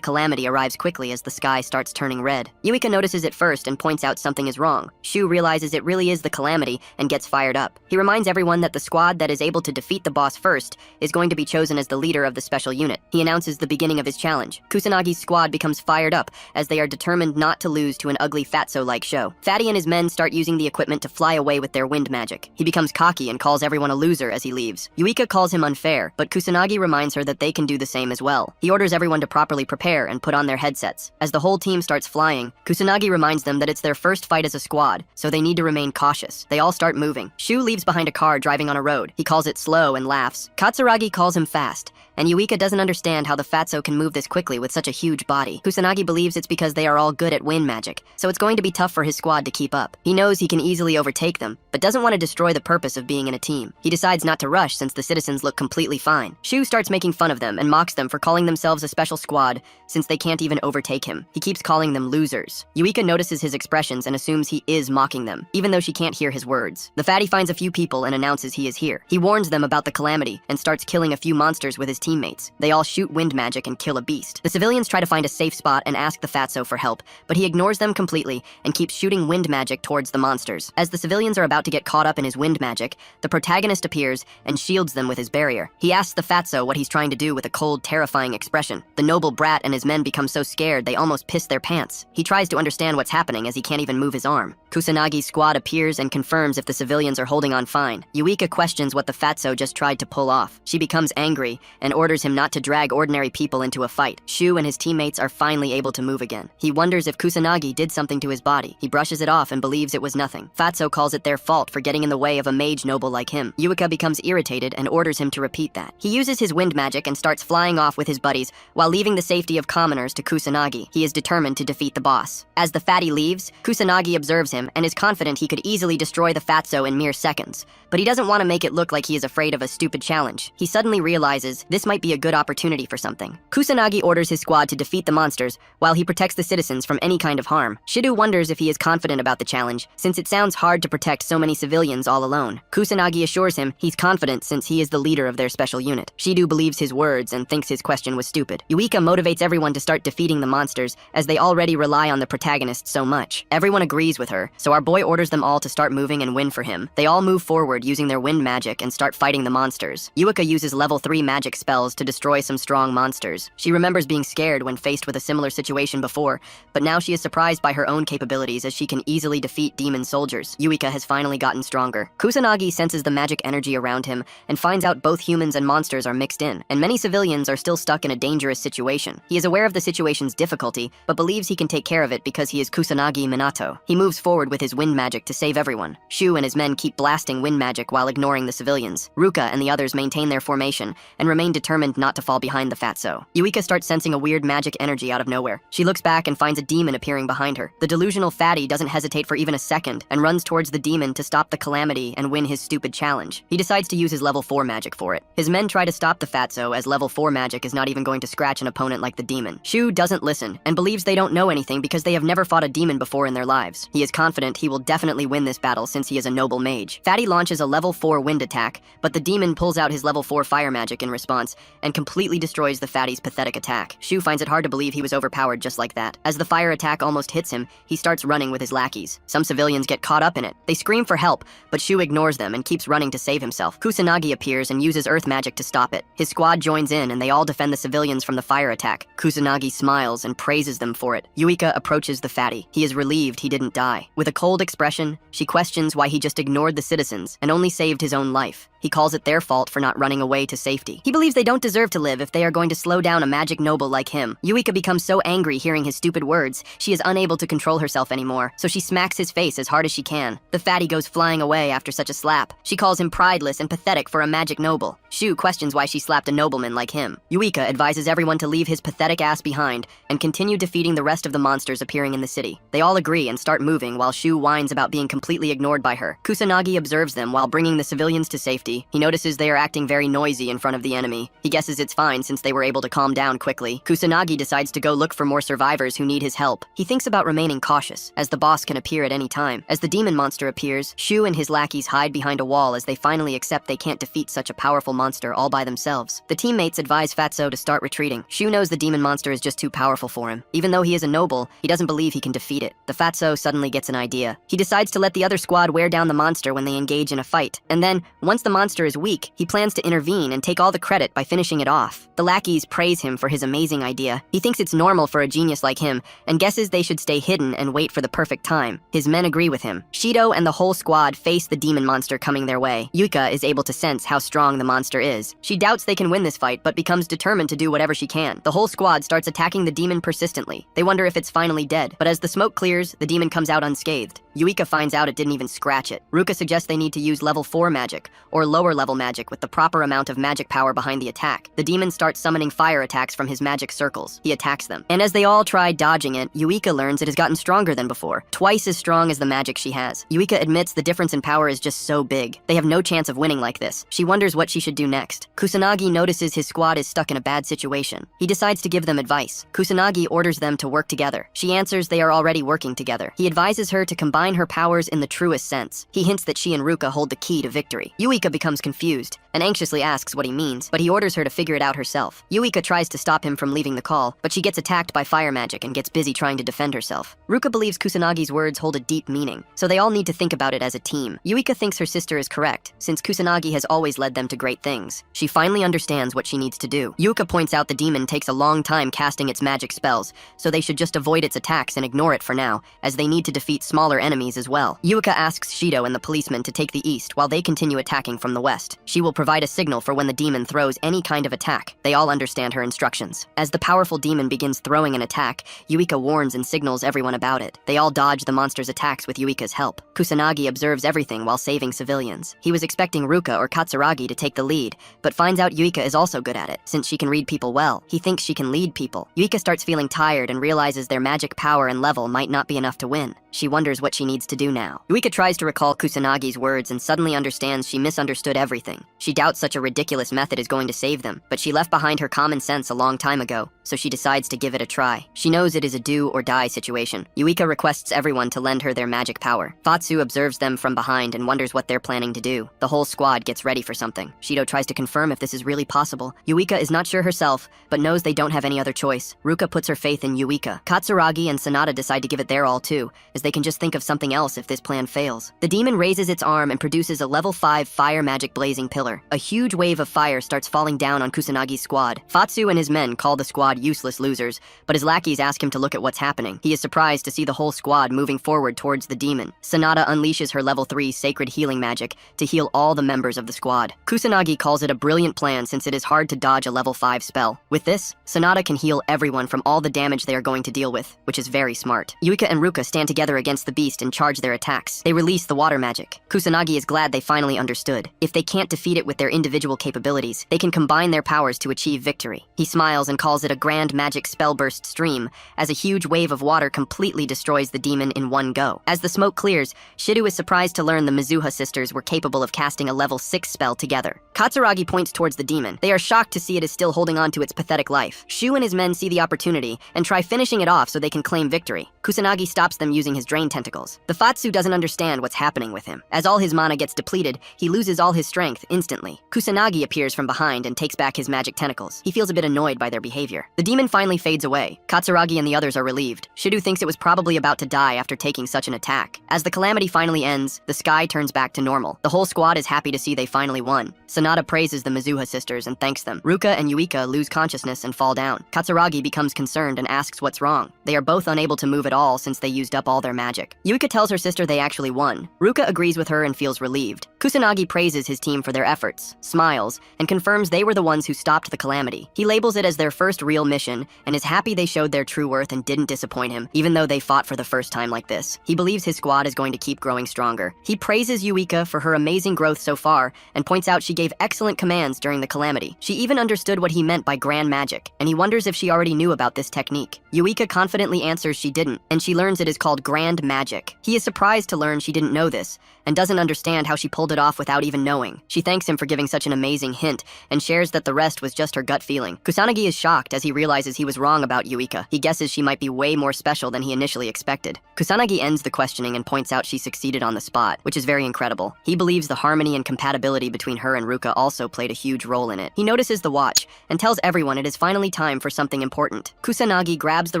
calamity arrives quickly as the sky starts turning red. Yuika notices it first and points out something is wrong. Shu realizes it really is the calamity and gets fired up. He reminds everyone that the squad that is able to defeat the boss first is going to be chosen as the leader of the special unit. He announces the beginning of his challenge. Kusanagi's squad becomes fired up as they are determined not to lose to an ugly fatso-like show. Fatty and his men start using the equipment to fly away with their wind magic. He becomes cocky and calls everyone a loser as he leaves. Yuika calls him unfair, but Kusanagi reminds her that they can do the same as well. He orders everyone to properly prepare and put on their headsets. As the whole team starts flying, Kusanagi reminds them that it's their first fight as a squad, so they need to remain cautious. They all start moving. Shu leaves behind a car driving on a road. He calls it slow and laughs. Katsuragi calls him fast, and Yuika doesn't understand how the fatso can move this quickly with such a huge body. Kusanagi believes it's because they are all good at wind magic, so it's going to be tough for his squad to keep up. He knows he can easily overtake them, but doesn't want to destroy the purpose of being in a team. He decides not to rush since the citizens look completely fine. Shu starts making fun of them and mocks them for calling themselves a special squad since they can't even overtake him. He keeps calling them losers. Yuika notices his expressions and assumes he is mocking them, even though she can't hear his words. The fatty finds a few people and announces he is here. He warns them about the calamity and starts killing a few monsters with his teammates. They all shoot wind magic and kill a beast. The civilians try to find a safe spot and ask the fatso for help, but he ignores them completely and keeps shooting wind magic towards the monsters. As the civilians are about to get caught up in his wind magic, the protagonist appears and shields them with his barrier. He asks the fatso what he's trying to do with a cold, terrifying expression. The noble brat and his men become so scared they almost piss their pants. He tries to understand what's happening as he can't even move his arm. Kusanagi's squad appears and confirms if the civilians are holding on fine. Yuika questions what the fatso just tried to pull off. She becomes angry and orders him not to drag ordinary people into a fight. Shu and his teammates are finally able to move again. He wonders if Kusanagi did something to his body. He brushes it off and believes it was nothing. Fatso calls it their fault for getting in the way of a mage noble like him. Yuika becomes irritated and orders him to repeat that. He uses his wind magic and starts flying off with his buddies while leaving the safety of commoners to Kusanagi. He is determined to defeat the boss. As the fatty leaves, Kusanagi observes him and is confident he could easily destroy the fatso in mere seconds, but he doesn't want to make it look like he is afraid of a stupid challenge. He suddenly realizes this might be a good opportunity for something. Kusanagi orders his squad to defeat the monsters while he protects the citizens from any kind of harm. Shidu wonders if he is confident about the challenge, since it sounds hard to protect so many civilians all alone. Kusanagi assures him he's confident since he is the leader of their special unit. Shidu believes his words and thinks his question was stupid. Yuika motivates everyone to start defeating the monsters as they already rely on the protagonist so much. Everyone agrees with her, so our boy orders them all to start moving and win for him. They all move forward using their wind magic and start fighting the monsters. Yuika uses level 3 magic spell spells to destroy some strong monsters. She remembers being scared when faced with a similar situation before, but now she is surprised by her own capabilities as she can easily defeat demon soldiers. Yuika has finally gotten stronger. Kusanagi senses the magic energy around him and finds out both humans and monsters are mixed in, and many civilians are still stuck in a dangerous situation. He is aware of the situation's difficulty, but believes he can take care of it because he is Kusanagi Minato. He moves forward with his wind magic to save everyone. Shu and his men keep blasting wind magic while ignoring the civilians. Ruka and the others maintain their formation and remain determined not to fall behind the fatso. Yuika starts sensing a weird magic energy out of nowhere. She looks back and finds a demon appearing behind her. The delusional fatty doesn't hesitate for even a second and runs towards the demon to stop the calamity and win his stupid challenge. He decides to use his level 4 magic for it. His men try to stop the fatso as level 4 magic is not even going to scratch an opponent like the demon. Shu doesn't listen and believes they don't know anything because they have never fought a demon before in their lives. He is confident he will definitely win this battle since he is a noble mage. Fatty launches a level 4 wind attack, but the demon pulls out his level 4 fire magic in response and completely destroys the fatty's pathetic attack. Shu finds it hard to believe he was overpowered just like that. As the fire attack almost hits him, he starts running with his lackeys. Some civilians get caught up in it. They scream for help, but Shu ignores them and keeps running to save himself. Kusanagi appears and uses earth magic to stop it. His squad joins in and they all defend the civilians from the fire attack. Kusanagi smiles and praises them for it. Yuika approaches the fatty. He is relieved he didn't die. With a cold expression, she questions why he just ignored the citizens and only saved his own life. He calls it their fault for not running away to safety. He believes they don't deserve to live if they are going to slow down a magic noble like him. Yuika becomes so angry hearing his stupid words, she is unable to control herself anymore, so she smacks his face as hard as she can. The fatty goes flying away after such a slap. She calls him prideless and pathetic for a magic noble. Shu questions why she slapped a nobleman like him. Yuika advises everyone to leave his pathetic ass behind and continue defeating the rest of the monsters appearing in the city. They all agree and start moving while Shu whines about being completely ignored by her. Kusanagi observes them while bringing the civilians to safety. He notices they are acting very noisy in front of the enemy. He guesses it's fine since they were able to calm down quickly. Kusanagi decides to go look for more survivors who need his help. He thinks about remaining cautious, as the boss can appear at any time. As the demon monster appears, Shu and his lackeys hide behind a wall as they finally accept they can't defeat such a powerful monster all by themselves. The teammates advise Fatso to start retreating. Shu knows the demon monster is just too powerful for him. Even though he is a noble, he doesn't believe he can defeat it. The Fatso suddenly gets an idea. He decides to let the other squad wear down the monster when they engage in a fight. And then, once the monster is weak, he plans to intervene and take all the credit by finishing it off. The lackeys praise him for his amazing idea. He thinks it's normal for a genius like him and guesses they should stay hidden and wait for the perfect time. His men agree with him. Shido and the whole squad face the demon monster coming their way. Yuika is able to sense how strong the monster is. She doubts they can win this fight but becomes determined to do whatever she can. The whole squad starts attacking the demon persistently. They wonder if it's finally dead, but as the smoke clears, the demon comes out unscathed. Yuika finds out it didn't even scratch it. Ruka suggests they need to use level 4 magic, or lower level magic with the proper amount of magic power behind the attack. The demon starts summoning fire attacks from his magic circles. He attacks them. And as they all try dodging it, Yuika learns it has gotten stronger than before. Twice as strong as the magic she has. Yuika admits the difference in power is just so big. They have no chance of winning like this. She wonders what she should do next. Kusanagi notices his squad is stuck in a bad situation. He decides to give them advice. Kusanagi orders them to work together. She answers they are already working together. He advises her to combine her powers in the truest sense. He hints that she and Ruka hold the key to victory. Yuika becomes confused and anxiously asks what he means, but he orders her to figure it out herself. Yuika tries to stop him from leaving the call, but she gets attacked by fire magic and gets busy trying to defend herself. Ruka believes Kusanagi's words hold a deep meaning, so they all need to think about it as a team. Yuika thinks her sister is correct, since Kusanagi has always led them to great things. She finally understands what she needs to do. Yuika points out the demon takes a long time casting its magic spells, so they should just avoid its attacks and ignore it for now, as they need to defeat smaller enemies as well. Yuika asks Shido and the policeman to take the east while they continue attacking from the west. She will provide a signal for when the demon throws any kind of attack. They all understand her instructions. As the powerful demon begins throwing an attack, Yuika warns and signals everyone about it. They all dodge the monster's attacks with Yuika's help. Kusanagi observes everything while saving civilians. He was expecting Ruka or Katsuragi to take the lead, but finds out Yuika is also good at it, since she can read people well. He thinks she can lead people. Yuika starts feeling tired and realizes their magic power and level might not be enough to win. She wonders what she needs to do now. Yuika tries to recall Kusanagi's words and suddenly understands she misunderstood everything. She doubts such a ridiculous method is going to save them, but she left behind her common sense a long time ago, so she decides to give it a try. She knows it is a do or die situation. Yuika requests everyone to lend her their magic power. Fatsu observes them from behind and wonders what they're planning to do. The whole squad gets ready for something. Shido tries to confirm if this is really possible. Yuika is not sure herself, but knows they don't have any other choice. Ruka puts her faith in Yuika. Katsuragi and Sanada decide to give it their all too, as they can just think of something else if this plan fails. The demon raises its arm and produces a level 5 fire magic blazing pillar. A huge wave of fire starts falling down on Kusanagi's squad. Fatsu and his men call the squad useless losers, but his lackeys ask him to look at what's happening. He is surprised to see the whole squad moving forward towards the demon. Sanada unleashes her level 3 sacred healing magic to heal all the members of the squad. Kusanagi calls it a brilliant plan since it is hard to dodge a level 5 spell. With this, Sanada can heal everyone from all the damage they are going to deal with, which is very smart. Yuika and Ruka stand together against the beast and charge their attacks. They release the water magic. Kusanagi is glad they finally understood. If they can't defeat it with their individual capabilities, they can combine their powers to achieve victory. He smiles and calls it a grand magic spellburst stream, as a huge wave of water completely destroys the demon in one go. As the smoke clears, Shiru is surprised to learn the Mizuha sisters were capable of casting a level 6 spell together. Katsuragi points towards the demon. They are shocked to see it is still holding on to its pathetic life. Shu and his men see the opportunity and try finishing it off so they can claim victory. Kusanagi stops them using his drain tentacles. The Fatsu doesn't understand what's happening with him. As all his mana gets depleted, he loses all his strength instantly. Kusanagi appears from behind and takes back his magic tentacles. He feels a bit annoyed by their behavior. The demon finally fades away. Katsuragi and the others are relieved. Shiru thinks it was probably about to die after taking such an attack. As the calamity finally ends, the sky turns back to normal. The whole squad is happy to see they finally won. Sanada praises the Mizuha sisters and thanks them. Ruka and Yuika lose consciousness and fall down. Katsuragi becomes concerned and asks what's wrong. They are both unable to move at all since they used up all their magic. Yuika tells her sister they actually won. Ruka agrees with her and feels relieved. Kusanagi praises his team for their efforts, smiles, and confirms they were the ones who stopped the calamity. He labels it as their first real mission and is happy they showed their true worth and didn't disappoint him, even though they fought for the first time like this. He believes his squad is going to keep growing stronger. He praises Yuika for her amazing growth so far and points out she gave excellent commands during the calamity. She even understood what he meant by grand magic, and he wonders if she already knew about this technique. Yuika confidently answers she didn't, and she learns it is called grand magic. He is surprised to learn she didn't know this, and doesn't understand how she pulled it off without even knowing. She thanks him for giving such an amazing hint, and shares that the rest was just her gut feeling. Kusanagi is shocked as he realizes he was wrong about Yuika. He guesses she might be way more special than he initially expected. Kusanagi ends the questioning and points out she succeeded on the spot, which is very incredible. He believes the harmony and compatibility between her and Ruka also played a huge role in it. He notices the watch, and tells everyone it is finally time for something important. Kusanagi grabs the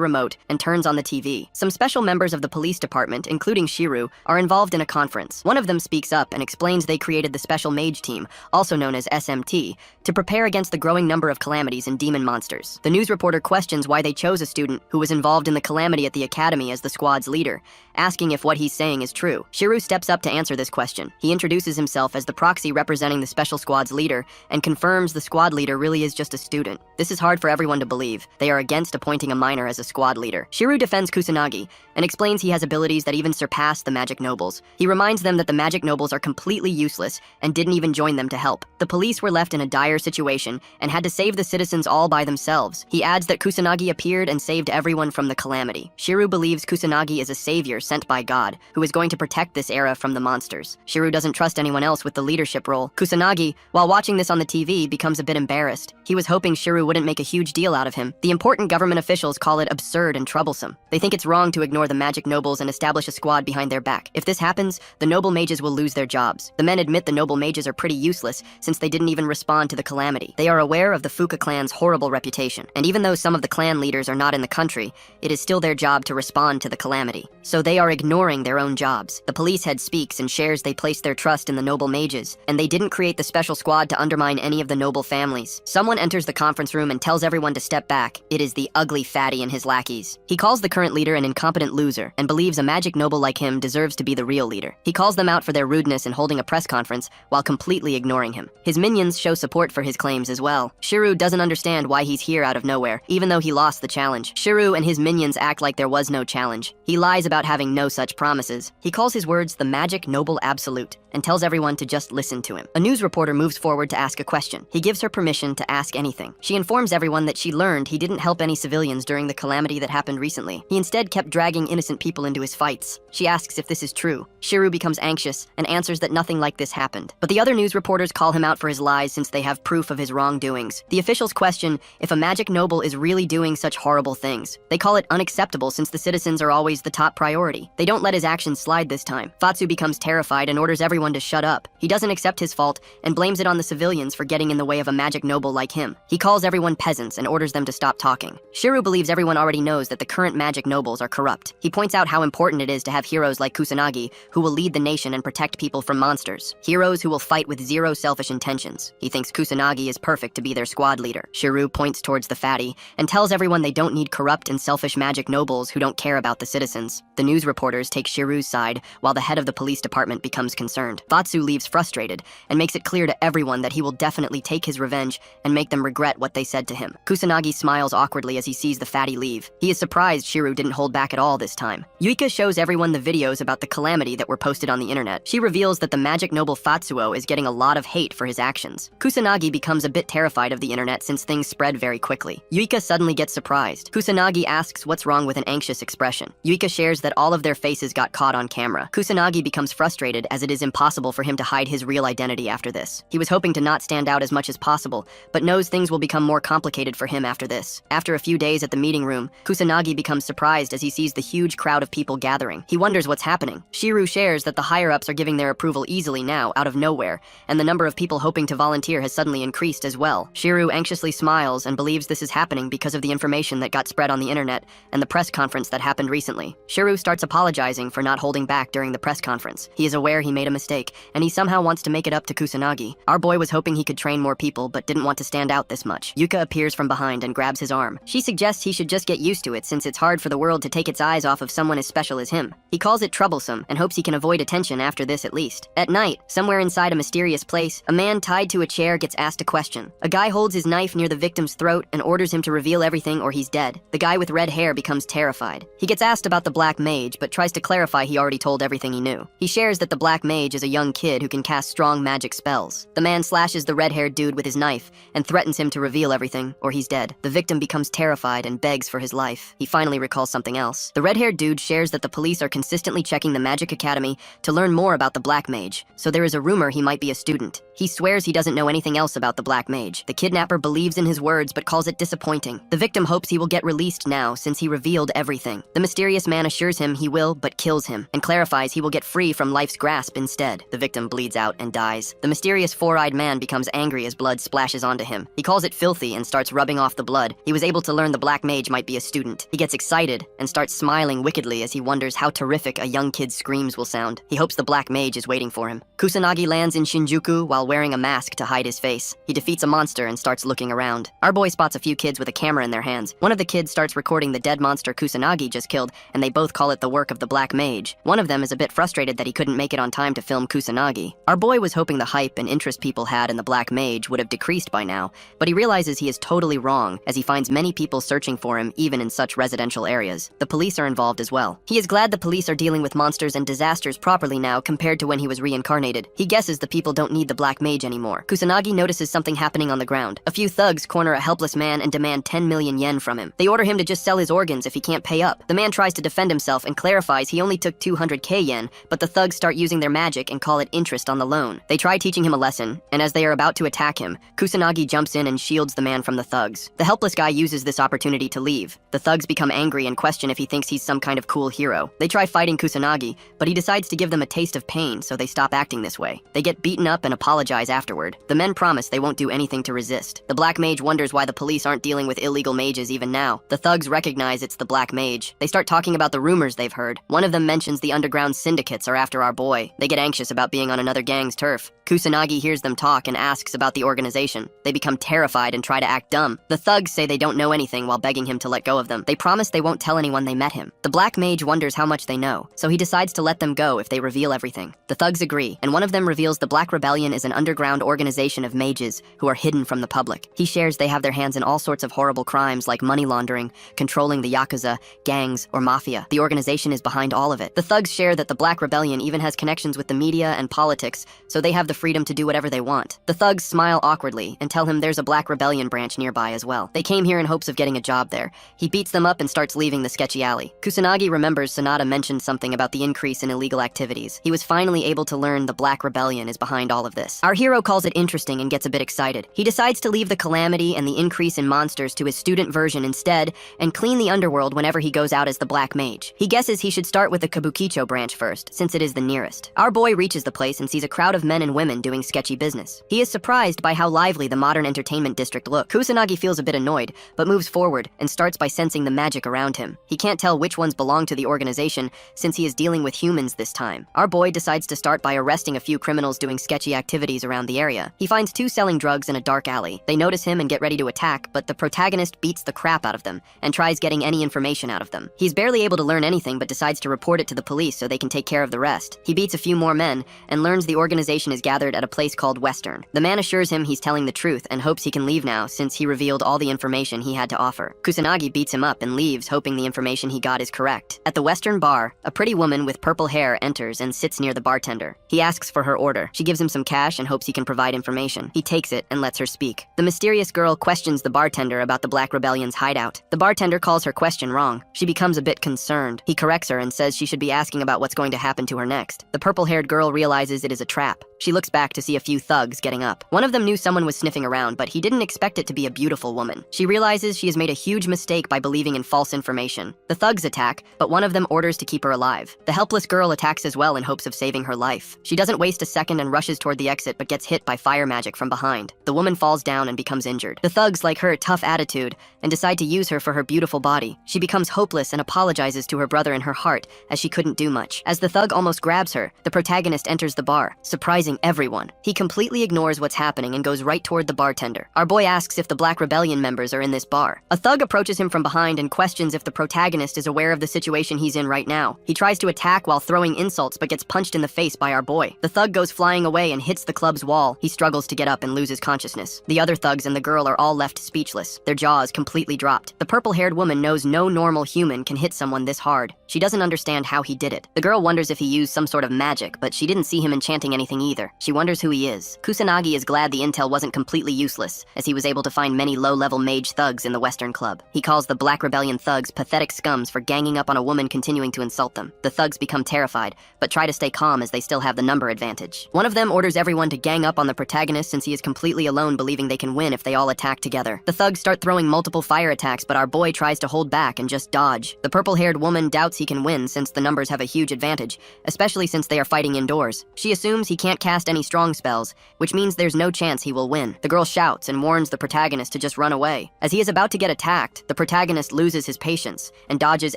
remote and turns on the TV. Some special members of the police department, including Shiru, are involved in a conference. One of them speaks up and explains they created the Special Mage Team, also known as SMT, to prepare against the growing number of calamities and demon monsters. The news reporter questions why they chose a student who was involved in the calamity at the academy as the squad's leader, asking if what he's saying is true. Shiru steps up to answer this question. He introduces himself as the proxy representing the special squad's leader and confirms the squad leader really is just a student. This is hard for everyone to believe. They are against appointing a minor as a squad leader. Shiru defends Kusanagi and explains he has abilities that even surpass the magic nobles. He reminds them that the magic nobles are completely useless and didn't even join them to help. The police were left in a dire situation and had to save the citizens all by themselves. He adds that Kusanagi appeared and saved everyone from the calamity. Shiru believes Kusanagi is a savior sent by God, who is going to protect this era from the monsters. Shiru doesn't trust anyone else with the leadership role. Kusanagi, while watching this on the TV, becomes a bit embarrassed. He was hoping Shiru wouldn't make a huge deal out of him. The important government officials call it absurd and troublesome. They think it's wrong to ignore the magic nobles and establish a squad behind their back. If this happens, the noble mages will lose their jobs. The men admit the noble mages are pretty useless since they didn't even respond to the calamity. They are aware of the Fuka clan's horrible reputation, and even though some of the clan leaders are not in the country, it is still their job to respond to the calamity. So they are ignoring their own jobs. The police head speaks and shares they placed their trust in the noble mages, and they didn't create the special squad to undermine any of the noble families. Someone enters the conference room and tells everyone to step back. It is the ugly fatty and his lackeys. He calls the current leader an incompetent loser and believes a magic noble like him deserves to be the real leader. He calls them out for their rudeness in holding a press conference while completely ignoring him. His minions show support for his claims as well. Shiru doesn't understand why he's here out of nowhere, even though he lost the challenge. Shiru and his minions act like there was no challenge. He lies about having no such promises. He calls his words the magic noble absolute and tells everyone to just listen to him. A news reporter moves forward to ask a question. He gives her permission to ask anything. She informs everyone that she learned he didn't help any civilians during the calamity that happened recently. He instead kept dragging innocent people into his fights. She asks if this is true. Shiru becomes anxious and answers that nothing like this happened. But the other news reporters call him out for his lies since they have proof of his wrongdoings. The officials question if a magic noble is really doing such horrible things. They call it unacceptable since the citizens are always the top priority. They don't let his actions slide this time. Fatsu becomes terrified and orders everyone everyone to shut up. He doesn't accept his fault and blames it on the civilians for getting in the way of a magic noble like him. He calls everyone peasants and orders them to stop talking. Shiro believes everyone already knows that the current magic nobles are corrupt. He points out how important it is to have heroes like Kusanagi who will lead the nation and protect people from monsters. Heroes who will fight with zero selfish intentions. He thinks Kusanagi is perfect to be their squad leader. Shiro points towards the fatty and tells everyone they don't need corrupt and selfish magic nobles who don't care about the citizens. The news reporters take Shiru's side while the head of the police department becomes concerned. Fatsu leaves frustrated and makes it clear to everyone that he will definitely take his revenge and make them regret what they said to him. Kusanagi smiles awkwardly as he sees the fatty leave. He is surprised Shiro didn't hold back at all this time. Yuika shows everyone the videos about the calamity that were posted on the internet. She reveals that the magic noble Fatsuo is getting a lot of hate for his actions. Kusanagi becomes a bit terrified of the internet since things spread very quickly. Yuika suddenly gets surprised. Kusanagi asks what's wrong with an anxious expression. Yuika shares that all of their faces got caught on camera. Kusanagi becomes frustrated as it is impossible for him to hide his real identity after this. He was hoping to not stand out as much as possible, but knows things will become more complicated for him after this. After a few days at the meeting room, Kusanagi becomes surprised as he sees the huge crowd of people gathering. He wonders what's happening. Shiro shares that the higher-ups are giving their approval easily now, out of nowhere, and the number of people hoping to volunteer has suddenly increased as well. Shiro anxiously smiles and believes this is happening because of the information that got spread on the internet and the press conference that happened recently. Shiro starts apologizing for not holding back during the press conference. He is aware he made a mistake, and he somehow wants to make it up to Kusanagi. Our boy was hoping he could train more people, but didn't want to stand out this much. Yuka appears from behind and grabs his arm. She suggests he should just get used to it since it's hard for the world to take its eyes off of someone as special as him. He calls it troublesome and hopes he can avoid attention after this at least. At night, somewhere inside a mysterious place, a man tied to a chair gets asked a question. A guy holds his knife near the victim's throat and orders him to reveal everything or he's dead. The guy with red hair becomes terrified. He gets asked about the Black Mage, but tries to clarify he already told everything he knew. He shares that the Black Mage is a young kid who can cast strong magic spells. The man slashes the red-haired dude with his knife and threatens him to reveal everything or he's dead. The victim becomes terrified and begs for his life. He finally recalls something else. The red-haired dude shares that the police are consistently checking the Magic Academy to learn more about the Black Mage, so there is a rumor he might be a student. He swears he doesn't know anything else about the Black Mage. The kidnapper believes in his words but calls it disappointing. The victim hopes he will get released now since he revealed everything. The mysterious man assures him he will, but kills him, and clarifies he will get free from life's grasp instead. The victim bleeds out and dies. The mysterious four-eyed man becomes angry as blood splashes onto him. He calls it filthy and starts rubbing off the blood. He was able to learn the Black Mage might be a student. He gets excited and starts smiling wickedly as he wonders how terrific a young kid's screams will sound. He hopes the Black Mage is waiting for him. Kusanagi lands in Shinjuku while wearing a mask to hide his face. He defeats a monster and starts looking around. Our boy spots a few kids with a camera in their hands. One of the kids starts recording the dead monster Kusanagi just killed, and they both call it the work of the Black Mage. One of them is a bit frustrated that he couldn't make it on time to film Kusanagi. Our boy was hoping the hype and interest people had in the Black Mage would have decreased by now, but he realizes he is totally wrong as he finds many people searching for him even in such residential areas. The police are involved as well. He is glad the police are dealing with monsters and disasters properly now compared to when he was reincarnated. He guesses the people don't need the Black Mage anymore. Kusanagi notices something happening on the ground. A few thugs corner a helpless man and demand 10 million yen from him. They order him to just sell his organs if he can't pay up. The man tries to defend himself and clarifies he only took 200k yen, but the thugs start using their magic and call it interest on the loan. They try teaching him a lesson, and as they are about to attack him, Kusanagi jumps in and shields the man from the thugs. The helpless guy uses this opportunity to leave. The thugs become angry and question if he thinks he's some kind of cool hero. They try fighting Kusanagi, but he decides to give them a taste of pain, so they stop acting this way. They get beaten up and apologize afterward. The men promise they won't do anything to resist. The Black Mage wonders why the police aren't dealing with illegal mages even now. The thugs recognize it's the Black Mage. They start talking about the rumors they've heard. One of them mentions the underground syndicates are after our boy. They get anxious about being on another gang's turf. Kusanagi hears them talk and asks about the organization. They become terrified and try to act dumb. The thugs say they don't know anything while begging him to let go of them. They promise they won't tell anyone they met him. The Black Mage wonders how much they know, so he decides to let them go if they reveal everything. The thugs agree, and one of them reveals the Black Rebellion is an underground organization of mages who are hidden from the public. He shares they have their hands in all sorts of horrible crimes like money laundering, controlling the Yakuza, gangs, or mafia. The organization is behind all of it. The thugs share that the Black Rebellion even has connections with the media and politics, so they have the freedom to do whatever they want. The thugs smile awkwardly and tell him there's a Black Rebellion branch nearby as well. They came here in hopes of getting a job there. He beats them up and starts leaving the sketchy alley. Kusanagi remembers Sonata mentioned something about the increase in illegal activities. He was finally able to learn the Black Rebellion is behind all of this. Our hero calls it interesting and gets a bit excited. He decides to leave the calamity and the increase in monsters to his student version instead and clean the underworld whenever he goes out as the Black Mage. He guesses he should start with the Kabukicho branch first, since it is the nearest. Our boy boy reaches the place and sees a crowd of men and women doing sketchy business. He is surprised by how lively the modern entertainment district looks. Kusanagi feels a bit annoyed, but moves forward and starts by sensing the magic around him. He can't tell which ones belong to the organization since he is dealing with humans this time. Our boy decides to start by arresting a few criminals doing sketchy activities around the area. He finds two selling drugs in a dark alley. They notice him and get ready to attack, but the protagonist beats the crap out of them and tries getting any information out of them. He's barely able to learn anything but decides to report it to the police so they can take care of the rest. He beats a few more men and learns the organization is gathered at a place called Western. The man assures him he's telling the truth and hopes he can leave now since he revealed all the information he had to offer. Kusanagi beats him up and leaves, hoping the information he got is correct. At the Western bar, a pretty woman with purple hair enters and sits near the bartender. He asks for her order. She gives him some cash and hopes he can provide information. He takes it and lets her speak. The mysterious girl questions the bartender about the Black Rebellion's hideout. The bartender calls her question wrong. She becomes a bit concerned. He corrects her and says she should be asking about what's going to happen to her next. The purple-haired girl realizes it is a trap. She looks back to see a few thugs getting up. One of them knew someone was sniffing around, but he didn't expect it to be a beautiful woman. She realizes she has made a huge mistake by believing in false information. The thugs attack, but one of them orders to keep her alive. The helpless girl attacks as well in hopes of saving her life. She doesn't waste a second and rushes toward the exit, but gets hit by fire magic from behind. The woman falls down and becomes injured. The thugs like her tough attitude and decide to use her for her beautiful body. She becomes hopeless and apologizes to her brother in her heart as she couldn't do much. As the thug almost grabs her, the protagonist enters the bar, surprising everyone. He completely ignores what's happening and goes right toward the bartender. Our boy asks if the Black Rebellion members are in this bar. A thug approaches him from behind and questions if the protagonist is aware of the situation he's in right now. He tries to attack while throwing insults but gets punched in the face by our boy. The thug goes flying away and hits the club's wall. He struggles to get up and loses consciousness. The other thugs and the girl are all left speechless, their jaws completely dropped. The purple-haired woman knows no normal human can hit someone this hard. She doesn't understand how he did it. The girl wonders if he used some sort of magic, but she didn't see him enchanting anything either. She wonders who he is. Kusanagi is glad the intel wasn't completely useless, as he was able to find many low-level mage thugs in the Western Club. He calls the Black Rebellion thugs pathetic scums for ganging up on a woman continuing to insult them. The thugs become terrified, but try to stay calm as they still have the number advantage. One of them orders everyone to gang up on the protagonist since he is completely alone, believing they can win if they all attack together. The thugs start throwing multiple fire attacks, but our boy tries to hold back and just dodge. The purple-haired woman doubts he can win since the numbers have a huge advantage, especially since they are fighting indoors. She assumes he can't cast any strong spells, which means there's no chance he will win. The girl shouts and warns the protagonist to just run away. As he is about to get attacked, the protagonist loses his patience and dodges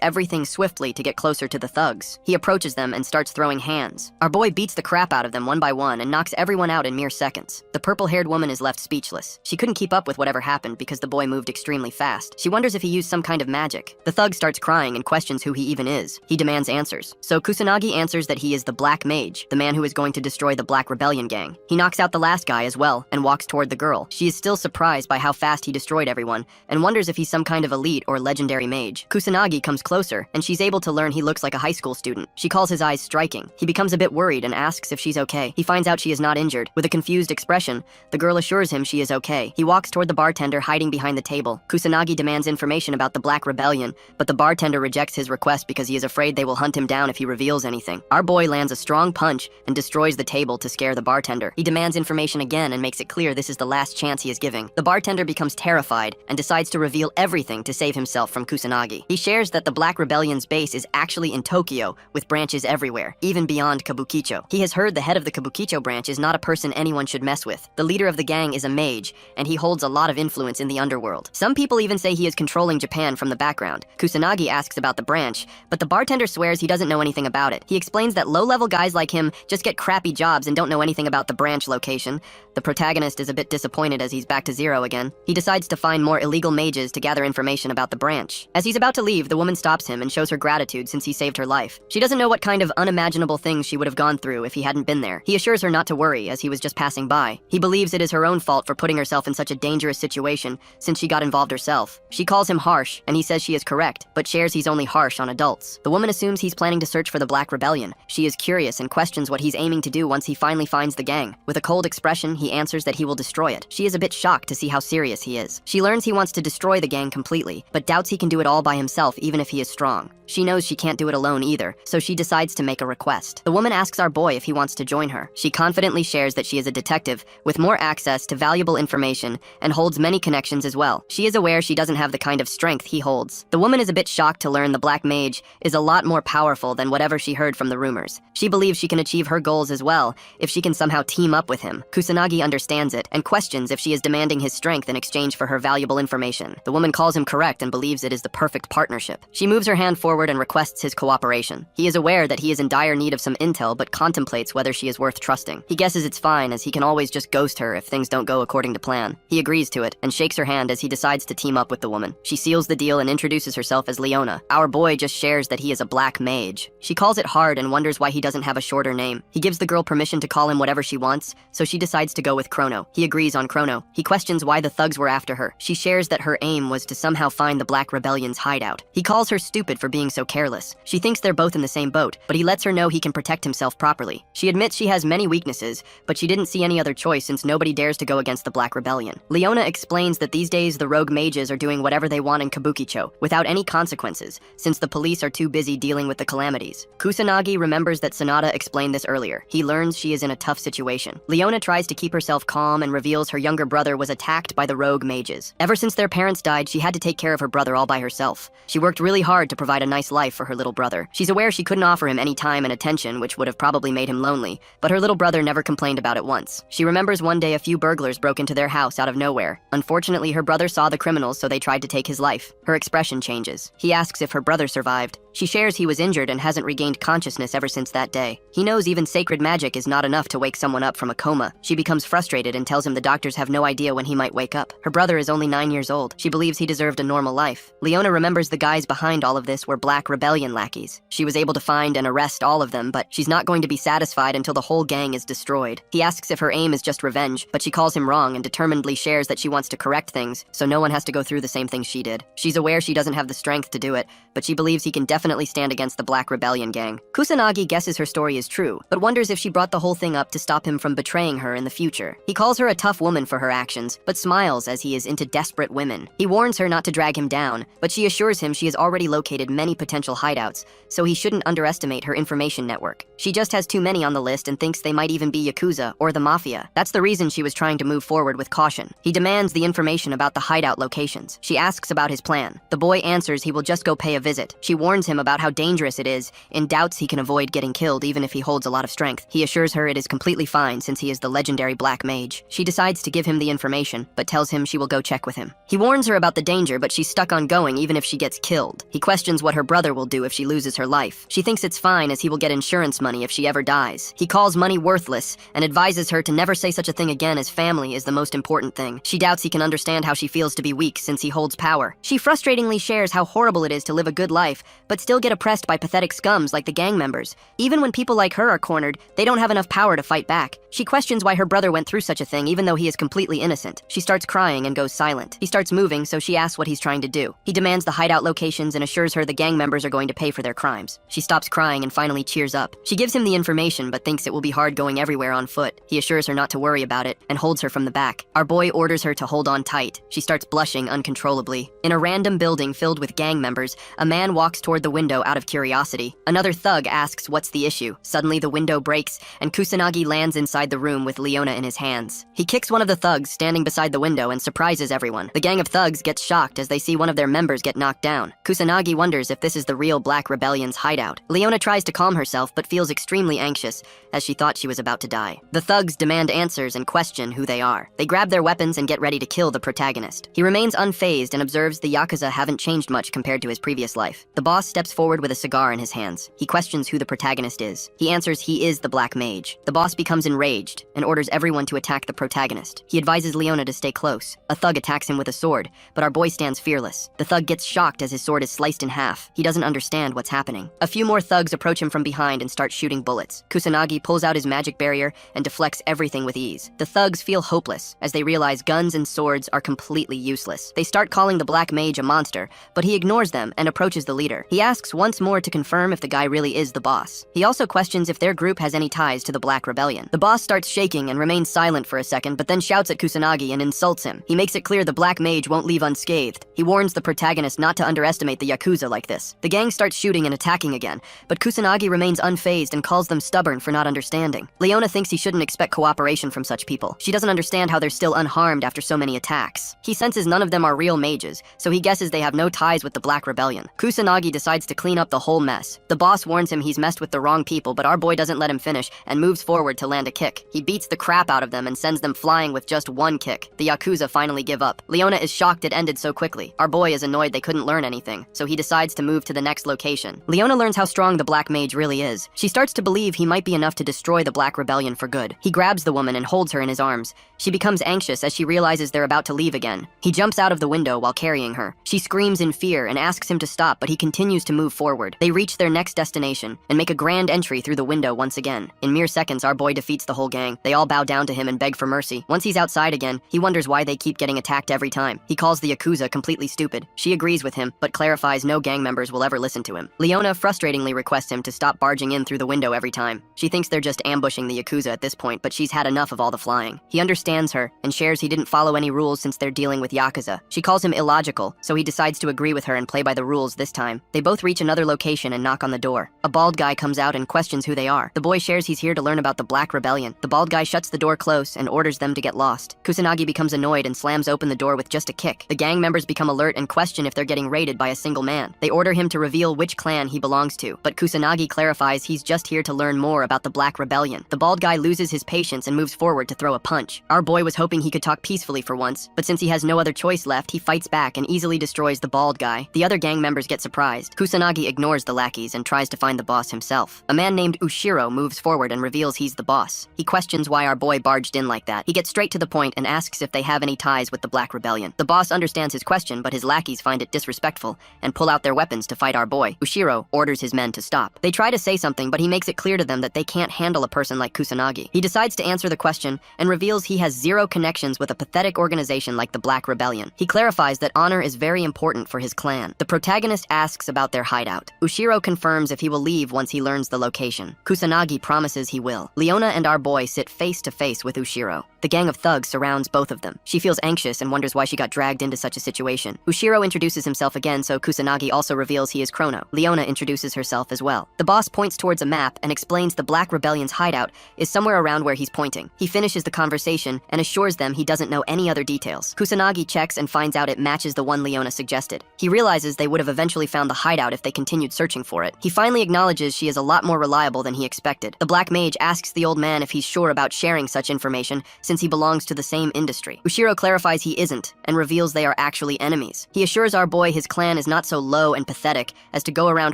everything swiftly to get closer to the thugs. He approaches them and starts throwing hands. Our boy beats the crap out of them one by one and knocks everyone out in mere seconds. The purple-haired woman is left speechless. She couldn't keep up with whatever happened because the boy moved extremely fast. She wonders if he used some kind of magic. The thug starts crying and questions who he even is. He demands answers. So Kusanagi answers that he is the Black Mage, the man who is going to destroy the Black Rebellion gang. He knocks out the last guy as well and walks toward the girl. She is still surprised by how fast he destroyed everyone and wonders if he's some kind of elite or legendary mage. Kusanagi comes closer and she's able to learn he looks like a high school student. She calls his eyes striking. He becomes a bit worried and asks if she's okay. He finds out she is not injured. With a confused expression, the girl assures him she is okay. He walks toward the bartender hiding behind the table. Kusanagi demands information about the Black Rebellion, but the bartender rejects his request because he is afraid they will hunt him down if he reveals anything. Our boy lands a strong punch and destroys the table to scare the bartender. He demands information again and makes it clear this is the last chance he is giving. The bartender becomes terrified and decides to reveal everything to save himself from Kusanagi. He shares that the Black Rebellion's base is actually in Tokyo, with branches everywhere, even beyond Kabukicho. He has heard the head of the Kabukicho branch is not a person anyone should mess with. The leader of the gang is a mage, and he holds a lot of influence in the underworld. Some people even say he is controlling Japan from the background. Kusanagi asks about the branch, but the bartender swears he doesn't know anything about it. He explains that low-level guys like him just get crappy jobs and don't know anything about the branch location. The protagonist is a bit disappointed as he's back to zero again. He decides to find more illegal mages to gather information about the branch. As he's about to leave, the woman stops him and shows her gratitude since he saved her life. She doesn't know what kind of unimaginable things she would have gone through if he hadn't been there. He assures her not to worry as he was just passing by. He believes it is her own fault for putting herself in such a dangerous situation since she got involved herself. She calls him harsh, and he says she is correct, but shares he's only harsh on adults. The woman assumes he's planning to search for the Black Rebellion. She is curious and questions what he's aiming to do once he finally finds the gang. With a cold expression, he answers that he will destroy it. She is a bit shocked to see how serious he is. She learns he wants to destroy the gang completely, but doubts he can do it all by himself even if he is strong. She knows she can't do it alone either, so she decides to make a request. The woman asks our boy if he wants to join her. She confidently shares that she is a detective with more access to valuable information and holds many connections as well. She is aware she doesn't have the kind of strength he holds. The woman is a bit shocked to learn the Black Mage is a lot more powerful than whatever she heard from the rumors. She believes she can achieve her goals as well if she can somehow team up with him. Kusanagi understands it and questions if she is demanding his strength in exchange for her valuable information. The woman calls him correct and believes it is the perfect partnership. She moves her hand forward and requests his cooperation. He is aware that he is in dire need of some intel, but contemplates whether she is worth trusting. He guesses it's fine, as he can always just ghost her if things don't go according to plan. He agrees to it and shakes her hand as he decides to team up with the woman. She seals the deal and introduces herself as Leona. Our boy just shares that he is a black mage. She calls it hard and wonders why he doesn't have a shorter name. He gives the girl permission to call him whatever she wants, so she decides to go with Chrono. He agrees on Chrono. He questions why the thugs were after her. She shares that her aim was to somehow find the Black Rebellion's hideout. He calls her stupid for being so careless. She thinks they're both in the same boat, but he lets her know he can protect himself properly. She admits she has many weaknesses, but she didn't see any other choice since nobody dares to go against the Black Rebellion. Leona explains that these days the rogue mages are doing whatever they want in Kabukicho, without any consequences, since the police are too busy dealing with the calamities. Kusanagi remembers that Sonata explained this earlier. He learns she is in a tough situation. Leona tries to keep herself calm and reveals her younger brother was attacked by the rogue mages. Ever since their parents died, she had to take care of her brother all by herself. She worked really hard to provide a nice life for her little brother. She's aware she couldn't offer him any time and attention, which would have probably made him lonely, but her little brother never complained about it once. She remembers one day a few burglars broke into their house out of nowhere. Unfortunately, her brother saw the criminals, so they tried to take his life. Her expression changes. He asks if her brother survived. She shares he was injured and hasn't regained consciousness ever since that day. He knows even sacred magic is not enough to wake someone up from a coma. She becomes frustrated and tells him the doctors have no idea when he might wake up. Her brother is only 9 years old. She believes he deserved a normal life. Leona remembers the guys behind all of this were Black Rebellion lackeys. She was able to find and arrest all of them, but she's not going to be satisfied until the whole gang is destroyed. He asks if her aim is just revenge, but she calls him wrong and determinedly shares that she wants to correct things so no one has to go through the same thing she did. She's aware she doesn't have the strength to do it, but she believes he can definitely stand against the Black Rebellion gang. Kusanagi guesses her story is true, but wonders if she brought the whole thing up to stop him from betraying her in the future. He calls her a tough woman for her actions, but smiles as he is into desperate women. He warns her not to drag him down, but she assures him she has already located many potential hideouts, so he shouldn't underestimate her information network. She just has too many on the list and thinks they might even be Yakuza or the Mafia. That's the reason she was trying to move forward with caution. He demands the information about the hideout locations. She asks about his plan. The boy answers he will just go pay a visit. She warns him about how dangerous it is. In doubts, he can avoid getting killed even if he holds a lot of strength. He assures her it is completely fine since he is the legendary Black Mage. She decides to give him the information, but tells him she will go check with him. He warns her about the danger, but she's stuck on going even if she gets killed. He questions what her brother will do if she loses her life. She thinks it's fine as he will get insurance money if she ever dies. He calls money worthless and advises her to never say such a thing again as family is the most important thing. She doubts he can understand how she feels to be weak since he holds power. She frustratingly shares how horrible it is to live a good life, but still get oppressed by pathetic scums like the gang members. Even when people like her are cornered, they don't have enough power to fight back. She questions why her brother went through such a thing even though he is completely innocent. She starts crying and goes silent. He starts moving, so she asks what he's trying to do. He demands the hideout locations and assures her the gang members are going to pay for their crimes. She stops crying and finally cheers up. She gives him the information but thinks it will be hard going everywhere on foot. He assures her not to worry about it and holds her from the back. Our boy orders her to hold on tight. She starts blushing uncontrollably. In a random building filled with gang members, a man walks toward the window out of curiosity. Another thug asks what's the issue. Suddenly the window breaks and Kusanagi lands inside the room with Leona in his hands. He kicks one of the thugs standing beside the window and surprises everyone. The gang of thugs gets shocked as they see one of their members get knocked down. Kusanagi wonders if this is the real Black Rebellion's hideout. Leona tries to calm herself but feels extremely anxious as she thought she was about to die. The thugs demand answers and question who they are. They grab their weapons and get ready to kill the protagonist. He remains unfazed and observes the Yakuza haven't changed much compared to his previous life. The boss steps forward with a cigar in his hands. He questions who the protagonist is. He answers he is the Black Mage. The boss becomes enraged and orders everyone to attack the protagonist. He advises Leona to stay close. A thug attacks him with a sword, but our boy stands fearless. The thug gets shocked as his sword is sliced in half. He doesn't understand what's happening. A few more thugs approach him from behind and start shooting bullets. Kusanagi pulls out his magic barrier and deflects everything with ease. The thugs feel hopeless as they realize guns and swords are completely useless. They start calling the Black Mage a monster, but he ignores them and approaches the leader. He asks once more to confirm if the guy really is the boss. He also questions if their group has any ties to the Black Rebellion. The boss boss starts shaking and remains silent for a second, but then shouts at Kusanagi and insults him. He makes it clear the Black Mage won't leave unscathed. He warns the protagonist not to underestimate the Yakuza like this. The gang starts shooting and attacking again, but Kusanagi remains unfazed and calls them stubborn for not understanding. Leona thinks he shouldn't expect cooperation from such people. She doesn't understand how they're still unharmed after so many attacks. He senses none of them are real mages, so he guesses they have no ties with the Black Rebellion. Kusanagi decides to clean up the whole mess. The boss warns him he's messed with the wrong people, but our boy doesn't let him finish and moves forward to land a kick. He beats the crap out of them and sends them flying with just one kick. The Yakuza finally give up. Leona is shocked it ended so quickly. Our boy is annoyed they couldn't learn anything, so he decides to move to the next location. Leona learns how strong the Black Mage really is. She starts to believe he might be enough to destroy the Black Rebellion for good. He grabs the woman and holds her in his arms. She becomes anxious as she realizes they're about to leave again. He jumps out of the window while carrying her. She screams in fear and asks him to stop, but he continues to move forward. They reach their next destination and make a grand entry through the window once again. In mere seconds, our boy defeats the whole gang. They all bow down to him and beg for mercy. Once he's outside again, he wonders why they keep getting attacked every time. He calls the Yakuza completely stupid. She agrees with him, but clarifies no gang members will ever listen to him. Leona frustratingly requests him to stop barging in through the window every time. She thinks they're just ambushing the Yakuza at this point, but she's had enough of all the flying. He understands her and shares he didn't follow any rules since they're dealing with Yakuza. She calls him illogical, so he decides to agree with her and play by the rules this time. They both reach another location and knock on the door. A bald guy comes out and questions who they are. The boy shares he's here to learn about the Black Rebellion. The bald guy shuts the door close and orders them to get lost. Kusanagi becomes annoyed and slams open the door with just a kick. The gang members become alert and question if they're getting raided by a single man. They order him to reveal which clan he belongs to, but Kusanagi clarifies he's just here to learn more about the Black Rebellion. The bald guy loses his patience and moves forward to throw a punch. Our boy was hoping he could talk peacefully for once, but since he has no other choice left, he fights back and easily destroys the bald guy. The other gang members get surprised. Kusanagi ignores the lackeys and tries to find the boss himself. A man named Ushiro moves forward and reveals he's the boss. He questions why our boy barged in like that. He gets straight to the point and asks if they have any ties with the Black Rebellion. The boss understands his question, but his lackeys find it disrespectful and pull out their weapons to fight our boy. Ushiro orders his men to stop. They try to say something, but he makes it clear to them that they can't handle a person like Kusanagi. He decides to answer the question and reveals he has zero connections with a pathetic organization like the Black Rebellion. He clarifies that honor is very important for his clan. The protagonist asks about their hideout. Ushiro confirms if he will leave once he learns the location. Kusanagi promises he will. Leona and our boy sit face to face with Ushiro. The gang of thugs surrounds both of them. She feels anxious and wonders why she got dragged into such a situation. Ushiro introduces himself again, so Kusanagi also reveals he is Chrono. Leona introduces herself as well. The boss points towards a map and explains the Black Rebellion's hideout is somewhere around where he's pointing. He finishes the conversation and assures them he doesn't know any other details. Kusanagi checks and finds out it matches the one Leona suggested. He realizes they would have eventually found the hideout if they continued searching for it. He finally acknowledges she is a lot more reliable than he expected. The Black Mage asks the old man if he's sure about sharing such information since he belongs to the same industry. Ushiro clarifies he isn't and reveals they are actually enemies. He assures our boy his clan is not so low and pathetic as to go around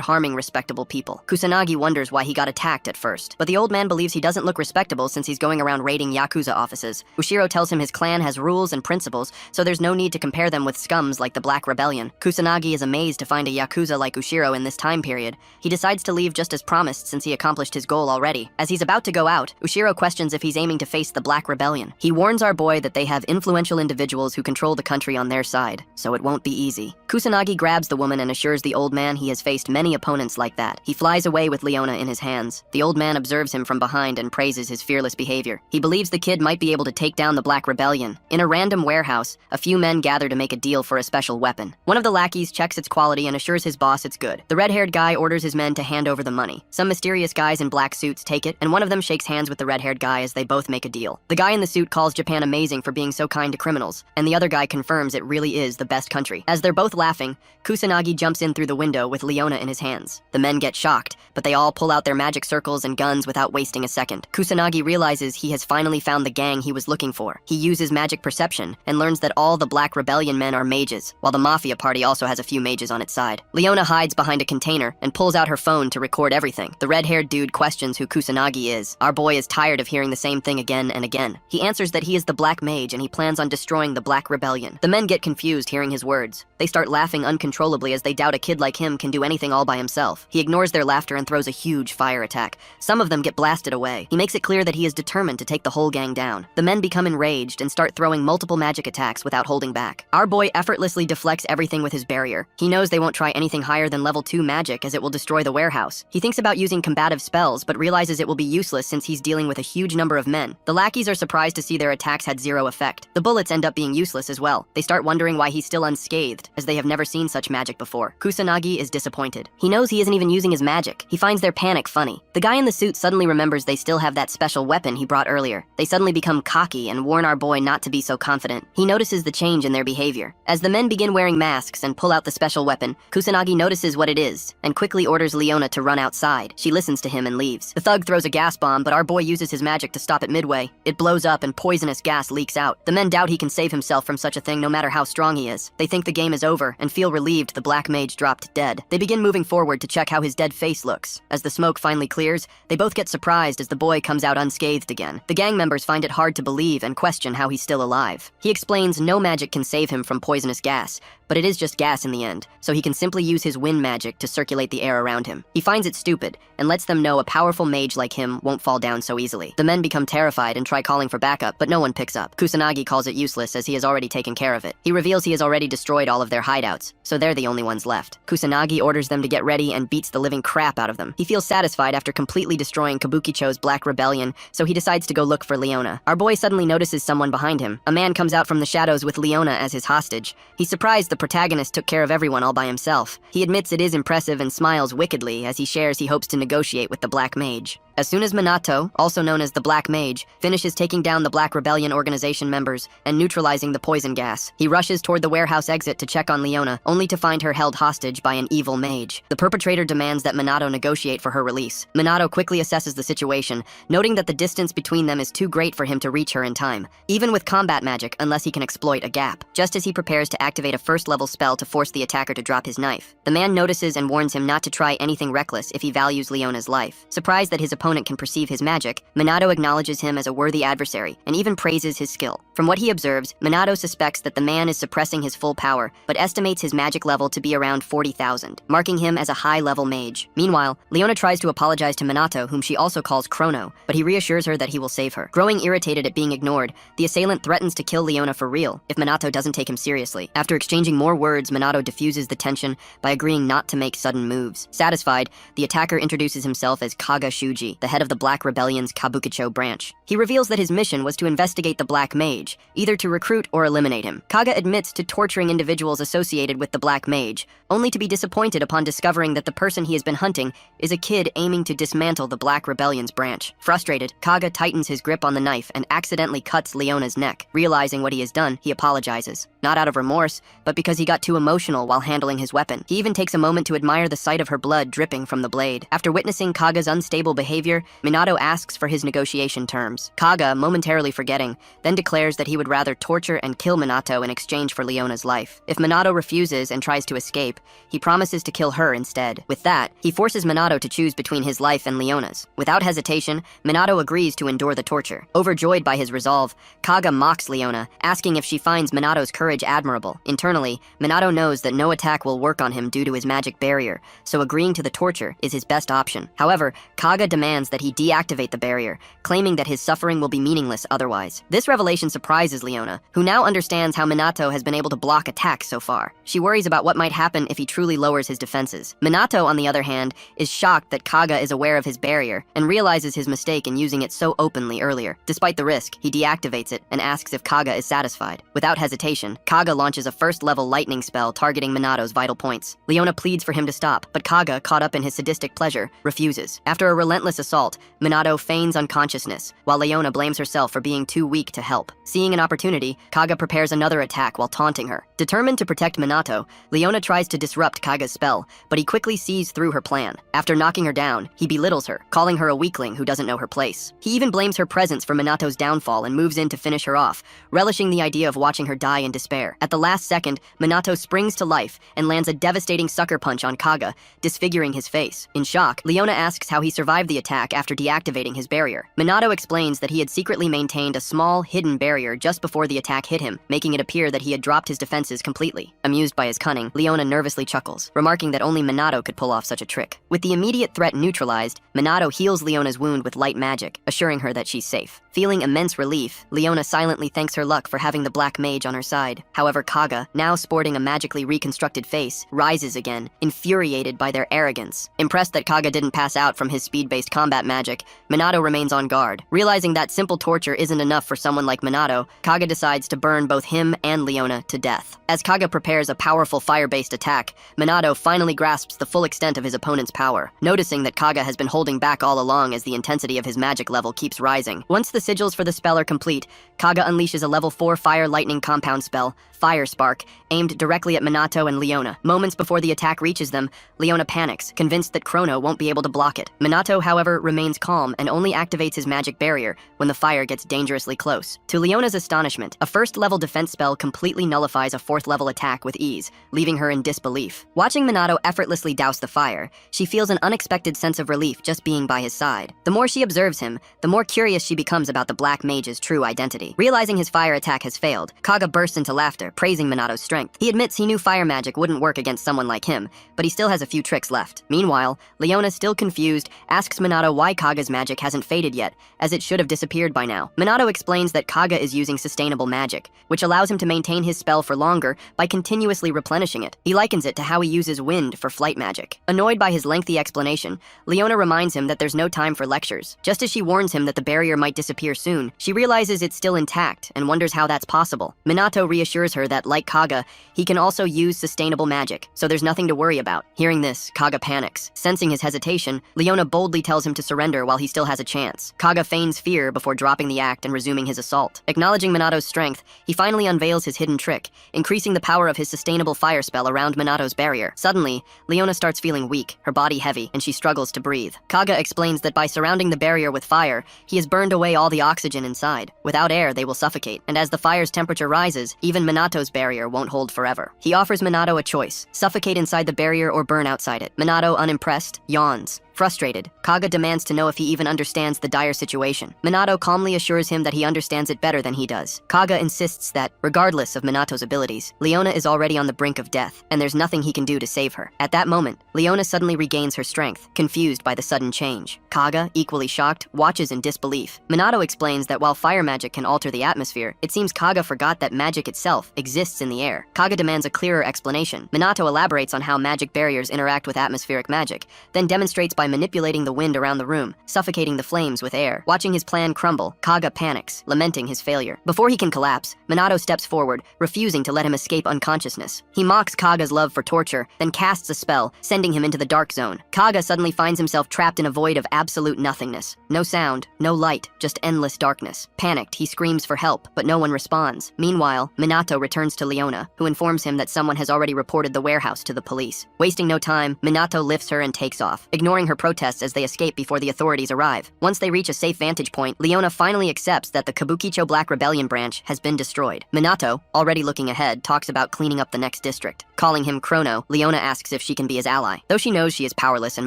harming respectable people. Kusanagi wonders why he got attacked at first, but the old man believes he doesn't look respectable since he's going around raiding Yakuza offices. Ushiro tells him his clan has rules and principles, so there's no need to compare them with scums like the Black Rebellion. Kusanagi is amazed to find a Yakuza like Ushiro in this time period. He decides to leave just as promised since he accomplished his goal already. As he's about to go out, Ushiro questions if he's aiming to face the Black Rebellion. He warns our boy that they have influential individuals who control the country on their side, so it won't be easy. Kusanagi grabs the woman and assures the old man he has faced many opponents like that. He flies away with Leona in his hands. The old man observes him from behind and praises his fearless behavior. He believes the kid might be able to take down the Black Rebellion. In a random warehouse, a few men gather to make a deal for a special weapon. One of the lackeys checks its quality and assures his boss it's good. The red-haired guy orders his men to hand over the money. Some mysterious guys in black suits take it, and one of them shakes hands with the red-haired guy as they both make a deal. The guy in the suit calls Japan amazing for being so kind to criminals, and the other guy confirms it really is the best country. As they're both laughing, Kusanagi jumps in through the window with Leona in his hands. The men get shocked, but they all pull out their magic circles and guns without wasting a second. Kusanagi realizes he has finally found the gang he was looking for. He uses magic perception and learns that all the Black Rebellion men are mages, while the Mafia party also has a few mages on its side. Leona hides behind a container and pulls out her phone to record everything. The red-haired dude questions who Kusanagi is. Our boy is tired of hearing the same thing again and again. He answers that he is the Black Mage and he plans on destroying the Black Rebellion. The men get confused hearing his words. They start laughing uncontrollably as they doubt a kid like him can do anything all by himself. He ignores their laughter and throws a huge fire attack. Some of them get blasted away. He makes it clear that he is determined to take the whole gang down. The men become enraged and start throwing multiple magic attacks without holding back. Our boy effortlessly deflects everything with his barrier. He knows they won't try anything higher than level 2 magic as it will destroy the warehouse. He thinks about using combative spells, but realizes it will be useless since he's dealing with a huge number of men. The lackeys are surprised to see their attacks had zero effect. The bullets end up being useless as well. They start wondering why he's still unscathed, as they have never seen such magic before. Kusanagi is disappointed. He knows he isn't even using his magic. He finds their panic funny. The guy in the suit suddenly remembers they still have that special weapon he brought earlier. They suddenly become cocky and warn our boy not to be so confident. He notices the change in their behavior. As the men begin wearing masks and pull out the special weapon, Kusanagi notices what it is and quickly orders Leona to run outside. She listens to him and leaves. The thug throws a gas bomb, but our boy uses his magic to stop it midway. It blows up and poisonous gas leaks out. The men doubt he can save himself from such a thing no matter how strong he is. They think the game is over and feel relieved the black mage dropped dead. They begin moving forward to check how his dead face looks. As the smoke finally clears, they both get surprised as the boy comes out unscathed again. The gang members find it hard to believe and question how he's still alive. He explains no magic can save him from poisonous gas, but it is just gas in the end, so he can simply use his wind magic to circulate the air around him. He finds it stupid and lets them know a powerful mage like him won't fall down so easily. The men become terrified and try calling for backup, but no one picks up. Kusanagi calls it useless as he has already taken care of it. He reveals he has already destroyed all of their hideouts, so they're the only ones left. Kusanagi orders them to get ready and beats the living crap out of them. He feels satisfied after completely destroying Kabukicho's Black Rebellion, so he decides to go look for Leona. Our boy suddenly notices someone behind him. A man comes out from the shadows with Leona as his hostage. He's surprised the protagonist took care of everyone all by himself. He admits it is impressive and smiles wickedly as he shares he hopes to negotiate with the Black Mage. As soon as Minato, also known as the Black Mage, finishes taking down the Black Rebellion organization members and neutralizing the poison gas, he rushes toward the warehouse exit to check on Leona, only to find her held hostage by an evil mage. The perpetrator demands that Minato negotiate for her release. Minato quickly assesses the situation, noting that the distance between them is too great for him to reach her in time, even with combat magic unless he can exploit a gap. Just as he prepares to activate a first-level spell to force the attacker to drop his knife, the man notices and warns him not to try anything reckless if he values Leona's life. Surprised that his opponent can perceive his magic, Minato acknowledges him as a worthy adversary and even praises his skill. From what he observes, Minato suspects that the man is suppressing his full power, but estimates his magic level to be around 40,000, marking him as a high-level mage. Meanwhile, Leona tries to apologize to Minato, whom she also calls Chrono, but he reassures her that he will save her. Growing irritated at being ignored, the assailant threatens to kill Leona for real if Minato doesn't take him seriously. After exchanging more words, Minato diffuses the tension by agreeing not to make sudden moves. Satisfied, the attacker introduces himself as Kaga Shuji, the head of the Black Rebellion's Kabukicho branch. He reveals that his mission was to investigate the Black Mage, either to recruit or eliminate him. Kaga admits to torturing individuals associated with the Black Mage, only to be disappointed upon discovering that the person he has been hunting is a kid aiming to dismantle the Black Rebellion's branch. Frustrated, Kaga tightens his grip on the knife and accidentally cuts Leona's neck. Realizing what he has done, he apologizes. Not out of remorse, but because he got too emotional while handling his weapon. He even takes a moment to admire the sight of her blood dripping from the blade. After witnessing Kaga's unstable behavior, Minato asks for his negotiation terms. Kaga, momentarily forgetting, then declares that he would rather torture and kill Minato in exchange for Leona's life. If Minato refuses and tries to escape, he promises to kill her instead. With that, he forces Minato to choose between his life and Leona's. Without hesitation, Minato agrees to endure the torture. Overjoyed by his resolve, Kaga mocks Leona, asking if she finds Minato's courage admirable. Internally, Minato knows that no attack will work on him due to his magic barrier, so agreeing to the torture is his best option. However, Kaga demands that he deactivate the barrier, claiming that his suffering will be meaningless otherwise. This revelation surprises Leona, who now understands how Minato has been able to block attacks so far. She worries about what might happen if he truly lowers his defenses. Minato, on the other hand, is shocked that Kaga is aware of his barrier and realizes his mistake in using it so openly earlier. Despite the risk, he deactivates it and asks if Kaga is satisfied. Without hesitation, Kaga launches a first-level lightning spell targeting Minato's vital points. Leona pleads for him to stop, but Kaga, caught up in his sadistic pleasure, refuses. After a relentless assault, Minato feigns unconsciousness, while Leona blames herself for being too weak to help. Seeing an opportunity, Kaga prepares another attack while taunting her. Determined to protect Minato, Leona tries to disrupt Kaga's spell, but he quickly sees through her plan. After knocking her down, he belittles her, calling her a weakling who doesn't know her place. He even blames her presence for Minato's downfall and moves in to finish her off, relishing the idea of watching her die in despair. At the last second, Minato springs to life and lands a devastating sucker punch on Kaga, disfiguring his face. In shock, Leona asks how he survived the attack, attack after deactivating his barrier. Minato explains that he had secretly maintained a small, hidden barrier just before the attack hit him, making it appear that he had dropped his defenses completely. Amused by his cunning, Leona nervously chuckles, remarking that only Minato could pull off such a trick. With the immediate threat neutralized, Minato heals Leona's wound with light magic, assuring her that she's safe. Feeling immense relief, Leona silently thanks her luck for having the Black Mage on her side. However, Kaga, now sporting a magically reconstructed face, rises again, infuriated by their arrogance. Impressed that Kaga didn't pass out from his speed-based combat magic, Minato remains on guard. Realizing that simple torture isn't enough for someone like Minato, Kaga decides to burn both him and Leona to death. As Kaga prepares a powerful fire-based attack, Minato finally grasps the full extent of his opponent's power, noticing that Kaga has been holding back all along as the intensity of his magic level keeps rising. Once the sigils for the spell are complete, Kaga unleashes a level 4 fire lightning compound spell, Fire Spark, aimed directly at Minato and Leona. Moments before the attack reaches them, Leona panics, convinced that Chrono won't be able to block it. Minato, however, remains calm and only activates his magic barrier when the fire gets dangerously close. To Leona's astonishment, a first-level defense spell completely nullifies a fourth-level attack with ease, leaving her in disbelief. Watching Minato effortlessly douse the fire, she feels an unexpected sense of relief just being by his side. The more she observes him, the more curious she becomes about the Black Mage's true identity. Realizing his fire attack has failed, Kaga bursts into laughter, praising Minato's strength. He admits he knew fire magic wouldn't work against someone like him, but he still has a few tricks left. Meanwhile, Leona, still confused, asks Minato why Kaga's magic hasn't faded yet, as it should have disappeared by now. Minato explains that Kaga is using sustainable magic, which allows him to maintain his spell for longer by continuously replenishing it. He likens it to how he uses wind for flight magic. Annoyed by his lengthy explanation, Leona reminds him that there's no time for lectures. Just as she warns him that the barrier might disappear soon, she realizes it's still intact and wonders how that's possible. Minato reassures her that, like Kaga, he can also use sustainable magic, so there's nothing to worry about. Hearing this, Kaga panics. Sensing his hesitation, Leona boldly tells him to surrender while he still has a chance. Kaga feigns fear before dropping the act and resuming his assault. Acknowledging Minato's strength, he finally unveils his hidden trick, increasing the power of his sustainable fire spell around Minato's barrier. Suddenly, Leona starts feeling weak, her body heavy, and she struggles to breathe. Kaga explains that by surrounding the barrier with fire, he has burned away all the oxygen inside. Without air, they will suffocate, and as the fire's temperature rises, even Minato's barrier won't hold forever. He offers Minato a choice: suffocate inside the barrier or burn outside it. Minato, unimpressed, yawns. Frustrated, Kaga demands to know if he even understands the dire situation. Minato calmly assures him that he understands it better than he does. Kaga insists that, regardless of Minato's abilities, Leona is already on the brink of death, and there's nothing he can do to save her. At that moment, Leona suddenly regains her strength, confused by the sudden change. Kaga, equally shocked, watches in disbelief. Minato explains that while fire magic can alter the atmosphere, it seems Kaga forgot that magic itself exists in the air. Kaga demands a clearer explanation. Minato elaborates on how magic barriers interact with atmospheric magic, then demonstrates by manipulating the wind around the room, suffocating the flames with air. Watching his plan crumble, Kaga panics, lamenting his failure. Before he can collapse, Minato steps forward, refusing to let him escape unconsciousness. He mocks Kaga's love for torture, then casts a spell, sending him into the dark zone. Kaga suddenly finds himself trapped in a void of absolute nothingness. No sound, no light, just endless darkness. Panicked, he screams for help, but no one responds. Meanwhile, Minato returns to Leona, who informs him that someone has already reported the warehouse to the police. Wasting no time, Minato lifts her and takes off, ignoring her protests as they escape before the authorities arrive. Once they reach a safe vantage point, Leona finally accepts that the Kabukicho Black Rebellion branch has been destroyed. Minato, already looking ahead, talks about cleaning up the next district. Calling him Chrono, Leona asks if she can be his ally. Though she knows she is powerless and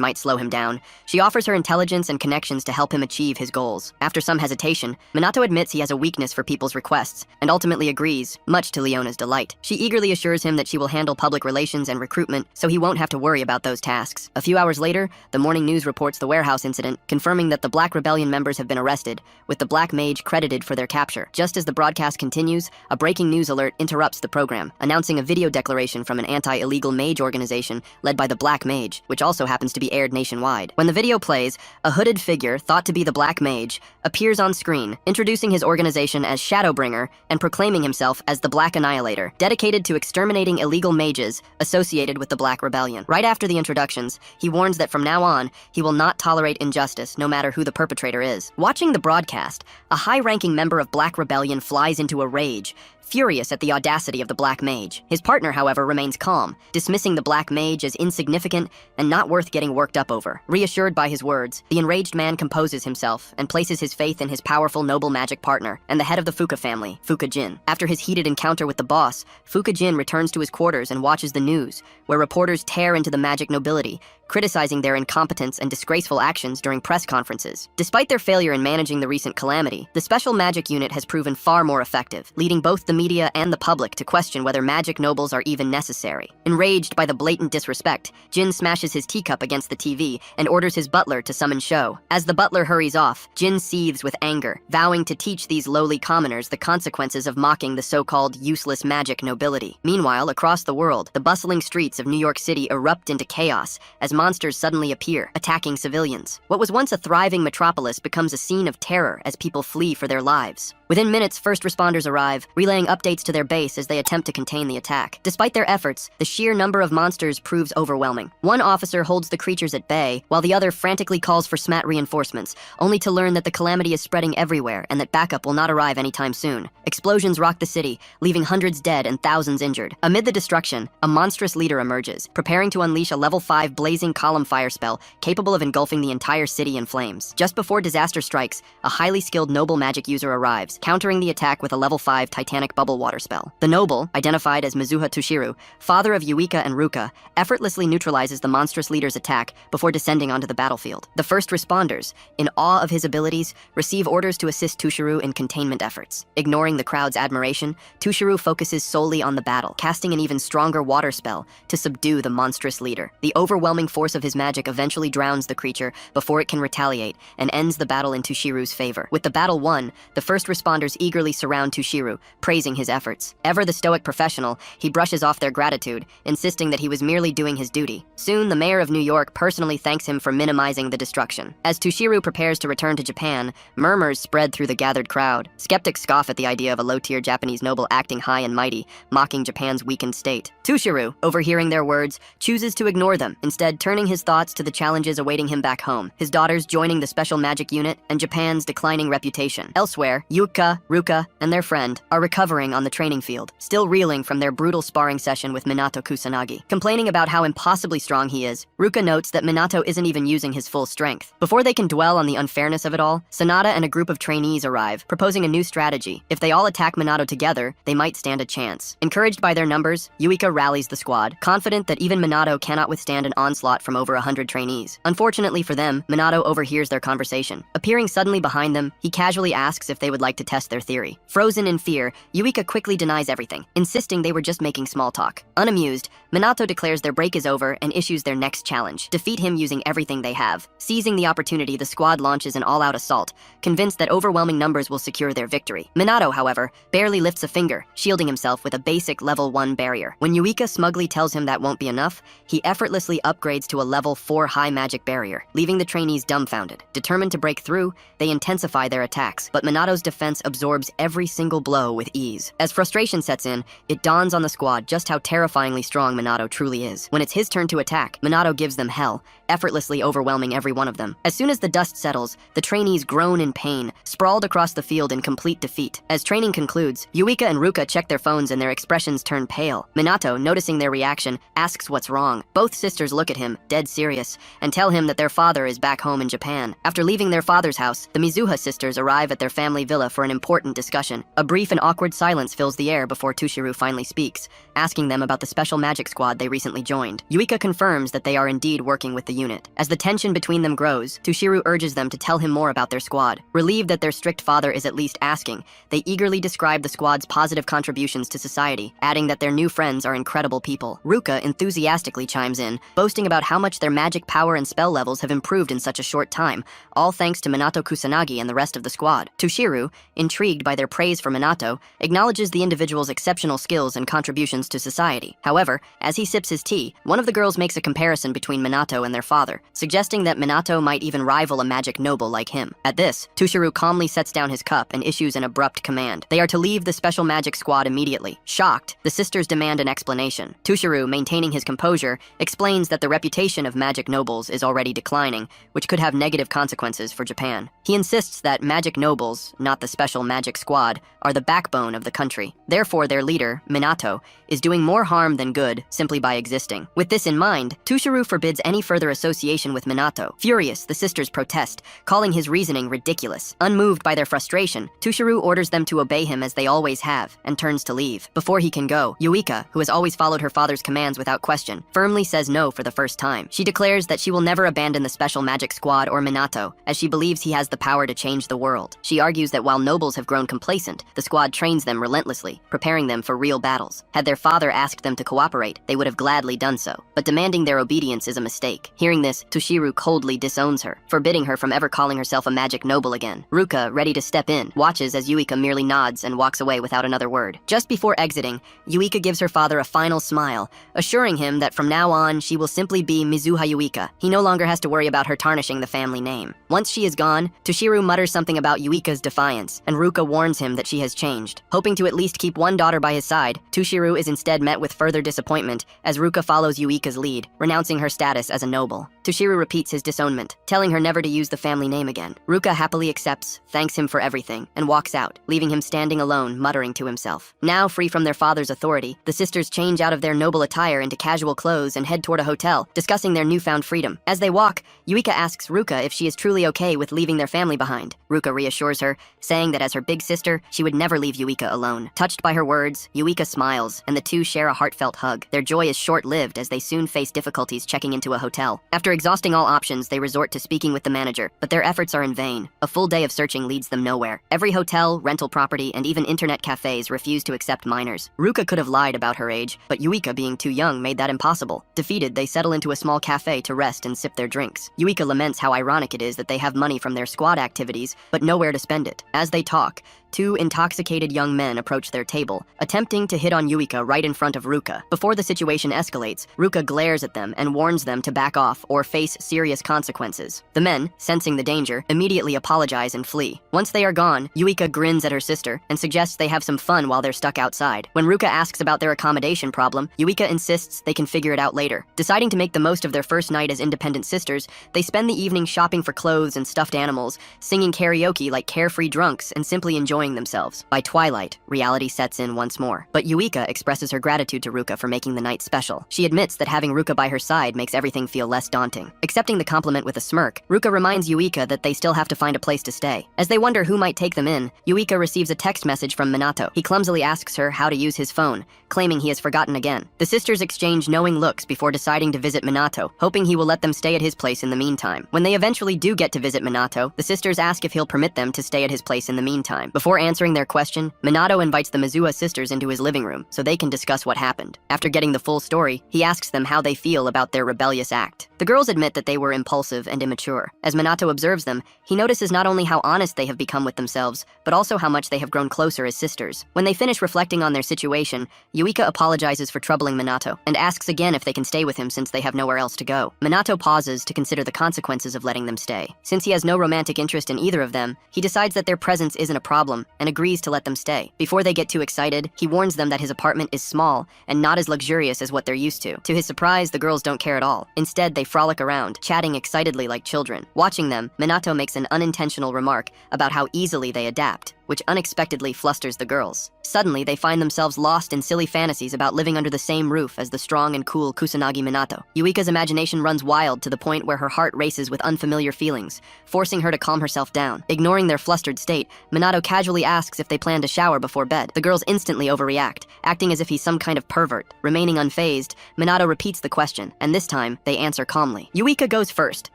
might slow him down, she offers her intelligence and connections to help him achieve his goals. After some hesitation, Minato admits he has a weakness for people's requests, and ultimately agrees, much to Leona's delight. She eagerly assures him that she will handle public relations and recruitment, so he won't have to worry about those tasks. A few hours later, the morning news reports the warehouse incident, confirming that the Black Rebellion members have been arrested, with the Black Mage credited for their capture. Just as the broadcast continues, a breaking news alert interrupts the program, announcing a video declaration from an anti-illegal mage organization led by the Black Mage, which also happens to be aired nationwide. When the video plays, a hooded figure, thought to be the Black Mage, appears on screen, introducing his organization as Shadowbringer and proclaiming himself as the Black Annihilator, dedicated to exterminating illegal mages associated with the Black Rebellion. Right after the introductions, he warns that from now on, he will not tolerate injustice, no matter who the perpetrator is. Watching the broadcast, a high-ranking member of Black Rebellion flies into a rage, furious at the audacity of the Black Mage. His partner, however, remains calm, dismissing the Black Mage as insignificant and not worth getting worked up over. Reassured by his words, the enraged man composes himself and places his faith in his powerful noble magic partner and the head of the Fuka family, Fuka Jin. After his heated encounter with the boss, Fuka Jin returns to his quarters and watches the news, where reporters tear into the magic nobility, criticizing their incompetence and disgraceful actions during press conferences. Despite their failure in managing the recent calamity, the Special Magic Unit has proven far more effective, leading both the media and the public to question whether magic nobles are even necessary. Enraged by the blatant disrespect, Jin smashes his teacup against the TV and orders his butler to summon Sho. As the butler hurries off, Jin seethes with anger, vowing to teach these lowly commoners the consequences of mocking the so-called useless magic nobility. Meanwhile, across the world, the bustling streets of New York City erupt into chaos as monsters suddenly appear, attacking civilians. What was once a thriving metropolis becomes a scene of terror as people flee for their lives. Within minutes, first responders arrive, relaying updates to their base as they attempt to contain the attack. Despite their efforts, the sheer number of monsters proves overwhelming. One officer holds the creatures at bay, while the other frantically calls for SMAT reinforcements, only to learn that the calamity is spreading everywhere and that backup will not arrive anytime soon. Explosions rock the city, leaving hundreds dead and thousands injured. Amid the destruction, a monstrous leader emerges, preparing to unleash a level 5 blazing column fire spell capable of engulfing the entire city in flames. Just before disaster strikes, a highly skilled noble magic user arrives, countering the attack with a level 5 Titanic bubble water spell. The noble, identified as Mizuha Tushiru, father of Yuika and Ruka, effortlessly neutralizes the monstrous leader's attack before descending onto the battlefield. The first responders, in awe of his abilities, receive orders to assist Tushiru in containment efforts. Ignoring the crowd's admiration, Tushiru focuses solely on the battle, casting an even stronger water spell to subdue the monstrous leader. The overwhelming force of his magic eventually drowns the creature before it can retaliate and ends the battle in Tushiru's favor. With the battle won, the first responders eagerly surround Tushiru, praising his efforts. Ever the stoic professional, he brushes off their gratitude, insisting that he was merely doing his duty. Soon, the mayor of New York personally thanks him for minimizing the destruction. As Tushiru prepares to return to Japan, murmurs spread through the gathered crowd. Skeptics scoff at the idea of a low-tier Japanese noble acting high and mighty, mocking Japan's weakened state. Tushiru, overhearing their words, chooses to ignore them, instead turning his thoughts to the challenges awaiting him back home, his daughters joining the Special Magic Unit and Japan's declining reputation. Elsewhere, Yuka, Ruka, and their friend are recovering on the training field, still reeling from their brutal sparring session with Minato Kusanagi. Complaining about how impossibly strong he is, Ruka notes that Minato isn't even using his full strength. Before they can dwell on the unfairness of it all, Sanada and a group of trainees arrive, proposing a new strategy. If they all attack Minato together, they might stand a chance. Encouraged by their numbers, Yuika rallies the squad, confident that even Minato cannot withstand an onslaught from over 100 trainees. Unfortunately for them, Minato overhears their conversation. Appearing suddenly behind them, he casually asks if they would like to test their theory. Frozen in fear, Yuika quickly denies everything, insisting they were just making small talk. Unamused, Minato declares their break is over and issues their next challenge: defeat him using everything they have. Seizing the opportunity, the squad launches an all-out assault, convinced that overwhelming numbers will secure their victory. Minato, however, barely lifts a finger, shielding himself with a basic level 1 barrier. When Yuika smugly tells him that won't be enough, he effortlessly upgrades to a level 4 high magic barrier, leaving the trainees dumbfounded. Determined to break through, they intensify their attacks, but Minato's defense absorbs every single blow with ease. As frustration sets in, it dawns on the squad just how terrifyingly strong Minato truly is. When it's his turn to attack, Minato gives them hell, effortlessly overwhelming every one of them. As soon as the dust settles, the trainees groan in pain, sprawled across the field in complete defeat. As training concludes, Yuika and Ruka check their phones and their expressions turn pale. Minato, noticing their reaction, asks what's wrong. Both sisters look at him, dead serious, and tell him that their father is back home in Japan. After leaving their father's house, the Mizuha sisters arrive at their family villa for an important discussion. A brief and awkward silence fills the air before Tushiru finally speaks, asking them about the special magic squad they recently joined. Yuika confirms that they are indeed working with the unit. As the tension between them grows, Tushiru urges them to tell him more about their squad. Relieved that their strict father is at least asking, they eagerly describe the squad's positive contributions to society, adding that their new friends are incredible people. Ruka enthusiastically chimes in, boasting about how much their magic power and spell levels have improved in such a short time, all thanks to Minato Kusanagi and the rest of the squad. Tushiru, intrigued by their praise for Minato, acknowledges the individual's exceptional skills and contributions to society. However, as he sips his tea, one of the girls makes a comparison between Minato and their father, suggesting that Minato might even rival a magic noble like him. At this, Tushiru calmly sets down his cup and issues an abrupt command. They are to leave the special magic squad immediately. Shocked, the sisters demand an explanation. Tushiru, maintaining his composure, explains that the reputation of magic nobles is already declining, which could have negative consequences for Japan. He insists that magic nobles, not the special magic squad, are the backbone of the country. Therefore, their leader, Minato, is doing more harm than good simply by existing. With this in mind, Tushiru forbids any further association with Minato. Furious, the sisters protest, calling his reasoning ridiculous. Unmoved by their frustration, Tushiru orders them to obey him as they always have, and turns to leave. Before he can go, Yuika, who has always followed her father's commands without question, firmly says no for the first time. She declares that she will never abandon the special magic squad or Minato, as she believes he has the power to change the world. She argues that while nobles have grown complacent, the squad trains them relentlessly, preparing them for real battles. Had their father asked them to cooperate, they would have gladly done so. But demanding their obedience is a mistake. Hearing this, Tushiru coldly disowns her, forbidding her from ever calling herself a magic noble again. Ruka, ready to step in, watches as Yuika merely nods and walks away without another word. Just before exiting, Yuika gives her father a final smile, assuring him that from now on, she will simply be Mizuha Yuika. He no longer has to worry about her tarnishing the family name. Once she is gone, Tushiru mutters something about Yuika's defiance, and Ruka warns him that she has changed. Hoping to at least keep one daughter by his side, Tushiru is instead met with further disappointment as Ruka follows Yuika's lead, renouncing her status as a noble. Tushiru repeats his disownment, telling her never to use the family name again. Ruka happily accepts, thanks him for everything, and walks out, leaving him standing alone, muttering to himself. Now free from their father's authority, the sisters change out of their noble attire into casual clothes and head toward a hotel, discussing their newfound freedom. As they walk, Yuika asks Ruka if she is truly okay with leaving their family behind. Ruka reassures her, saying that as her big sister, she would never leave Yuika alone. Touched by her words, Yuika smiles, and the two share a heartfelt hug. Their joy is short-lived as they soon face difficulties checking into a hotel. After exhausting all options, they resort to speaking with the manager, but their efforts are in vain. A full day of searching leads them nowhere. Every hotel, rental property, and even internet cafes refuse to accept minors. Ruka could have lied about her age, but Yuika being too young made that impossible. Defeated, they settle into a small cafe to rest and sip their drinks. Yuika laments how ironic it is that they have money from their squad activities, but nowhere to spend it. As they talk, two intoxicated young men approach their table, attempting to hit on Yuika right in front of Ruka. Before the situation escalates, Ruka glares at them and warns them to back off or face serious consequences. The men, sensing the danger, immediately apologize and flee. Once they are gone, Yuika grins at her sister and suggests they have some fun while they're stuck outside. When Ruka asks about their accommodation problem, Yuika insists they can figure it out later. Deciding to make the most of their first night as independent sisters, they spend the evening shopping for clothes and stuffed animals, singing karaoke like carefree drunks, and simply enjoying themselves. By twilight, reality sets in once more. But Yuika expresses her gratitude to Ruka for making the night special. She admits that having Ruka by her side makes everything feel less daunting. Accepting the compliment with a smirk, Ruka reminds Yuika that they still have to find a place to stay. As they wonder who might take them in, Yuika receives a text message from Minato. He clumsily asks her how to use his phone, claiming he has forgotten again. The sisters exchange knowing looks before deciding to visit Minato, hoping he will let them stay at his place in the meantime. When they eventually do get to visit Minato, the sisters ask if he'll permit them to stay at his place in the meantime. Before answering their question, Minato invites the Mizuha sisters into his living room so they can discuss what happened. After getting the full story, he asks them how they feel about their rebellious act. The girls admit that they were impulsive and immature. As Minato observes them, he notices not only how honest they have become with themselves, but also how much they have grown closer as sisters. When they finish reflecting on their situation, Yuika apologizes for troubling Minato and asks again if they can stay with him since they have nowhere else to go. Minato pauses to consider the consequences of letting them stay. Since he has no romantic interest in either of them, he decides that their presence isn't a problem and agrees to let them stay. Before they get too excited, he warns them that his apartment is small and not as luxurious as what they're used to. To his surprise, the girls don't care at all. Instead, they frolic around, chatting excitedly like children. Watching them, Minato makes an unintentional remark about how easily they adapt, which unexpectedly flusters the girls. Suddenly, they find themselves lost in silly fantasies about living under the same roof as the strong and cool Kusanagi Minato. Yuika's imagination runs wild to the point where her heart races with unfamiliar feelings, forcing her to calm herself down. Ignoring their flustered state, Minato casually asks if they plan to shower before bed. The girls instantly overreact, acting as if he's some kind of pervert. Remaining unfazed, Minato repeats the question, and this time, they answer calmly. Yuika goes first,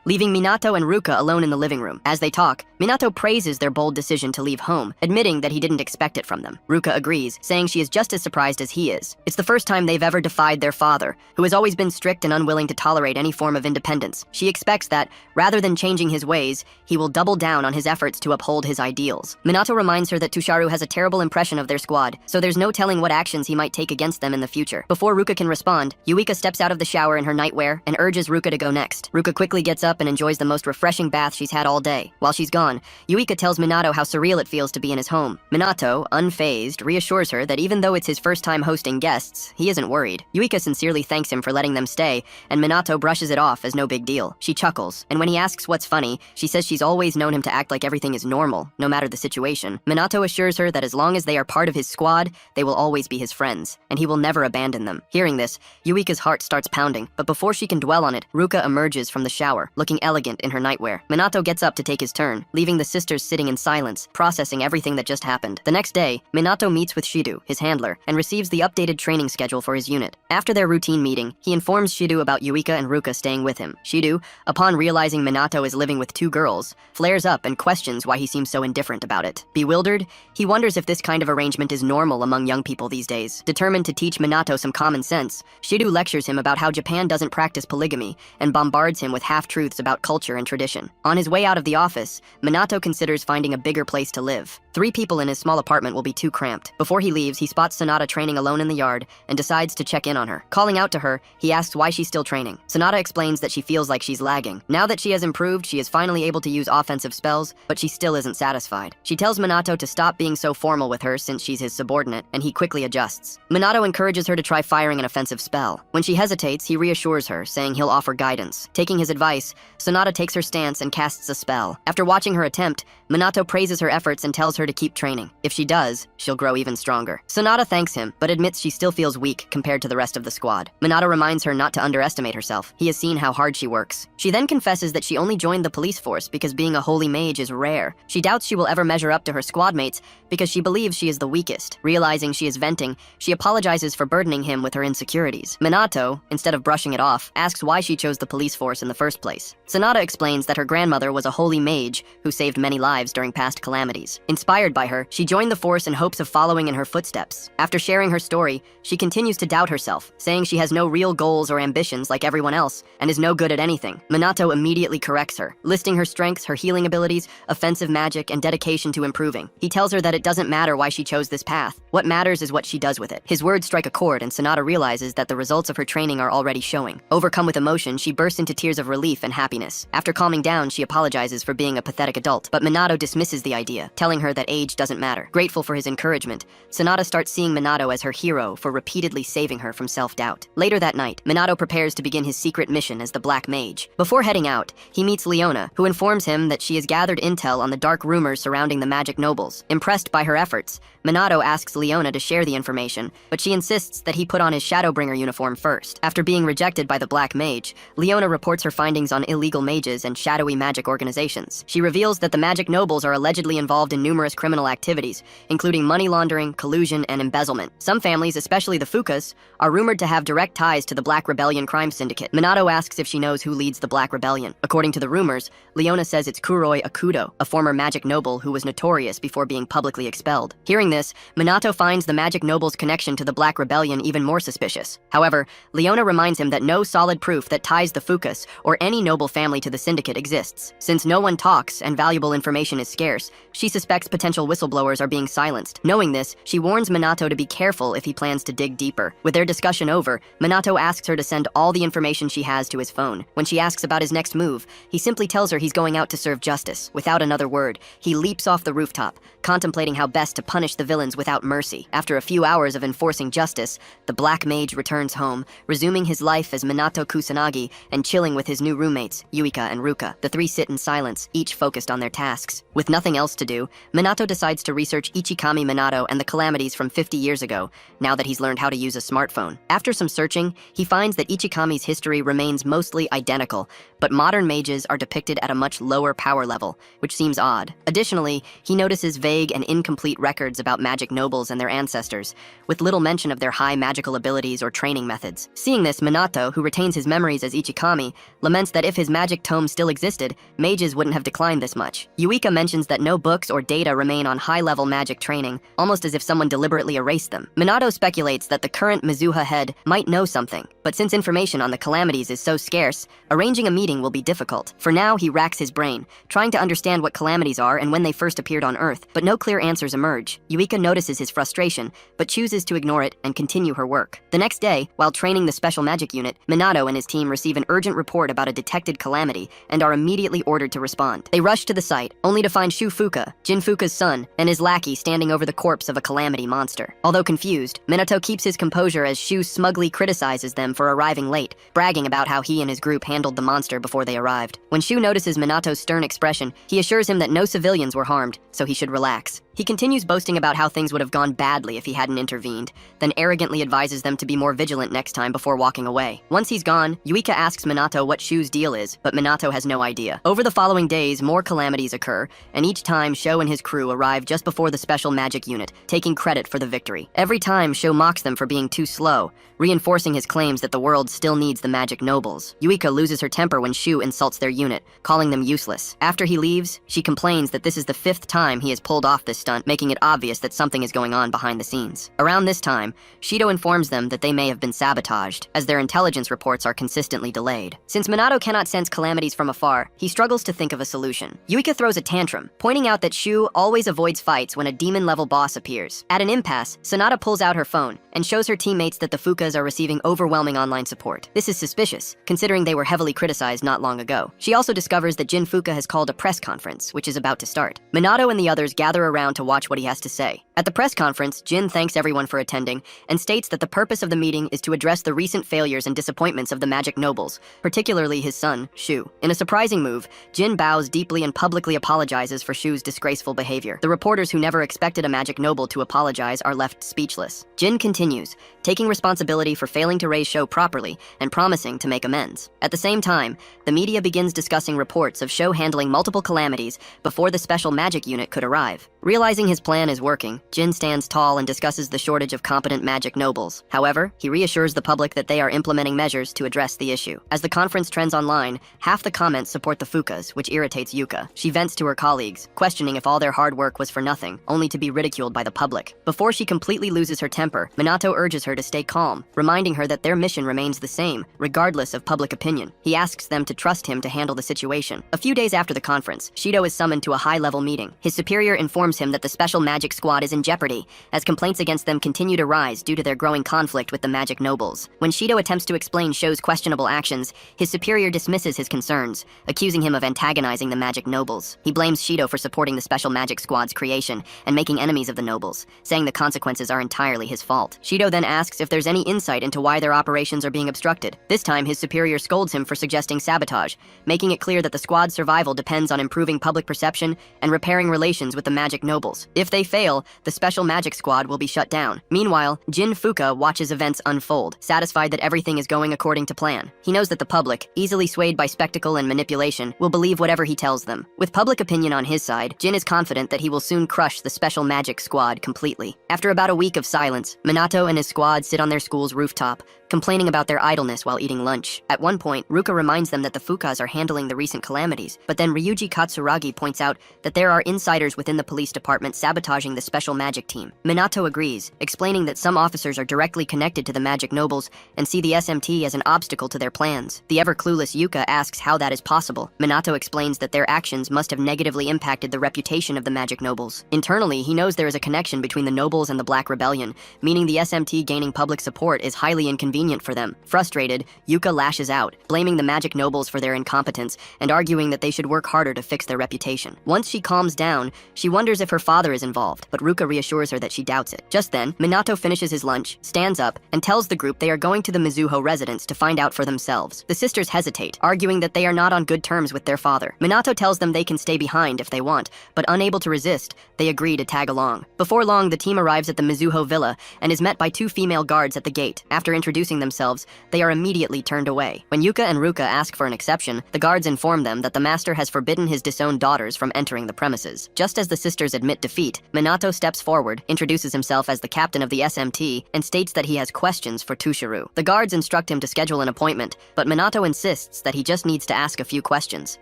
leaving Minato and Ruka alone in the living room. As they talk, Minato praises their bold decision to leave home, admitting that he didn't expect it from them. Ruka agrees, saying she is just as surprised as he is. It's the first time they've ever defied their father, who has always been strict and unwilling to tolerate any form of independence. She expects that, rather than changing his ways, he will double down on his efforts to uphold his ideals. Minato reminds her that Tusharu has a terrible impression of their squad, so there's no telling what actions he might take against them in the future. Before Ruka can respond, Yuika steps out of the shower in her nightwear and urges Ruka to go next. Ruka quickly gets up and enjoys the most refreshing bath she's had all day. While she's gone, Yuika tells Minato how surreal it feels to be in his home. Minato, unfazed, reassures her that even though it's his first time hosting guests, he isn't worried. Yuika sincerely thanks him for letting them stay, and Minato brushes it off as no big deal. She chuckles, and when he asks what's funny, she says she's always known him to act like everything is normal, no matter the situation. Minato assures her that as long as they are part of his squad, they will always be his friends, and he will never abandon them. Hearing this, Yuika's heart starts pounding, but before she can dwell on it, Ruka emerges from the shower, looking elegant in her nightwear. Minato gets up to take his turn, leaving the sisters sitting in silence, processing everything that just happened. The next day, Minato meets with Shido, his handler, and receives the updated training schedule for his unit. After their routine meeting, he informs Shido about Yuika and Ruka staying with him. Shido, upon realizing Minato is living with two girls, flares up and questions why he seems so indifferent about it. Bewildered, he wonders if this kind of arrangement is normal among young people these days. Determined to teach Minato some common sense, Shido lectures him about how Japan doesn't practice polygamy and bombards him with half-truths about culture and tradition. On his way out of the office, Minato considers finding a bigger place to live. 3 people in his small apartment will be too cramped. Before he leaves, he spots Sonata training alone in the yard and decides to check in on her. Calling out to her, he asks why she's still training. Sonata explains that she feels like she's lagging. Now that she has improved, she is finally able to use offensive spells, but she still isn't satisfied. She tells Minato to stop being so formal with her since she's his subordinate, and he quickly adjusts. Minato encourages her to try firing an offensive spell. When she hesitates, he reassures her, saying he'll offer guidance. Taking his advice, Sonata takes her stance and casts a spell. After watching her attempt, Minato praises her efforts and tells her to keep training. If she does, she'll grow even stronger. Sonata thanks him, but admits she still feels weak compared to the rest of the squad. Minato reminds her not to underestimate herself. He has seen how hard she works. She then confesses that she only joined the police force because being a holy mage is rare. She doubts she will ever measure up to her squad mates because she believes she is the weakest. Realizing she is venting, she apologizes for burdening him with her insecurities. Minato, instead of brushing it off, asks why she chose the police force in the first place. Sonata explains that her grandmother was a holy mage who saved many lives during past calamities. Inspired by her, she joined the force in hopes of following in her footsteps. After sharing her story, she continues to doubt herself, saying she has no real goals or ambitions like everyone else and is no good at anything. Minato immediately corrects her, listing her strengths, her healing abilities, offensive magic, and dedication to improving. He tells her that it doesn't matter why she chose this path. What matters is what she does with it. His words strike a chord, and Sonata realizes that the results of her training are already showing. Overcome with emotion, she bursts into tears of relief and happiness. After calming down, she apologizes for being a pathetic adult, but Minato dismisses the idea, telling her that age doesn't matter. Grateful for his encouragement, Sonata starts seeing Minato as her hero for repeatedly saving her from self-doubt. Later that night, Minato prepares to begin his secret mission as the Black Mage. Before heading out, he meets Leona, who informs him that she has gathered intel on the dark rumors surrounding the magic nobles. Impressed by her efforts, Minato asks Leona to share the information, but she insists that he put on his Shadowbringer uniform first. After being rejected by the Black Mage, Leona reports her findings on illegal mages and shadowy magic organizations. She reveals that the magic nobles are allegedly involved in numerous criminal activities, including money laundering, collusion, and embezzlement. Some families, especially the Fukas, are rumored to have direct ties to the Black Rebellion crime syndicate. Minato asks if she knows who leads the Black Rebellion. According to the rumors, Leona says it's Kuroi Akudo, a former magic noble who was notorious before being publicly expelled. Hearing this, Minato finds the magic noble's connection to the Black Rebellion even more suspicious. However, Leona reminds him that no solid proof that ties the Fukas or any noble family to the syndicate exists. Since no one talks and valuable information is scarce, she suspects potential whistleblowers are being silenced. Knowing this, she warns Minato to be careful if he plans to dig deeper. With their discussion over, Minato asks her to send all the information she has to his phone. When she asks about his next move, he simply tells her he's going out to serve justice. Without another word, he leaps off the rooftop, contemplating how best to punish the villains without mercy. After a few hours of enforcing justice, the Black Mage returns home, resuming his life as Minato Kusanagi and chilling with his new roommates, Yuika and Ruka. The 3 sit in silence, each focused on their tasks. With nothing else to do, Minato decides to research Ichikami Minato and the calamities from 50 years ago, now that he's learned how to use a smartphone. After some searching, he finds that Ichikami's history remains mostly identical, but modern mages are depicted at a much lower power level, which seems odd. Additionally, he notices vague and incomplete records about magic nobles and their ancestors, with little mention of their high magical abilities or training methods. Seeing this, Minato, who retains his memories as Ichikami, laments that if his magic tome still existed, mages wouldn't have declined this much. Yuika mentions that no books or data remain on high-level magic training, almost as if someone deliberately erased them. Minato speculates that the current Mizuha head might know something, but since information on the calamities is so scarce, arranging a meeting will be difficult. For now, he racks his brain, trying to understand what calamities are and when they first appeared on Earth, but no clear answers emerge. Yuika notices his frustration, but chooses to ignore it and continue her work. The next day, while training the special magic unit, Minato and his team receive an urgent report about a detected calamity and are immediately ordered to respond. They rush to the site, only to find Shu Fuka, Jin Fuka's son, and his lackey standing over the corpse of a calamity monster. Although confused, Minato keeps his composure as Shu smugly criticizes them for arriving late, bragging about how he and his group handled the monster before they arrived. When Shu notices Minato's stern expression, he assures him that no civilians were harmed, so he should relax. He continues boasting about how things would have gone badly if he hadn't intervened, then arrogantly advises them to be more vigilant next time before walking away. Once he's gone, Yuika asks Minato what Shu's deal is, but Minato has no idea. Over the following days, more calamities occur, and each time Sho and his crew arrive just before the special magic unit, taking credit for the victory. Every time, Sho mocks them for being too slow, reinforcing his claims that the world still needs the magic nobles. Yuika loses her temper when Shu insults their unit, calling them useless. After he leaves, she complains that this is the 5th time he has pulled off this stunt, making it obvious that something is going on behind the scenes. Around this time, Shido informs them that they may have been sabotaged, as their intelligence reports are consistently delayed. Since Minato cannot sense calamities from afar, he struggles to think of a solution. Yuika throws a tantrum, pointing out that Shu always avoids fights when a demon-level boss appears. At an impasse, Sonata pulls out her phone and shows her teammates that the Fukas are receiving overwhelming online support. This is suspicious, considering they were heavily criticized not long ago. She also discovers that Jin Fuka has called a press conference, which is about to start. Minato and the others gather around to watch what he has to say. At the press conference, Jin thanks everyone for attending and states that the purpose of the meeting is to address the recent failures and disappointments of the magic nobles, particularly his son, Shu. In a surprising move, Jin bows deeply and publicly apologizes for Shu's disgraceful behavior. The reporters who never expected a magic noble to apologize are left speechless. Jin continues, taking responsibility for failing to raise Sho properly and promising to make amends. At the same time, the media begins discussing reports of Sho handling multiple calamities before the special magic unit could arrive. Realizing his plan is working, Jin stands tall and discusses the shortage of competent magic nobles. However, he reassures the public that they are implementing measures to address the issue. As the conference trends online, half the comments support the Fukas, which irritates Yuka. She vents to her colleagues, questioning if all their hard work was for nothing, only to be ridiculed by the public. Before she completely loses her temper, Minato urges her to stay calm, reminding her that their mission remains the same, regardless of public opinion. He asks them to trust him to handle the situation. A few days after the conference, Shido is summoned to a high-level meeting. His superior informs him that the special magic squad is in jeopardy, as complaints against them continue to rise due to their growing conflict with the magic nobles. When Shido attempts to explain Sho's questionable actions, his superior dismisses his concerns, accusing him of antagonizing the magic nobles. He blames Shido for supporting the special magic squad's creation and making enemies of the nobles, saying the consequences are entirely his fault. Shido then asks if there's any insight into why their operations are being obstructed. This time, his superior scolds him for suggesting sabotage, making it clear that the squad's survival depends on improving public perception and repairing relations with the magic nobles. If they fail, the special magic squad will be shut down. Meanwhile, Jin Fuka watches events unfold, satisfied that everything is going according to plan. He knows that the public, easily swayed by spectacle and manipulation, will believe whatever he tells them. With public opinion on his side, Jin is confident that he will soon crush the special magic squad completely. After about a week of silence, Minato and his squad sit on their school's rooftop, complaining about their idleness while eating lunch. At one point, Ruka reminds them that the Fukas are handling the recent calamities, but then Ryuji Katsuragi points out that there are insiders within the police department sabotaging the special magic team. Minato agrees, explaining that some officers are directly connected to the magic nobles and see the SMT as an obstacle to their plans. The ever-clueless Yuka asks how that is possible. Minato explains that their actions must have negatively impacted the reputation of the magic nobles. Internally, he knows there is a connection between the nobles and the Black Rebellion, meaning the SMT gaining public support is highly inconvenient for them. Frustrated, Yuka lashes out, blaming the magic nobles for their incompetence and arguing that they should work harder to fix their reputation. Once she calms down, she wonders if her father is involved, but Ruka reassures her that she doubts it. Just then, Minato finishes his lunch, stands up, and tells the group they are going to the Mizuho residence to find out for themselves. The sisters hesitate, arguing that they are not on good terms with their father. Minato tells them they can stay behind if they want, but unable to resist, they agree to tag along. Before long, the team arrives at the Mizuho villa and is met by two female guards at the gate. After introducing introducing themselves, they are immediately turned away. When Yuka and Ruka ask for an exception, the guards inform them that the master has forbidden his disowned daughters from entering the premises. Just as the sisters admit defeat, Minato steps forward, introduces himself as the captain of the SMT, and states that he has questions for Tushiru. The guards instruct him to schedule an appointment, but Minato insists that he just needs to ask a few questions.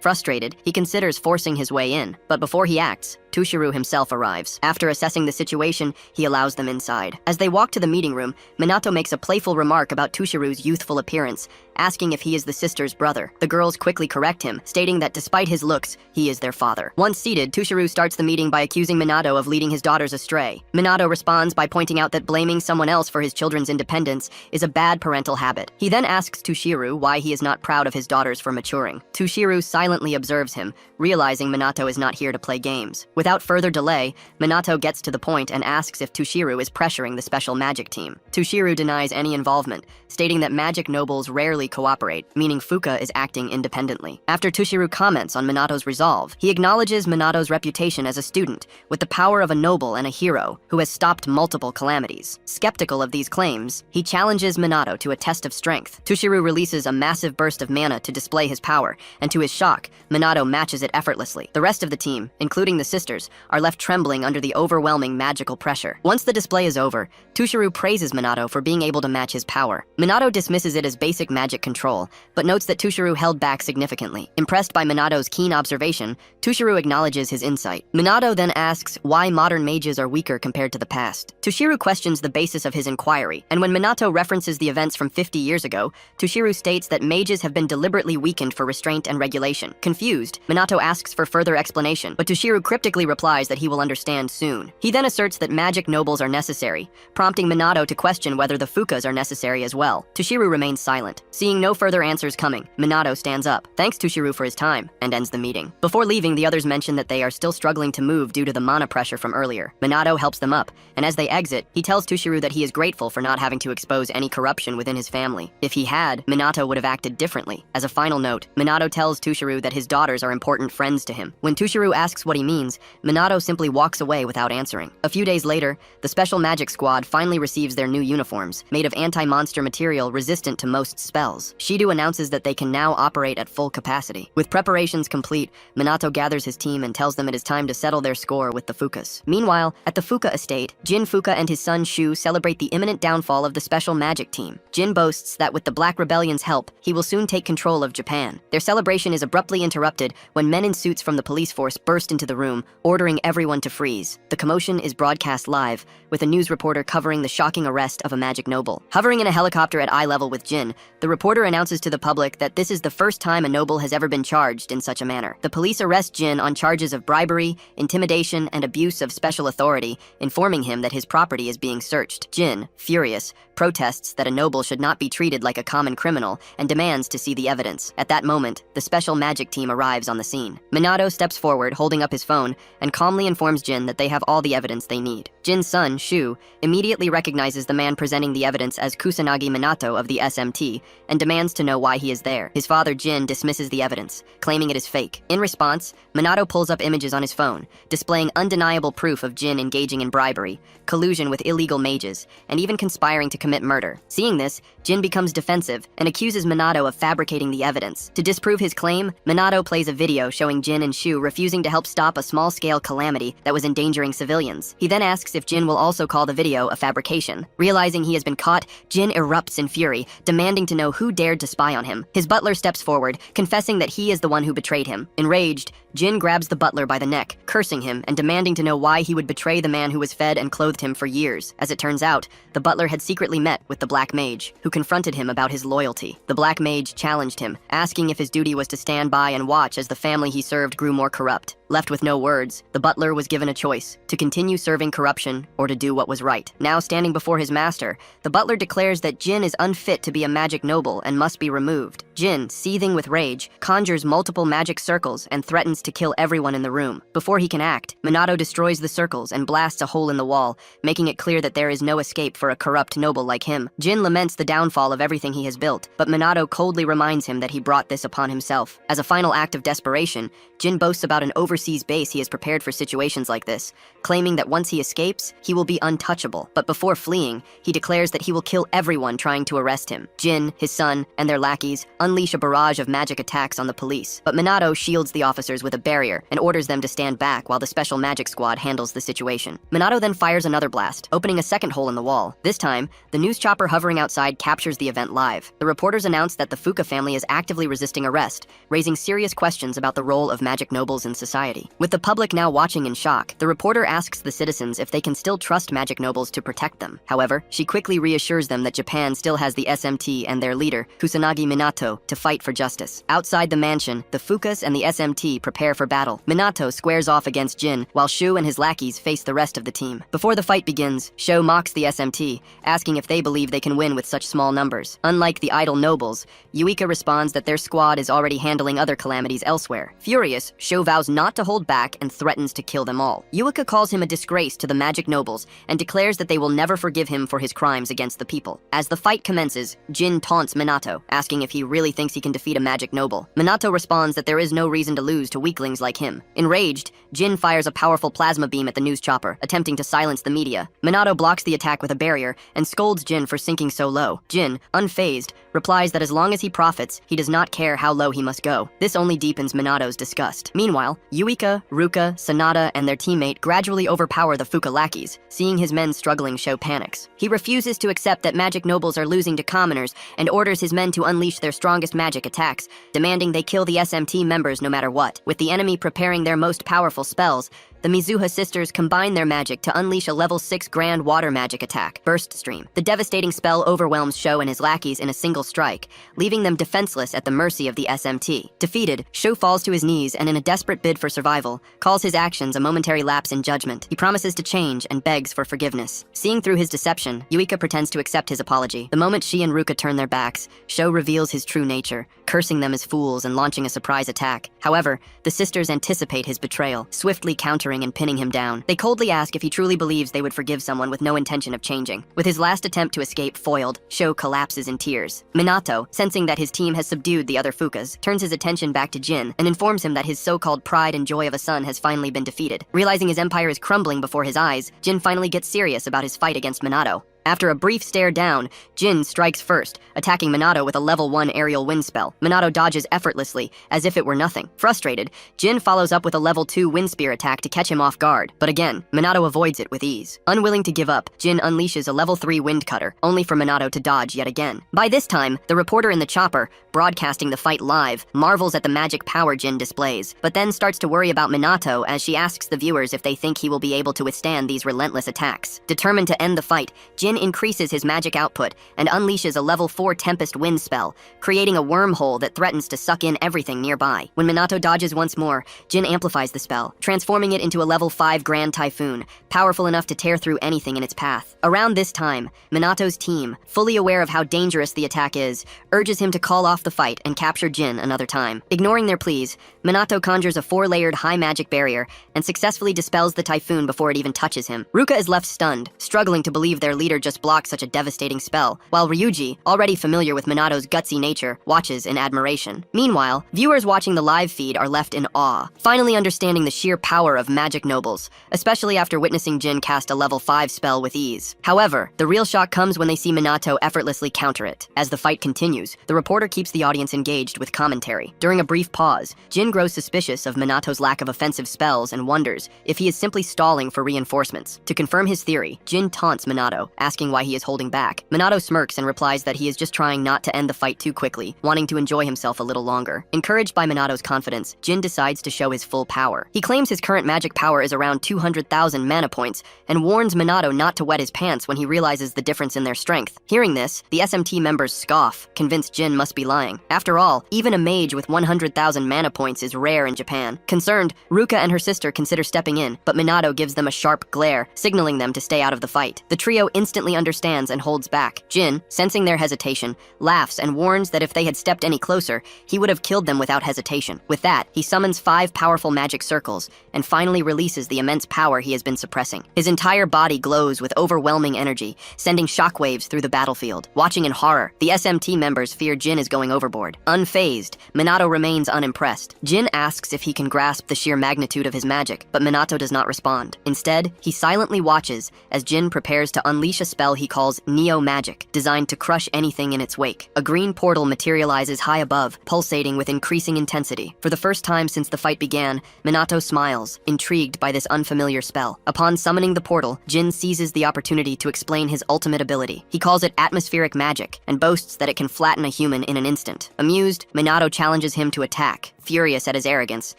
Frustrated, he considers forcing his way in, but before he acts, Tushiru himself arrives. After assessing the situation, he allows them inside. As they walk to the meeting room, Minato makes a playful remark about Tushiru's youthful appearance, asking if he is the sister's brother. The girls quickly correct him, stating that despite his looks, he is their father. Once seated, Tushiru starts the meeting by accusing Minato of leading his daughters astray. Minato responds by pointing out that blaming someone else for his children's independence is a bad parental habit. He then asks Tushiru why he is not proud of his daughters for maturing. Tushiru silently observes him, realizing Minato is not here to play games. Without further delay, Minato gets to the point and asks if Tushiru is pressuring the special magic team. Tushiru denies any involvement, stating that magic nobles rarely cooperate, meaning Fuka is acting independently. After Tushiru comments on Minato's resolve, he acknowledges Minato's reputation as a student, with the power of a noble and a hero who has stopped multiple calamities. Skeptical of these claims, he challenges Minato to a test of strength. Tushiru releases a massive burst of mana to display his power, and to his shock, Minato matches it effortlessly. The rest of the team, including the sisters, are left trembling under the overwhelming magical pressure. Once the display is over, Tushiru praises Minato for being able to match his power. Minato dismisses it as basic magic control, but notes that Tushiru held back significantly. Impressed by Minato's keen observation, Tushiru acknowledges his insight. Minato then asks why modern mages are weaker compared to the past. Tushiru questions the basis of his inquiry, and when Minato references the events from 50 years ago, Tushiru states that mages have been deliberately weakened for restraint and regulation. Confused, Minato asks for further explanation, but Tushiru cryptically replies that he will understand soon. He then asserts that magic nobles are necessary, prompting Minato to question whether the Fukas are necessary as well. Tushiru remains silent. Seeing no further answers coming, Minato stands up, thanks Tushiru for his time, and ends the meeting. Before leaving, the others mention that they are still struggling to move due to the mana pressure from earlier. Minato helps them up, and as they exit, he tells Tushiru that he is grateful for not having to expose any corruption within his family. If he had, Minato would have acted differently. As a final note, Minato tells Tushiru that his daughters are important friends to him. When Tushiru asks what he means, Minato simply walks away without answering. A few days later, the Special Magic Squad finally receives their new uniforms, made of anti-monster material resistant to most spells. Shido announces that they can now operate at full capacity. With preparations complete, Minato gathers his team and tells them it is time to settle their score with the Fukas. Meanwhile, at the Fuka estate, Jin Fuka and his son Shu celebrate the imminent downfall of the Special Magic Team. Jin boasts that with the Black Rebellion's help, he will soon take control of Japan. Their celebration is abruptly interrupted when men in suits from the police force burst into the room, ordering everyone to freeze. The commotion is broadcast live, with a news reporter covering the shocking arrest of a magic noble. Hovering in a helicopter at eye level with Jin, the reporter announces to the public that this is the first time a noble has ever been charged in such a manner. The police arrest Jin on charges of bribery, intimidation, and abuse of special authority, informing him that his property is being searched. Jin, furious, protests that a noble should not be treated like a common criminal and demands to see the evidence. At that moment, the Special Magic Team arrives on the scene. Minato steps forward, holding up his phone, and calmly informs Jin that they have all the evidence they need. Jin's son, Shu, immediately recognizes the man presenting the evidence as Kusanagi Minato of the SMT and demands to know why he is there. His father, Jin, dismisses the evidence, claiming it is fake. In response, Minato pulls up images on his phone, displaying undeniable proof of Jin engaging in bribery, collusion with illegal mages, and even conspiring to commit murder. Seeing this, Jin becomes defensive and accuses Minato of fabricating the evidence. To disprove his claim, Minato plays a video showing Jin and Shu refusing to help stop a small-scale calamity that was endangering civilians. He then asks if Jin will also call the video a fabrication. Realizing he has been caught, Jin erupts in fury, demanding to know who dared to spy on him. His butler steps forward, confessing that he is the one who betrayed him. Enraged, Jin grabs the butler by the neck, cursing him and demanding to know why he would betray the man who was fed and clothed him for years. As it turns out, the butler had secretly met with the Black Mage, who confronted him about his loyalty. The Black Mage challenged him, asking if his duty was to stand by and watch as the family he served grew more corrupt. Left with no words, the butler was given a choice, to continue serving corruption or to do what was right. Now standing before his master, the butler declares that Jin is unfit to be a magic noble and must be removed. Jin, seething with rage, conjures multiple magic circles and threatens to kill everyone in the room. Before he can act, Minato destroys the circles and blasts a hole in the wall, making it clear that there is no escape for a corrupt noble like him. Jin laments the downfall of everything he has built, but Minato coldly reminds him that he brought this upon himself. As a final act of desperation, Jin boasts about an overseas base he has prepared for situations like this, claiming that once he escapes, he will be untouchable. But before fleeing, he declares that he will kill everyone trying to arrest him. Jin, his son, and their lackeys unleash a barrage of magic attacks on the police, but Minato shields the officers with a barrier and orders them to stand back while the special magic squad handles the situation. Minato then fires another blast, opening a second hole in the wall. This time, the news chopper hovering outside captures the event live. The reporters announce that the Fuka family is actively resisting arrest, raising serious questions about the role of magic nobles in society. With the public now watching in shock, the reporter asks the citizens if they can still trust magic nobles to protect them. However, she quickly reassures them that Japan still has the SMT and their leader, Kusanagi Minato, to fight for justice. Outside the mansion, the Fukas and the SMT prepare for battle. Minato squares off against Jin, while Shu and his lackeys face the rest of the team. Before the fight begins, Shu mocks the SMT, asking if they believe they can win with such small numbers. Unlike the idle nobles, Yuika responds that their squad is already handling other calamities elsewhere. Furious, Shu vows not to hold back and threatens to kill them all. Yuika calls him a disgrace to the magic nobles and declares that they will never forgive him for his crimes against the people. As the fight commences, Jin taunts Minato, asking if he really thinks he can defeat a magic noble. Minato responds that there is no reason to lose to weaklings like him. Enraged, Jin fires a powerful plasma beam at the news chopper, attempting to silence the media. Minato blocks the attack with a barrier and scolds Jin for sinking so low. Jin, unfazed, replies that as long as he profits, he does not care how low he must go. This only deepens Minato's disgust. Meanwhile, Yuika, Ruka, Sanada, and their teammate gradually overpower the Fuka lackeys. Seeing his men struggling, Sho panics. He refuses to accept that magic nobles are losing to commoners and orders his men to unleash their strongest magic attacks, demanding they kill the SMT members no matter what. With the enemy preparing their most powerful spells, the Mizuha sisters combine their magic to unleash a level 6 grand water magic attack, Burst Stream. The devastating spell overwhelms Sho and his lackeys in a single strike, leaving them defenseless at the mercy of the SMT. Defeated, Sho falls to his knees and in a desperate bid for survival, calls his actions a momentary lapse in judgment. He promises to change and begs for forgiveness. Seeing through his deception, Yuika pretends to accept his apology. The moment she and Ruka turn their backs, Sho reveals his true nature, cursing them as fools and launching a surprise attack. However, the sisters anticipate his betrayal, swiftly countering and pinning him down. They coldly ask if he truly believes they would forgive someone with no intention of changing. With his last attempt to escape foiled, Sho collapses in tears. Minato, sensing that his team has subdued the other Fukas, turns his attention back to Jin and informs him that his so-called pride and joy of a son has finally been defeated. Realizing his empire is crumbling before his eyes, Jin finally gets serious about his fight against Minato. After a brief stare down, Jin strikes first, attacking Minato with a level 1 aerial wind spell. Minato dodges effortlessly, as if it were nothing. Frustrated, Jin follows up with a level 2 wind spear attack to catch him off guard, but again, Minato avoids it with ease. Unwilling to give up, Jin unleashes a level 3 wind cutter, only for Minato to dodge yet again. By this time, the reporter in the chopper, broadcasting the fight live, marvels at the magic power Jin displays, but then starts to worry about Minato as she asks the viewers if they think he will be able to withstand these relentless attacks. Determined to end the fight, Jin increases his magic output and unleashes a level 4 Tempest Wind spell, creating a wormhole that threatens to suck in everything nearby. When Minato dodges once more, Jin amplifies the spell, transforming it into a level 5 Grand Typhoon, powerful enough to tear through anything in its path. Around this time, Minato's team, fully aware of how dangerous the attack is, urges him to call off the fight and capture Jin another time. Ignoring their pleas, Minato conjures a 4-layered high magic barrier and successfully dispels the typhoon before it even touches him. Ruka is left stunned, struggling to believe their leader just blocked such a devastating spell, while Ryuji, already familiar with Minato's gutsy nature, watches in admiration. Meanwhile, viewers watching the live feed are left in awe, finally understanding the sheer power of magic nobles, especially after witnessing Jin cast a level 5 spell with ease. However, the real shock comes when they see Minato effortlessly counter it. As the fight continues, the reporter keeps the audience engaged with commentary. During a brief pause, Jin grows suspicious of Minato's lack of offensive spells and wonders if he is simply stalling for reinforcements. To confirm his theory, Jin taunts Minato, asking why he is holding back. Minato smirks and replies that he is just trying not to end the fight too quickly, wanting to enjoy himself a little longer. Encouraged by Minato's confidence, Jin decides to show his full power. He claims his current magic power is around 200,000 mana points and warns Minato not to wet his pants when he realizes the difference in their strength. Hearing this, the SMT members scoff, convinced Jin must be lying. After all, even a mage with 100,000 mana points is rare in Japan. Concerned, Ruka and her sister consider stepping in, but Minato gives them a sharp glare, signaling them to stay out of the fight. The trio instantly instantly understands and holds back. Jin, sensing their hesitation, laughs and warns that if they had stepped any closer, he would have killed them without hesitation. With that, he summons 5 powerful magic circles and finally releases the immense power he has been suppressing. His entire body glows with overwhelming energy, sending shockwaves through the battlefield. Watching in horror, the SMT members fear Jin is going overboard. Unfazed, Minato remains unimpressed. Jin asks if he can grasp the sheer magnitude of his magic, but Minato does not respond. Instead, he silently watches as Jin prepares to unleash a spell he calls Neo Magic, designed to crush anything in its wake. A green portal materializes high above, pulsating with increasing intensity. For the first time since the fight began, Minato smiles, intrigued by this unfamiliar spell. Upon summoning the portal, Jin seizes the opportunity to explain his ultimate ability. He calls it atmospheric magic and boasts that it can flatten a human in an instant. Amused, Minato challenges him to attack. Furious at his arrogance,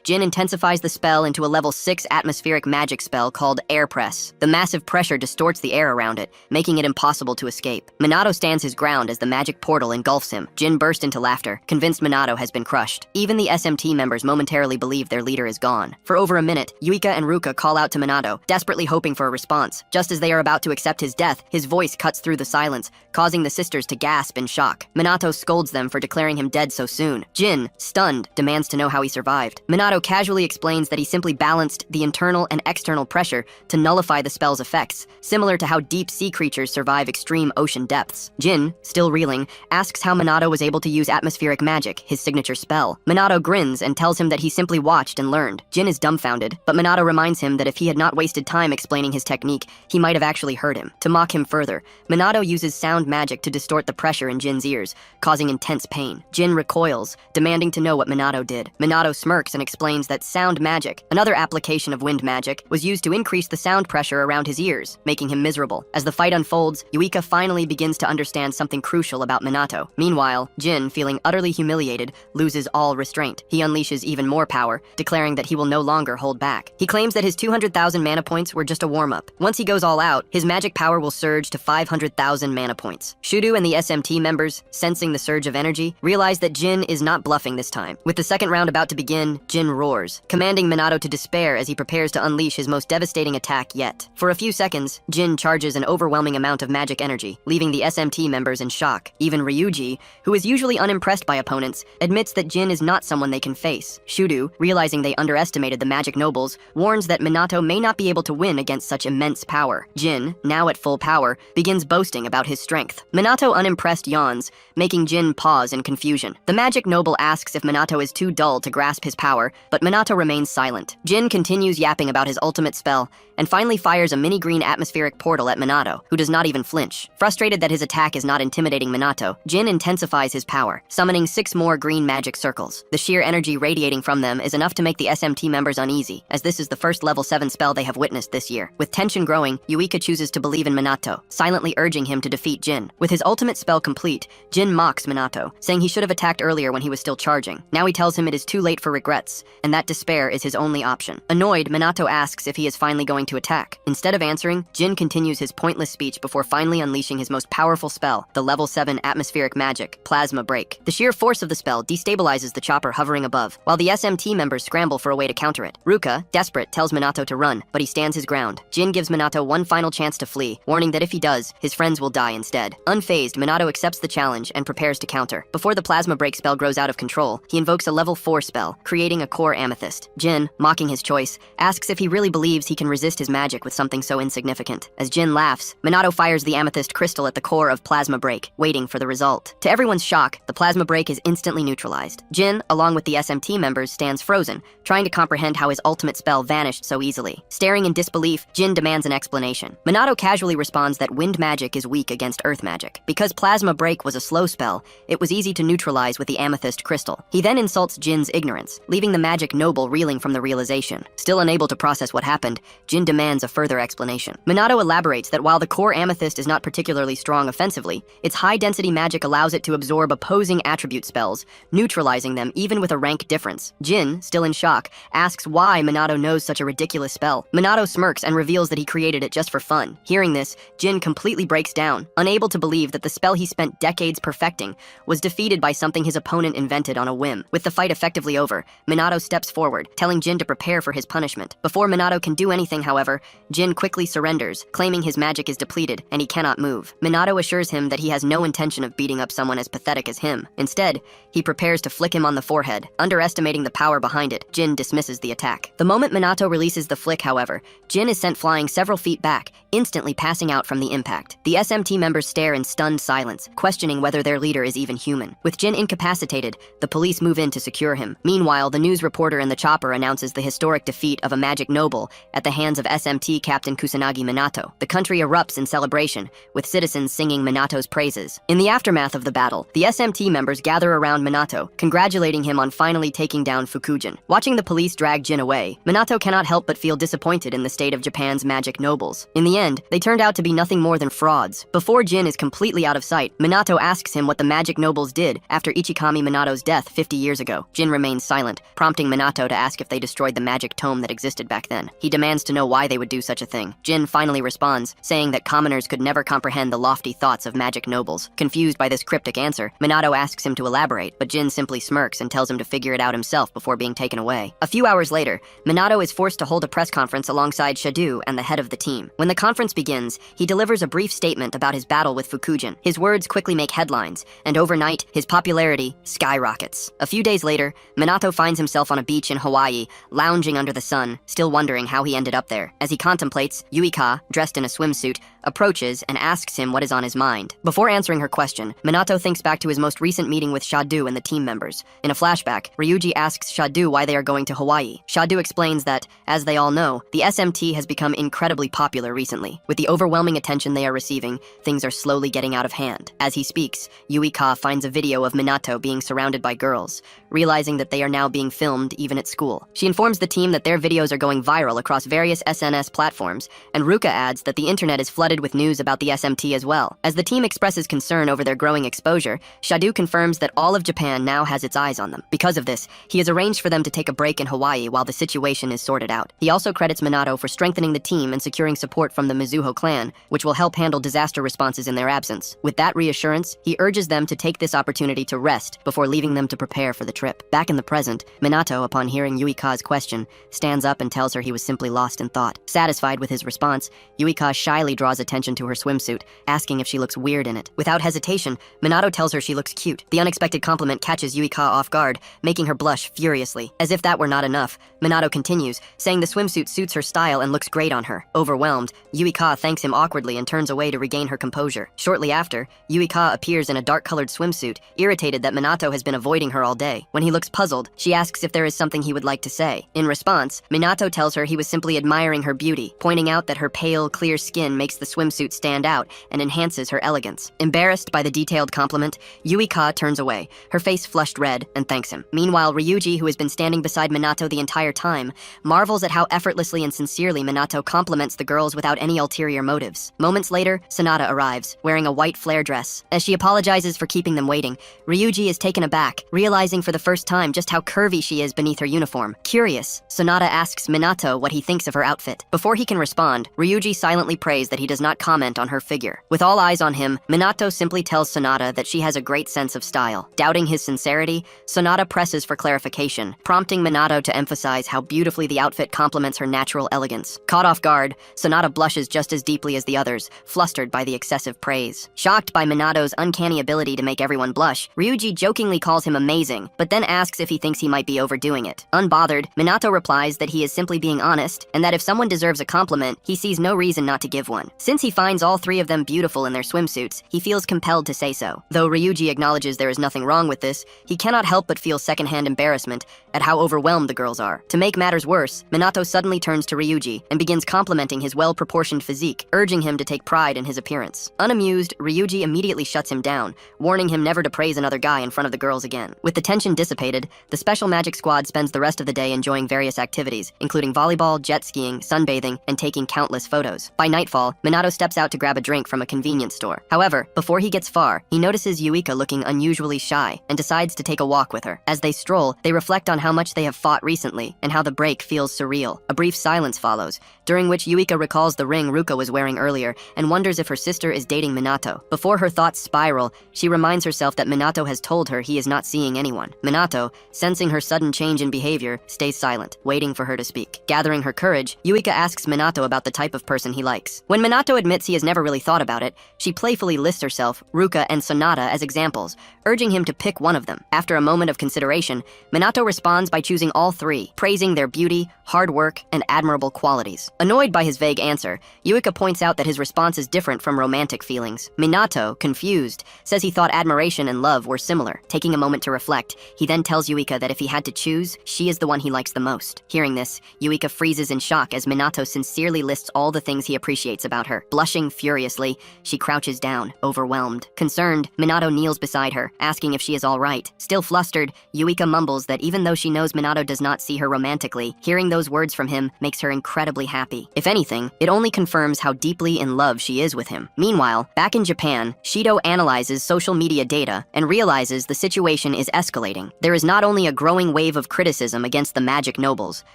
Jin intensifies the spell into a level 6 atmospheric magic spell called Air Press. The massive pressure distorts the air around it, making it impossible to escape. Minato stands his ground as the magic portal engulfs him. Jin bursts into laughter, convinced Minato has been crushed. Even the SMT members momentarily believe their leader is gone. For over a minute, Yuika and Ruka call out to Minato, desperately hoping for a response. Just as they are about to accept his death, his voice cuts through the silence, causing the sisters to gasp in shock. Minato scolds them for declaring him dead so soon. Jin, stunned, demands to know how he survived. Minato casually explains that he simply balanced the internal and external pressure to nullify the spell's effects, similar to how deep sea creatures survive extreme ocean depths. Jin, still reeling, asks how Minato was able to use atmospheric magic, his signature spell. Minato grins and tells him that he simply watched and learned. Jin is dumbfounded, but Minato reminds him that if he had not wasted time explaining his technique, he might have actually heard him. To mock him further, Minato uses sound magic to distort the pressure in Jin's ears, causing intense pain. Jin recoils, demanding to know what Minato did. Minato smirks and explains that sound magic, another application of wind magic, was used to increase the sound pressure around his ears, making him miserable. As the fight unfolds, Yuika finally begins to understand something crucial about Minato. Meanwhile, Jin, feeling utterly humiliated, loses all restraint. He unleashes even more power, declaring that he will no longer hold back. He claims that his 200,000 mana points were just a warm-up. Once he goes all out, his magic power will surge to 500,000 mana points. Shudu and the SMT members, sensing the surge of energy, realize that Jin is not bluffing this time. With the second round about to begin, Jin roars, commanding Minato to despair as he prepares to unleash his most devastating attack yet. For a few seconds, Jin charges an overwhelming amount of magic energy, leaving the SMT members in shock. Even Ryuji, who is usually unimpressed by opponents, admits that Jin is not someone they can face. Shudu, realizing they underestimated the magic nobles, warns that Minato may not be able to win against such immense power. Jin, now at full power, begins boasting about his strength. Minato, unimpressed, yawns, making Jin pause in confusion. The magic noble asks if Minato is too dull to grasp his power, but Minato remains silent. Jin continues yapping about his ultimate spell, and finally fires a mini-green atmospheric portal at Minato, who does not even flinch. Frustrated that his attack is not intimidating Minato, Jin intensifies his power, summoning 6 more green magic circles. The sheer energy radiating from them is enough to make the SMT members uneasy, as this is the first level 7 spell they have witnessed this year. With tension growing, Yuika chooses to believe in Minato, silently urging him to defeat Jin. With his ultimate spell complete, Jin mocks Minato, saying he should have attacked earlier when he was still charging. Now he tells him it is too late for regrets, and that despair is his only option. Annoyed, Minato asks if he is finally going to attack. Instead of answering, Jin continues his pointless speech before finally unleashing his most powerful spell, the level 7 atmospheric magic, Plasma Break. The sheer force of the spell destabilizes the chopper hovering above, while the SMT members scramble for a way to counter it. Ruka, desperate, tells Minato to run, but he stands his ground. Jin gives Minato one final chance to flee, warning that if he does, his friends will die instead. Unfazed, Minato accepts the challenge and prepares to counter. Before the Plasma Break spell grows out of control, he invokes a level 4 spell, creating a core amethyst. Jin, mocking his choice, asks if he really believes he can resist his magic with something so insignificant. As Jin laughs, Minato fires the amethyst crystal at the core of Plasma Break, waiting for the result. To everyone's shock, the Plasma Break is instantly neutralized. Jin, along with the SMT members, stands frozen, trying to comprehend how his ultimate spell vanished so easily. Staring in disbelief, Jin demands an explanation. Minato casually responds that wind magic is weak against earth magic. Because Plasma Break was a slow spell, it was easy to neutralize with the amethyst crystal. He then insults Jin's ignorance, leaving the magic noble reeling from the realization. Still unable to process what happened, Jin demands a further explanation. Minato elaborates that while the core amethyst is not particularly strong offensively, its high-density magic allows it to absorb opposing attribute spells, neutralizing them even with a rank difference. Jin, still in shock, asks why Minato knows such a ridiculous spell. Minato smirks and reveals that he created it just for fun. Hearing this, Jin completely breaks down, unable to believe that the spell he spent decades perfecting was defeated by something his opponent invented on a whim. With the fight effectively over, Minato steps forward, telling Jin to prepare for his punishment. Before Minato can do anything, however, Jin quickly surrenders, claiming his magic is is depleted and he cannot move. Minato assures him that he has no intention of beating up someone as pathetic as him. Instead, he prepares to flick him on the forehead. Underestimating the power behind it, Jin dismisses the attack. The moment Minato releases the flick, however, Jin is sent flying several feet back, instantly passing out from the impact. The SMT members stare in stunned silence, questioning whether their leader is even human. With Jin incapacitated, the police move in to secure him. Meanwhile, the news reporter in the chopper announces the historic defeat of a magic noble at the hands of SMT Captain Kusanagi Minato. The country erupts in celebration, with citizens singing Minato's praises. In the aftermath of the battle, the SMT members gather around Minato, congratulating him on finally taking down Fukujin. Watching the police drag Jin away, Minato cannot help but feel disappointed in the state of Japan's magic nobles. In the end, they turned out to be nothing more than frauds. Before Jin is completely out of sight, Minato asks him what the magic nobles did after Ichikami Minato's death 50 years ago. Jin remains silent, prompting Minato to ask if they destroyed the magic tome that existed back then. He demands to know why they would do such a thing. Jin finally responds, saying that commoners could never comprehend the lofty thoughts of magic nobles. Confused by this cryptic answer, Minato asks him to elaborate, but Jin simply smirks and tells him to figure it out himself before being taken away. A few hours later, Minato is forced to hold a press conference alongside Shadu and the head of the team. When the conference begins, he delivers a brief statement about his battle with Fukujin. His words quickly make headlines, and overnight, his popularity skyrockets. A few days later, Minato finds himself on a beach in Hawaii, lounging under the sun, still wondering how he ended up there. As he contemplates, Yuika, dressed in a swimsuit, approaches and asks him what is on his mind. Before answering her question, Minato thinks back to his most recent meeting with Shadu and the team members. In a flashback, Ryuji asks Shadu why they are going to Hawaii. Shadu explains that, as they all know, the SMT has become incredibly popular recently. With the overwhelming attention they are receiving, things are slowly getting out of hand. As he speaks, Yuika finds a video of Minato being surrounded by girls, realizing that they are now being filmed even at school. She informs the team that their videos are going viral across various SNS platforms, and Ruka adds that the internet is flooded with news about the SMT as well. As the team expresses concern over their growing exposure, Shadu confirms that all of Japan now has its eyes on them. Because of this, he has arranged for them to take a break in Hawaii while the situation is sorted out. He also credits Minato for strengthening the team and securing support from the Mizuho clan, which will help handle disaster responses in their absence. With that reassurance, he urges them to take this opportunity to rest before leaving them to prepare for the trip. Back in the present, Minato, upon hearing Yuika's question, stands up and tells her he was simply lost in thought. Satisfied with his response, Yuika shyly draws attention to her swimsuit, asking if she looks weird in it. Without hesitation, Minato tells her she looks cute. The unexpected compliment catches Yuika off guard, making her blush furiously. As if that were not enough, Minato continues, saying the swimsuit suits her style and looks great on her. Overwhelmed, Yuika thanks him awkwardly and turns away to regain her composure. Shortly after, Yuika appears in a dark-colored swimsuit, irritated that Minato has been avoiding her all day. When he looks puzzled, she asks if there is something he would like to say. In response, Minato tells her he was simply admiring her beauty, pointing out that her pale, clear skin makes the swimsuit stand out and enhances her elegance. Embarrassed by the detailed compliment, Yuika turns away, her face flushed red, and thanks him. Meanwhile, Ryuji, who has been standing beside Minato the entire time, marvels at how effortlessly and sincerely Minato compliments the girls without any ulterior motives. Moments later, Sonata arrives, wearing a white flare dress. As she apologizes for keeping them waiting, Ryuji is taken aback, realizing for the first time just how curvy she is beneath her uniform. Curious, Sonata asks Minato what he thinks of her outfit. Before he can respond, Ryuji silently prays that he does not comment on her figure. With all eyes on him, Minato simply tells Sonata that she has a great sense of style. Doubting his sincerity, Sonata presses for clarification, prompting Minato to emphasize how beautifully the outfit complements her natural elegance. Caught off guard, Sonata blushes just as deeply as the others, flustered by the excessive praise. Shocked by Minato's uncanny ability to make everyone blush, Ryuji jokingly calls him amazing, but then asks if he thinks he might be overdoing it. Unbothered, Minato replies that he is simply being honest, and that if someone deserves a compliment, he sees no reason not to give one. Since he finds all three of them beautiful in their swimsuits, he feels compelled to say so. Though Ryuji acknowledges there is nothing wrong with this, he cannot help but feel secondhand embarrassment at how overwhelmed the girls are. To make matters worse, Minato suddenly turns to Ryuji and begins complimenting his well-proportioned physique, urging him to take pride in his appearance. Unamused, Ryuji immediately shuts him down, warning him never to praise another guy in front of the girls again. With the tension dissipated, the Special Magic Squad spends the rest of the day enjoying various activities, including volleyball, jet skiing, sunbathing, and taking countless photos. By nightfall, Minato steps out to grab a drink from a convenience store. However, before he gets far, he notices Yuika looking unusually shy and decides to take a walk with her. As they stroll, they reflect on how much they have fought recently and how the break feels surreal. A brief silence follows, during which Yuika recalls the ring Ruka was wearing earlier and wonders if her sister is dating Minato. Before her thoughts spiral, she reminds herself that Minato has told her he is not seeing anyone. Minato, sensing her sudden change in behavior, stays silent, waiting for her to speak. Gathering her courage, Yuika asks Minato about the type of person he likes. When Minato Minato admits he has never really thought about it. She playfully lists herself, Ruka, and Sonata as examples, urging him to pick one of them. After a moment of consideration, Minato responds by choosing all three, praising their beauty, hard work, and admirable qualities. Annoyed by his vague answer, Yuika points out that his response is different from romantic feelings. Minato, confused, says he thought admiration and love were similar. Taking a moment to reflect, he then tells Yuika that if he had to choose, she is the one he likes the most. Hearing this, Yuika freezes in shock as Minato sincerely lists all the things he appreciates about her. Blushing furiously, she crouches down, overwhelmed. Concerned, Minato kneels beside her, asking if she is all right. Still flustered, Yuika mumbles that even though she knows Minato does not see her romantically, hearing those words from him makes her incredibly happy. If anything, it only confirms how deeply in love she is with him. Meanwhile, back in Japan, Shido analyzes social media data and realizes the situation is escalating. There is not only a growing wave of criticism against the magic nobles,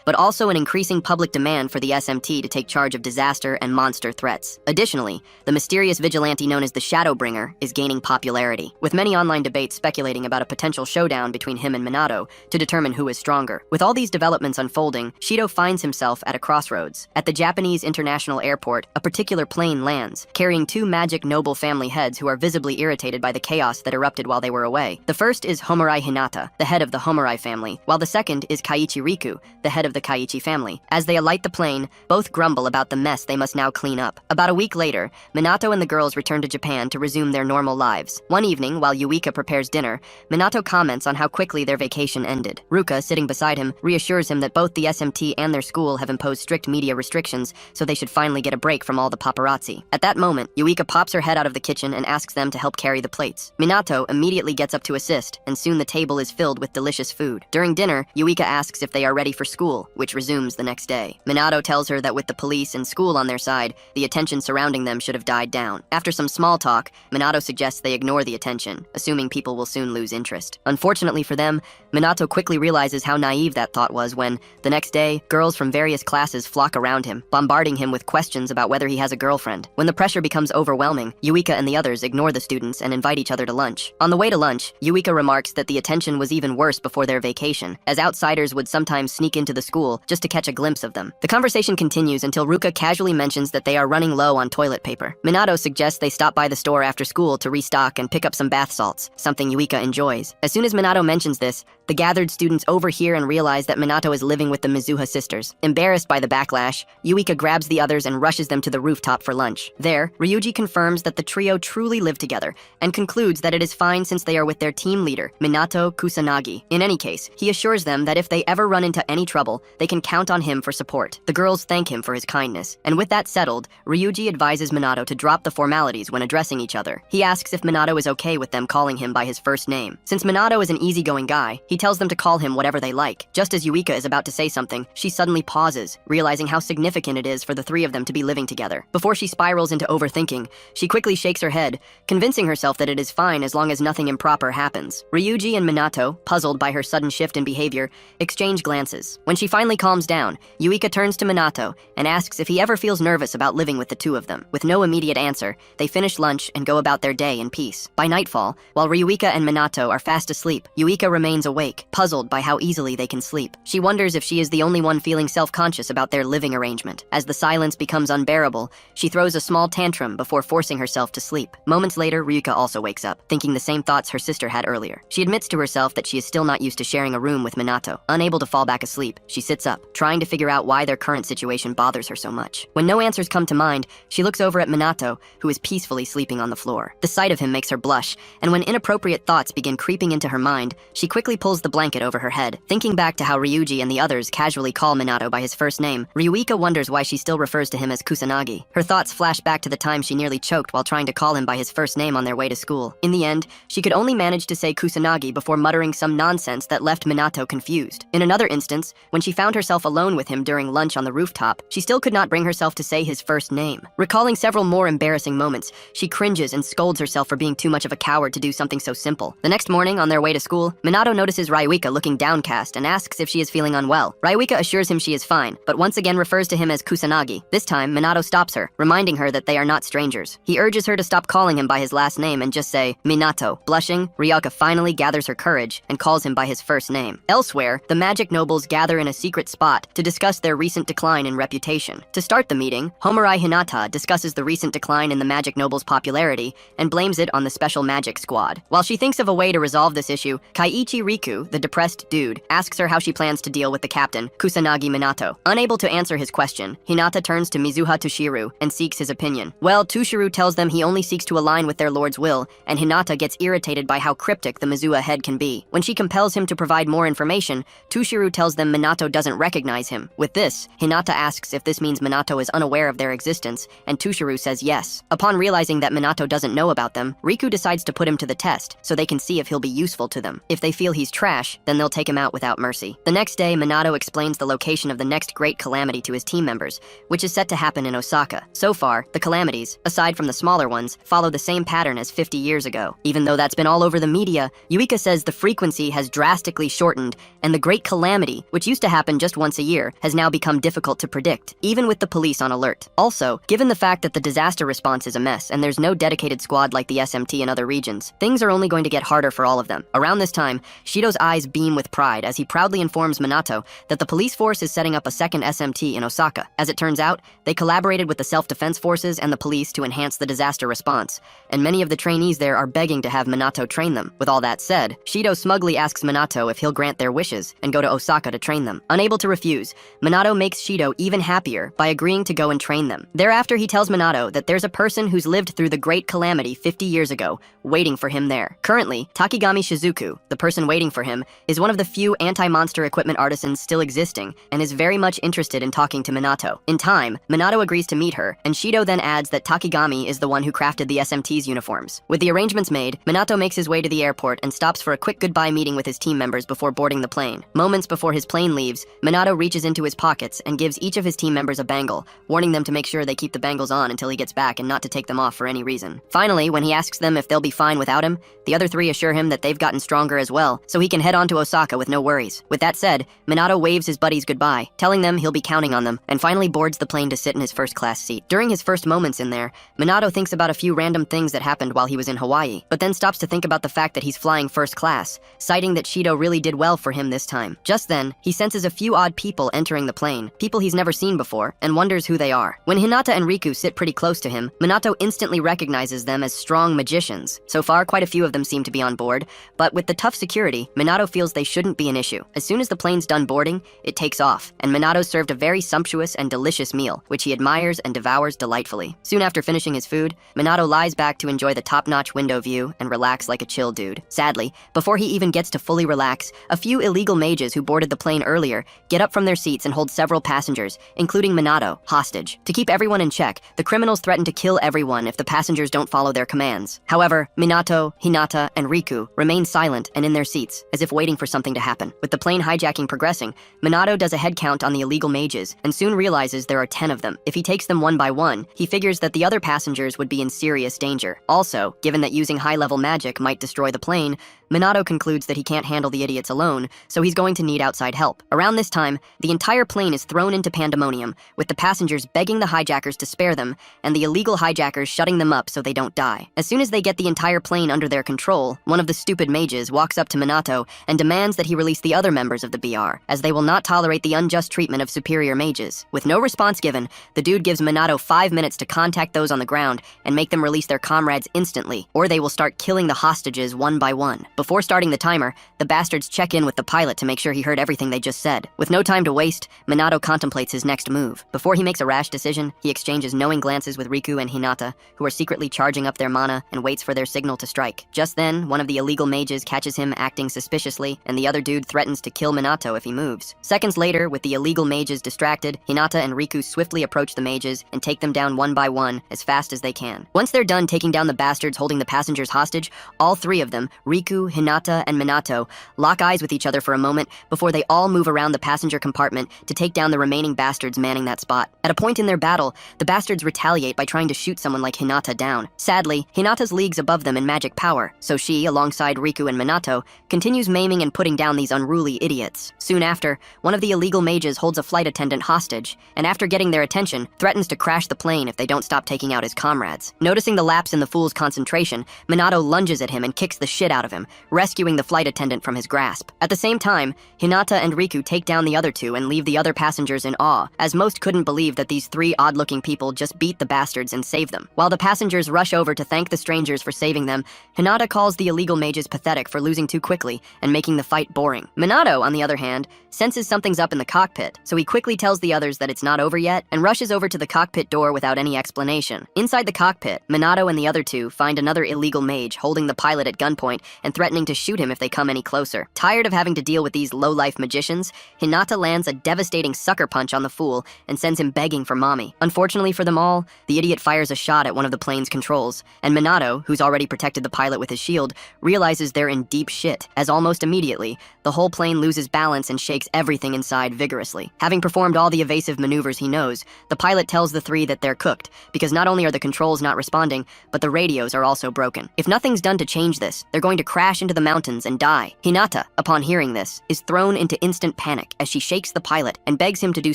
but also an increasing public demand for the SMT to take charge of disaster and monster threats. Additionally, the mysterious vigilante known as the Shadowbringer is gaining popularity, with many online debates speculating about a potential showdown between him and Minato to determine who is stronger. With all these developments unfolding, Shido finds himself at a crossroads. At the Japanese International Airport, a particular plane lands, carrying two magic noble family heads who are visibly irritated by the chaos that erupted while they were away. The first is Homurai Hinata, the head of the Homurai family, while the second is Kaiichi Riku, the head of the Kaiichi family. As they alight the plane, both grumble about the mess they must now clean up. About a week later, Minato and the girls return to Japan to resume their normal lives. One evening, while Yuika prepares dinner, Minato comments on how quickly their vacation ended. Ruka, sitting beside him, reassures him that both the SMT and their school have imposed strict media restrictions, so they should finally get a break from all the paparazzi. At that moment, Yuika pops her head out of the kitchen and asks them to help carry the plates. Minato immediately gets up to assist, and soon the table is filled with delicious food. During dinner, Yuika asks if they are ready for school, which resumes the next day. Minato tells her that with the police and school on their side, the attention surrounding them should have died down. After some small talk, Minato suggests they ignore the attention, assuming people will soon lose interest. Unfortunately for them, Minato quickly realizes how naive that thought was when, the next day, girls from various classes flock around him, bombarding him with questions about whether he has a girlfriend. When the pressure becomes overwhelming, Yuika and the others ignore the students and invite each other to lunch. On the way to lunch, Yuika remarks that the attention was even worse before their vacation, as outsiders would sometimes sneak into the school just to catch a glimpse of them. The conversation continues until Ruka casually mentions that they are running low on toilet paper. Minato suggests they stop by the store after school to restock and pick up some bath salts, something Yuika enjoys. As soon as Minato mentions this, the gathered students overhear and realize that Minato is living with the Mizuha sisters. Embarrassed by the backlash, Yuika grabs the others and rushes them to the rooftop for lunch. There, Ryuji confirms that the trio truly live together and concludes that it is fine since they are with their team leader, Minato Kusanagi. In any case, he assures them that if they ever run into any trouble, they can count on him for support. The girls thank him for his kindness, and with that settled, Ryuji advises Minato to drop the formalities when addressing each other. He asks if Minato is okay with them calling him by his first name. Since Minato is an easygoing guy, he tells them to call him whatever they like. Just as Yuika is about to say something, she suddenly pauses, realizing how significant it is for the three of them to be living together. Before she spirals into overthinking, she quickly shakes her head, convincing herself that it is fine as long as nothing improper happens. Ryuji and Minato, puzzled by her sudden shift in behavior, exchange glances. When she finally calms down, Yuika turns to Minato and asks if he ever feels nervous about living with the two of them. With no immediate answer, they finish lunch and go about their day in peace. By nightfall, while Ryuika and Minato are fast asleep, Yuika remains awake, puzzled by how easily they can sleep. She wonders if she is the only one feeling self-conscious about their living arrangement. As the silence becomes unbearable, she throws a small tantrum before forcing herself to sleep. Moments later, Ryuika also wakes up, thinking the same thoughts her sister had earlier. She admits to herself that she is still not used to sharing a room with Minato. Unable to fall back asleep, she sits up, trying to figure out why their current situation bothers her so much. When no answers come to mind, she looks over at Minato, who is peacefully sleeping on the floor. The sight of him makes her blush, and when inappropriate thoughts begin creeping into her mind, she quickly pulls the blanket over her head. Thinking back to how Ryuji and the others casually call Minato by his first name, Ryuika wonders why she still refers to him as Kusanagi. Her thoughts flash back to the time she nearly choked while trying to call him by his first name on their way to school. In the end, she could only manage to say Kusanagi before muttering some nonsense that left Minato confused. In another instance, when she found herself alone with him during lunch on the rooftop, she still could not bring herself to say his first name. Recalling several more embarrassing moments, she cringes and scolds herself for being too much of a coward to do something so simple. The next morning, on their way to school, Minato notices catches Ryuika looking downcast and asks if she is feeling unwell. Ryuika assures him she is fine, but once again refers to him as Kusanagi. This time, Minato stops her, reminding her that they are not strangers. He urges her to stop calling him by his last name and just say, Minato. Blushing, Ryuika finally gathers her courage and calls him by his first name. Elsewhere, the magic nobles gather in a secret spot to discuss their recent decline in reputation. To start the meeting, Homarai Hinata discusses the recent decline in the magic nobles' popularity and blames it on the special magic squad. While she thinks of a way to resolve this issue, Kaiichi Riku, the depressed dude, asks her how she plans to deal with the captain, Kusanagi Minato. Unable to answer his question, Hinata turns to Mizuha Tushiru and seeks his opinion. Well, Tushiru tells them he only seeks to align with their lord's will, and Hinata gets irritated by how cryptic the Mizuha head can be. When she compels him to provide more information, Tushiru tells them Minato doesn't recognize him. With this, Hinata asks if this means Minato is unaware of their existence, and Tushiru says yes. Upon realizing that Minato doesn't know about them, Riku decides to put him to the test so they can see if he'll be useful to them. If they feel he's trash, then they'll take him out without mercy. The next day, Minato explains the location of the next great calamity to his team members, which is set to happen in Osaka. So far, the calamities, aside from the smaller ones, follow the same pattern as 50 years ago. Even though that's been all over the media, Yuika says the frequency has drastically shortened, and the great calamity, which used to happen just once a year, has now become difficult to predict, even with the police on alert. Also, given the fact that the disaster response is a mess and there's no dedicated squad like the SMT in other regions, things are only going to get harder for all of them. Around this time, Shido's eyes beam with pride as he proudly informs Minato that the police force is setting up a second SMT in Osaka. As it turns out, they collaborated with the self-defense forces and the police to enhance the disaster response, and many of the trainees there are begging to have Minato train them. With all that said, Shido smugly asks Minato if he'll grant their wishes and go to Osaka to train them. Unable to refuse, Minato makes Shido even happier by agreeing to go and train them. Thereafter, he tells Minato that there's a person who's lived through the great calamity 50 years ago, waiting for him there. Currently, Takigami Shizuku, the person waiting for him, is one of the few anti-monster equipment artisans still existing and is very much interested in talking to Minato. In time, Minato agrees to meet her, and Shido then adds that Takigami is the one who crafted the SMT's uniforms. With the arrangements made, Minato makes his way to the airport and stops for a quick goodbye meeting with his team members before boarding the plane. Moments before his plane leaves, Minato reaches into his pockets and gives each of his team members a bangle, warning them to make sure they keep the bangles on until he gets back and not to take them off for any reason. Finally, when he asks them if they'll be fine without him, the other three assure him that they've gotten stronger as well, so he can head on to Osaka with no worries. With that said, Minato waves his buddies goodbye, telling them he'll be counting on them, and finally boards the plane to sit in his first-class seat. During his first moments in there, Minato thinks about a few random things that happened while he was in Hawaii, but then stops to think about the fact that he's flying first class, citing that Shido really did well for him this time. Just then, he senses a few odd people entering the plane, people he's never seen before, and wonders who they are. When Hinata and Riku sit pretty close to him, Minato instantly recognizes them as strong magicians. So far, quite a few of them seem to be on board, but with the tough security, Minato feels they shouldn't be an issue. As soon as the plane's done boarding, it takes off, and Minato's served a very sumptuous and delicious meal, which he admires and devours delightfully. Soon after finishing his food, Minato lies back to enjoy the top-notch window view and relax like a chill dude. Sadly, before he even gets to fully relax, a few illegal mages who boarded the plane earlier get up from their seats and hold several passengers, including Minato, hostage. To keep everyone in check, the criminals threaten to kill everyone if the passengers don't follow their commands. However, Minato, Hinata, and Riku remain silent and in their seats, as if waiting for something to happen. With the plane hijacking progressing, Minato does a head count on the illegal mages and soon realizes there are 10 of them. If he takes them one by one, he figures that the other passengers would be in serious danger. Also, given that using high-level magic might destroy the plane, Minato concludes that he can't handle the idiots alone, so he's going to need outside help. Around this time, the entire plane is thrown into pandemonium, with the passengers begging the hijackers to spare them, and the illegal hijackers shutting them up so they don't die. As soon as they get the entire plane under their control, one of the stupid mages walks up to Minato and demands that he release the other members of the BR, as they will not tolerate the unjust treatment of superior mages. With no response given, the dude gives Minato 5 minutes to contact those on the ground and make them release their comrades instantly, or they will start killing the hostages one by one. Before starting the timer, the bastards check in with the pilot to make sure he heard everything they just said. With no time to waste, Minato contemplates his next move. Before he makes a rash decision, he exchanges knowing glances with Riku and Hinata, who are secretly charging up their mana, and waits for their signal to strike. Just then, one of the illegal mages catches him acting suspiciously, and the other dude threatens to kill Minato if he moves. Seconds later, with the illegal mages distracted, Hinata and Riku swiftly approach the mages and take them down one by one as fast as they can. Once they're done taking down the bastards holding the passengers hostage, all three of them, Riku, Hinata, and Minato lock eyes with each other for a moment before they all move around the passenger compartment to take down the remaining bastards manning that spot. At a point in their battle, the bastards retaliate by trying to shoot someone like Hinata down. Sadly, Hinata's leagues above them in magic power, so she, alongside Riku and Minato, continues maiming and putting down these unruly idiots. Soon after, one of the illegal mages holds a flight attendant hostage, and after getting their attention, threatens to crash the plane if they don't stop taking out his comrades. Noticing the lapse in the fool's concentration, Minato lunges at him and kicks the shit out of him, rescuing the flight attendant from his grasp. At the same time, Hinata and Riku take down the other two and leave the other passengers in awe, as most couldn't believe that these three odd-looking people just beat the bastards and saved them. While the passengers rush over to thank the strangers for saving them, Hinata calls the illegal mages pathetic for losing too quickly and making the fight boring. Minato, on the other hand, senses something's up in the cockpit, so he quickly tells the others that it's not over yet and rushes over to the cockpit door without any explanation. Inside the cockpit, Minato and the other two find another illegal mage holding the pilot at gunpoint and threatening to shoot him if they come any closer. Tired of having to deal with these low-life magicians, Hinata lands a devastating sucker punch on the fool and sends him begging for mommy. Unfortunately for them all, the idiot fires a shot at one of the plane's controls, and Minato, who's already protected the pilot with his shield, realizes they're in deep shit, as almost immediately, the whole plane loses balance and shakes everything inside vigorously. Having performed all the evasive maneuvers he knows, the pilot tells the three that they're cooked, because not only are the controls not responding, but the radios are also broken. If nothing's done to change this, they're going to crash into the mountains and die. Hinata, upon hearing this, is thrown into instant panic as she shakes the pilot and begs him to do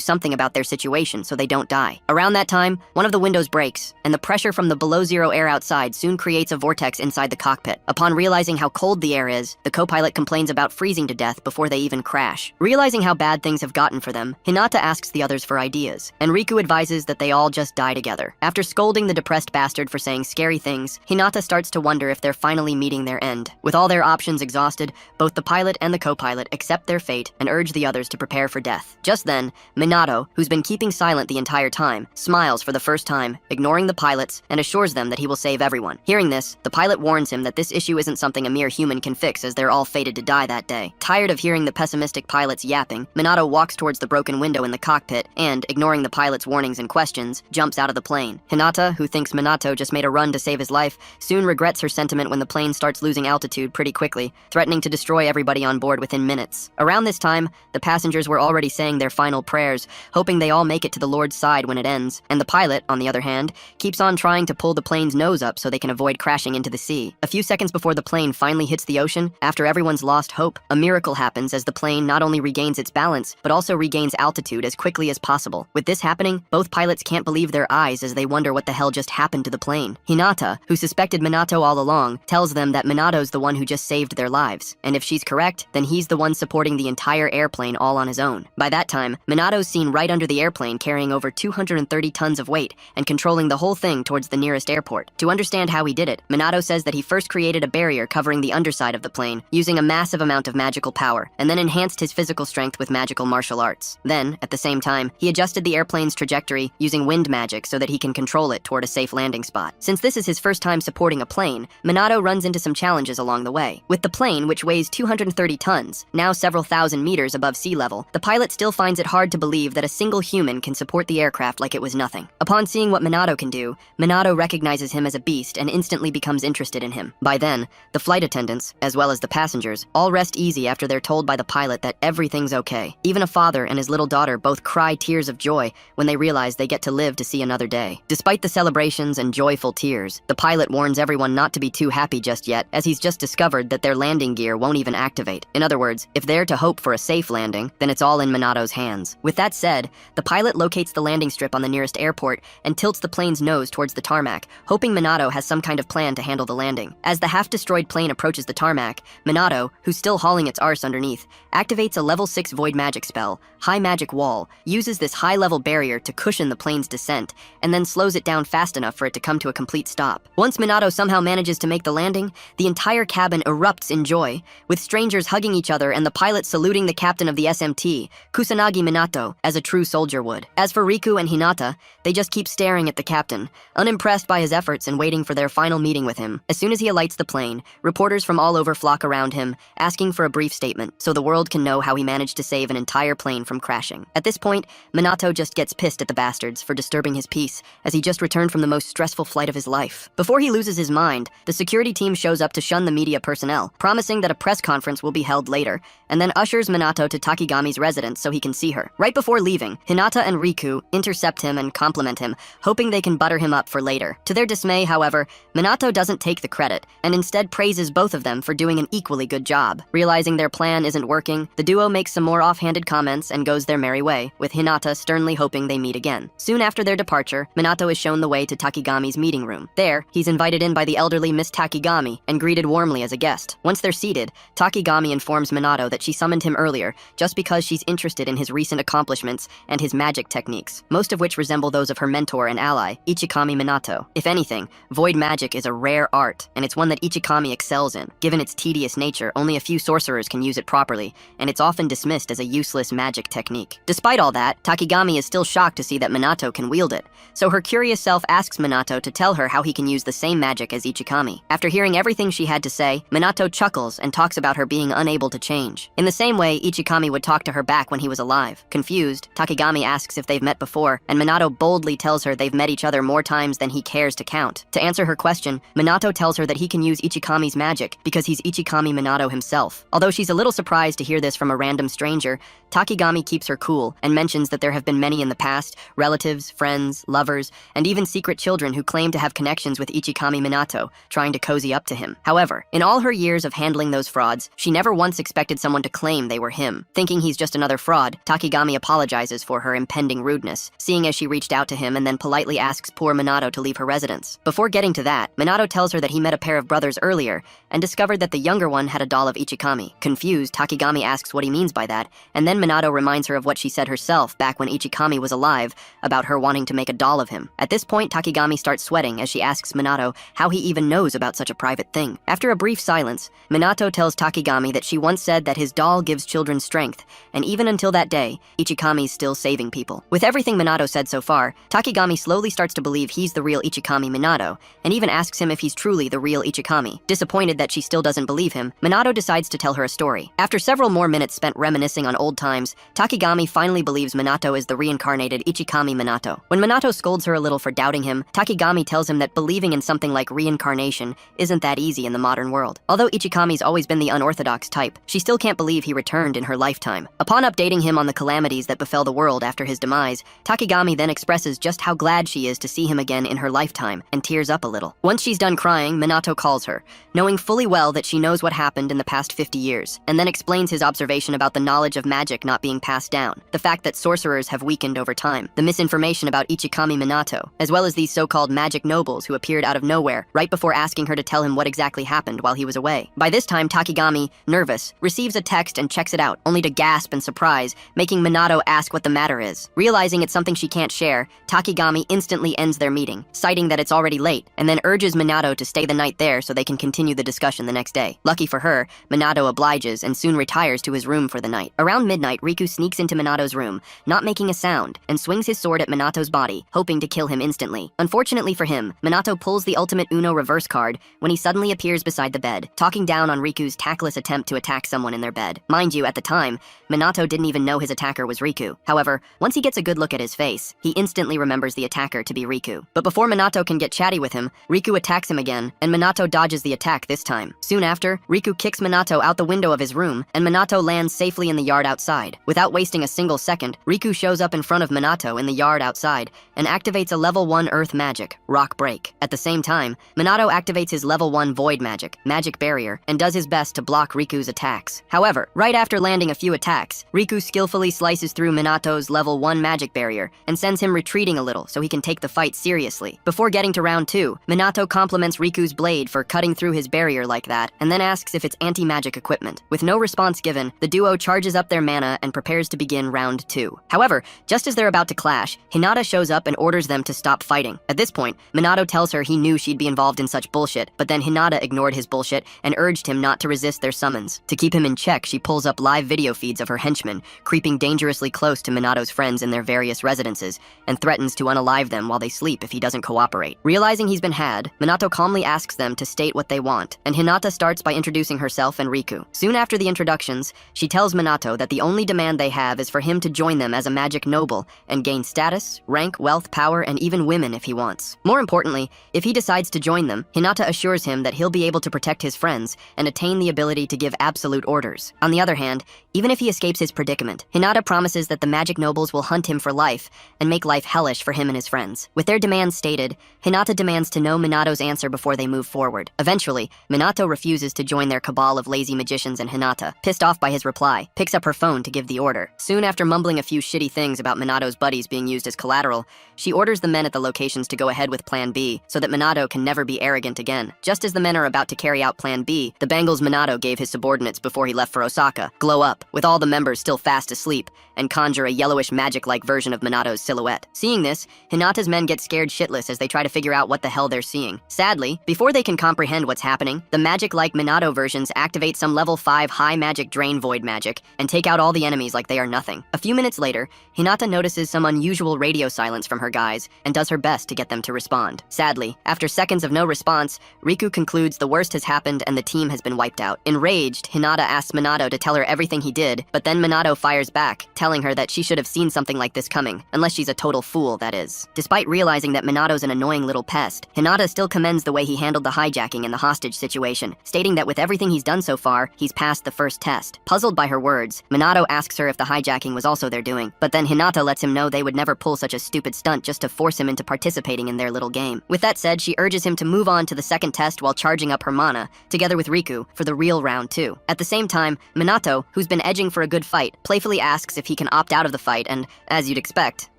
something about their situation so they don't die. Around that time, one of the windows breaks, and the pressure from the below-zero air outside soon creates a vortex inside the cockpit. Upon realizing how cold the air is, the co-pilot complains about freezing to death before they even crash. Realizing how bad things have gotten for them, Hinata asks the others for ideas, and Riku advises that they all just die together. After scolding the depressed bastard for saying scary things, Hinata starts to wonder if they're finally meeting their end. With all their options exhausted, both the pilot and the co-pilot accept their fate and urge the others to prepare for death. Just then, Minato, who's been keeping silent the entire time, smiles for the first time, ignoring the pilots, and assures them that he will save everyone. Hearing this, the pilot warns him that this issue isn't something a mere human can fix, as they're all fated to die that day. Tired of hearing the pessimistic pilot's yapping, Minato walks towards the broken window in the cockpit and, ignoring the pilot's warnings and questions, jumps out of the plane. Hinata, who thinks Minato just made a run to save his life, soon regrets her sentiment when the plane starts losing altitude pretty quickly, threatening to destroy everybody on board within minutes. Around this time, the passengers were already saying their final prayers, hoping they all make it to the Lord's side when it ends, and the pilot, on the other hand, keeps on trying to pull the plane's nose up so they can avoid crashing into the sea. A few seconds before the plane finally hits the ocean, after everyone's lost hope, a miracle happens as the plane not only regains its balance, but also regains altitude as quickly as possible. With this happening, both pilots can't believe their eyes as they wonder what the hell just happened to the plane. Hinata, who suspected Minato all along, tells them that Minato's the one who just saved their lives, and if she's correct, then he's the one supporting the entire airplane all on his own. By that time, Minato's seen right under the airplane carrying over 230 tons of weight and controlling the whole thing towards the nearest airport. To understand how he did it, Minato says that he first created a barrier covering the underside of the plane, using a massive amount of magical power, and then enhanced his physical strength with magical martial arts. Then, at the same time, he adjusted the airplane's trajectory using wind magic so that he can control it toward a safe landing spot. Since this is his first time supporting a plane, Minato runs into some challenges along the way. With the plane, which weighs 230 tons, now several thousand meters above sea level, the pilot still finds it hard to believe that a single human can support the aircraft like it was nothing. Upon seeing what Minato can do, Minato recognizes him as a beast and instantly becomes interested in him. By then, the flight attendants, as well as the passengers, all rest easy after they're told by the pilot that everything's okay. Even a father and his little daughter both cry tears of joy when they realize they get to live to see another day. Despite the celebrations and joyful tears, the pilot warns everyone not to be too happy just yet, as he's just discovered that their landing gear won't even activate. In other words, if they're to hope for a safe landing, then it's all in Minato's hands. With that said, the pilot locates the landing strip on the nearest airport and tilts the plane's nose towards the tarmac, hoping Minato has some kind of plan to handle the landing. As the half-destroyed plane approaches the tarmac, Minato, who's still hauling its arse underneath, activates a level 6 void magic spell, High Magic Wall, uses this high-level barrier to cushion the plane's descent, and then slows it down fast enough for it to come to a complete stop. Once Minato somehow manages to make the landing, the entire cabin erupts in joy, with strangers hugging each other and the pilot saluting the captain of the SMT, Kusanagi Minato, as a true soldier would. As for Riku and Hinata, they just keep staring at the captain, unimpressed by his efforts and waiting for their final meeting with him. As soon as he alights the plane, reporters from all over flock around him, asking for a brief statement so the world can know how he managed to save an entire plane from crashing. At this point, Minato just gets pissed at the bastards for disturbing his peace, as he just returned from the most stressful flight of his life. Before he loses his mind, the security team shows up to shun the media media personnel, promising that a press conference will be held later, and then ushers Minato to Takigami's residence so he can see her. Right before leaving, Hinata and Riku intercept him and compliment him, hoping they can butter him up for later. To their dismay, however, Minato doesn't take the credit, and instead praises both of them for doing an equally good job. Realizing their plan isn't working, the duo makes some more offhanded comments and goes their merry way, with Hinata sternly hoping they meet again. Soon after their departure, Minato is shown the way to Takigami's meeting room. There, he's invited in by the elderly Miss Takigami and greeted warmly as a guest. Once they're seated, Takigami informs Minato that she summoned him earlier just because she's interested in his recent accomplishments and his magic techniques, most of which resemble those of her mentor and ally, Ichikami Minato. If anything, void magic is a rare art, and it's one that Ichikami excels in. Given its tedious nature, only a few sorcerers can use it properly, and it's often dismissed as a useless magic technique. Despite all that, Takigami is still shocked to see that Minato can wield it, so her curious self asks Minato to tell her how he can use the same magic as Ichikami. After hearing everything she had to say, Minato chuckles and talks about her being unable to change. In the same way Ichikami would talk to her back when he was alive. Confused, Takigami asks if they've met before, and Minato boldly tells her they've met each other more times than he cares to count. To answer her question, Minato tells her that he can use Ichikami's magic because he's Ichikami Minato himself. Although she's a little surprised to hear this from a random stranger, Takigami keeps her cool and mentions that there have been many in the past, relatives, friends, lovers, and even secret children who claim to have connections with Ichikami Minato, trying to cozy up to him. However, in all her years of handling those frauds, she never once expected someone to claim they were him. Thinking he's just another fraud, Takigami apologizes for her impending rudeness, seeing as she reached out to him and then politely asks poor Minato to leave her residence. Before getting to that, Minato tells her that he met a pair of brothers earlier and discovered that the younger one had a doll of Ichikami. Confused, Takigami asks what he means by that, and then Minato reminds her of what she said herself back when Ichikami was alive about her wanting to make a doll of him. At this point, Takigami starts sweating as she asks Minato how he even knows about such a private thing. After a brief silence, Minato tells Takigami that she once said that his doll gives children strength, and even until that day, Ichikami's still saving people. With everything Minato said so far, Takigami slowly starts to believe he's the real Ichikami Minato, and even asks him if he's truly the real Ichikami. Disappointed that she still doesn't believe him, Minato decides to tell her a story. After several more minutes spent reminiscing on old times, Takigami finally believes Minato is the reincarnated Ichikami Minato. When Minato scolds her a little for doubting him, Takigami tells him that believing in something like reincarnation isn't that easy in the modern world. Although Ichikami's always been the unorthodox type, she still can't believe he returned in her lifetime. Upon updating him on the calamities that befell the world after his demise, Takigami then expresses just how glad she is to see him again in her lifetime, and tears up a little. Once she's done crying, Minato calls her, knowing fully well that she knows what happened in the past 50 years, and then explains his observation about the knowledge of magic not being passed down, the fact that sorcerers have weakened over time, the misinformation about Ichikami Minato, as well as these so-called magic nobles who appeared out of nowhere right before asking her to tell him what exactly happened while he was away. By this time, Takigami, nervous, receives a text and checks it out, only to gasp in surprise, making Minato ask what the matter is. Realizing it's something she can't share, Takigami instantly ends their meeting, citing that it's already late, and then urges Minato to stay the night there so they can continue the discussion the next day. Lucky for her, Minato obliges and soon retires to his room for the night. Around midnight, Riku sneaks into Minato's room, not making a sound, and swings his sword at Minato's body, hoping to kill him instantly. Unfortunately for him, Minato pulls the ultimate Uno reverse card when he suddenly appears beside the bed, talking down on Riku's tactless attempt to attack someone in their bed. Mind you, at the time, Minato didn't even know his attacker was Riku. However, once he gets a good look at his face, he instantly remembers the attacker to be Riku. But before Minato can get chatty with him, Riku attacks him again, and Minato dodges the attack this time. Soon after, Riku kicks Minato out the window of his room, and Minato lands safely in the yard outside. Without wasting a single second, Riku shows up in front of Minato in the yard outside and activates a level 1 earth magic, Rock Break. At the same time, Minato activates his level 1 void magic, Magic Barrier, and does his best to block Riku's attacks. However, right after landing a few attacks, Riku skillfully slices through Minato's level 1 magic barrier and sends him retreating a little so he can take the fight seriously. Before getting to round 2, Minato compliments Riku's blade for cutting through his barrier like that, and then asks if it's anti-magic equipment. With no response given, the duo charges up their mana and prepares to begin round 2. However, just as they're about to clash, Hinata shows up and orders them to stop fighting. At this point, Minato tells her he knew she'd be involved in such bullshit, but then Hinata ignored his bullshit and urged him not to resist their summons. To keep him in check, she pulls up live video feeds of of her henchmen, creeping dangerously close to Minato's friends in their various residences, and threatens to unalive them while they sleep if he doesn't cooperate. Realizing he's been had, Minato calmly asks them to state what they want, and Hinata starts by introducing herself and Riku. Soon after the introductions, she tells Minato that the only demand they have is for him to join them as a magic noble and gain status, rank, wealth, power, and even women if he wants. More importantly, if he decides to join them, Hinata assures him that he'll be able to protect his friends and attain the ability to give absolute orders. On the other hand, even if he escapes his predicament, Hinata promises that the magic nobles will hunt him for life and make life hellish for him and his friends. With their demands stated, Hinata demands to know Minato's answer before they move forward. Eventually, Minato refuses to join their cabal of lazy magicians, and Hinata, pissed off by his reply, picks up her phone to give the order. Soon after mumbling a few shitty things about Minato's buddies being used as collateral, she orders the men at the locations to go ahead with Plan B so that Minato can never be arrogant again. Just as the men are about to carry out Plan B, the bangles Minato gave his subordinates before he left for Osaka glow up, with all the members still fast asleep, and conjure a yellowish magic-like version of Minato's silhouette. Seeing this, Hinata's men get scared shitless as they try to figure out what the hell they're seeing. Sadly, before they can comprehend what's happening, the magic-like Minato versions activate some level 5 high magic drain void magic and take out all the enemies like they are nothing. A few minutes later, Hinata notices some unusual radio silence from her guys and does her best to get them to respond. Sadly, after seconds of no response, Riku concludes the worst has happened and the team has been wiped out. Enraged, Hinata asks Minato to tell her everything he did, but then Minato fires back, telling her that she should have seen something like this coming, unless she's a total fool, that is. Despite realizing that Minato's an annoying little pest, Hinata still commends the way he handled the hijacking and the hostage situation, stating that with everything he's done so far, he's passed the first test. Puzzled by her words, Minato asks her if the hijacking was also their doing, but then Hinata lets him know they would never pull such a stupid stunt just to force him into participating in their little game. With that said, she urges him to move on to the second test while charging up her mana, together with Riku, for the real round 2. At the same time, Minato, who's been edging for a good fight, playfully asks if he can opt out of the fight, and, as you'd expect,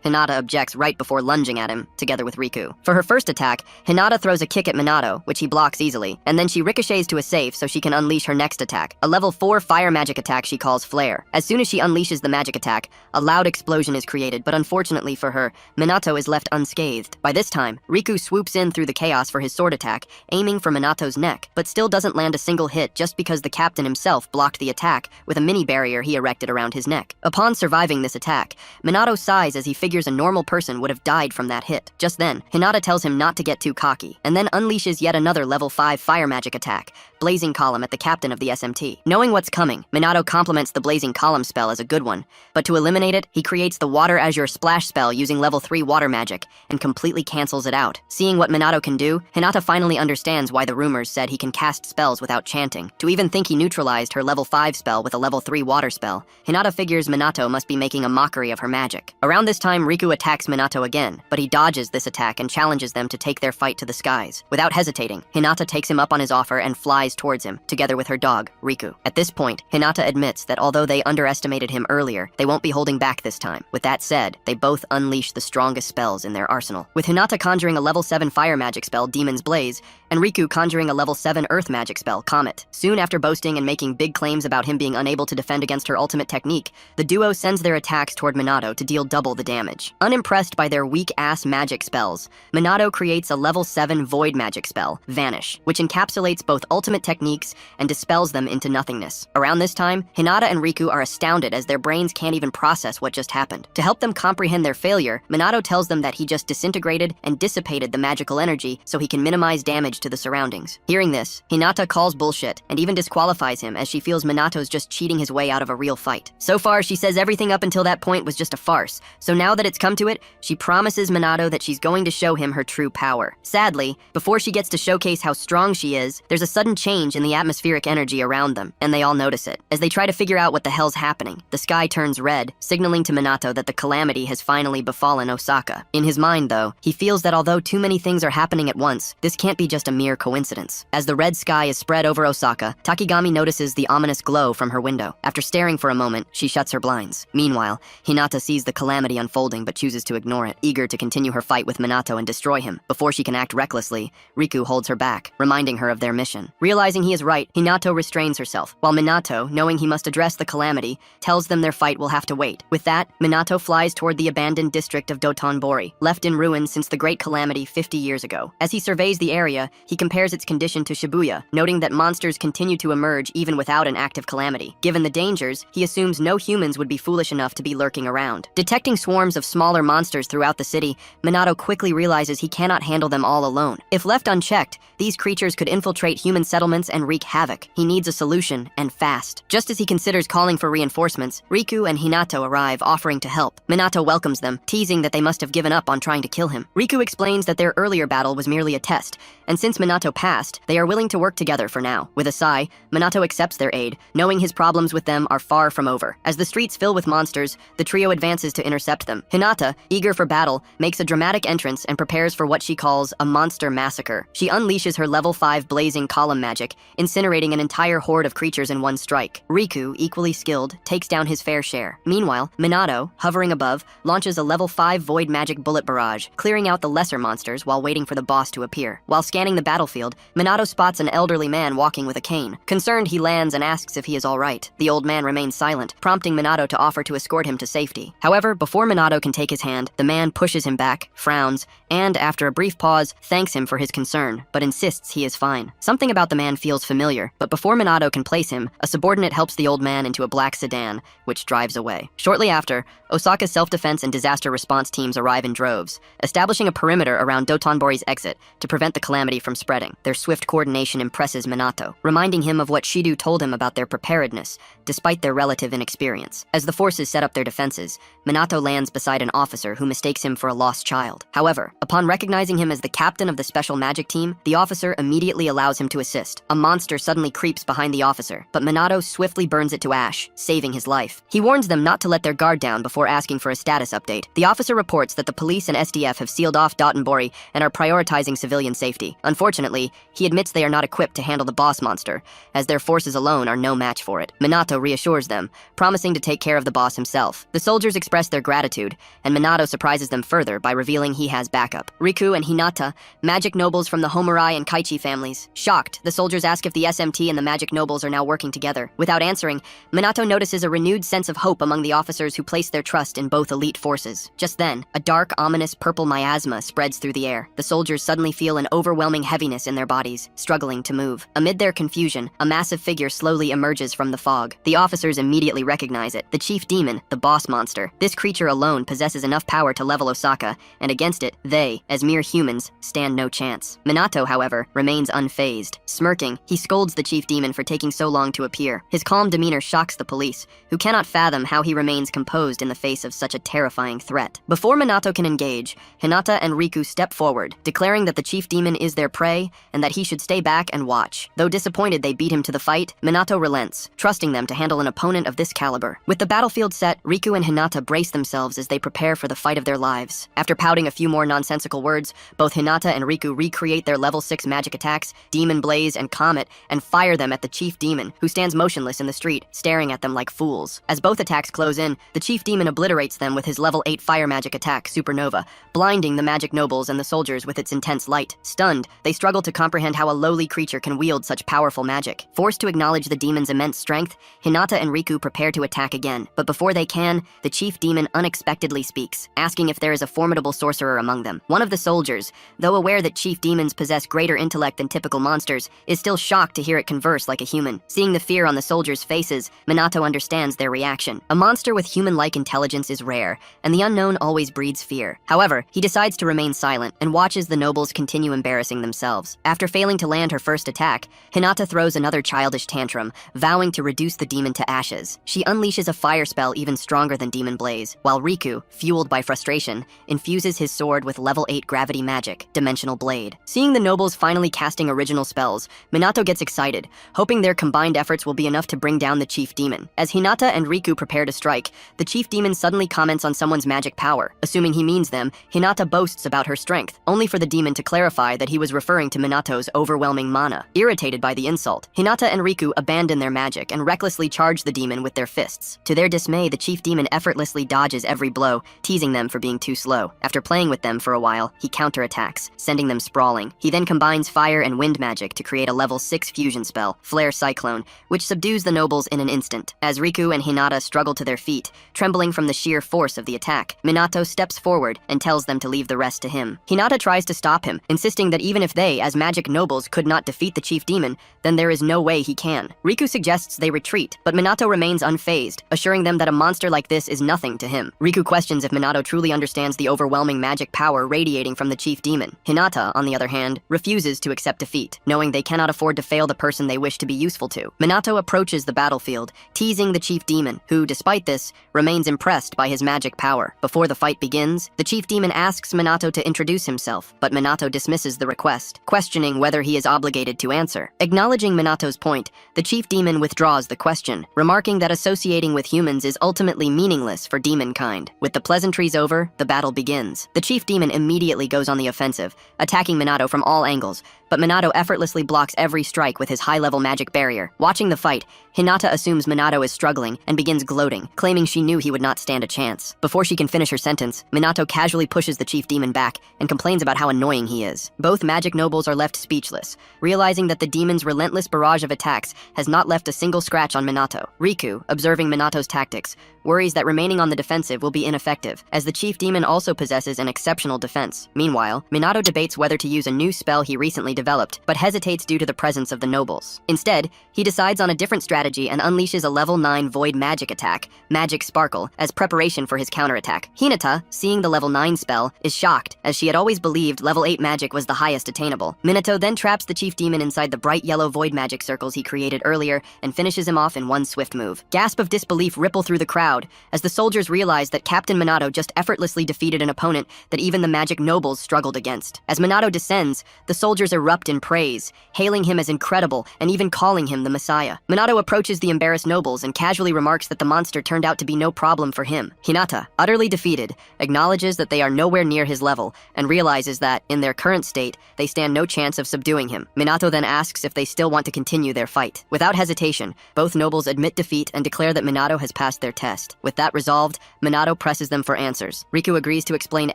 Hinata objects right before lunging at him, together with Riku. For her first attack, Hinata throws a kick at Minato, which he blocks easily, and then she ricochets to a safe so she can unleash her next attack, a level 4 fire magic attack she calls Flare. As soon as she unleashes the magic attack, a loud explosion is created, but unfortunately for her, Minato is left unscathed. By this time, Riku swoops in through the chaos for his sword attack, aiming for Minato's neck, but still doesn't land a single hit just because the captain himself blocked the attack with a mini barrier he erected around his neck. Upon surviving this attack, Minato sighs as he figures a normal person would have died from that hit. Just then, Hinata tells him not to get too cocky, and then unleashes yet another level 5 fire magic attack, Blazing Column, at the captain of the SMT. Knowing what's coming, Minato compliments the Blazing Column spell as a good one, but to eliminate it, he creates the Water Azure Splash spell using level 3 water magic, and completely cancels it out. Seeing what Minato can do, Hinata finally understands why the rumors said he can cast spells without chanting. To even think he neutralized her level 5 spell with a level 3 water spell, Hinata figures Minato must be making a mockery of her magic. Around this time, Riku attacks Minato again, but he dodges this attack and challenges them to take their fight to the skies. Without hesitating, Hinata takes him up on his offer and flies towards him, together with her dog, Riku. At this point, Hinata admits that although they underestimated him earlier, they won't be holding back this time. With that said, they both unleash the strongest spells in their arsenal, with Hinata conjuring a level 7 fire magic spell, Demon's Blaze, and Riku conjuring a level 7 earth magic spell, Comet. Soon after boasting and making big claims about him being unable to defend against her ultimate technique, the duo sends their attacks toward Minato to deal double the damage. Unimpressed by their weak-ass magic spells, Minato creates a level 7 void magic spell, Vanish, which encapsulates both ultimate techniques and dispels them into nothingness. Around this time, Hinata and Riku are astounded as their brains can't even process what just happened. To help them comprehend their failure, Minato tells them that he just disintegrated and dissipated the magical energy so he can minimize damage to the surroundings. Hearing this, Hinata calls bullshit and even disqualifies him as she feels Minato's just cheating his way out of a real fight. So far, she says everything up until that point was just a farce, so now that it's come to it, she promises Minato that she's going to show him her true power. Sadly, before she gets to showcase how strong she is, there's a sudden change in the atmospheric energy around them, and they all notice it. As they try to figure out what the hell's happening, the sky turns red, signaling to Minato that the calamity has finally befallen Osaka. In his mind, though, he feels that although too many things are happening at once, this can't be just a mere coincidence. As the red sky is spread over Osaka, Takigami notices the ominous glow from her window. After staring for a moment, she shuts her blinds. Meanwhile, Hinata sees the calamity unfolding but chooses to ignore it, eager to continue her fight with Minato and destroy him. Before she can act recklessly, Riku holds her back, reminding her of their mission. Realizing he is right, Hinata restrains herself, while Minato, knowing he must address the calamity, tells them their fight will have to wait. With that, Minato flies toward the abandoned district of Dotonbori, left in ruins since the Great Calamity 50 years ago. As he surveys the area, he compares its condition to Shibuya, noting that monsters continue to emerge even without an active calamity. Given the dangers, he assumes no humans would be foolish enough to be lurking around. Detecting swarms of smaller monsters throughout the city, Minato quickly realizes he cannot handle them all alone. If left unchecked, these creatures could infiltrate human settlements and wreak havoc. He needs a solution, and fast. Just as he considers calling for reinforcements, Riku and Hinato arrive, offering to help. Minato welcomes them, teasing that they must have given up on trying to kill him. Riku explains that their earlier battle was merely a test, and since Minato passed, they are willing to work together for now. With a sigh, Minato accepts their aid, knowing his problems with them are far from over. As the streets fill with monsters, the trio advances to intercept them. Hinata, eager for battle, makes a dramatic entrance and prepares for what she calls a monster massacre. She unleashes her level 5 blazing column magic, incinerating an entire horde of creatures in one strike. Riku, equally skilled, takes down his fair share. Meanwhile, Minato, hovering above, launches a level 5 void magic bullet barrage, clearing out the lesser monsters while waiting for the boss to appear. While scanning the battlefield, Minato spots an elderly man walking with a cane. Concerned, he lands and asks if he is all right. The old man remains silent, prompting Minato to offer to escort him to safety. However, before Minato can take his hand, the man pushes him back, frowns, and, after a brief pause, thanks him for his concern, but insists he is fine. Something about the man feels familiar, but before Minato can place him, a subordinate helps the old man into a black sedan, which drives away. Shortly after, Osaka's self-defense and disaster response teams arrive in droves, establishing a perimeter around Dotonbori's exit to prevent the calamity from spreading. Their swift coordination impresses Minato, reminding him of what Shidu told him about their preparedness, despite their relative inexperience. As the forces set up their defenses, Minato lands beside an officer who mistakes him for a lost child. However, upon recognizing him as the captain of the special magic team, the officer immediately allows him to assist. A monster suddenly creeps behind the officer, but Minato swiftly burns it to ash, saving his life. He warns them not to let their guard down before asking for a status update. The officer reports that the police and SDF have sealed off Dotonbori and are prioritizing civilian safety. Unfortunately, he admits they are not equipped to handle the boss monster, as their forces alone are no match for it. Minato reassures them, promising to take care of the boss himself. The soldiers express their gratitude, and Minato surprises them further by revealing he has backup. Riku and Hinata, magic nobles from the Homurai and Kaichi families. Shocked, the soldiers ask if the SMT and the magic nobles are now working together. Without answering, Minato notices a renewed sense of hope among the officers who place their trust in both elite forces. Just then, a dark, ominous purple miasma spreads through the air. The soldiers suddenly feel an overwhelming heaviness in their bodies, struggling to move. Amid their confusion, a massive figure slowly emerges from the fog. The officers immediately recognize it, the chief demon, the boss monster. This creature alone possesses enough power to level Osaka, and against it, they, as mere humans, stand no chance. Minato, however, remains unfazed. Smirking, he scolds the chief demon for taking so long to appear. His calm demeanor shocks the police, who cannot fathom how he remains composed in the face of such a terrifying threat. Before Minato can engage, Hinata and Riku step forward, declaring that the chief demon is their prey and that he should stay back and watch. Though disappointed they beat him to the fight, Minato relents, trusting them to handle an opponent of this caliber. With the battlefield set, Riku and Hinata brace themselves as they prepare for the fight of their lives. After pouting a few more nonsensical words, both Hinata and Riku recreate their level 6 magic attacks, Demon Blaze and Comet, and fire them at the chief demon, who stands motionless in the street, staring at them like fools. As both attacks close in, the chief demon obliterates them with his level 8 fire magic attack, Supernova, blinding the magic nobles and the soldiers with its intense light. Stunned, they struggle to comprehend how a lowly creature can wield such powerful magic. Forced to acknowledge the demon's immense strength, Hinata and Riku prepare to attack again. But before they can, the chief demon unexpectedly speaks, asking if there is a formidable sorcerer among them. One of the soldiers, though aware that chief demons possess greater intellect than typical monsters, is still shocked to hear it converse like a human. Seeing the fear on the soldiers' faces, Minato understands their reaction. A monster with human-like intelligence is rare, and the unknown always breeds fear. However, he decides to remain silent and watches the nobles continue embarrassing themselves. After failing to land her first attack, Hinata throws another childish tantrum, vowing to reduce the demon to ashes. She unleashes a fire spell even stronger than Demon Blaze, while Riku, fueled by frustration, infuses his sword with level 8 gravity magic, Dimensional Blade. Seeing the nobles finally casting original spells, Minato gets excited, hoping their combined efforts will be enough to bring down the chief demon. As Hinata and Riku prepare to strike, the chief demon suddenly comments on someone's magic power. Assuming he means them, Hinata boasts about her strength, only for the demon to clarify that he was referring to Minato's overwhelming mana. Irritated by the insult, Hinata and Riku abandon their magic and recklessly charge the demon with their fists. To their dismay, the chief demon effortlessly dodges every blow, teasing them for being too slow. After playing with them for a a while, he counterattacks, sending them sprawling. He then combines fire and wind magic to create a level 6 fusion spell, Flare Cyclone, which subdues the nobles in an instant. As Riku and Hinata struggle to their feet, trembling from the sheer force of the attack, Minato steps forward and tells them to leave the rest to him. Hinata tries to stop him, insisting that even if they, as magic nobles, could not defeat the chief demon, then there is no way he can. Riku suggests they retreat, but Minato remains unfazed, assuring them that a monster like this is nothing to him. Riku questions if Minato truly understands the overwhelming magic power radiating from the chief demon. Hinata, on the other hand, refuses to accept defeat, knowing they cannot afford to fail the person they wish to be useful to. Minato approaches the battlefield, teasing the chief demon, who, despite this, remains impressed by his magic power. Before the fight begins, the chief demon asks Minato to introduce himself, but Minato dismisses the request, questioning whether he is obligated to answer. Acknowledging Minato's point, the chief demon withdraws the question, remarking that associating with humans is ultimately meaningless for demon kind. With the pleasantries over, the battle begins. The chief demon immediately goes on the offensive, attacking Minato from all angles, but Minato effortlessly blocks every strike with his high-level magic barrier. Watching the fight, Hinata assumes Minato is struggling and begins gloating, claiming she knew he would not stand a chance. Before she can finish her sentence, Minato casually pushes the chief demon back and complains about how annoying he is. Both magic nobles are left speechless, realizing that the demon's relentless barrage of attacks has not left a single scratch on Minato. Riku, observing Minato's tactics, worries that remaining on the defensive will be ineffective, as the chief demon also possesses an exceptional defense. Meanwhile, Minato debates whether to use a new spell he recently developed, but hesitates due to the presence of the nobles. Instead, he decides on a different strategy and unleashes a level 9 void magic attack, Magic Sparkle, as preparation for his counterattack. Hinata, seeing the level 9 spell, is shocked, as she had always believed level 8 magic was the highest attainable. Minato then traps the chief demon inside the bright yellow void magic circles he created earlier and finishes him off in one swift move. Gasp of disbelief ripple through the crowd, as the soldiers realize that Captain Minato just effortlessly defeated an opponent that even the magic nobles struggled against. As Minato descends, the soldiers erupt in praise, hailing him as incredible and even calling him the Messiah. Minato approaches the embarrassed nobles and casually remarks that the monster turned out to be no problem for him. Hinata, utterly defeated, acknowledges that they are nowhere near his level and realizes that, in their current state, they stand no chance of subduing him. Minato then asks if they still want to continue their fight. Without hesitation, both nobles admit defeat and declare that Minato has passed their test. With that resolved, Minato presses them for answers. Riku agrees to explain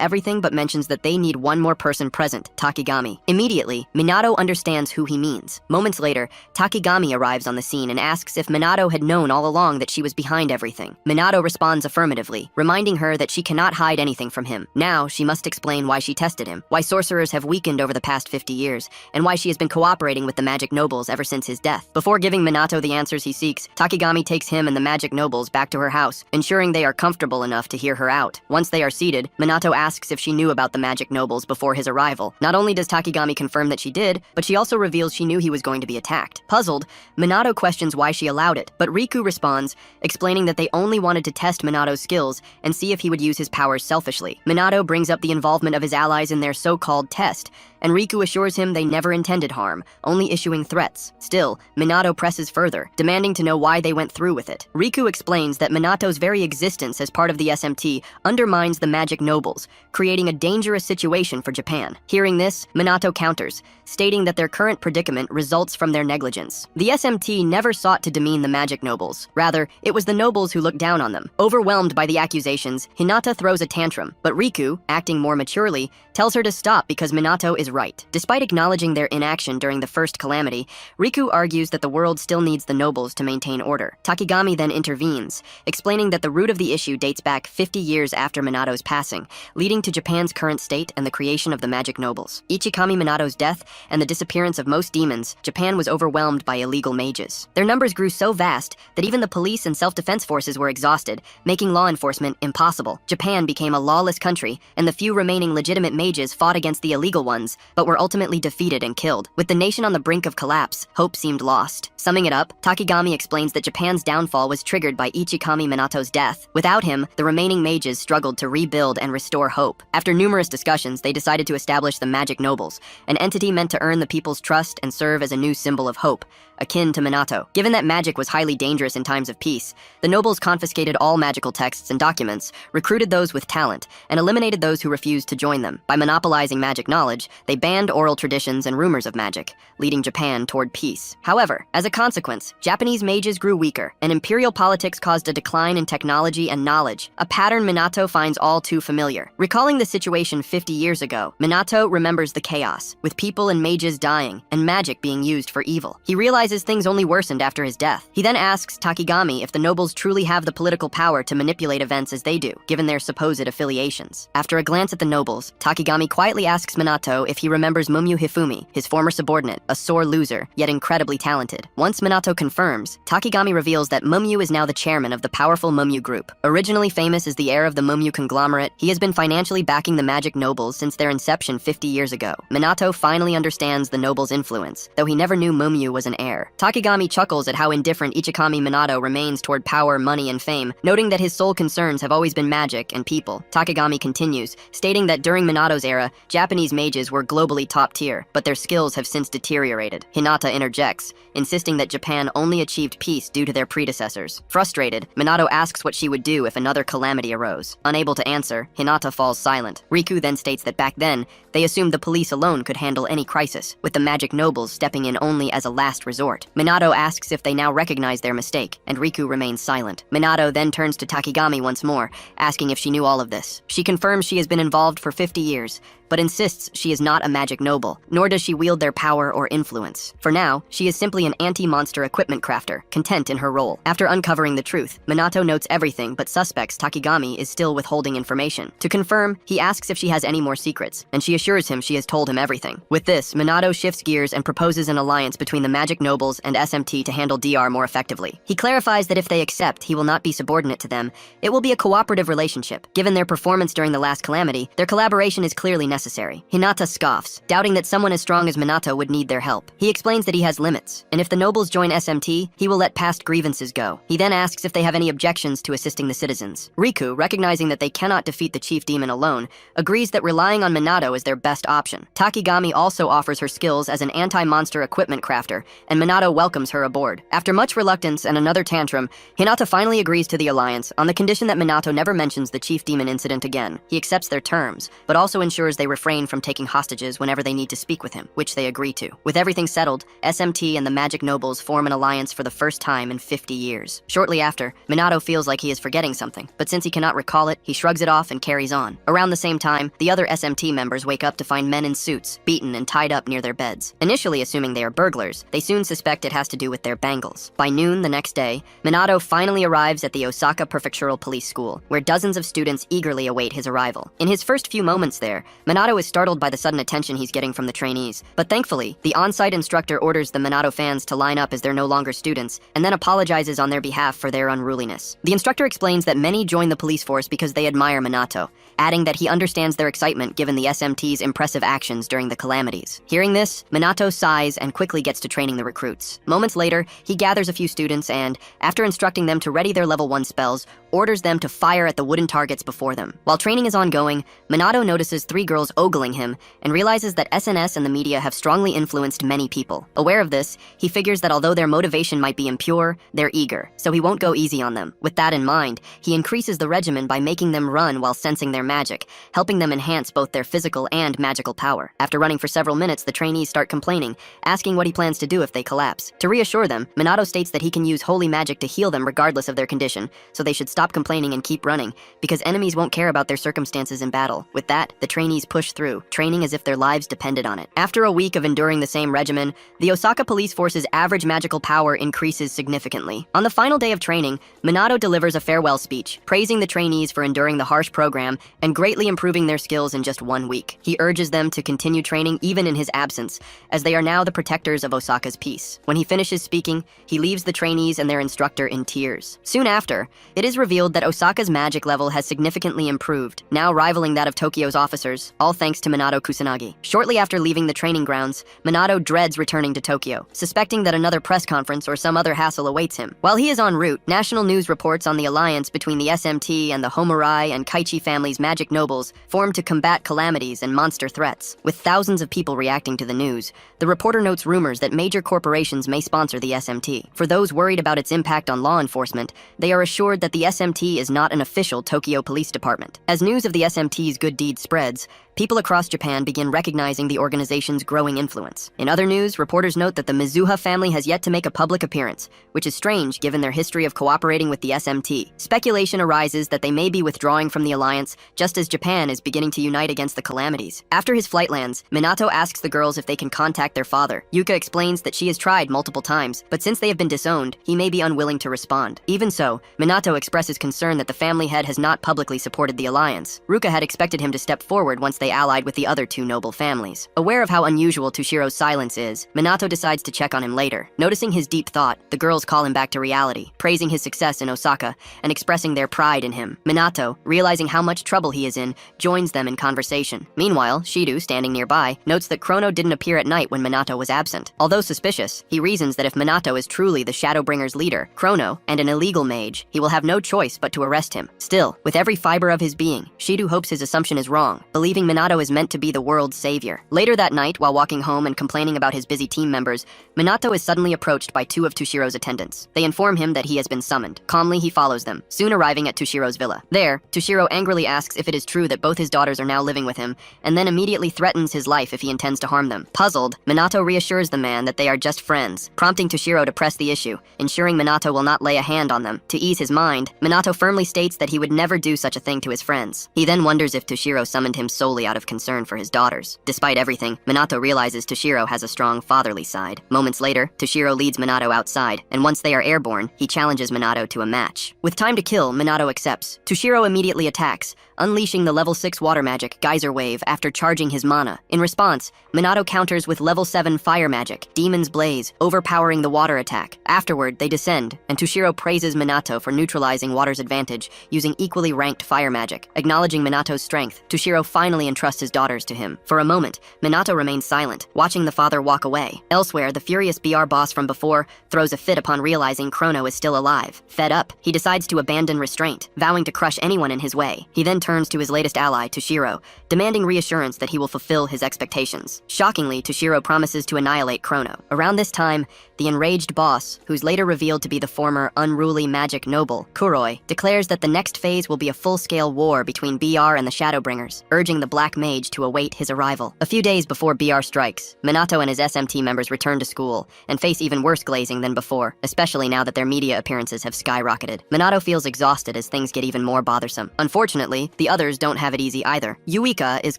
everything but mentions that they need one more person present, Takigami. Immediately, Minato understands who he means. Moments later, Takigami arrives on the scene and asks if Minato had known all along that she was behind everything. Minato responds affirmatively, reminding her that she cannot hide anything from him. Now, she must explain why she tested him, why sorcerers have weakened over the past 50 years, and why she has been cooperating with the magic nobles ever since his death. Before giving Minato the answers he seeks, Takigami takes him and the magic nobles back to her house, ensuring they are comfortable enough to hear her out. Once they are seated, Minato asks if she knew about the magic nobles before his arrival. Not only does Takigami confirm that she did, but she also reveals she knew he was going to be attacked. Puzzled, Minato questions why she allowed it, but Riku responds, explaining that they only wanted to test Minato's skills and see if he would use his powers selfishly. Minato brings up the involvement of his allies in their so-called test, and Riku assures him they never intended harm, only issuing threats. Still, Minato presses further, demanding to know why they went through with it. Riku explains that Minato's very existence as part of the SMT undermines the magic nobles, creating a dangerous situation for Japan. Hearing this, Minato counters, stating that their current predicament results from their negligence. The SMT never sought to demean the magic nobles. Rather, it was the nobles who looked down on them. Overwhelmed by the accusations, Hinata throws a tantrum, but Riku, acting more maturely, tells her to stop because Minato is right. Despite acknowledging their inaction during the first calamity, Riku argues that the world still needs the nobles to maintain order. Takigami then intervenes, explaining that the root of the issue dates back 50 years after Minato's passing, leading to Japan's current state and the creation of the magic nobles. Ichikami Minato's death and the disappearance of most demons, Japan was overwhelmed by illegal mages. Their numbers grew so vast that even the police and self-defense forces were exhausted, making law enforcement impossible. Japan became a lawless country, and the few remaining legitimate mages fought against the illegal ones, but were ultimately defeated and killed. With the nation on the brink of collapse, hope seemed lost. Summing it up, Takigami explains that Japan's downfall was triggered by Ichikami Minato's death. Without him, the remaining mages struggled to rebuild and restore hope. After numerous discussions, they decided to establish the Magic Nobles, an entity meant to earn the people's trust and serve as a new symbol of hope. akin to Minato. Given that magic was highly dangerous in times of peace, the nobles confiscated all magical texts and documents, recruited those with talent, and eliminated those who refused to join them. By monopolizing magic knowledge, they banned oral traditions and rumors of magic, leading Japan toward peace. However, as a consequence, Japanese mages grew weaker, and imperial politics caused a decline in technology and knowledge, a pattern Minato finds all too familiar. Recalling the situation 50 years ago, Minato remembers the chaos, with people and mages dying, and magic being used for evil. He realizes things only worsened after his death. He then asks Takigami if the nobles truly have the political power to manipulate events as they do, given their supposed affiliations. After a glance at the nobles, Takigami quietly asks Minato if he remembers Mumyu Hifumi, his former subordinate, a sore loser, yet incredibly talented. Once Minato confirms, Takigami reveals that Mumyu is now the chairman of the powerful Mumyu group. Originally famous as the heir of the Mumyu conglomerate, he has been financially backing the magic nobles since their inception 50 years ago. Minato finally understands the nobles' influence, though he never knew Mumyu was an heir. Takigami chuckles at how indifferent Ichikami Minato remains toward power, money, and fame, noting that his sole concerns have always been magic and people. Takigami continues, stating that during Minato's era, Japanese mages were globally top tier, but their skills have since deteriorated. Hinata interjects, insisting that Japan only achieved peace due to their predecessors. Frustrated, Minato asks what she would do if another calamity arose. Unable to answer, Hinata falls silent. Riku then states that back then, they assumed the police alone could handle any crisis, with the magic nobles stepping in only as a last resort. Minato asks if they now recognize their mistake, and Riku remains silent. Minato then turns to Takigami once more, asking if she knew all of this. She confirms she has been involved for 50 years, but insists she is not a magic noble, nor does she wield their power or influence. For now, she is simply an anti-monster equipment crafter, content in her role. After uncovering the truth, Minato notes everything but suspects Takigami is still withholding information. To confirm, he asks if she has any more secrets, and she assures him she has told him everything. With this, Minato shifts gears and proposes an alliance between the magic nobles and SMT to handle DR more effectively. He clarifies that if they accept he will not be subordinate to them, it will be a cooperative relationship. Given their performance during the last calamity, their collaboration is clearly necessary. Hinata scoffs, doubting that someone as strong as Minato would need their help. He explains that he has limits, and if the nobles join SMT, he will let past grievances go. He then asks if they have any objections to assisting the citizens. Riku, recognizing that they cannot defeat the chief demon alone, agrees that relying on Minato is their best option. Takigami also offers her skills as an anti-monster equipment crafter, and Minato welcomes her aboard. After much reluctance and another tantrum, Hinata finally agrees to the alliance on the condition that Minato never mentions the chief demon incident again. He accepts their terms, but also ensures they refrain from taking hostages whenever they need to speak with him, which they agree to. With everything settled, SMT and the magic nobles form an alliance for the first time in 50 years. Shortly after, Minato feels like he is forgetting something, but since he cannot recall it, he shrugs it off and carries on. Around the same time, the other SMT members wake up to find men in suits, beaten and tied up near their beds. Initially assuming they are burglars, they soon suspect it has to do with their bangles. By noon the next day, Minato finally arrives at the Osaka Prefectural Police School, where dozens of students eagerly await his arrival. In his first few moments there, Minato is startled by the sudden attention he's getting from the trainees, but thankfully, the on-site instructor orders the Minato fans to line up as they're no longer students, and then apologizes on their behalf for their unruliness. The instructor explains that many join the police force because they admire Minato, adding that he understands their excitement given the SMT's impressive actions during the calamities. Hearing this, Minato sighs and quickly gets to training the recruits. Moments later, he gathers a few students and, after instructing them to ready their level 1 spells, orders them to fire at the wooden targets before them. While training is ongoing, Minato notices 3 girls ogling him and realizes that SNS and the media have strongly influenced many people. Aware of this, he figures that although their motivation might be impure, they're eager, so he won't go easy on them. With that in mind, he increases the regimen by making them run while sensing their magic, helping them enhance both their physical and magical power. After running for several minutes, the trainees start complaining, asking what he plans to do if they collapse. To reassure them, Minato states that he can use holy magic to heal them regardless of their condition, so they should stop complaining and keep running, because enemies won't care about their circumstances in battle. With that, the trainees push through, training as if their lives depended on it. After a week of enduring the same regimen, the Osaka police force's average magical power increases significantly. On the final day of training, Minato delivers a farewell speech, praising the trainees for enduring the harsh program and greatly improving their skills in just 1 week. He urges them to continue training even in his absence, as they are now the protectors of Osaka's peace. When he finishes speaking, he leaves the trainees and their instructor in tears. Soon after, it is revealed that Osaka's magic level has significantly improved, now rivaling that of Tokyo's officers. all thanks to Minato Kusanagi. Shortly after leaving the training grounds, Minato dreads returning to Tokyo, suspecting that another press conference or some other hassle awaits him. While he is en route, national news reports on the alliance between the SMT and the Homurai and Kaichi family's magic nobles formed to combat calamities and monster threats. With thousands of people reacting to the news, the reporter notes rumors that major corporations may sponsor the SMT. For those worried about its impact on law enforcement, they are assured that the SMT is not an official Tokyo Police Department. As news of the SMT's good deeds spreads, people across Japan begin recognizing the organization's growing influence. In other news, reporters note that the Mizuha family has yet to make a public appearance, which is strange given their history of cooperating with the SMT. Speculation arises that they may be withdrawing from the alliance, just as Japan is beginning to unite against the calamities. After his flight lands, Minato asks the girls if they can contact their father. Yuka explains that she has tried multiple times, but since they have been disowned, he may be unwilling to respond. Even so, Minato expresses concern that the family head has not publicly supported the alliance. Ruka had expected him to step forward once they allied with the other two noble families. Aware of how unusual Toshiro's silence is, Minato decides to check on him later. Noticing his deep thought, the girls call him back to reality, praising his success in Osaka and expressing their pride in him. Minato, realizing how much trouble he is in, joins them in conversation. Meanwhile, Shidu, standing nearby, notes that Chrono didn't appear at night when Minato was absent. Although suspicious, he reasons that if Minato is truly the Shadowbringer's leader, Chrono, and an illegal mage, he will have no choice but to arrest him. Still, with every fiber of his being, Shidu hopes his assumption is wrong, believing Minato is meant to be the world's savior. Later that night, while walking home and complaining about his busy team members, Minato is suddenly approached by two of Toshiro's attendants. They inform him that he has been summoned. Calmly, he follows them, soon arriving at Toshiro's villa. There, Toshiro angrily asks if it is true that both his daughters are now living with him, and then immediately threatens his life if he intends to harm them. Puzzled, Minato reassures the man that they are just friends, prompting Toshiro to press the issue, ensuring Minato will not lay a hand on them. To ease his mind, Minato firmly states that he would never do such a thing to his friends. He then wonders if Toshiro summoned him solely out of concern for his daughters. Despite everything, Minato realizes Toshiro has a strong fatherly side. Moments later, Toshiro leads Minato outside, and once they are airborne, he challenges Minato to a match. With time to kill, Minato accepts. Toshiro immediately attacks, unleashing the level 6 water magic, Geyser Wave, after charging his mana. In response, Minato counters with level 7 fire magic, Demon's Blaze, overpowering the water attack. Afterward, they descend, and Toshiro praises Minato for neutralizing water's advantage using equally ranked fire magic. Acknowledging Minato's strength, Toshiro finally entrusts his daughters to him. For a moment, Minato remains silent, watching the father walk away. Elsewhere, the furious BR boss from before throws a fit upon realizing Chrono is still alive. Fed up, he decides to abandon restraint, vowing to crush anyone in his way. He then turns to his latest ally, Toshiro, demanding reassurance that he will fulfill his expectations. Shockingly, Toshiro promises to annihilate Chrono. Around this time, the enraged boss, who's later revealed to be the former unruly magic noble, Kuroi, declares that the next phase will be a full-scale war between BR and the Shadowbringers, urging the Black Mage to await his arrival. A few days before BR strikes, Minato and his SMT members return to school and face even worse glazing than before, especially now that their media appearances have skyrocketed. Minato feels exhausted as things get even more bothersome. Unfortunately, the others don't have it easy either. Yuika is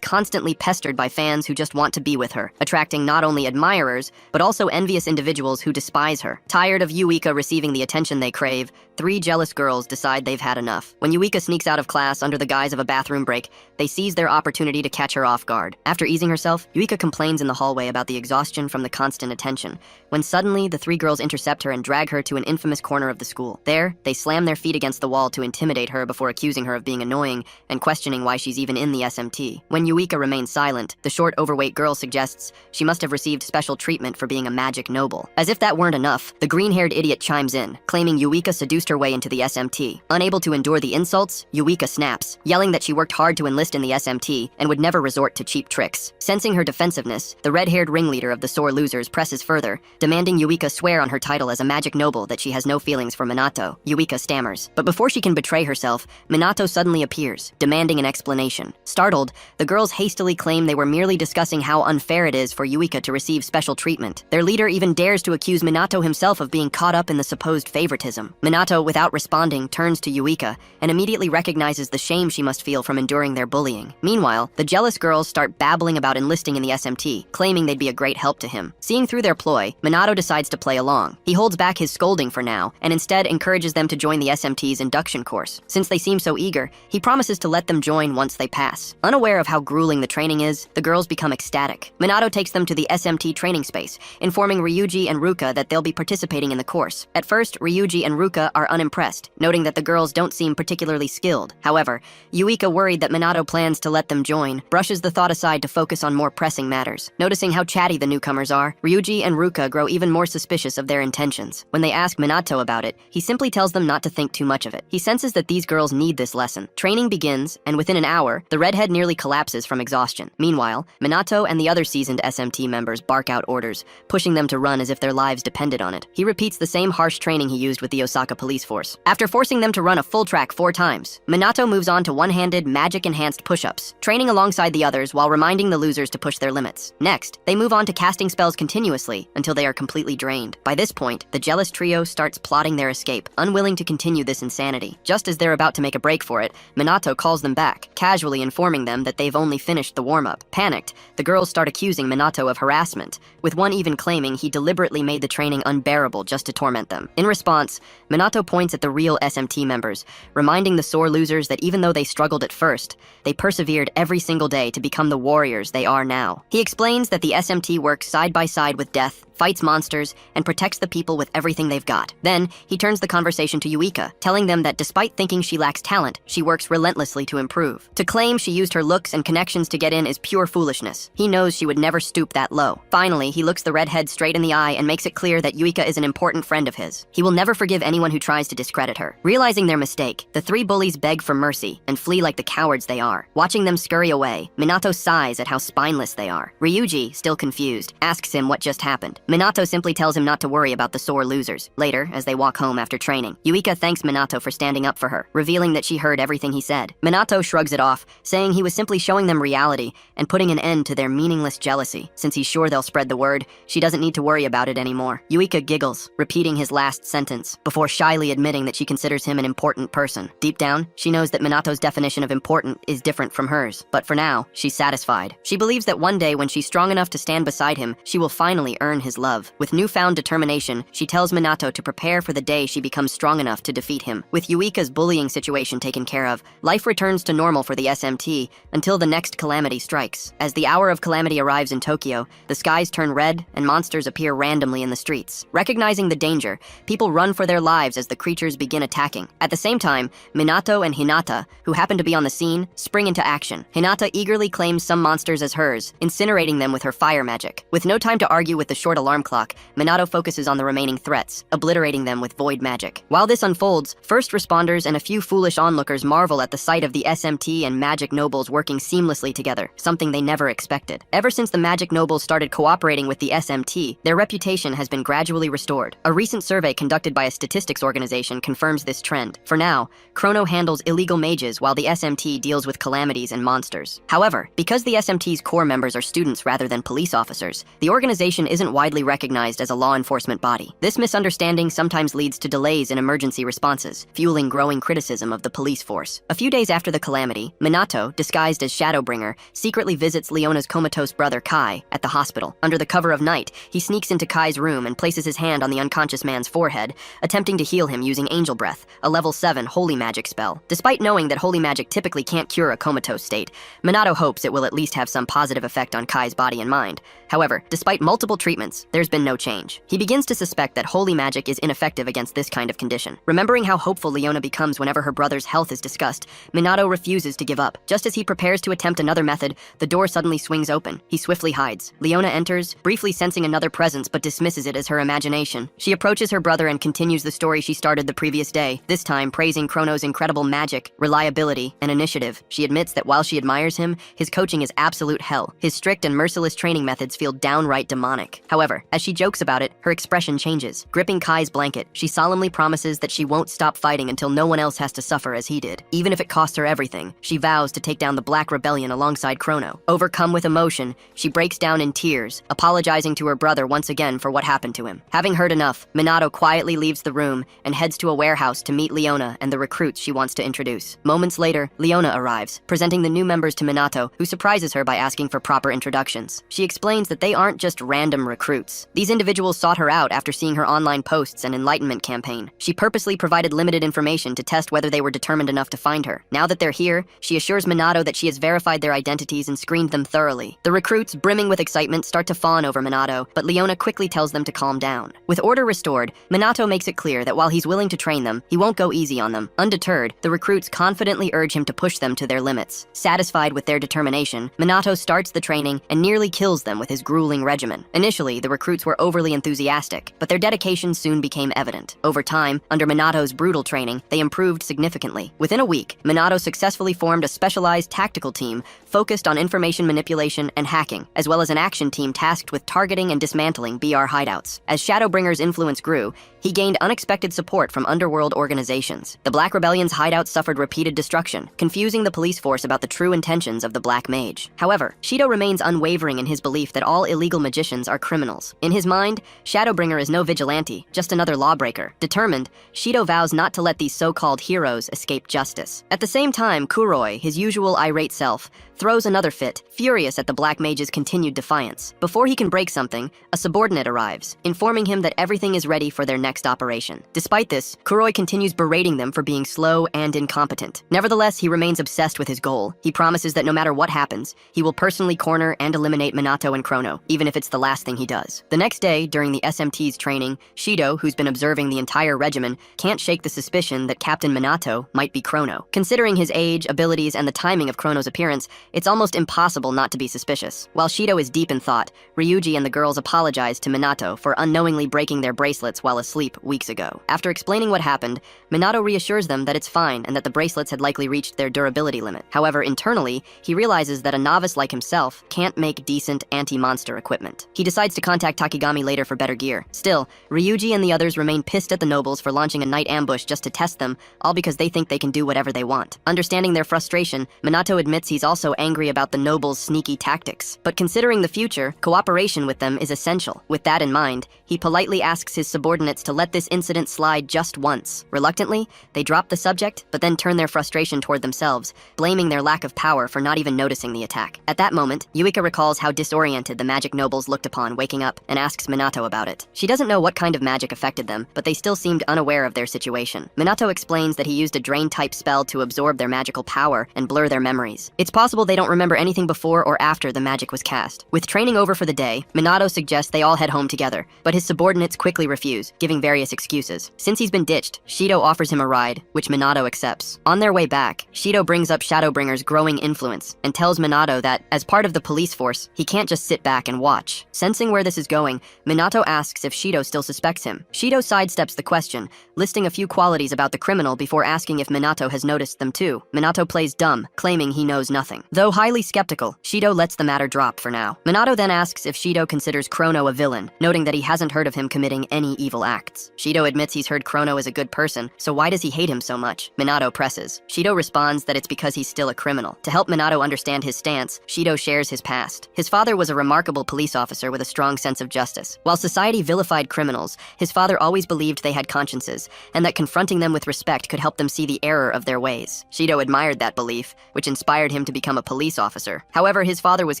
constantly pestered by fans who just want to be with her, attracting not only admirers, but also envious individuals who despise her. Tired of Yuika receiving the attention they crave, 3 jealous girls decide they've had enough. When Yuika sneaks out of class under the guise of a bathroom break, they seize their opportunity to catch her off guard. After easing herself, Yuika complains in the hallway about the exhaustion from the constant attention, when suddenly the 3 girls intercept her and drag her to an infamous corner of the school. There, they slam their feet against the wall to intimidate her before accusing her of being annoying and questioning why she's even in the SMT. When Yuika remains silent, the short, overweight girl suggests she must have received special treatment for being a magic noble. As if that weren't enough, the green-haired idiot chimes in, claiming Yuika seduced her way into the SMT. Unable to endure the insults, Yuika snaps, yelling that she worked hard to enlist in the SMT and would never resort to cheap tricks. Sensing her defensiveness, the red-haired ringleader of the sore losers presses further, demanding Yuika swear on her title as a magic noble that she has no feelings for Minato. Yuika stammers. But before she can betray herself, Minato suddenly appears, demanding an explanation. Startled, the girls hastily claim they were merely discussing how unfair it is for Yuika to receive special treatment. Their leader even dares to accuse Minato himself of being caught up in the supposed favoritism. Minato, without responding, turns to Yuika and immediately recognizes the shame she must feel from enduring their bullying. Meanwhile, the jealous girls start babbling about enlisting in the SMT, claiming they'd be a great help to him. Seeing through their ploy, Minato decides to play along. He holds back his scolding for now and instead encourages them to join the SMT's induction course. Since they seem so eager, he promises to to let them join once they pass. Unaware of how grueling the training is, the girls become ecstatic. Minato takes them to the SMT training space, informing Ryuji and Ruka that they'll be participating in the course. At first, Ryuji and Ruka are unimpressed, noting that the girls don't seem particularly skilled. However, Yuika, worried that Minato plans to let them join, brushes the thought aside to focus on more pressing matters. Noticing how chatty the newcomers are, Ryuji and Ruka grow even more suspicious of their intentions. When they ask Minato about it, he simply tells them not to think too much of it. He senses that these girls need this lesson. Training begins, and within an hour, the redhead nearly collapses from exhaustion. Meanwhile, Minato and the other seasoned SMT members bark out orders, pushing them to run as if their lives depended on it. He repeats the same harsh training he used with the Osaka police force. After forcing them to run a full track 4 times, Minato moves on to one-handed, magic-enhanced push-ups, training alongside the others while reminding the losers to push their limits. Next, they move on to casting spells continuously until they are completely drained. By this point, the jealous trio starts plotting their escape, unwilling to continue this insanity. Just as they're about to make a break for it, Minato calls them back, casually informing them that they've only finished the warm-up. Panicked, the girls start accusing Minato of harassment, with one even claiming he deliberately made the training unbearable just to torment them. In response, Minato points at the real SMT members, reminding the sore losers that even though they struggled at first, they persevered every single day to become the warriors they are now. He explains that the SMT works side by side with death, fights monsters, and protects the people with everything they've got. Then, he turns the conversation to Yuika, telling them that despite thinking she lacks talent, she works relentlessly to improve. To claim she used her looks and connections to get in is pure foolishness. He knows she would never stoop that low. Finally, he looks the redhead straight in the eye and makes it clear that Yuika is an important friend of his. He will never forgive anyone who tries to discredit her. Realizing their mistake, the 3 bullies beg for mercy and flee like the cowards they are. Watching them scurry away, Minato sighs at how spineless they are. Ryuji, still confused, asks him what just happened. Minato simply tells him not to worry about the sore losers. Later, as they walk home after training, Yuika thanks Minato for standing up for her, revealing that she heard everything he said. Minato shrugs it off, saying he was simply showing them reality and putting an end to their meaningless jealousy. Since he's sure they'll spread the word, she doesn't need to worry about it anymore. Yuika giggles, repeating his last sentence, before shyly admitting that she considers him an important person. Deep down, she knows that Minato's definition of important is different from hers, but for now, she's satisfied. She believes that one day when she's strong enough to stand beside him, she will finally earn his love. With newfound determination, she tells Minato to prepare for the day she becomes strong enough to defeat him. With Yuika's bullying situation taken care of, life returns to normal for the SMT until the next calamity strikes. As the hour of calamity arrives in Tokyo, the skies turn red and monsters appear randomly in the streets. Recognizing the danger, people run for their lives as the creatures begin attacking. At the same time, Minato and Hinata, who happen to be on the scene, spring into action. Hinata eagerly claims some monsters as hers, incinerating them with her fire magic. With no time to argue with the short alarm clock, Minato focuses on the remaining threats, obliterating them with void magic. While this unfolds, first responders and a few foolish onlookers marvel at the sight of the SMT and magic nobles working seamlessly together, something they never expected. Ever since the magic nobles started cooperating with the SMT, their reputation has been gradually restored. A recent survey conducted by a statistics organization confirms this trend. For now, Chrono handles illegal mages while the SMT deals with calamities and monsters. However, because the SMT's core members are students rather than police officers, the organization isn't widely recognized as a law enforcement body. This misunderstanding sometimes leads to delays in emergency responses, fueling growing criticism of the police force. A few days after the calamity, Minato, disguised as Shadowbringer, secretly visits Leona's comatose brother Kai at the hospital. Under the cover of night, he sneaks into Kai's room and places his hand on the unconscious man's forehead, attempting to heal him using Angel Breath, a level 7 holy magic spell. Despite knowing that holy magic typically can't cure a comatose state, Minato hopes it will at least have some positive effect on Kai's body and mind. However, despite multiple treatments, there's been no change. He begins to suspect that holy magic is ineffective against this kind of condition. Remembering how hopeful Leona becomes whenever her brother's health is discussed, Minato refuses to give up. Just as he prepares to attempt another method, the door suddenly swings open. He swiftly hides. Leona enters, briefly sensing another presence but dismisses it as her imagination. She approaches her brother and continues the story she started the previous day, this time praising Chrono's incredible magic, reliability, and initiative. She admits that while she admires him, his coaching is absolute hell. His strict and merciless training methods feel downright demonic. However, as she jokes about it, her expression changes. Gripping Kai's blanket, she solemnly promises that she won't stop fighting until no one else has to suffer as he did. Even if it costs her everything, she vows to take down the Black Rebellion alongside Chrono. Overcome with emotion, she breaks down in tears, apologizing to her brother once again for what happened to him. Having heard enough, Minato quietly leaves the room and heads to a warehouse to meet Leona and the recruits she wants to introduce. Moments later, Leona arrives, presenting the new members to Minato, who surprises her by asking for proper introductions. She explains that they aren't just random recruits. recruits. These individuals sought her out after seeing her online posts and enlightenment campaign. She purposely provided limited information to test whether they were determined enough to find her. Now that they're here, she assures Minato that she has verified their identities and screened them thoroughly. The recruits, brimming with excitement, start to fawn over Minato, but Leona quickly tells them to calm down. With order restored, Minato makes it clear that while he's willing to train them, he won't go easy on them. Undeterred, the recruits confidently urge him to push them to their limits. Satisfied with their determination, Minato starts the training and nearly kills them with his grueling regimen. Initially, the recruits were overly enthusiastic, but their dedication soon became evident. Over time, under Minato's brutal training, they improved significantly. Within a week, Minato successfully formed a specialized tactical team focused on information manipulation and hacking, as well as an action team tasked with targeting and dismantling BR hideouts. As Shadowbringer's influence grew, he gained unexpected support from underworld organizations. The Black Rebellion's hideout suffered repeated destruction, confusing the police force about the true intentions of the Black Mage. However, Shido remains unwavering in his belief that all illegal magicians are criminals. In his mind, Shadowbringer is no vigilante, just another lawbreaker. Determined, Shido vows not to let these so-called heroes escape justice. At the same time, Kuroi, his usual irate self, throws another fit, furious at the Black Mage's continued defiance. Before he can break something, a subordinate arrives, informing him that everything is ready for their next operation. Despite this, Kuroi continues berating them for being slow and incompetent. Nevertheless, he remains obsessed with his goal. He promises that no matter what happens, he will personally corner and eliminate Minato and Chrono, even if it's the last thing he does. The next day, during the SMT's training, Shido, who's been observing the entire regimen, can't shake the suspicion that Captain Minato might be Chrono. Considering his age, abilities, and the timing of Chrono's appearance, it's almost impossible not to be suspicious. While Shido is deep in thought, Ryuji and the girls apologize to Minato for unknowingly breaking their bracelets while asleep weeks ago. After explaining what happened, Minato reassures them that it's fine and that the bracelets had likely reached their durability limit. However, internally, he realizes that a novice like himself can't make decent anti-monster equipment. He decides to contact Takigami later for better gear. Still, Ryuji and the others remain pissed at the nobles for launching a night ambush just to test them, all because they think they can do whatever they want. Understanding their frustration, Minato admits he's also angry about the nobles' sneaky tactics. But considering the future, cooperation with them is essential. With that in mind, he politely asks his subordinates to let this incident slide just once. Reluctantly, they drop the subject, but then turn their frustration toward themselves, blaming their lack of power for not even noticing the attack. At that moment, Yuika recalls how disoriented the magic nobles looked upon waking up and asks Minato about it. She doesn't know what kind of magic affected them, but they still seemed unaware of their situation. Minato explains that he used a drain-type spell to absorb their magical power and blur their memories. It's possible they don't remember anything before or after the magic was cast. With training over for the day, Minato suggests they all head home together, but his subordinates quickly refuse, giving various excuses. Since he's been ditched, Shido offers him a ride, which Minato accepts. On their way back, Shido brings up Shadowbringer's growing influence and tells Minato that, as part of the police force, he can't just sit back and watch. Sensing where this is going, Minato asks if Shido still suspects him. Shido sidesteps the question, listing a few qualities about the criminal before asking if Minato has noticed them too. Minato plays dumb, claiming he knows nothing. Though highly skeptical, Shido lets the matter drop for now. Minato then asks if Shido considers Chrono a villain, noting that he hasn't heard of him committing any evil acts. Shido admits he's heard Chrono is a good person, so why does he hate him so much? Minato presses. Shido responds that it's because he's still a criminal. To help Minato understand his stance, Shido shares his past. His father was a remarkable police officer with a strong sense of justice. While society vilified criminals, his father always believed they had consciences, and that confronting them with respect could help them see the error of their ways. Shido admired that belief, which inspired him to become a police officer. However, his father was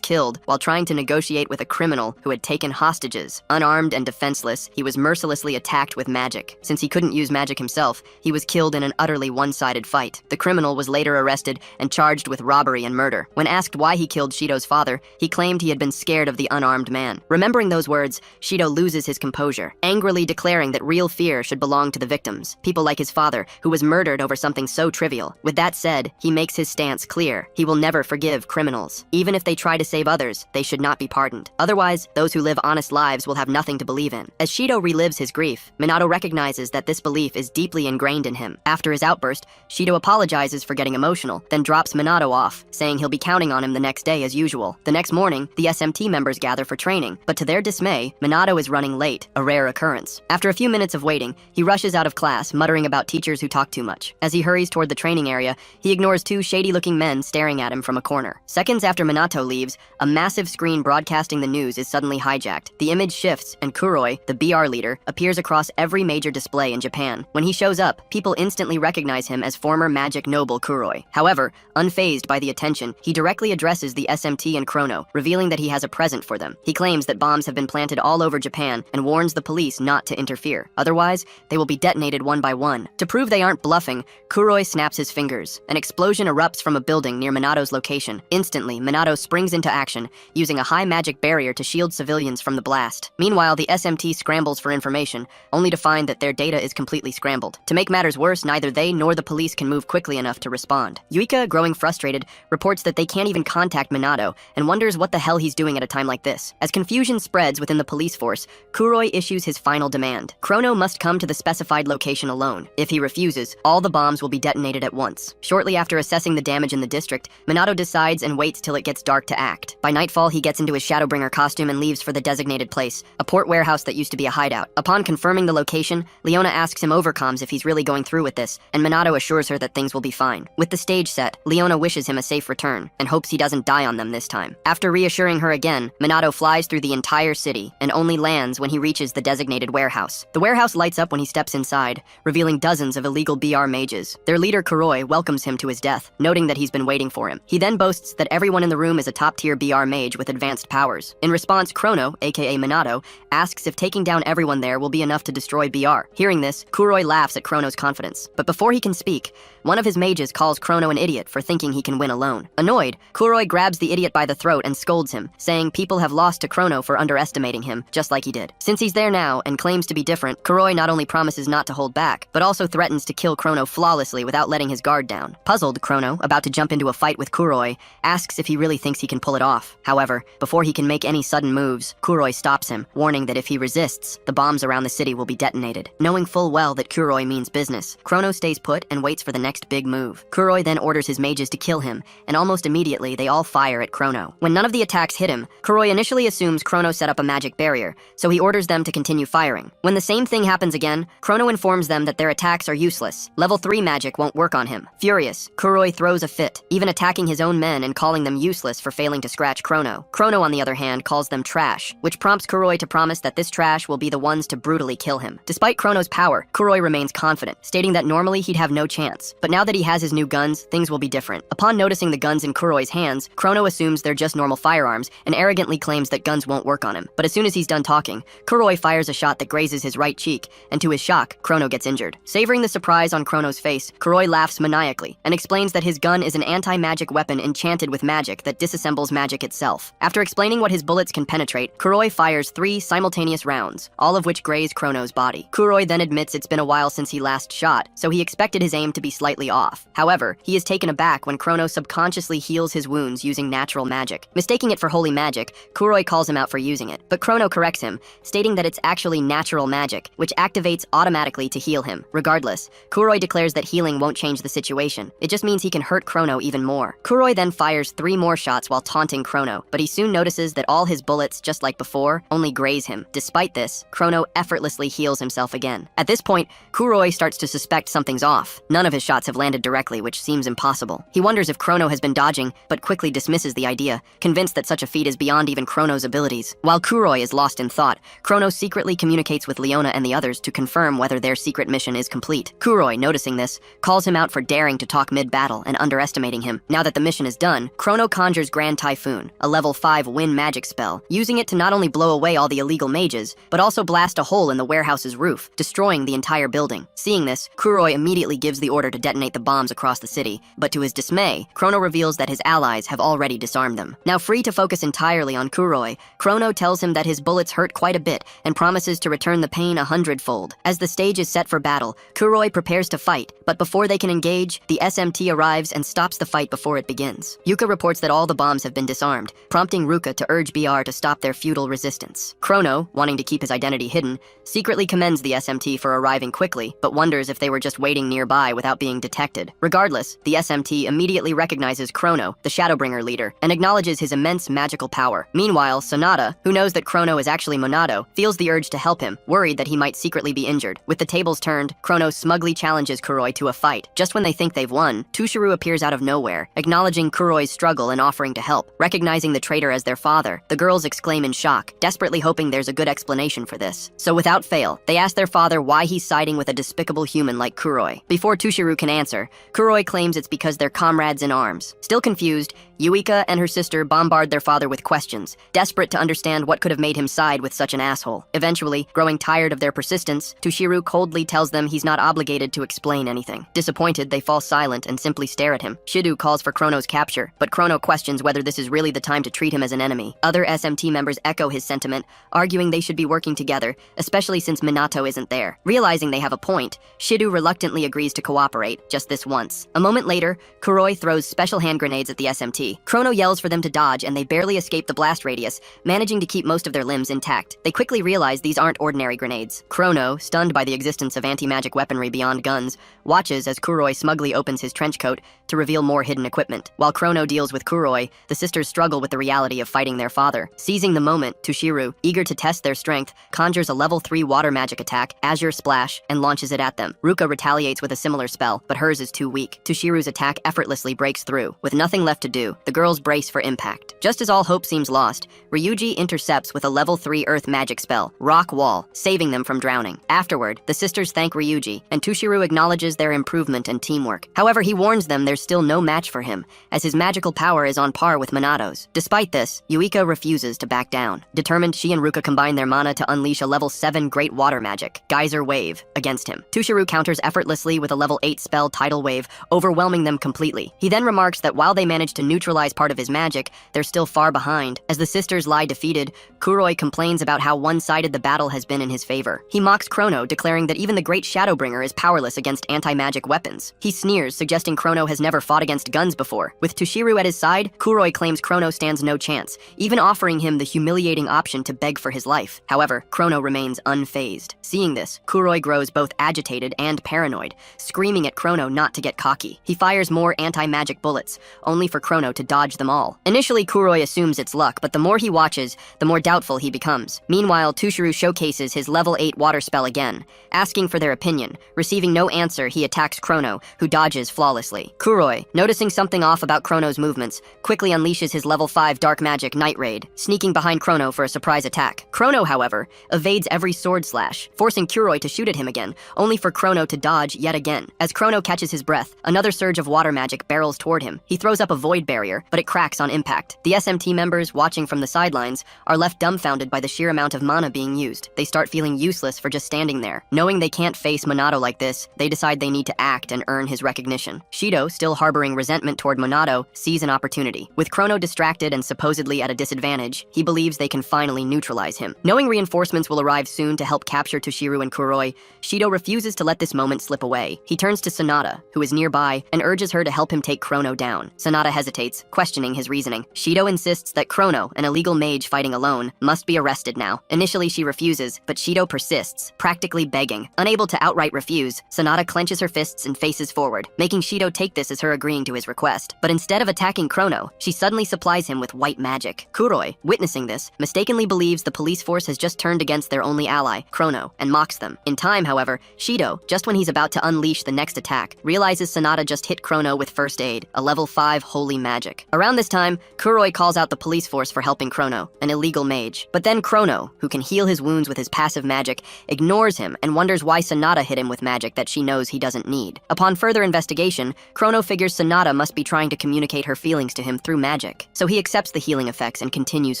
killed while trying to negotiate with a criminal who had taken hostages. Unarmed and defenseless, he was mercilessly attacked with magic. Since he couldn't use magic himself, he was killed in an utterly one-sided fight. The criminal was later arrested and charged with robbery and murder. When asked why he killed Shido's father, he claimed he had been scared of the unarmed man. Remembering those words, Shido loses his composure, angrily declaring that real fear should belong to the victims, people like his father, who was murdered over something so trivial. With that said, he makes his stance clear. He will never forgive criminals. Even if they try to save others, they should not be pardoned. Otherwise, those who live honest lives will have nothing to believe in. As Shido relives his grief, Minato recognizes that this belief is deeply ingrained in him. After his outburst, Shido apologizes for getting emotional, then drops Minato off, saying he'll be counting on him the next day as usual. The next morning, the SMT members gather for training, but to their dismay, Minato is running late, a rare occurrence. After a few minutes of waiting, he rushes out of class, muttering about teachers who talk too much. As he hurries toward the training area, he ignores two shady-looking men staring at him from a corner. Seconds after Minato leaves, a massive screen broadcasting the news is suddenly hijacked. The image shifts, and Kuroi, the BR leader, appears across every major display in Japan. When he shows up, people instantly recognize him as former magic noble Kuroi. However, unfazed by the attention, he directly addresses the SMT and Chrono, revealing that he has a present for them. He claims that bombs bombs have been planted all over Japan and warns the police not to interfere. Otherwise, they will be detonated one by one. To prove they aren't bluffing, Kuroi snaps his fingers. An explosion erupts from a building near Minato's location. Instantly, Minato springs into action, using a high magic barrier to shield civilians from the blast. Meanwhile, the SMT scrambles for information, only to find that their data is completely scrambled. To make matters worse, neither they nor the police can move quickly enough to respond. Yuika, growing frustrated, reports that they can't even contact Minato and wonders what the hell he's doing at a time like this. As confusion spreads within the police force, Kuroi issues his final demand. Chrono must come to the specified location alone. If he refuses, all the bombs will be detonated at once. Shortly after assessing the damage in the district, Minato decides and waits till it gets dark to act. By nightfall, he gets into his Shadowbringer costume and leaves for the designated place, a port warehouse that used to be a hideout. Upon confirming the location, Leona asks him over comms if he's really going through with this, and Minato assures her that things will be fine. With the stage set, Leona wishes him a safe return and hopes he doesn't die on them this time. After reassuring her again, Minato flies through the entire city and only lands when he reaches the designated warehouse. The warehouse lights up when he steps inside, revealing dozens of illegal BR mages. Their leader, Kuroi, welcomes him to his death, noting that he's been waiting for him. He then boasts that everyone in the room is a top-tier BR mage with advanced powers. In response, Chrono, aka Minato, asks if taking down everyone there will be enough to destroy BR. Hearing this, Kuroi laughs at Chrono's confidence. But before he can speak, one of his mages calls Chrono an idiot for thinking he can win alone. Annoyed, Kuroi grabs the idiot by the throat and scolds him, saying people have lost to Chrono for underestimating him, just like he did. Since he's there now and claims to be different, Kuroi not only promises not to hold back, but also threatens to kill Chrono flawlessly without letting his guard down. Puzzled, Chrono, about to jump into a fight with Kuroi, asks if he really thinks he can pull it off. However, before he can make any sudden moves, Kuroi stops him, warning that if he resists, the bombs around the city will be detonated. Knowing full well that Kuroi means business, Chrono stays put and waits for the next big move. Kuroi then orders his mages to kill him, and almost immediately they all fire at Chrono. When none of the attacks hit him, Kuroi initially assumes Chrono set up a magic barrier, so he orders them to continue firing. When the same thing happens again, Chrono informs them that their attacks are useless. Level 3 magic won't work on him. Furious, Kuroi throws a fit, even attacking his own men and calling them useless for failing to scratch Chrono. Chrono, on the other hand, calls them trash, which prompts Kuroi to promise that this trash will be the ones to brutally kill him. Despite Chrono's power, Kuroi remains confident, stating that normally he'd have no chance. But now that he has his new guns, things will be different. Upon noticing the guns in Kuroi's hands, Chrono assumes they're just normal firearms and arrogantly claims that guns won't work on him. But as soon as he's done talking, Kuroi fires a shot that grazes his right cheek, and to his shock, Chrono gets injured. Savoring the surprise on Chrono's face, Kuroi laughs maniacally and explains that his gun is an anti-magic weapon enchanted with magic that disassembles magic itself. After explaining what his bullets can penetrate, Kuroi fires 3 simultaneous rounds, all of which graze Chrono's body. Kuroi then admits it's been a while since he last shot, so he expected his aim to be slightly off. However, he is taken aback when Chrono subconsciously heals his wounds using natural magic. Mistaking it for holy magic, Kuroi calls him out for using it, but Chrono corrects him, stating that it's actually natural magic, which activates automatically to heal him. Regardless, Kuroi declares that healing won't change the situation. It just means he can hurt Chrono even more. Kuroi then fires 3 more shots while taunting Chrono, but he soon notices that all his bullets, just like before, only graze him. Despite this, Chrono effortlessly heals himself again. At this point, Kuroi starts to suspect something's off. None of his shots have landed directly, which seems impossible. He wonders if Chrono has been dodging, but quickly dismisses the idea, convinced that such a feat is beyond even Chrono's abilities. While Kuroi is lost in thought, Chrono secretly communicates with Leona and the others to confirm whether their secret mission is complete. Kuroi, noticing this, calls him out for daring to talk mid-battle and underestimating him. Now that the mission is done, Chrono conjures Grand Typhoon, a level 5 wind magic spell, using it to not only blow away all the illegal mages, but also blast a hole in the warehouse's roof, destroying the entire building. Seeing this, Kuroi immediately gives the order to detonate the bombs across the city, but to his dismay, Chrono reveals that his allies have already disarmed them. Now free to focus entirely on Kuroi, Chrono tells him that his bullets hurt quite a bit and promises to return the pain 100-fold. As the stage is set for battle, Kuroi prepares to fight, but before they can engage, the SMT arrives and stops the fight before it begins. Yuka reports that all the bombs have been disarmed, prompting Ruka to urge BR to stop their futile resistance. Chrono, wanting to keep his identity hidden, secretly commends the SMT for arriving quickly, but wonders if they were just waiting nearby without being detected. Regardless, the SMT immediately recognizes Chrono, the Shadowbringer leader, and acknowledges his immense magical power. Meanwhile, Sonata, who knows that Chrono is actually Monado, feels the urge to help him, worried that he might secretly be injured. With the tables turned, Chrono smugly challenges Kuroi to a fight. Just when they think they've won, Tushiru appears out of nowhere, acknowledging Kuroi's struggle and offering to help. Recognizing the traitor as their father, the girls exclaim in shock, desperately hoping there's a good explanation for this. So without fail, they ask their father why he's siding with a despicable human like Kuroi. Before Tushiru can answer, Kuroi claims it's because they're comrades in arms. Still confused, Yuika and her sister bombard their father with questions, desperate to understand what could have made him side with such an asshole. Eventually, growing tired of their persistence, Tushiru coldly tells them he's not obligated to explain anything. Disappointed, they fall silent and simply stare at him. Shido calls for Chrono's capture, but Chrono questions whether this is really the time to treat him as an enemy. Other SMT members echo his sentiment, arguing they should be working together, especially since Minato isn't there. Realizing they have a point, Shido reluctantly agrees to cooperate, just this once. A moment later, Kuroi throws special hand grenades at the SMT. Chrono yells for them to dodge, and they barely escape the blast radius, managing to keep most of their limbs intact. They quickly realize these aren't ordinary grenades. Chrono, stunned by the existence of anti-magic weaponry beyond guns, watches as Kuroi smugly opens his trench coat to reveal more hidden equipment. While Chrono deals with Kuroi, the sisters struggle with the reality of fighting their father. Seizing the moment, Tushiru, eager to test their strength, conjures a level 3 water magic attack, Azure Splash, and launches it at them. Ruka retaliates with a similar spell, but hers is too weak. Tushiru's attack effortlessly breaks through. With nothing left to do, the girls brace for impact. Just as all hope seems lost, Ryuji intercepts with a level 3 earth magic spell, Rock Wall, saving them from drowning. Afterward, the sisters thank Ryuji, and Tushiru acknowledges their improvement and teamwork. However, he warns them there's still no match for him, as his magical power is on par with Minato's. Despite this, Yuika refuses to back down. Determined, she and Ruka combine their mana to unleash a level 7 Great Water Magic, Geyser Wave, against him. Tushiru counters effortlessly with a level 8 spell, Tidal Wave, overwhelming them completely. He then remarks that while they managed to neutralize part of his magic, they're still far behind. As the sisters lie defeated, Kuroi complains about how one-sided the battle has been in his favor. He mocks Chrono, declaring that even the Great Shadowbringer is powerless against anti-magic weapons. He sneers, suggesting Chrono has never fought against guns before. With Tushiru at his side, Kuroi claims Chrono stands no chance, even offering him the humiliating option to beg for his life. However, Chrono remains unfazed. Seeing this, Kuroi grows both agitated and paranoid, screaming at Chrono not to get cocky. He fires more anti-magic bullets, only for Chrono to dodge them all. Initially, Kuroi assumes it's luck, but the more he watches, the more doubtful he becomes. Meanwhile, Tushiru showcases his level 8 water spell again, asking for their opinion. Receiving no answer, he attacks Chrono, who dodges flawlessly. Kuroi, noticing something off about Chrono's movements, quickly unleashes his level 5 dark magic Night Raid, sneaking behind Chrono for a surprise attack. Chrono, however, evades every sword slash, forcing Kuroi to shoot at him again, only for Chrono to dodge yet again. As Chrono catches his breath, another surge of water magic barrels toward him. He throws up a void barrier, but it cracks on impact. The SMT members, watching from the sidelines, are left dumbfounded by the sheer amount of mana being used. They start feeling useless for just standing there. Knowing they can't face Minato like this, they decide they need to act and earn his recognition. Shido, still harboring resentment toward Minato, sees an opportunity. With Chrono distracted and supposedly at a disadvantage, he believes they can finally neutralize him. Knowing reinforcements will arrive soon to help capture Tushiru and Kuroi, Shido refuses to let this moment slip away. He turns to Sonata, who is nearby, and urges her to help him take Chrono down. Sonata hesitates, questioning his reasoning. Shido insists that Chrono, an illegal mage fighting alone, must be arrested now. Initially, she refuses, but Shido persists, practically begging. Unable to outright refuse, Sonata clenches her fists and faces forward, making Shido take this as her agreeing to his request. But instead of attacking Chrono, she suddenly supplies him with white magic. Kuroi, witnessing this, mistakenly believes the police force has just turned against their only ally, Chrono, and mocks them. In time, however, Shido, just when he's about to unleash the next attack, realizes Sonata just hit Chrono with first aid, a level 5 holy magic. Around this time, Kuroi calls out the police force for helping Chrono, an illegal mage. But then Chrono, who can heal his wounds with his passive magic, ignores him and wonders why Sonata hit him with magic that she knows he doesn't need. Upon further investigation, Chrono figures Sonata must be trying to communicate her feelings to him through magic. So he accepts the healing effects and continues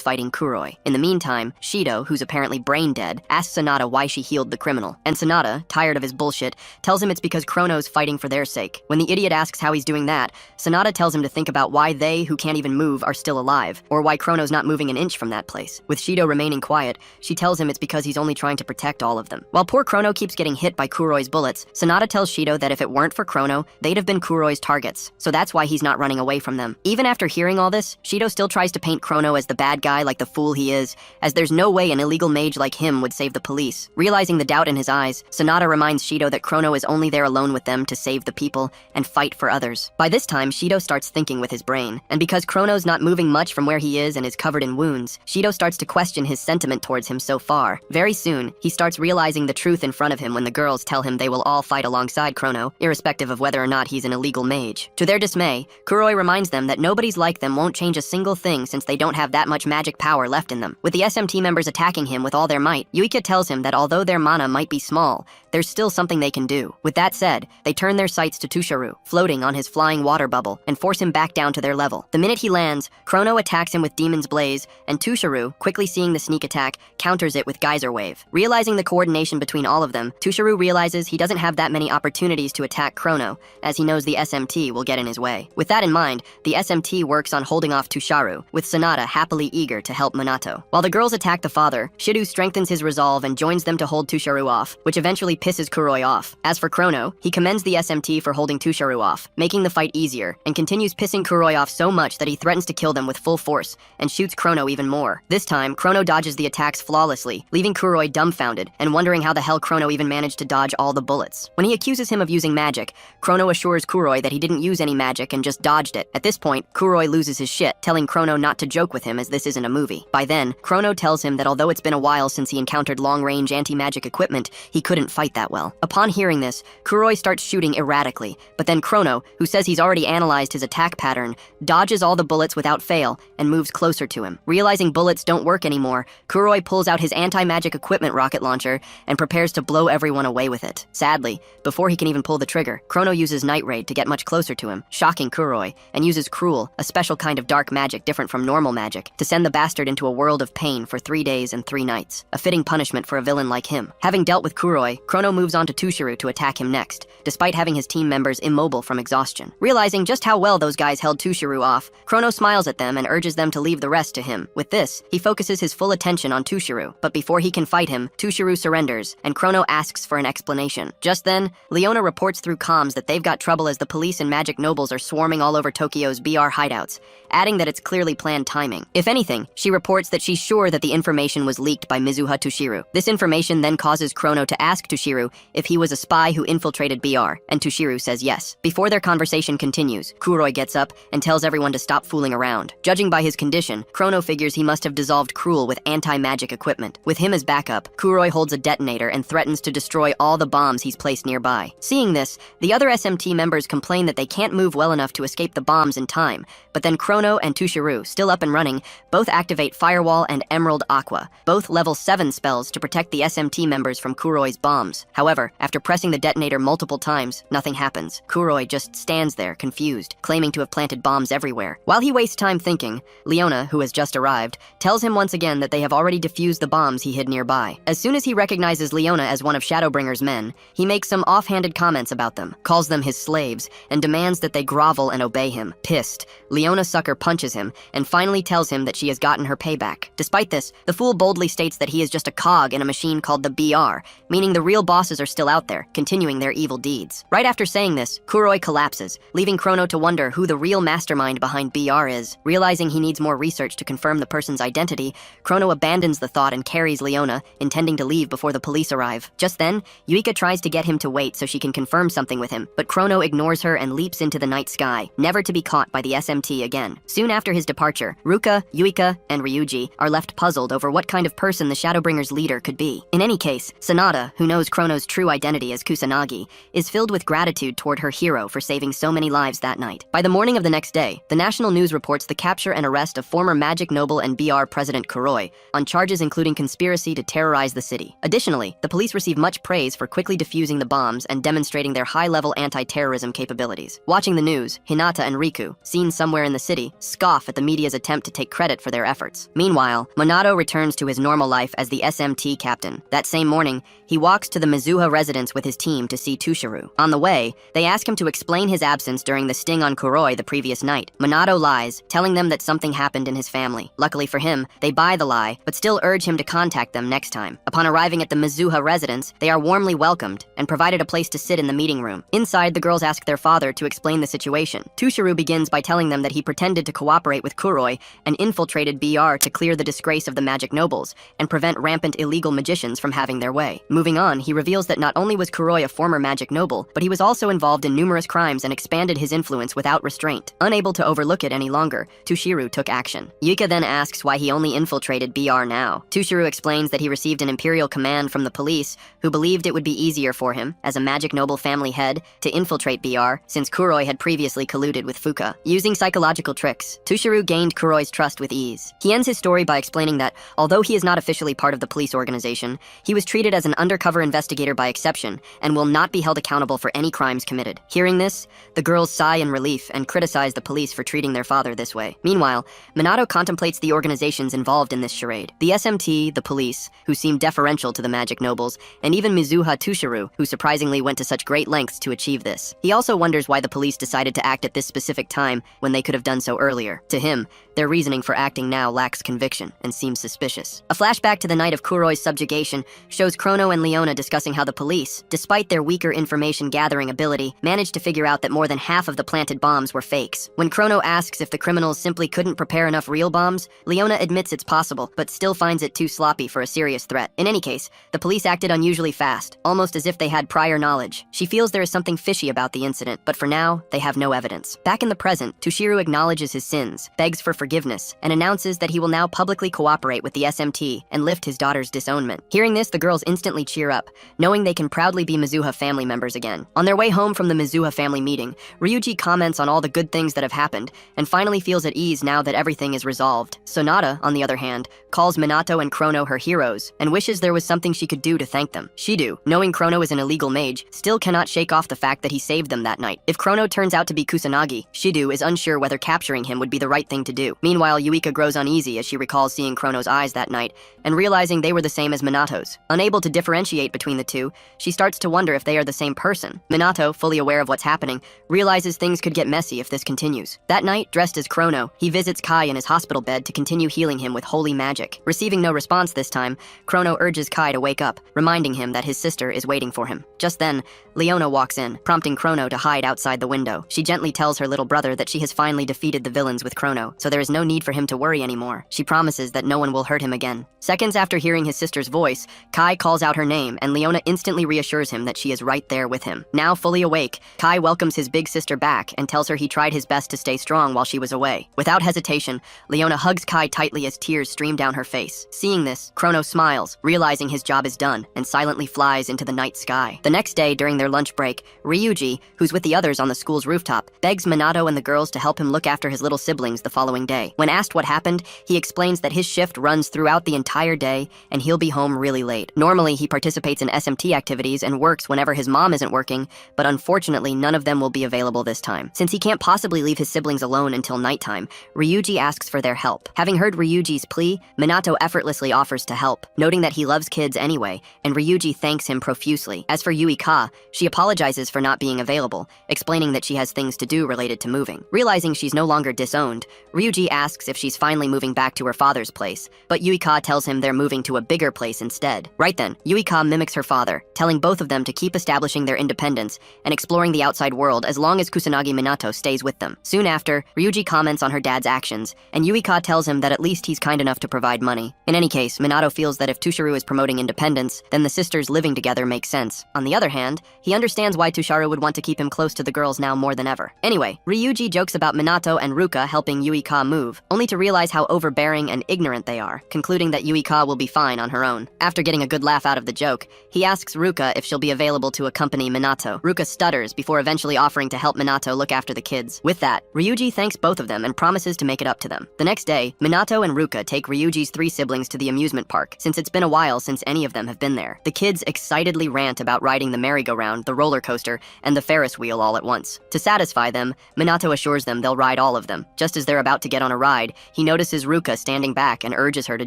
fighting Kuroi. In the meantime, Shido, who's apparently brain dead, asks Sonata why she healed the criminal. And Sonata, tired of his bullshit, tells him it's because Chrono's fighting for their sake. When the idiot asks how he's doing that, Sonata tells him to think about why they, who can't even move, are still alive, or why Chrono's not moving an inch from that place. With Shido remaining quiet, she tells him it's because he's only trying to protect all of them. While poor Chrono keeps getting hit by Kuroi's bullets, Sonata tells Shido that if it weren't for Chrono, they'd have been Kuroi's targets, so that's why he's not running away from them. Even after hearing all this, Shido still tries to paint Chrono as the bad guy like the fool he is, as there's no way an illegal mage like him would save the police. Realizing the doubt in his eyes, Sonata reminds Shido that Chrono is only there alone with them to save the people and fight for others. By this time, Shido starts thinking with his brain, and because Chrono's not moving much from where he is and is covered in wounds, Shido starts to question his sentiment towards him so far. Very soon, he starts realizing the truth in front of him when the girls tell him they will all fight alongside Chrono, irrespective of whether or not he's an illegal mage. To their dismay, Kuroi reminds them that nobody's like them won't change a single thing since they don't have that much magic power left in them. With the SMT members attacking him with all their might, Yuika tells him that although their mana might be small, there's still something they can do. With that said, they turn their sights to Tushiru, floating on his flying water bubble, and force him back down to their their level. The minute he lands, Chrono attacks him with Demon's Blaze, and Tusharu, quickly seeing the sneak attack, counters it with Geyser Wave. Realizing the coordination between all of them, Tusharu realizes he doesn't have that many opportunities to attack Chrono, as he knows the SMT will get in his way. With that in mind, the SMT works on holding off Tusharu, with Sanada happily eager to help Minato. While the girls attack the father, Shido strengthens his resolve and joins them to hold Tusharu off, which eventually pisses Kuroi off. As for Chrono, he commends the SMT for holding Tusharu off, making the fight easier, and continues pissing Kuroi off so much that he threatens to kill them with full force, and shoots Chrono even more. This time, Chrono dodges the attacks flawlessly, leaving Kuroi dumbfounded and wondering how the hell Chrono even managed to dodge all the bullets. When he accuses him of using magic, Chrono assures Kuroi that he didn't use any magic and just dodged it. At this point, Kuroi loses his shit, telling Chrono not to joke with him as this isn't a movie. By then, Chrono tells him that although it's been a while since he encountered long-range anti-magic equipment, he couldn't fight that well. Upon hearing this, Kuroi starts shooting erratically, but then Chrono, who says he's already analyzed his attack pattern, dodges all the bullets without fail and moves closer to him. Realizing bullets don't work anymore, Kuroi pulls out his anti-magic equipment rocket launcher and prepares to blow everyone away with it. Sadly, before he can even pull the trigger, Chrono uses Night Raid to get much closer to him, shocking Kuroi, and uses Cruel, a special kind of dark magic different from normal magic, to send the bastard into a world of pain for 3 days and 3 nights, a fitting punishment for a villain like him. Having dealt with Kuroi, Chrono moves on to Tusharu to attack him next, despite having his team members immobile from exhaustion. Realizing just how well those guys held Tusharu off, Chrono smiles at them and urges them to leave the rest to him. With this, he focuses his full attention on Tusharu, but before he can fight him, Tusharu surrenders, and Chrono asks for an explanation. Just then, Leona reports through comms that they've got trouble as the police and magic nobles are swarming all over Tokyo's BR hideouts, adding that it's clearly planned timing. If anything, she reports that she's sure that the information was leaked by Mizuha Tushiru. This information then causes Chrono to ask Tushiru if he was a spy who infiltrated BR, and Tushiru says yes. Before their conversation continues, Kuroi gets up and tells everyone to stop fooling around. Judging by his condition, Chrono figures he must have dissolved Cruel with anti-magic equipment. With him as backup, Kuroi holds a detonator and threatens to destroy all the bombs he's placed nearby. Seeing this, the other SMT members complain that they can't move well enough to escape the bombs in time, but then Chrono and Tushiru, still up and running, both activate Firewall and Emerald Aqua, both level 7 spells to protect the SMT members from Kuroi's bombs. However, after pressing the detonator multiple times, nothing happens. Kuroi just stands there, confused, claiming to have planted bombs everywhere. While he wastes time thinking, Leona, who has just arrived, tells him once again that they have already defused the bombs he hid nearby. As soon as he recognizes Leona as one of Shadowbringer's men, he makes some offhanded comments about them, calls them his slaves, and demands that they grovel and obey him. Pissed, Leona Sucker punches him and finally tells him that she has gotten her payback. Despite this, the fool boldly states that he is just a cog in a machine called the BR, meaning the real bosses are still out there, continuing their evil deeds. Right after saying this, Kuroi collapses, leaving Chrono to wonder who the real mastermind behind BR is. Realizing he needs more research to confirm the person's identity, Chrono abandons the thought and carries Leona, intending to leave before the police arrive. Just then, Yuika tries to get him to wait so she can confirm something with him, but Chrono ignores her and leaps into the night sky, never to be caught by the SMT again. Soon after his departure, Ruka, Yuika, and Ryuji are left puzzled over what kind of person the Shadowbringer's leader could be. In any case, Sanada, who knows Chrono's true identity as Kusanagi, is filled with gratitude toward her hero for saving so many lives that night. By the morning of the next day, the national news reports the capture and arrest of former Magic Noble and BR President Kuroi on charges including conspiracy to terrorize the city. Additionally, the police receive much praise for quickly defusing the bombs and demonstrating their high-level anti-terrorism capabilities. Watching the news, Hinata and Riku, seen somewhere in the city, scoff at the media's attempt to take credit for their efforts. Meanwhile, Minato returns to his normal life as the SMT captain. That same morning, he walks to the Mizuha residence with his team to see Tusharu. On the way, they ask him to explain his absence during the sting on Kuroi the previous night. Minato lies, telling them that something happened in his family. Luckily for him, they buy the lie, but still urge him to contact them next time. Upon arriving at the Mizuha residence, they are warmly welcomed and provided a place to sit in the meeting room. Inside, the girls ask their father to explain the situation. Tusharu begins by telling them that he pretended to cooperate with Kuroi and infiltrated BR to clear the disgrace of the magic nobles and prevent rampant illegal magicians from having their way. Moving on, he reveals that not only was Kuroi a former magic noble, but he was also involved in numerous crimes and expanded his influence without restraint. Unable to overlook it any longer, Tushiru took action. Yuka then asks why he only infiltrated BR now. Tushiru explains that he received an imperial command from the police, who believed it would be easier for him, as a magic noble family head, to infiltrate BR, since Kuroi had previously colluded with Fuka. Using psychological tricks, Tushiru gained Kuroi's trust with ease. He ends his story by explaining that, although he is not officially part of the police organization, he was treated as an undercover investigator by exception and will not be held accountable for any crimes committed. Hearing this, the girls sigh in relief and criticize the police for treating their father this way. Meanwhile, Minato contemplates the organizations involved in this charade. The SMT, the police, who seem deferential to the magic nobles, and even Mizuha Tushiru, who surprisingly went to such great lengths to achieve this. He also wonders why the police decided to act at this specific time when they could have done so earlier. To him, their reasoning for acting now lacks conviction and seems suspicious. A flashback to the night of Kuroi's subjugation shows Chrono and Leona discussing how the police, despite their weaker information-gathering ability, managed to figure out that more than half of the planted bombs were fakes. When Chrono asks if the criminals simply couldn't prepare enough real bombs, Leona admits it's possible, but still finds it too sloppy for a serious threat. In any case, the police acted unusually fast, almost as if they had prior knowledge. She feels there is something fishy about the incident, but for now, they have no evidence. Back in the present, Tushiru acknowledges his sins, begs for forgiveness, and announces that he will now publicly cooperate with the SMT and lift his daughter's disownment. Hearing this, the girls instantly cheer up, knowing they can proudly be Mizuha family members again. On their way home from the Mizuha family meeting, Ryuji comments on all the good things that have happened, and finally feels at ease now that everything is resolved. Sonata, on the other hand, calls Minato and Chrono her heroes, and wishes there was something she could do to thank them. Shido, knowing Chrono is an illegal mage, still cannot shake off the fact that he saved them that night. If Chrono turns out to be Kusanagi, Shido is unsure whether capturing him would be the right thing to do. Meanwhile, Yuika grows uneasy as she recalls seeing Chrono's eyes that night, and realizing they were the same as Minato's. Unable to differentiate between the two, she starts to wonder if they are the same person. Minato, fully aware of what's happening, realizes things could get messy if this continues. That night, dressed as Chrono, he visits Kai in his hospital bed to continue healing him with holy magic. Receiving no response this time, Chrono urges Kai to wake up, reminding him that his sister is waiting for him. Just then, Leona walks in, prompting Chrono to hide outside the window. She gently tells her little brother that she has finally defeated the villains with Chrono, so there is no need for him to worry anymore. She promises that no one will hurt him again. Seconds after hearing his sister's voice, Kai calls out her name, and Leona instantly reassures him that she is right there with him. Now fully awake, Kai welcomes his big sister back and tells her he tried his best to stay strong while she was away. Without hesitation, Leona hugs Kai tightly as tears stream down her face. Seeing this, Chrono smiles, realizing his job is done, and silently flies into the night sky. The next day, during their lunch break, Ryuji, who's with the others on the school's rooftop, begs Minato and the girls to help him look after his little siblings the following day. When asked what happened, he explains that his shift runs throughout the entire day, and he'll be home really late. Normally, he participates in SMT activities and works whenever his mom isn't working, but unfortunately, none of them will be available this time. Since he can't possibly leave his siblings alone until nighttime, Ryuji asks for their help. Having heard Ryuji's plea, Minato effortlessly offers to help, noting that he loves kids anyway, and Ryuji thanks him profusely. As for Yuika, she apologizes for not being available, explaining that she has things to do related to moving. Realizing she's no longer disowned, Ryuji asks if she's finally moving back to her father's place, but Yuika tells him they're moving to a bigger place instead. Right then, Yuika mimics her father, telling both of them to keep establishing their independence and exploring the outside world as long as Kusanagi Minato stays with them. Soon after, Ryuji comments on her dad's actions, and Yuika tells him that at least he's kind enough to provide money. In any case, Minato feels that if Tushiru is promoting independence, then the sisters living together makes sense. On the other hand, he understands why Tushiru would want to keep him close to the girls now more than ever. Anyway, Ryuji jokes about Minato and Ruka helping Yuika move, only to realize how overbearing and ignorant they are, concluding that Yuika will be fine on her own. After getting a good laugh out of the joke, he asks Ruka if she'll be available to accompany Minato. Ruka stutters before eventually offering to help Minato look after the kids. With that, Ryuji thanks both of them and promises to make it up to them. The next day, Minato and Ruka take Ryuji's 3 siblings to the amusement park, since it's been a while since any of them have been there. The kids excitedly rant about riding the merry-go-round, the roller coaster, and the Ferris wheel all at once. To satisfy them, Minato assures them they'll ride all of them. Just as they're about to get on a ride, he notices Ruka standing back and urges her to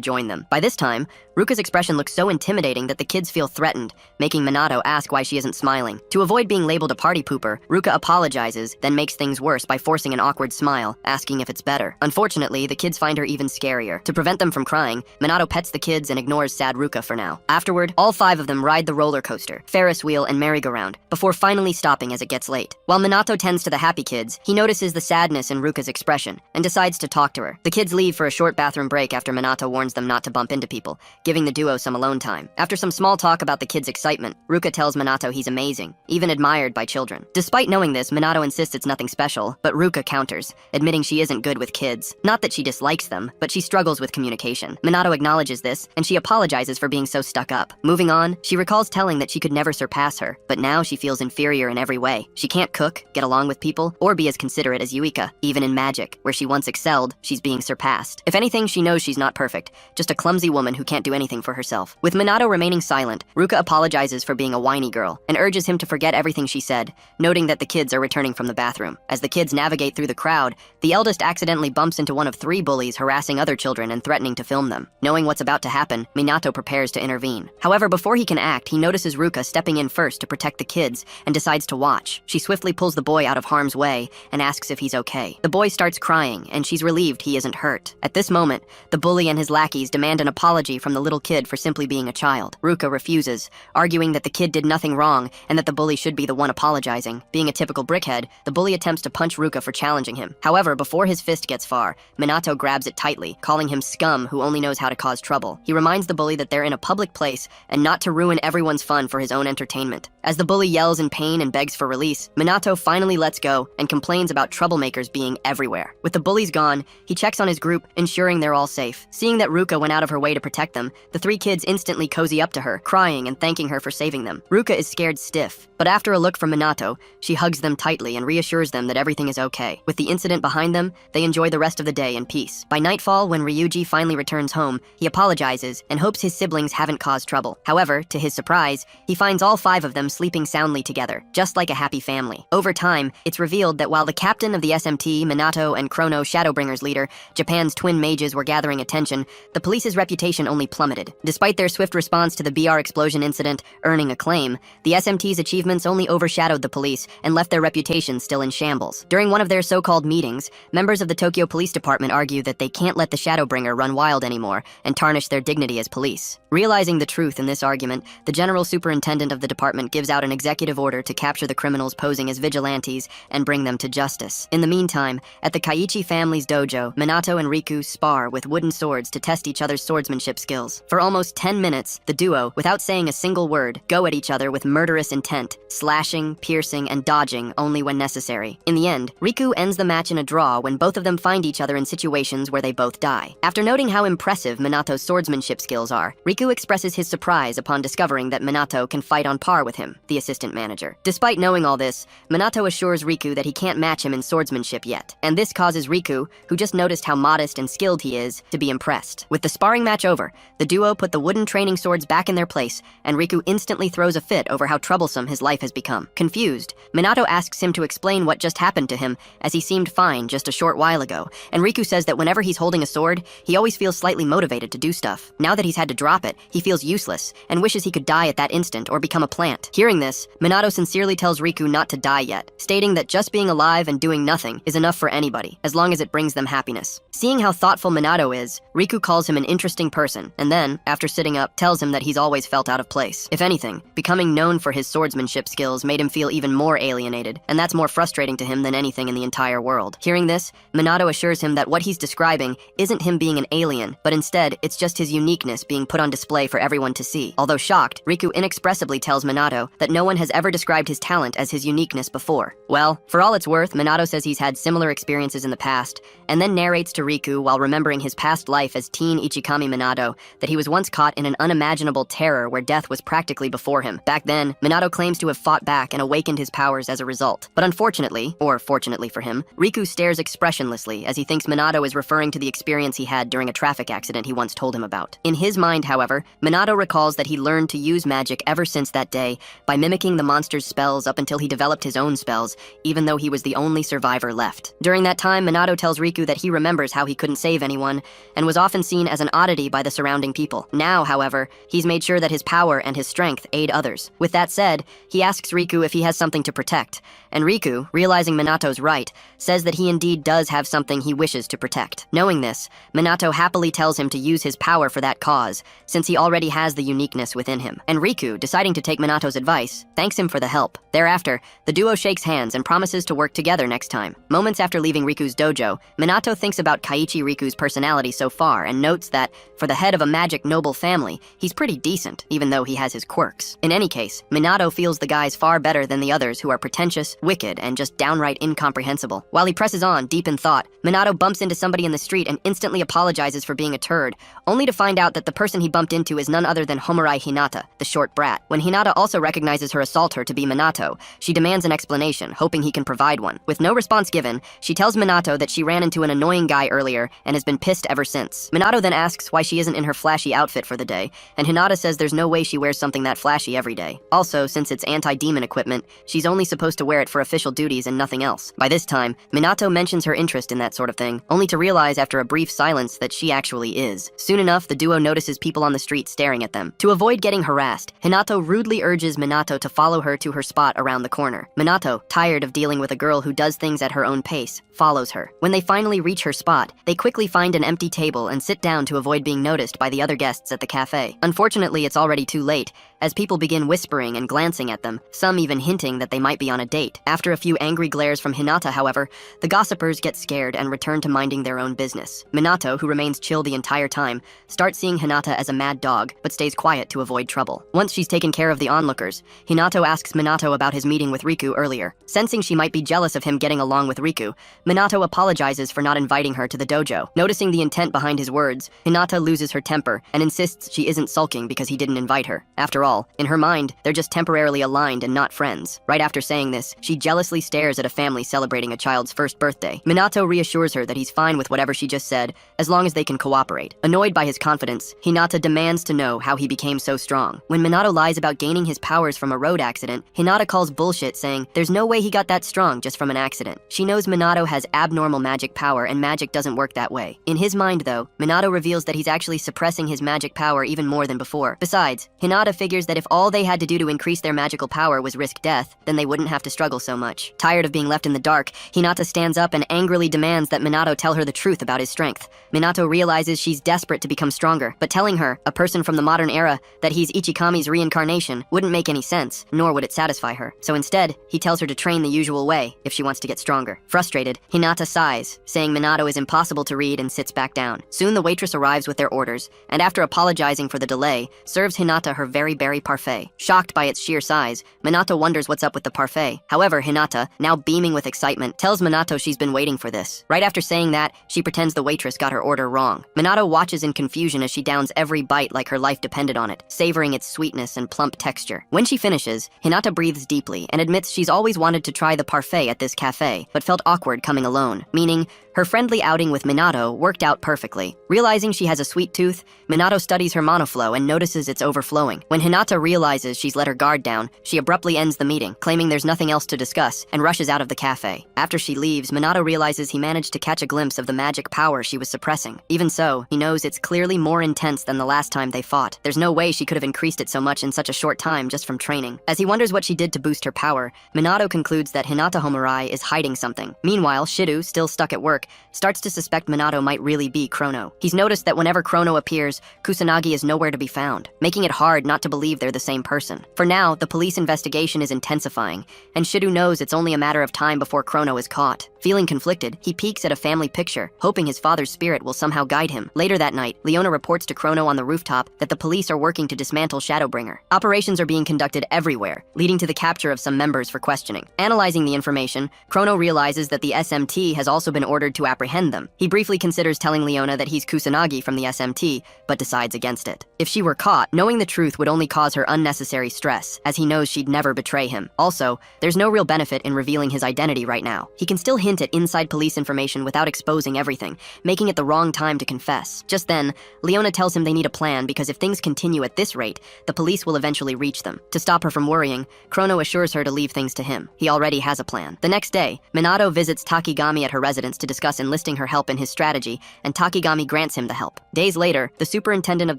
join them. By this time, Ruka's expression looks so intimidating that the kids feel threatened, making Minato ask why she isn't smiling. To avoid being labeled a party pooper, Ruka apologizes, then makes things worse by forcing an awkward smile, asking if it's better. Unfortunately, the kids find her even scarier. To prevent them from crying, Minato pets the kids and ignores sad Ruka for now. Afterward, all 5 of them ride the roller coaster, Ferris wheel, and merry-go-round, before finally stopping as it gets late. While Minato tends to the happy kids, he notices the sadness in Ruka's expression, and decides to talk to her. The kids leave for a short bathroom break after Minato warns them not to bump into people, giving the duo some alone time. After some small talk about the kids' excitement, Ruka tells Minato he's amazing, even admired by children. Despite knowing this, Minato insists it's nothing special, but Ruka counters, admitting she isn't good with kids. Not that she dislikes them, but she struggles with communication. Minato acknowledges this, and she apologizes for being so stuck up. Moving on, she recalls telling that she could never surpass her, but now she feels inferior in every way. She can't cook, get along with people, or be as considerate as Yuika. Even in magic, where she once excelled, she's being surpassed. If anything, she knows she's not perfect, just a clumsy woman who can't do anything for herself. With Minato remaining silent, Ruka apologizes for being a whiny girl, and urges him to forget everything she said, noting that the kids are returning from the bathroom. As the kids navigate through the crowd, the eldest accidentally bumps into one of 3 bullies harassing other children and threatening to film them. Knowing what's about to happen, Minato prepares to intervene. However, before he can act, he notices Ruka stepping in first to protect the kids and decides to watch. She swiftly pulls the boy out of harm's way and asks if he's okay. The boy starts crying, and she's relieved he isn't hurt. At this moment, the bully and his lackeys demand an apology from the little kid for simply being a child. Ruka refuses, arguing that the kid did nothing wrong and that the bully should be the one apologizing. Being a typical brickhead, the bully attempts to punch Ruka for challenging him. However, before his fist gets far, Minato grabs it tightly, calling him scum who only knows how to cause trouble. He reminds the bully that they're in a public place and not to ruin everyone's fun for his own entertainment. As the bully yells in pain and begs for release, Minato finally lets go and complains about troublemakers being everywhere. With the bullies gone, he checks on his group, ensuring they're all safe. Seeing that Ruka went out of her way to protect them, the 3 kids instantly cozy up to her, crying and thanking her for saving them. Ruka is scared stiff, but after a look from Minato, she hugs them tightly and reassures them that everything is okay. With the incident behind them, they enjoy the rest of the day in peace. By nightfall, when Ryuji finally returns home, he apologizes and hopes his siblings haven't caused trouble. However, to his surprise, he finds all 5 of them sleeping soundly together, just like a happy family. Over time, it's revealed that while the captain of the SMT, Minato, and Chrono, Shadowbringers leader, Japan's twin mages were gathering attention, the police's reputation only plummeted. Despite their swift response to the BR explosion incident, earning acclaim, the SMT's achievements only overshadowed the police and left their reputation still in shambles. During one of their so-called meetings, members of the Tokyo Police Department argue that they can't let the Shadowbringer run wild anymore and tarnish their dignity as police. Realizing the truth in this argument, the general superintendent of the department gives out an executive order to capture the criminals posing as vigilantes and bring them to justice. In the meantime, at the Kaiichi family's dojo, Minato and Riku spar with wooden swords to test each other's swordsmanship skills. For almost 10 minutes, the duo, without saying a single word, go at each other with murderous intent, slashing, piercing, and dodging only when necessary. In the end, Riku ends the match in a draw when both of them find each other in situations where they both die. After noting how impressive Minato's swordsmanship skills are, Riku expresses his surprise upon discovering that Minato can fight on par with him, the assistant manager. Despite knowing all this, Minato assures Riku that he can't match him in swordsmanship yet, and this causes Riku, who just noticed how modest and skilled he is, to be impressed. With the sparring match over, the duo put the wooden training swords back in their place, and Riku instantly throws a fit over how troublesome his life has become. Confused, Minato asks him to explain what just happened to him, as he seemed fine just a short while ago, and Riku says that whenever he's holding a sword, he always feels slightly motivated to do stuff. Now that he's had to drop it, he feels useless, and wishes he could die at that instant or become a plant. Hearing this, Minato sincerely tells Riku not to die yet, stating that just being alive and doing nothing is enough for anybody, as long as it brings them happiness. Seeing how thoughtful Minato is, Riku calls him an interesting person, and then, after sitting up, tells him that he's always felt out of place. If anything, becoming known for his swordsmanship skills made him feel even more alienated, and that's more frustrating to him than anything in the entire world. Hearing this, Minato assures him that what he's describing isn't him being an alien, but instead, it's just his uniqueness being put on display for everyone to see. Although shocked, Riku inexpressibly tells Minato that no one has ever described his talent as his uniqueness before. Well, for all it's worth, Minato says he's had similar experiences in the past, and then narrates to Riku while remembering his past life as teen Ichikami Minato that he was once caught in an unimaginable terror where death was practically before him. Back then, Minato claims to have fought back and awakened his powers as a result. But unfortunately, or fortunately for him, Riku stares expressionlessly as he thinks Minato is referring to the experience he had during a traffic accident he once told him about. In his mind, however, Minato recalls that he learned to use magic ever since that day by mimicking the monster's spells up until he developed his own spells, even though he was the only survivor left. During that time, Minato tells Riku that he remembers how he couldn't save anyone and was often seen as an oddity by the surrounding people. Now, however, he's made sure that his power and his strength aid others. With that said, he asks Riku if he has something to protect, and Riku, realizing Minato's right, says that he indeed does have something he wishes to protect. Knowing this, Minato happily tells him to use his power for that cause, since he already has the uniqueness within him. And Riku, deciding to take Minato's advice, thanks him for the help. Thereafter, the duo shakes hands and promises to work together next time. Moments after leaving Riku's dojo, Minato thinks about Kaiichi Riku's personality so far and notes that, for the head of a magic noble family, he's pretty decent, even though he has his quirks. In any case, Minato feels the guy's far better than the others who are pretentious, wicked, and just downright incomprehensible. While he presses on, deep in thought, Minato bumps into somebody in the street and instantly apologizes for being a turd, only to find out that the person he bumped into is none other than Homurai Hinata, the short brat. When Hinata also recognizes her assaulter to be Minato, she demands an explanation, hoping he can provide one. With no response given, she tells Minato that she ran into an annoying guy earlier and has been pissed ever since. Minato then asks why she isn't in her flashy outfit for the day, and Hinata says there's no way she wears something that flashy every day. Also, since it's anti-demon equipment, she's only supposed to wear it for official duties and nothing else. else. By this time, Minato mentions her interest in that sort of thing, only to realize after a brief silence that she actually is. Soon enough, the duo notices people on the street staring at them. To avoid getting harassed, Hinato rudely urges Minato to follow her to her spot around the corner. Minato, tired of dealing with a girl who does things at her own pace, follows her. When they finally reach her spot, they quickly find an empty table and sit down to avoid being noticed by the other guests at the cafe. Unfortunately, it's already too late, as people begin whispering and glancing at them, some even hinting that they might be on a date. After a few angry glares from Hinata, however, the gossipers get scared and return to minding their own business. Minato, who remains chill the entire time, starts seeing Hinata as a mad dog, but stays quiet to avoid trouble. Once she's taken care of the onlookers, Hinato asks Minato about his meeting with Riku earlier. Sensing she might be jealous of him getting along with Riku, Minato apologizes for not inviting her to the dojo. Noticing the intent behind his words, Hinata loses her temper and insists she isn't sulking because he didn't invite her. After all, in her mind, they're just temporarily aligned and not friends. Right after saying this, she jealously stares at a family celebrating a child's first birthday. Minato reassures her that he's fine with whatever she just said, as long as they can cooperate. Annoyed by his confidence, Hinata demands to know how he became so strong. When Minato lies about gaining his powers from a road accident, Hinata calls bullshit, saying there's no way he got that strong just from an accident. She knows Minato has abnormal magic power and magic doesn't work that way. In his mind, though, Minato reveals that he's actually suppressing his magic power even more than before. Besides, Hinata figures that if all they had to do to increase their magical power was risk death, then they wouldn't have to struggle so much. Tired of being left in the dark, Hinata stands up and angrily demands that Minato tell her the truth about his strength. Minato realizes she's desperate to become stronger, but telling her, a person from the modern era, that he's Ichikami's reincarnation wouldn't make any sense, nor would it satisfy her. So instead, he tells her to train the usual way if she wants to get stronger. Frustrated, Hinata sighs, saying Minato is impossible to read and sits back down. Soon the waitress arrives with their orders, and after apologizing for the delay, serves Hinata her very berry parfait. Shocked by its sheer size, Minato wonders what's up with the parfait. However, Hinata, now beaming with excitement, tells Minato she's been waiting for this. Right after saying that, she pretends the waitress got her order wrong. Minato watches in confusion as she downs every bite like her life depended on it, savoring its sweetness and plump texture. When she finishes, Hinata breathes deeply and admits she's always wanted to try the parfait at this cafe, but felt awkward coming alone, meaning her friendly outing with Minato worked out perfectly. Realizing she has a sweet tooth, Minato studies her monoflow and notices it's overflowing. When Hinata realizes she's let her guard down, she abruptly ends the meeting, claiming there's nothing else to discuss, and rushes out of the cafe. After she leaves, Minato realizes he managed to catch a glimpse of the magic power she was suppressing. Even so, he knows it's clearly more intense than the last time they fought. There's no way she could have increased it so much in such a short time just from training. As he wonders what she did to boost her power, Minato concludes that Hinata Homurai is hiding something. Meanwhile, Shido, still stuck at work, starts to suspect Minato might really be Chrono. He's noticed that whenever Chrono appears, Kusanagi is nowhere to be found, making it hard not to believe they're the same person. For now, the police investigation is intensifying, and Shido knows it's only a matter of time before Chrono is caught. Feeling conflicted, he peeks at a family picture, hoping his father's spirit will somehow guide him. Later that night, Leona reports to Chrono on the rooftop that the police are working to dismantle Shadowbringer. Operations are being conducted everywhere, leading to the capture of some members for questioning. Analyzing the information, Chrono realizes that the SMT has also been ordered to apprehend them. He briefly considers telling Leona that he's Kusanagi from the SMT, but decides against it. If she were caught, knowing the truth would only cause her unnecessary stress, as he knows she'd never betray him. Also, there's no real benefit in revealing his identity right now. He can still hint at inside police information without exposing everything, making it the wrong time to confess. Just then, Leona tells him they need a plan because if things continue at this rate, the police will eventually reach them. To stop her from worrying, Chrono assures her to leave things to him. He already has a plan. The next day, Minato visits Takigami at her residence to discuss enlisting her help in his strategy, and Takigami grants him the help. Days later, the superintendent of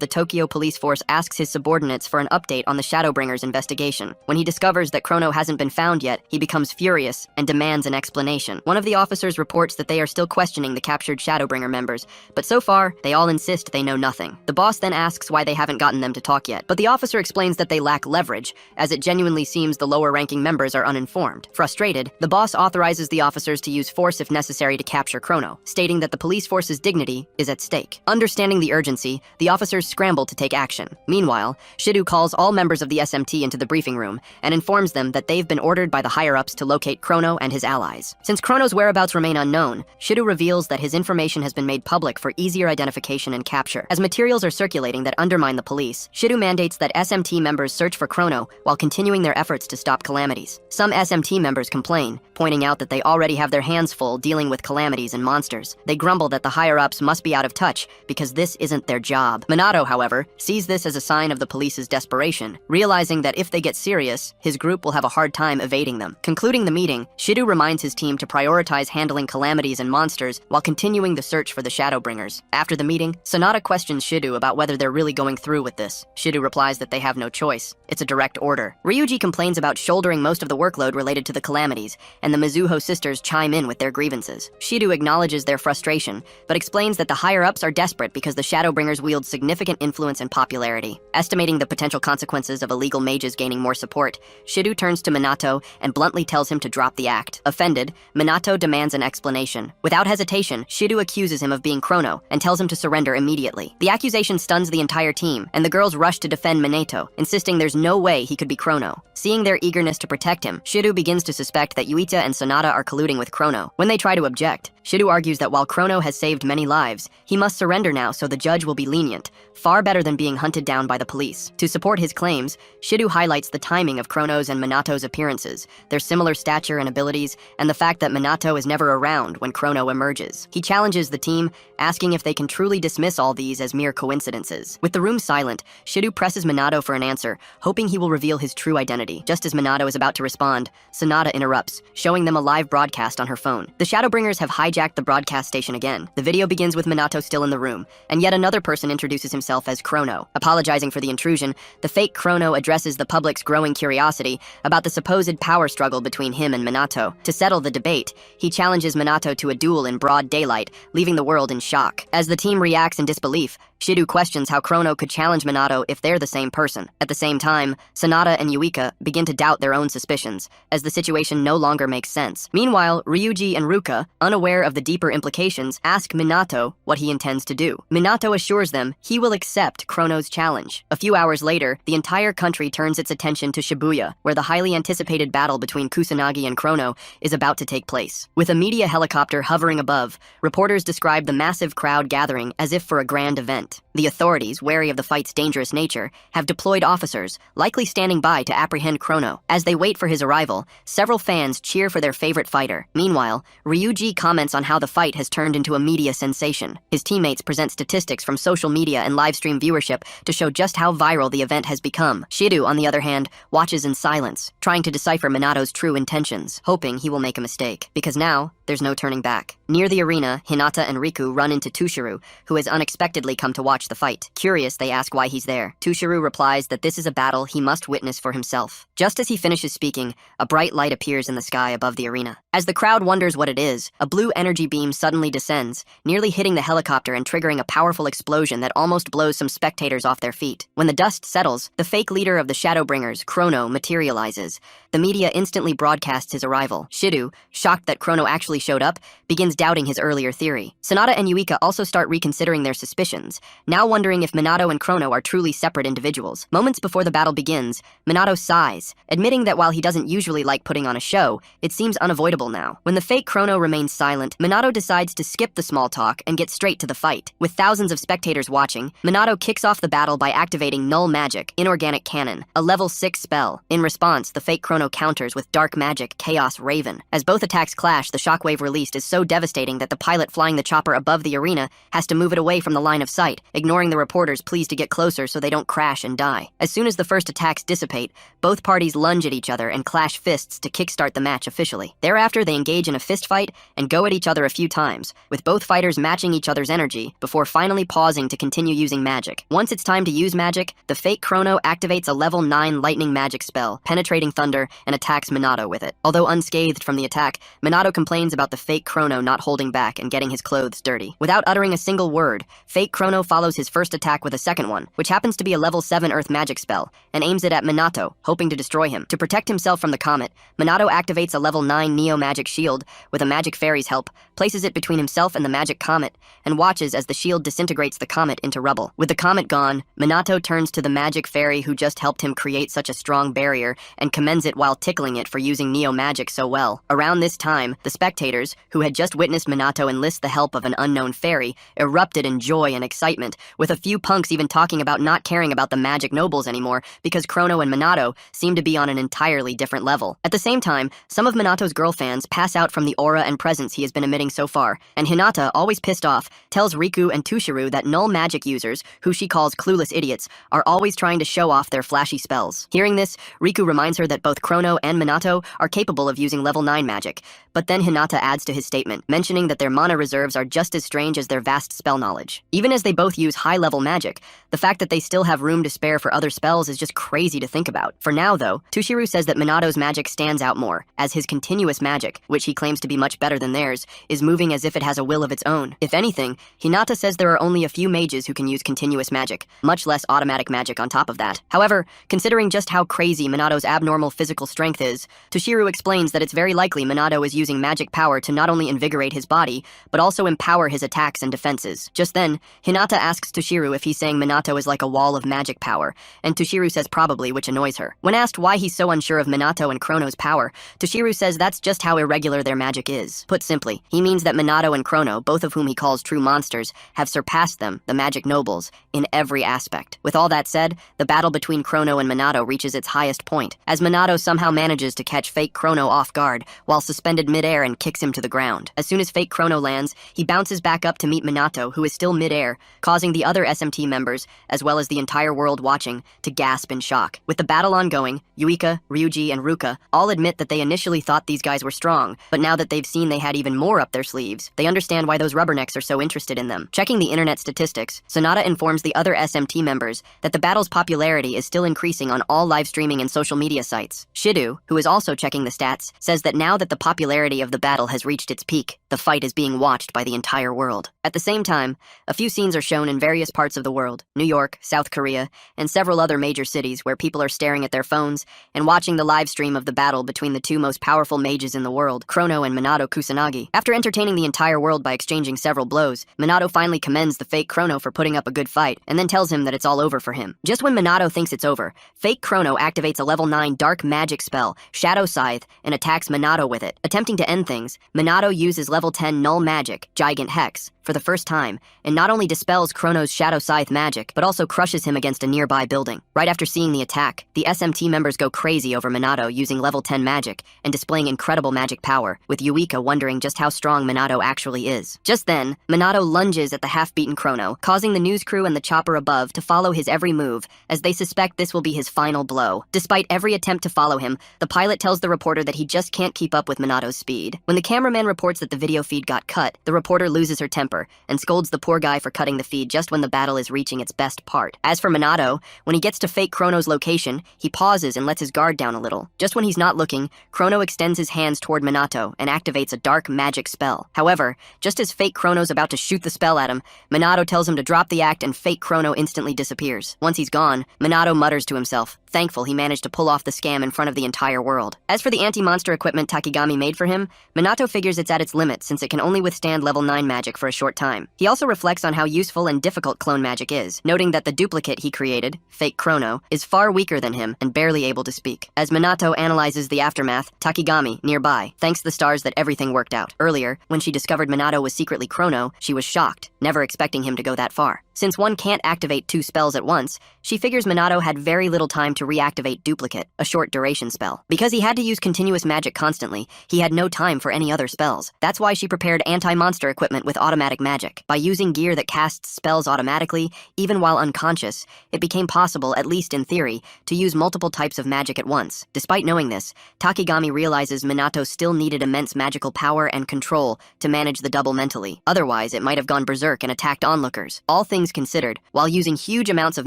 the Tokyo police force asks his subordinates for an update on the Shadowbringers investigation. When he discovers that Chrono hasn't been found yet, he becomes furious and demands an explanation. One of the officers reports that they are still questioning the captured Shadowbringer members, but so far, they all insist they know nothing. The boss then asks why they haven't gotten them to talk yet, but the officer explains that they lack leverage, as it genuinely seems the lower-ranking members are uninformed. Frustrated, the boss authorizes the officers to use force if necessary to capture Chrono, stating that the police force's dignity is at stake. Understanding the urgency, the officers scramble to take action. Meanwhile, Shido calls all members of the SMT into the briefing room and informs them that they've been ordered by the higher-ups to locate Chrono and his allies. Since Chrono's Chrono's whereabouts remain unknown, Shido reveals that his information has been made public for easier identification and capture. As materials are circulating that undermine the police, Shido mandates that SMT members search for Chrono while continuing their efforts to stop calamities. Some SMT members complain, pointing out that they already have their hands full dealing with calamities and monsters. They grumble that the higher-ups must be out of touch because this isn't their job. Minato, however, sees this as a sign of the police's desperation, realizing that if they get serious, his group will have a hard time evading them. Concluding the meeting, Shido reminds his team to prioritize handling calamities and monsters while continuing the search for the Shadowbringers. After the meeting, Sonata questions Shido about whether they're really going through with this. Shido replies that they have no choice. It's a direct order. Ryuji complains about shouldering most of the workload related to the calamities, and the Mizuho sisters chime in with their grievances. Shido acknowledges their frustration, but explains that the higher-ups are desperate because the Shadowbringers wield significant influence and popularity. Estimating the potential consequences of illegal mages gaining more support, Shido turns to Minato and bluntly tells him to drop the act. Offended, Minato demands an explanation. Without hesitation, Shido accuses him of being Chrono and tells him to surrender immediately. The accusation stuns the entire team, and the girls rush to defend Minato, insisting there's no way he could be Chrono. Seeing their eagerness to protect him, Shido begins to suspect that Yuita and Sonata are colluding with Chrono. When they try to object, Shido argues that while Chrono has saved many lives, he must surrender now so the judge will be lenient, far better than being hunted down by the police. To support his claims, Shido highlights the timing of Chrono's and Minato's appearances, their similar stature and abilities, and the fact that Minato is never around when Chrono emerges. He challenges the team, asking if they can truly dismiss all these as mere coincidences. With the room silent, Shido presses Minato for an answer, hoping he will reveal his true identity. Just as Minato is about to respond, Sonata interrupts, showing them a live broadcast on her phone. The Shadowbringers have hijacked the broadcast station again. The video begins with Minato still in the room, and yet another person introduces himself as Chrono. Apologizing for the intrusion, the fake Chrono addresses the public's growing curiosity about the supposed power struggle between him and Minato. To settle the debate, he challenges Minato to a duel in broad daylight, leaving the world in shock. As the team reacts in disbelief, Shido questions how Chrono could challenge Minato if they're the same person. At the same time, Sonata and Yuika begin to doubt their own suspicions, as the situation no longer makes sense. Meanwhile, Ryuji and Ruka, unaware of the deeper implications, ask Minato what he intends to do. Minato assures them he will accept Chrono's challenge. A few hours later, the entire country turns its attention to Shibuya, where the highly anticipated battle between Kusanagi and Chrono is about to take place. With a media helicopter hovering above, reporters describe the massive crowd gathering as if for a grand event. The authorities, wary of the fight's dangerous nature, have deployed officers, likely standing by to apprehend Chrono. As they wait for his arrival, several fans cheer for their favorite fighter. Meanwhile, Ryuji comments on how the fight has turned into a media sensation. His teammates present statistics from social media and livestream viewership to show just how viral the event has become. Shido, on the other hand, watches in silence, trying to decipher Minato's true intentions, hoping he will make a mistake. Because now, there's no turning back. Near the arena, Hinata and Riku run into Tushiro, who has unexpectedly come to watch the fight. Curious, they ask why he's there. Tushiro replies that this is a battle he must witness for himself. Just as he finishes speaking, a bright light appears in the sky above the arena. As the crowd wonders what it is, a blue energy beam suddenly descends, nearly hitting the helicopter and triggering a powerful explosion that almost blows some spectators off their feet. When the dust settles, the fake leader of the Shadowbringers, Chrono, materializes. The media instantly broadcasts his arrival. Shido, shocked that Chrono actually showed up, begins doubting his earlier theory. Sonata and Yuika also start reconsidering their suspicions, now wondering if Minato and Chrono are truly separate individuals. Moments before the battle begins, Minato sighs, admitting that while he doesn't usually like putting on a show, it seems unavoidable now. When the fake Chrono remains silent, Minato decides to skip the small talk and get straight to the fight. With thousands of spectators watching, Minato kicks off the battle by activating Null Magic, Inorganic Cannon, a level 6 spell. In response, the fake Chrono counters with Dark Magic, Chaos Raven. As both attacks clash, the shockwave released is so devastating that the pilot flying the chopper above the arena has to move it away from the line of sight, ignoring the reporters' pleas to get closer so they don't crash and die. As soon as the first attacks dissipate, both parties lunge at each other and clash fists to kickstart the match officially. Thereafter, they engage in a fist fight and go at each other a few times, with both fighters matching each other's energy before finally pausing to continue using magic. Once it's time to use magic, the fake Chrono activates a level 9 lightning magic spell, Penetrating Thunder, and attacks Minato with it. Although unscathed from the attack, Minato complains about the fake Chrono not holding back and getting his clothes dirty. Without uttering a single word, fake Chrono follows his first attack with a second one, which happens to be a level 7 earth magic spell, and aims it at Minato, hoping to destroy him. To protect himself from the comet, Minato activates a level 9 Neo Magic Shield with a magic fairy's help, places it between himself and the magic comet, and watches as the shield disintegrates the comet into rubble. With the comet gone, Minato turns to the magic fairy who just helped him create such a strong barrier and commends it while tickling it for using Neo Magic so well. Around this time, the spectators spectators, who had just witnessed Minato enlist the help of an unknown fairy, erupted in joy and excitement, with a few punks even talking about not caring about the magic nobles anymore because Chrono and Minato seemed to be on an entirely different level. At the same time, some of Minato's girl fans pass out from the aura and presence he has been emitting so far, and Hinata, always pissed off, tells Riku and Tushiru that null magic users, who she calls clueless idiots, are always trying to show off their flashy spells. Hearing this, Riku reminds her that both Chrono and Minato are capable of using level 9 magic, but then Hinata adds to his statement, mentioning that their mana reserves are just as strange as their vast spell knowledge. Even as they both use high-level magic, the fact that they still have room to spare for other spells is just crazy to think about. For now, though, Tushiru says that Minato's magic stands out more, as his continuous magic, which he claims to be much better than theirs, is moving as if it has a will of its own. If anything, Hinata says there are only a few mages who can use continuous magic, much less automatic magic on top of that. However, considering just how crazy Minato's abnormal physical strength is, Tushiru explains that it's very likely Minato is using magic power to not only invigorate his body, but also empower his attacks and defenses. Just then, Hinata asks Tushiru if he's saying Minato is like a wall of magic power, and Tushiru says probably, which annoys her. When asked why he's so unsure of Minato and Chrono's power, Tushiru says that's just how irregular their magic is. Put simply, he means that Minato and Chrono, both of whom he calls true monsters, have surpassed them, the magic nobles, in every aspect. With all that said, the battle between Chrono and Minato reaches its highest point, as Minato somehow manages to catch fake Chrono off guard while suspended midair and kicks him to the ground. As soon as fake Chrono lands, he bounces back up to meet Minato, who is still midair, causing the other SMT members, as well as the entire world watching, to gasp in shock. With the battle ongoing, Yuika, Ryuji, and Ruka all admit that they initially thought these guys were strong, but now that they've seen they had even more up their sleeves, they understand why those rubbernecks are so interested in them. Checking the internet statistics, Sonata informs the other SMT members that the battle's popularity is still increasing on all live streaming and social media sites. Shidu, who is also checking the stats, says that now that the popularity of the battle has reached its peak, the fight is being watched by the entire world. At the same time, a few scenes are shown in various parts of the world, New York, South Korea, and several other major cities where people are staring at their phones and watching the live stream of the battle between the two most powerful mages in the world, Chrono and Minato Kusanagi. After entertaining the entire world by exchanging several blows, Minato finally commends the fake Chrono for putting up a good fight, and then tells him that it's all over for him. Just when Minato thinks it's over, fake Chrono activates a level 9 dark magic spell, Shadow Scythe, and attacks Minato with it. Attempting to end things, Minato uses level 10 null magic, Gigant Hex, for the first time, and not only dispels Chrono's Shadow Scythe magic, but also crushes him against a nearby building. Right after seeing the attack, the SMT members go crazy over Minato using level 10 magic and displaying incredible magic power, with Yuika wondering just how strong Minato actually is. Just then, Minato lunges at the half-beaten Chrono, causing the news crew and the chopper above to follow his every move, as they suspect this will be his final blow. Despite every attempt to follow him, the pilot tells the reporter that he just can't keep up with Minato's speed. When the cameraman reports that the video feed got cut, the reporter loses her temper and scolds the poor guy for cutting the feed just when the battle is reaching its best part. As for Minato, when he gets to fake Chrono's location, he pauses and lets his guard down a little. Just when he's not looking, Chrono extends his hands toward Minato and activates a dark magic spell. However, just as fake Chrono's about to shoot the spell at him, Minato tells him to drop the act and fake Chrono instantly disappears. Once he's gone, Minato mutters to himself, thankful he managed to pull off the scam in front of the entire world. As for the anti-monster equipment Takigami made for him, Minato figures it's at its limit since it can only withstand level 9 magic for a short time. He also reflects on how useful and difficult clone magic is, noting that the duplicate he created, fake Chrono, is far weaker than him and barely able to speak. As Minato analyzes the aftermath, Takigami, nearby, thanks the stars that everything worked out. Earlier, when she discovered Minato was secretly Chrono, she was shocked, never expecting him to go that far. Since one can't activate 2 spells at once, she figures Minato had very little time to reactivate Duplicate, a short duration spell. Because he had to use continuous magic constantly, he had no time for any other spells. That's why she prepared anti-monster equipment with automatic magic. By using gear that casts spells automatically, even while unconscious, it became possible, at least in theory, to use multiple types of magic at once. Despite knowing this, Takigami realizes Minato still needed immense magical power and control to manage the double mentally. Otherwise, it might have gone berserk and attacked onlookers. All things considered, while using huge amounts of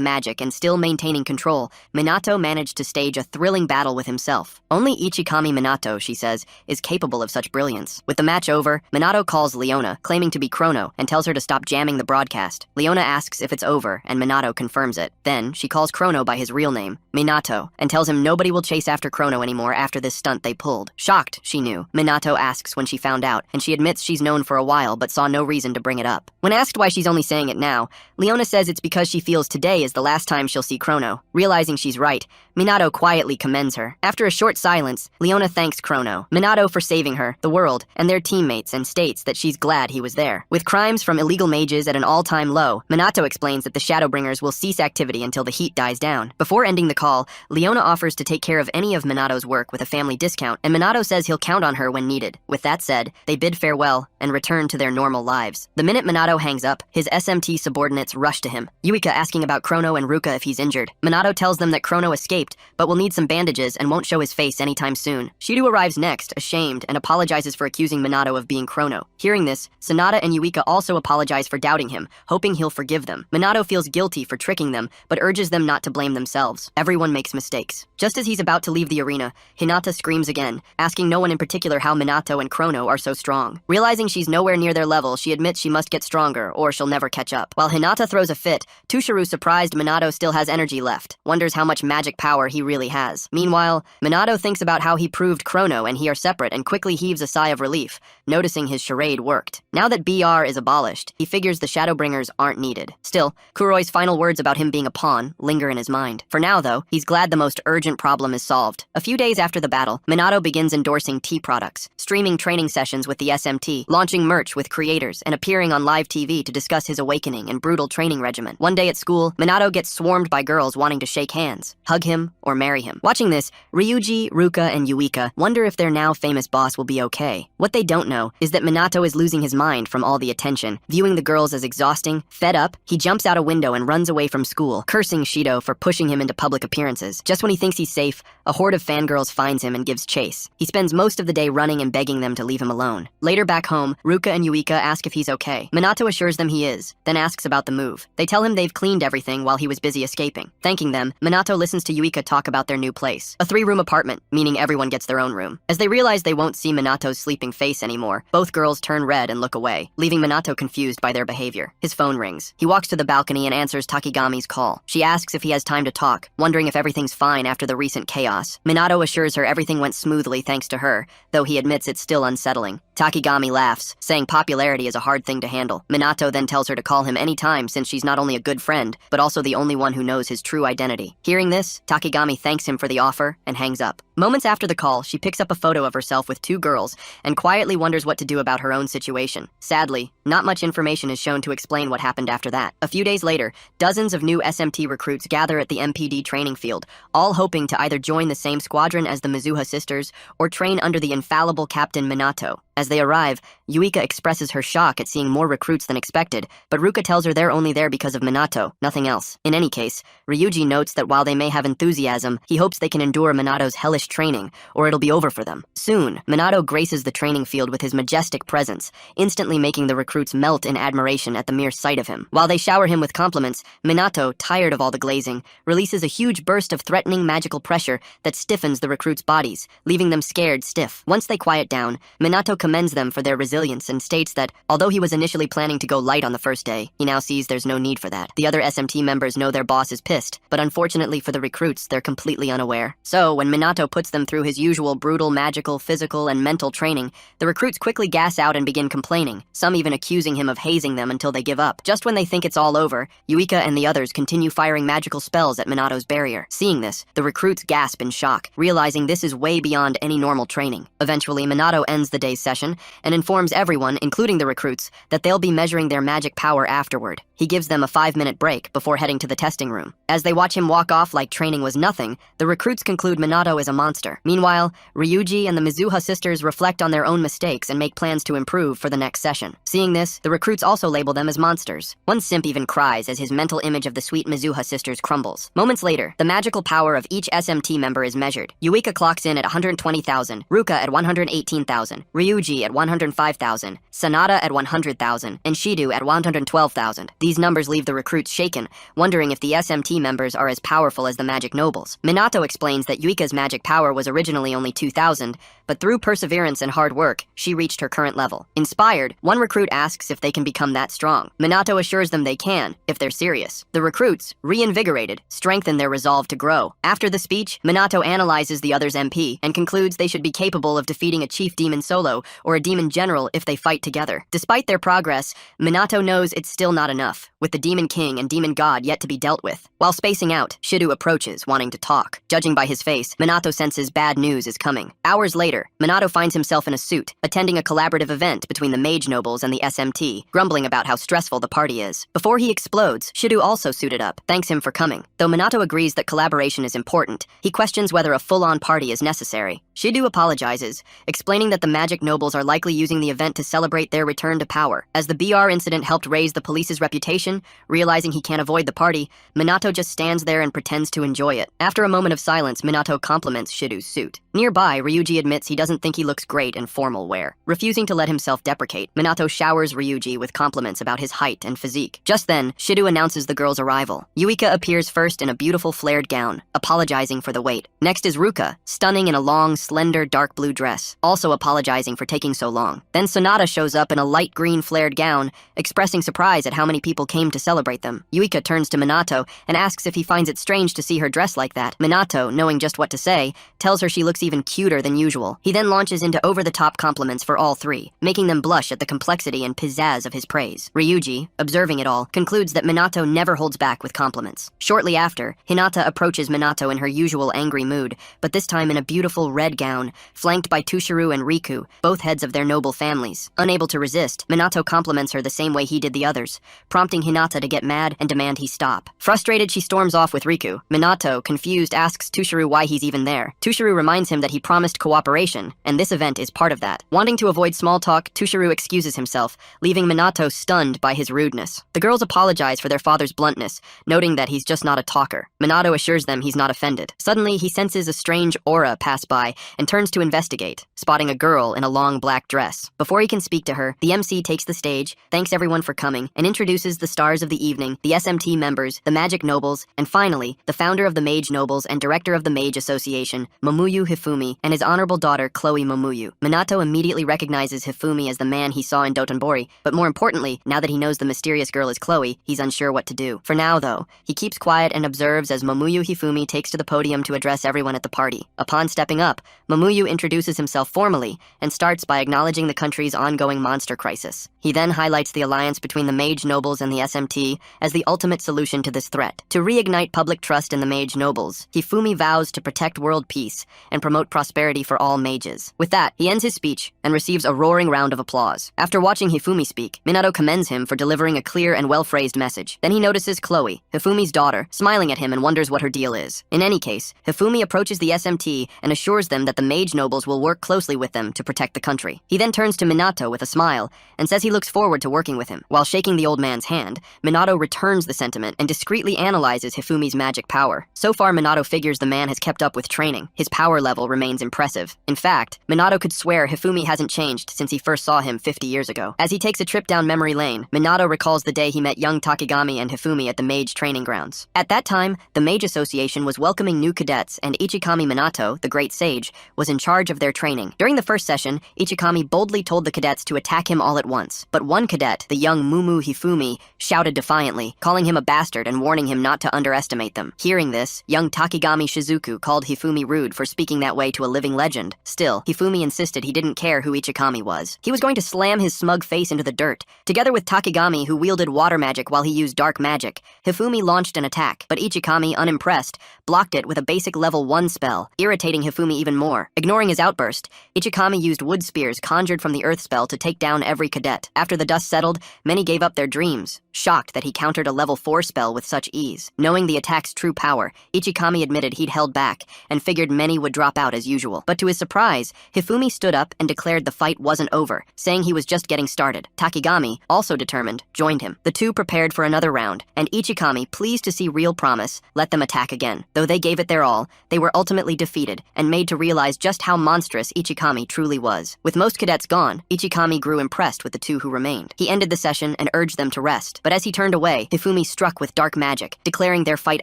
magic and still maintaining control, Minato managed to stage a thrilling battle with himself. Only Ichikami Minato, she says, is capable of such brilliance. With the match over, Minato calls Leona, claiming to be Chrono, and tells her to stop jamming the broadcast. Leona asks if it's over, and Minato confirms it. Then, she calls Chrono by his real name, Minato, and tells him nobody will chase after Chrono anymore after this stunt they pulled. Shocked, she knew, Minato asks when she found out, and she admits she's known for a while but saw no reason to bring it up. When asked why she's only saying it now, Leona says it's because she feels today is the last time she'll see Chrono. Realizing she's right, Minato quietly commends her. After a short silence, Leona thanks Chrono, Minato for saving her, the world, and their teammates, and states that she's glad he was there. With crimes from illegal mages at an all-time low, Minato explains that the Shadowbringers will cease activity until the heat dies down. Before ending the call, Leona offers to take care of any of Minato's work with a family discount, and Minato says he'll count on her when needed. With that said, they bid farewell and return to their normal lives. The minute Minato hangs up, his SMT subordinates rush to him, Yuika asking about Chrono and Ruka if he's injured. Minato tells them that Chrono escaped, but will need some bandages and won't show his face anytime soon. Shido arrives next, ashamed, and apologizes for accusing Minato of being Chrono. Hearing this, Sanada and Yuika also apologize for doubting him, hoping he'll forgive them. Minato feels guilty for tricking them, but urges them not to blame themselves. Everyone makes mistakes. Just as he's about to leave the arena, Hinata screams again, asking no one in particular how Minato and Chrono are so strong. Realizing she's nowhere near their level, she admits she must get stronger, or she'll never catch up. While Hinata throws a fit, Tusharu, surprised Minato still has energy left, wonders how much magic power he really has. Meanwhile, Minato thinks about how he proved Chrono and he are separate and quickly heaves a sigh of relief, noticing his charade worked. Now that BR is abolished, he figures the Shadowbringers aren't needed. Still, Kuroi's final words about him being a pawn linger in his mind. For now, though, he's glad the most urgent problem is solved. A few days after the battle, Minato begins endorsing tea products, streaming training sessions with the SMT, launching merch with creators, and appearing on live TV to discuss his awakening and brutal training regimen. One day at school, Minato gets swarmed by girls wanting to shake hands, hug him, or marry him. Watching this, Ryuji, Ruka, and Yuika wonder if their now famous boss will be okay. What they don't know is that Minato is losing his mind from all the attention, viewing the girls as exhausting. Fed up, he jumps out a window and runs away from school, cursing Shido for pushing him into public appearances. Just when he thinks he's safe, a horde of fangirls finds him and gives chase. He spends most of the day running and begging them to leave him alone. Later back home, Ruka and Yuika ask if he's okay. Minato assures them he is, then asks about the move. They tell him they've cleaned everything while he was busy escaping. Thanking them, Minato listens to Yuika talk about their new place. A 3-room apartment, meaning everyone gets their own room. As they realize they won't see Minato's sleeping face anymore, both girls turn red and look away, leaving Minato confused by their behavior. His phone rings. He walks to the balcony and answers Takigami's call. She asks if he has time to talk, wondering if everything's fine after the recent chaos. Minato assures her everything went smoothly thanks to her, though he admits it's still unsettling. Takigami laughs, saying popularity is a hard thing to handle. Minato then tells her to call him anytime since she's not only a good friend, but also the only one who knows his true identity. Hearing this, Takigami thanks him for the offer and hangs up. Moments after the call, she picks up a photo of herself with 2 girls and quietly wonders what to do about her own situation. Sadly, not much information is shown to explain what happened after that. A few days later, dozens of new SMT recruits gather at the MPD training field, all hoping to either join the same squadron as the Mizuha sisters or train under the infallible Captain Minato. As they arrive, Yuika expresses her shock at seeing more recruits than expected, but Ruka tells her they're only there because of Minato, nothing else. In any case, Ryuji notes that while they may have enthusiasm, he hopes they can endure Minato's hellish training, or it'll be over for them. Soon, Minato graces the training field with his majestic presence, instantly making the recruits melt in admiration at the mere sight of him. While they shower him with compliments, Minato, tired of all the glazing, releases a huge burst of threatening magical pressure that stiffens the recruits' bodies, leaving them scared stiff. Once they quiet down, Minato commends them for their resilience and states that, although he was initially planning to go light on the first day, he now sees there's no need for that. The other SMT members know their boss is pissed, but unfortunately for the recruits, they're completely unaware. So, when Minato puts them through his usual brutal magical, physical, and mental training, the recruits quickly gas out and begin complaining, some even accusing him of hazing them until they give up. Just when they think it's all over, Yuika and the others continue firing magical spells at Minato's barrier. Seeing this, the recruits gasp in shock, realizing this is way beyond any normal training. Eventually, Minato ends the day's session and informs everyone, including the recruits, that they'll be measuring their magic power afterward. He gives them a 5-minute break before heading to the testing room. As they watch him walk off like training was nothing, the recruits conclude Minato is a monster. Meanwhile, Ryuji and the Mizuha sisters reflect on their own mistakes and make plans to improve for the next session. Seeing this, the recruits also label them as monsters. One simp even cries as his mental image of the sweet Mizuha sisters crumbles. Moments later, the magical power of each SMT member is measured. Yuika clocks in at 120,000, Ruka at 118,000, Ryuji at 105,000, Sanada at 100,000, and Shido at 112,000. These numbers leave the recruits shaken, wondering if the SMT members are as powerful as the magic nobles. Minato explains that Yuika's magic power power was originally only 2,000, but through perseverance and hard work, she reached her current level. Inspired, one recruit asks if they can become that strong. Minato assures them they can, if they're serious. The recruits, reinvigorated, strengthen their resolve to grow. After the speech, Minato analyzes the other's MP and concludes they should be capable of defeating a chief demon solo or a demon general if they fight together. Despite their progress, Minato knows it's still not enough, with the demon king and demon god yet to be dealt with. While spacing out, Shido approaches, wanting to talk. Judging by his face, Minato senses bad news is coming. Hours later, Minato finds himself in a suit, attending a collaborative event between the Mage nobles and the SMT, grumbling about how stressful the party is. Before he explodes, Shido also suited up, thanks him for coming. Though Minato agrees that collaboration is important, he questions whether a full-on party is necessary. Shido apologizes, explaining that the magic nobles are likely using the event to celebrate their return to power. As the BR incident helped raise the police's reputation, realizing he can't avoid the party, Minato just stands there and pretends to enjoy it. After a moment of silence, Minato compliments Shido's suit. Nearby, Ryuji admits he doesn't think he looks great in formal wear. Refusing to let himself deprecate, Minato showers Ryuji with compliments about his height and physique. Just then, Shido announces the girl's arrival. Yuika appears first in a beautiful flared gown, apologizing for the wait. Next is Ruka, stunning in a long, slender, dark blue dress, also apologizing for taking so long. Then Sonata shows up in a light green flared gown, expressing surprise at how many people came to celebrate them. Yuika turns to Minato and asks if he finds it strange to see her dressed like that. Minato, knowing just what to say, tells her she looks even cuter than usual. He then launches into over-the-top compliments for all three, making them blush at the complexity and pizzazz of his praise. Ryuji, observing it all, concludes that Minato never holds back with compliments. Shortly after, Hinata approaches Minato in her usual angry mood, but this time in a beautiful red gown, flanked by Tushiro and Riku, both heads of their noble families. Unable to resist, Minato compliments her the same way he did the others, prompting Hinata to get mad and demand he stop. Frustrated, she storms off with Riku. Minato, confused, asks Tushiro why he's even there. Tushiro reminds him that he promised cooperation, and this event is part of that. Wanting to avoid small talk, Tushiro excuses himself, leaving Minato stunned by his rudeness. The girls apologize for their father's bluntness, noting that he's just not a talker. Minato assures them he's not offended. Suddenly, he senses a strange aura pass by and turns to investigate, spotting a girl in a long black dress. Before he can speak to her, the MC takes the stage, thanks everyone for coming, and introduces the stars of the evening, the SMT members, the Magic Nobles, and finally, the founder of the Mage Nobles and director of the Mage Association, Momuyu Hifumi, and his honorable daughter, Chloe Momuyu. Minato immediately recognizes Hifumi as the man he saw in Dotonbori, but more importantly, now that he knows the mysterious girl is Chloe, he's unsure what to do. For now, though, he keeps quiet and observes as Momuyu Hifumi takes to the podium to address everyone at the party. Upon stepping up, Momuyu introduces himself formally and starts by acknowledging the country's ongoing monster crisis. He then highlights the alliance between the Mage Nobles and the SMT as the ultimate solution to this threat. To reignite public trust in the Mage Nobles, Hifumi vows to protect world peace and promote prosperity for all mages. With that, he ends his speech and receives a roaring round of applause. After watching Hifumi speak, Minato commends him for delivering a clear and well-phrased message. Then he notices Chloe, Hifumi's daughter, smiling at him and wonders what her deal is. In any case, Hifumi approaches the SMT and assures them that the Mage Nobles will work closely with them to protect the country. He then turns to Minato with a smile and says he looks forward to working with him. While shaking the old man's hand, Minato returns the sentiment and discreetly analyzes Hifumi's magic power. So far, Minato figures the man has kept up with training. His power level remains impressive. In fact, Minato could swear Hifumi hasn't changed since he first saw him 50 years ago. As he takes a trip down memory lane, Minato recalls the day he met young Takigami and Hifumi at the Mage training grounds. At that time, the Mage Association was welcoming new cadets, and Ichikami Minato, the great sage, was in charge of their training. During the first session, Ichikami boldly told the cadets to attack him all at once. But one cadet, the young Mumu Hifumi, shouted defiantly, calling him a bastard and warning him not to underestimate them. Hearing this, young Takigami Shizuku called Hifumi rude for speaking that way to a living legend. Still, Hifumi insisted he didn't care who Ichikami was. He was going to slam his smug face into the dirt. Together with Takigami, who wielded water magic while he used dark magic, Hifumi launched an attack, but Ichikami, unimpressed, blocked it with a basic level 1 spell, irritating Hifumi even more. Ignoring his outburst, Ichikami used wood spears conjured from the earth spell to take down every cadet. After the dust settled, many gave up their dreams, shocked that he countered a level 4 spell with such ease. Knowing the attack's true power, Ichikami admitted he'd held back and figured many would drop out as usual. But to his surprise, Hifumi stood up and declared the fight wasn't over, saying he was just getting started. Takigami, also determined, joined him. The two prepared for another round, and Ichikami, pleased to see real promise, let them attack again. Though they gave it their all, they were ultimately defeated and made to realize just how monstrous Ichikami truly was. With most cadets gone, Ichikami grew impressed with the two who remained. He ended the session and urged them to rest, but as he turned away, Hifumi struck with dark magic, declaring their fight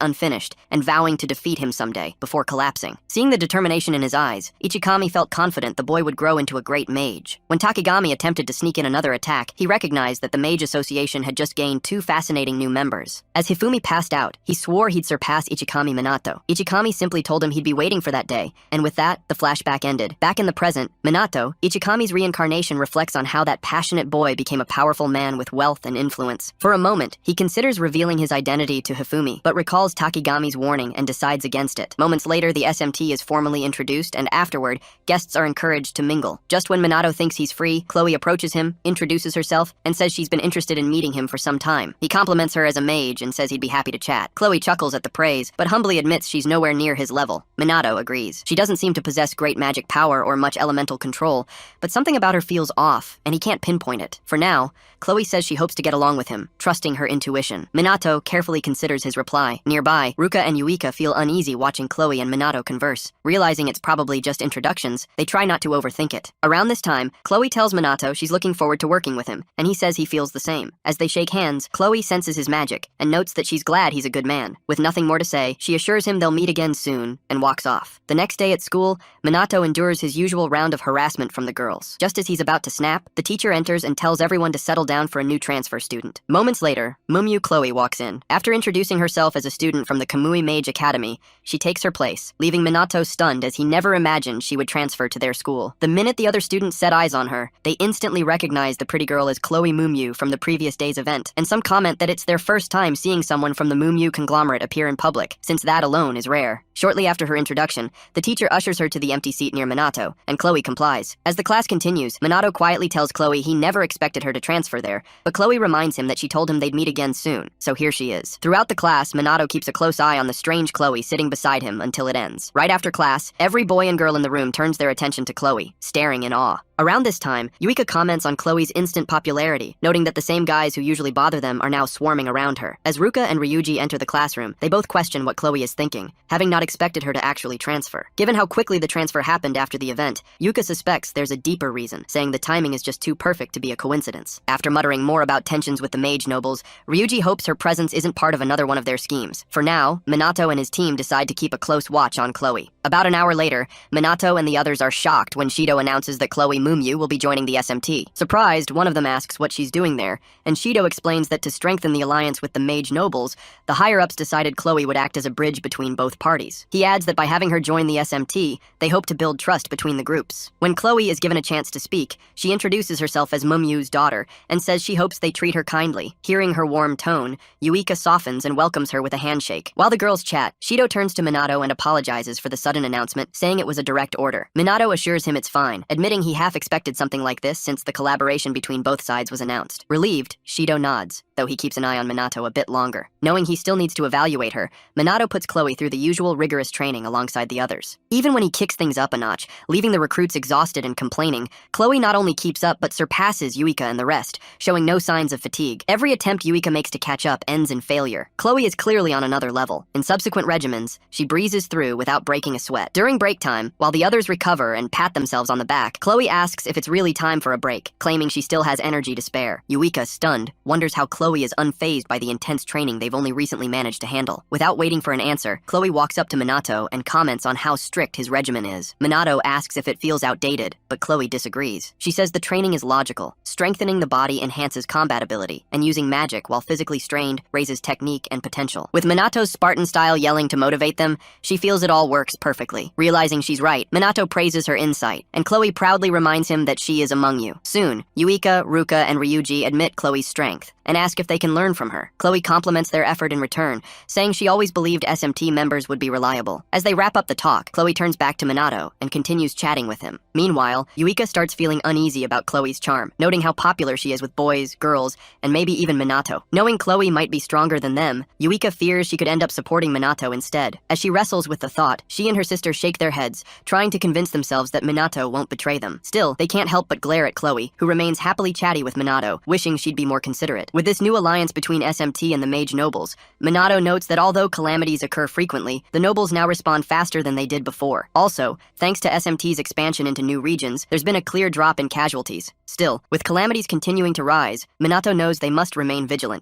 unfinished and vowing to defeat him someday before collapsing. everything. Seeing the determination in his eyes, Ichikami felt confident the boy would grow into a great mage. When Takigami attempted to sneak in another attack, he recognized that the Mage Association had just gained 2 fascinating new members. As Hifumi passed out, he swore he'd surpass Ichikami Minato. Ichikami simply told him he'd be waiting for that day, and with that, the flashback ended. Back in the present, Minato, Ichikami's reincarnation reflects on how that passionate boy became a powerful man with wealth and influence. For a moment, he considers revealing his identity to Hifumi, but recalls Takigami's warning and decides against it. Moments later, the SMT is formally introduced, and afterward, guests are encouraged to mingle. Just when Minato thinks he's free, Chloe approaches him, introduces herself, and says she's been interested in meeting him for some time. He compliments her as a mage and says he'd be happy to chat. Chloe chuckles at the praise, but humbly admits she's nowhere near his level. Minato agrees. She doesn't seem to possess great magic power or much elemental control, but something about her feels off, and he can't pinpoint it. For now, Chloe says she hopes to get along with him, trusting her intuition. Minato carefully considers his reply. Nearby, Ruka and Yuika feel uneasy watching Chloe and Minato converse. Realizing it's probably just introductions, they try not to overthink it. Around this time, Chloe tells Minato she's looking forward to working with him, and he says he feels the same. As they shake hands, Chloe senses his magic, and notes that she's glad he's a good man. With nothing more to say, she assures him they'll meet again soon, and walks off. The next day at school, Minato endures his usual round of harassment from the girls. Just as he's about to snap, the teacher enters and tells everyone to settle down for a new transfer student. Moments later, Mumyu Chloe walks in. After introducing herself as a student from the Kamui Mage Academy, she takes her place, leaving Minato stunned as he never imagined she would transfer to their school. The minute the other students set eyes on her, they instantly recognize the pretty girl as Chloe Mumyu from the previous day's event, and some comment that it's their first time seeing someone from the Mumyu conglomerate appear in public, since that alone is rare. Shortly after her introduction, the teacher ushers her to the empty seat near Minato, and Chloe complies. As the class continues, Minato quietly tells Chloe he never expected her to transfer there, but Chloe reminds him that she told him they'd meet again soon, so here she is. Throughout the class, Minato keeps a close eye on the strange Chloe sitting beside him until it ends. Right after class, every boy and girl in the room turns their attention to Chloe, staring in awe. Around this time, Yuika comments on Chloe's instant popularity, noting that the same guys who usually bother them are now swarming around her. As Ruka and Ryuji enter the classroom, they both question what Chloe is thinking, having not expected her to actually transfer. Given how quickly the transfer happened after the event, Yuka suspects there's a deeper reason, saying the timing is just too perfect to be a coincidence. After muttering more about tensions with the mage nobles, Ryuji hopes her presence isn't part of another one of their schemes. For now, Minato and his team decide to keep a close watch on Chloe. About an hour later, Minato and the others are shocked when Shido announces that Chloe Mumyu will be joining the SMT. Surprised, one of them asks what she's doing there, and Shido explains that to strengthen the alliance with the mage nobles, the higher-ups decided Chloe would act as a bridge between both parties. He adds that by having her join the SMT, they hope to build trust between the groups. When Chloe is given a chance to speak, she introduces herself as Mumyu's daughter and says she hopes they treat her kindly. Hearing her warm tone, Yuika softens and welcomes her with a handshake. While the girls chat, Shido turns to Minato and apologizes for the sudden announcement, saying it was a direct order. Minato assures him it's fine, admitting he half expected something like this since the collaboration between both sides was announced. Relieved, Shido nods, though he keeps an eye on Minato a bit longer. Knowing he still needs to evaluate her, Minato puts Chloe through the usual rigorous training alongside the others. Even when he kicks things up a notch, leaving the recruits exhausted and complaining, Chloe not only keeps up but surpasses Yuika and the rest, showing no signs of fatigue. Every attempt Yuika makes to catch up ends in failure. Chloe is clearly on another level. In subsequent regimens, she breezes through without breaking a sweat. During break time, while the others recover and pat themselves on the back, Chloe asks if it's really time for a break, claiming she still has energy to spare. Yuika, stunned, wonders how Chloe is unfazed by the intense training they've only recently managed to handle. Without waiting for an answer, Chloe walks up to Minato and comments on how strict his regimen is. Minato asks if it feels outdated, but Chloe disagrees. She says the training is logical. Strengthening the body enhances combat ability, and using magic while physically strained raises technique and potential. With Minato's Spartan style yelling to motivate them, she feels it all works perfectly. Realizing she's right, Minato praises her insight, and Chloe proudly reminds him that she is among you. Soon, Yuika, Ruka, and Ryuji admit Chloe's strength and ask if they can learn from her. Chloe compliments their effort in return, saying she always believed SMT members would be reliable. As they wrap up the talk, Chloe turns back to Minato and continues chatting with him. Meanwhile, Yuika starts feeling uneasy about Chloe's charm, noting how popular she is with boys, girls, and maybe even Minato. Knowing Chloe might be stronger than them, Yuika fears she could end up supporting Minato instead. As she wrestles with the thought, she and her sister shake their heads, trying to convince themselves that Minato won't betray them. Still, they can't help but glare at Chloe, who remains happily chatty with Minato, wishing she'd be more considerate. With this new alliance between SMT and the Mage nobles, Minato notes that although calamities occur frequently, the nobles now respond faster than they did before. Also, thanks to SMT's expansion into new regions, there's been a clear drop in casualties. Still, with calamities continuing to rise, Minato knows they must remain vigilant.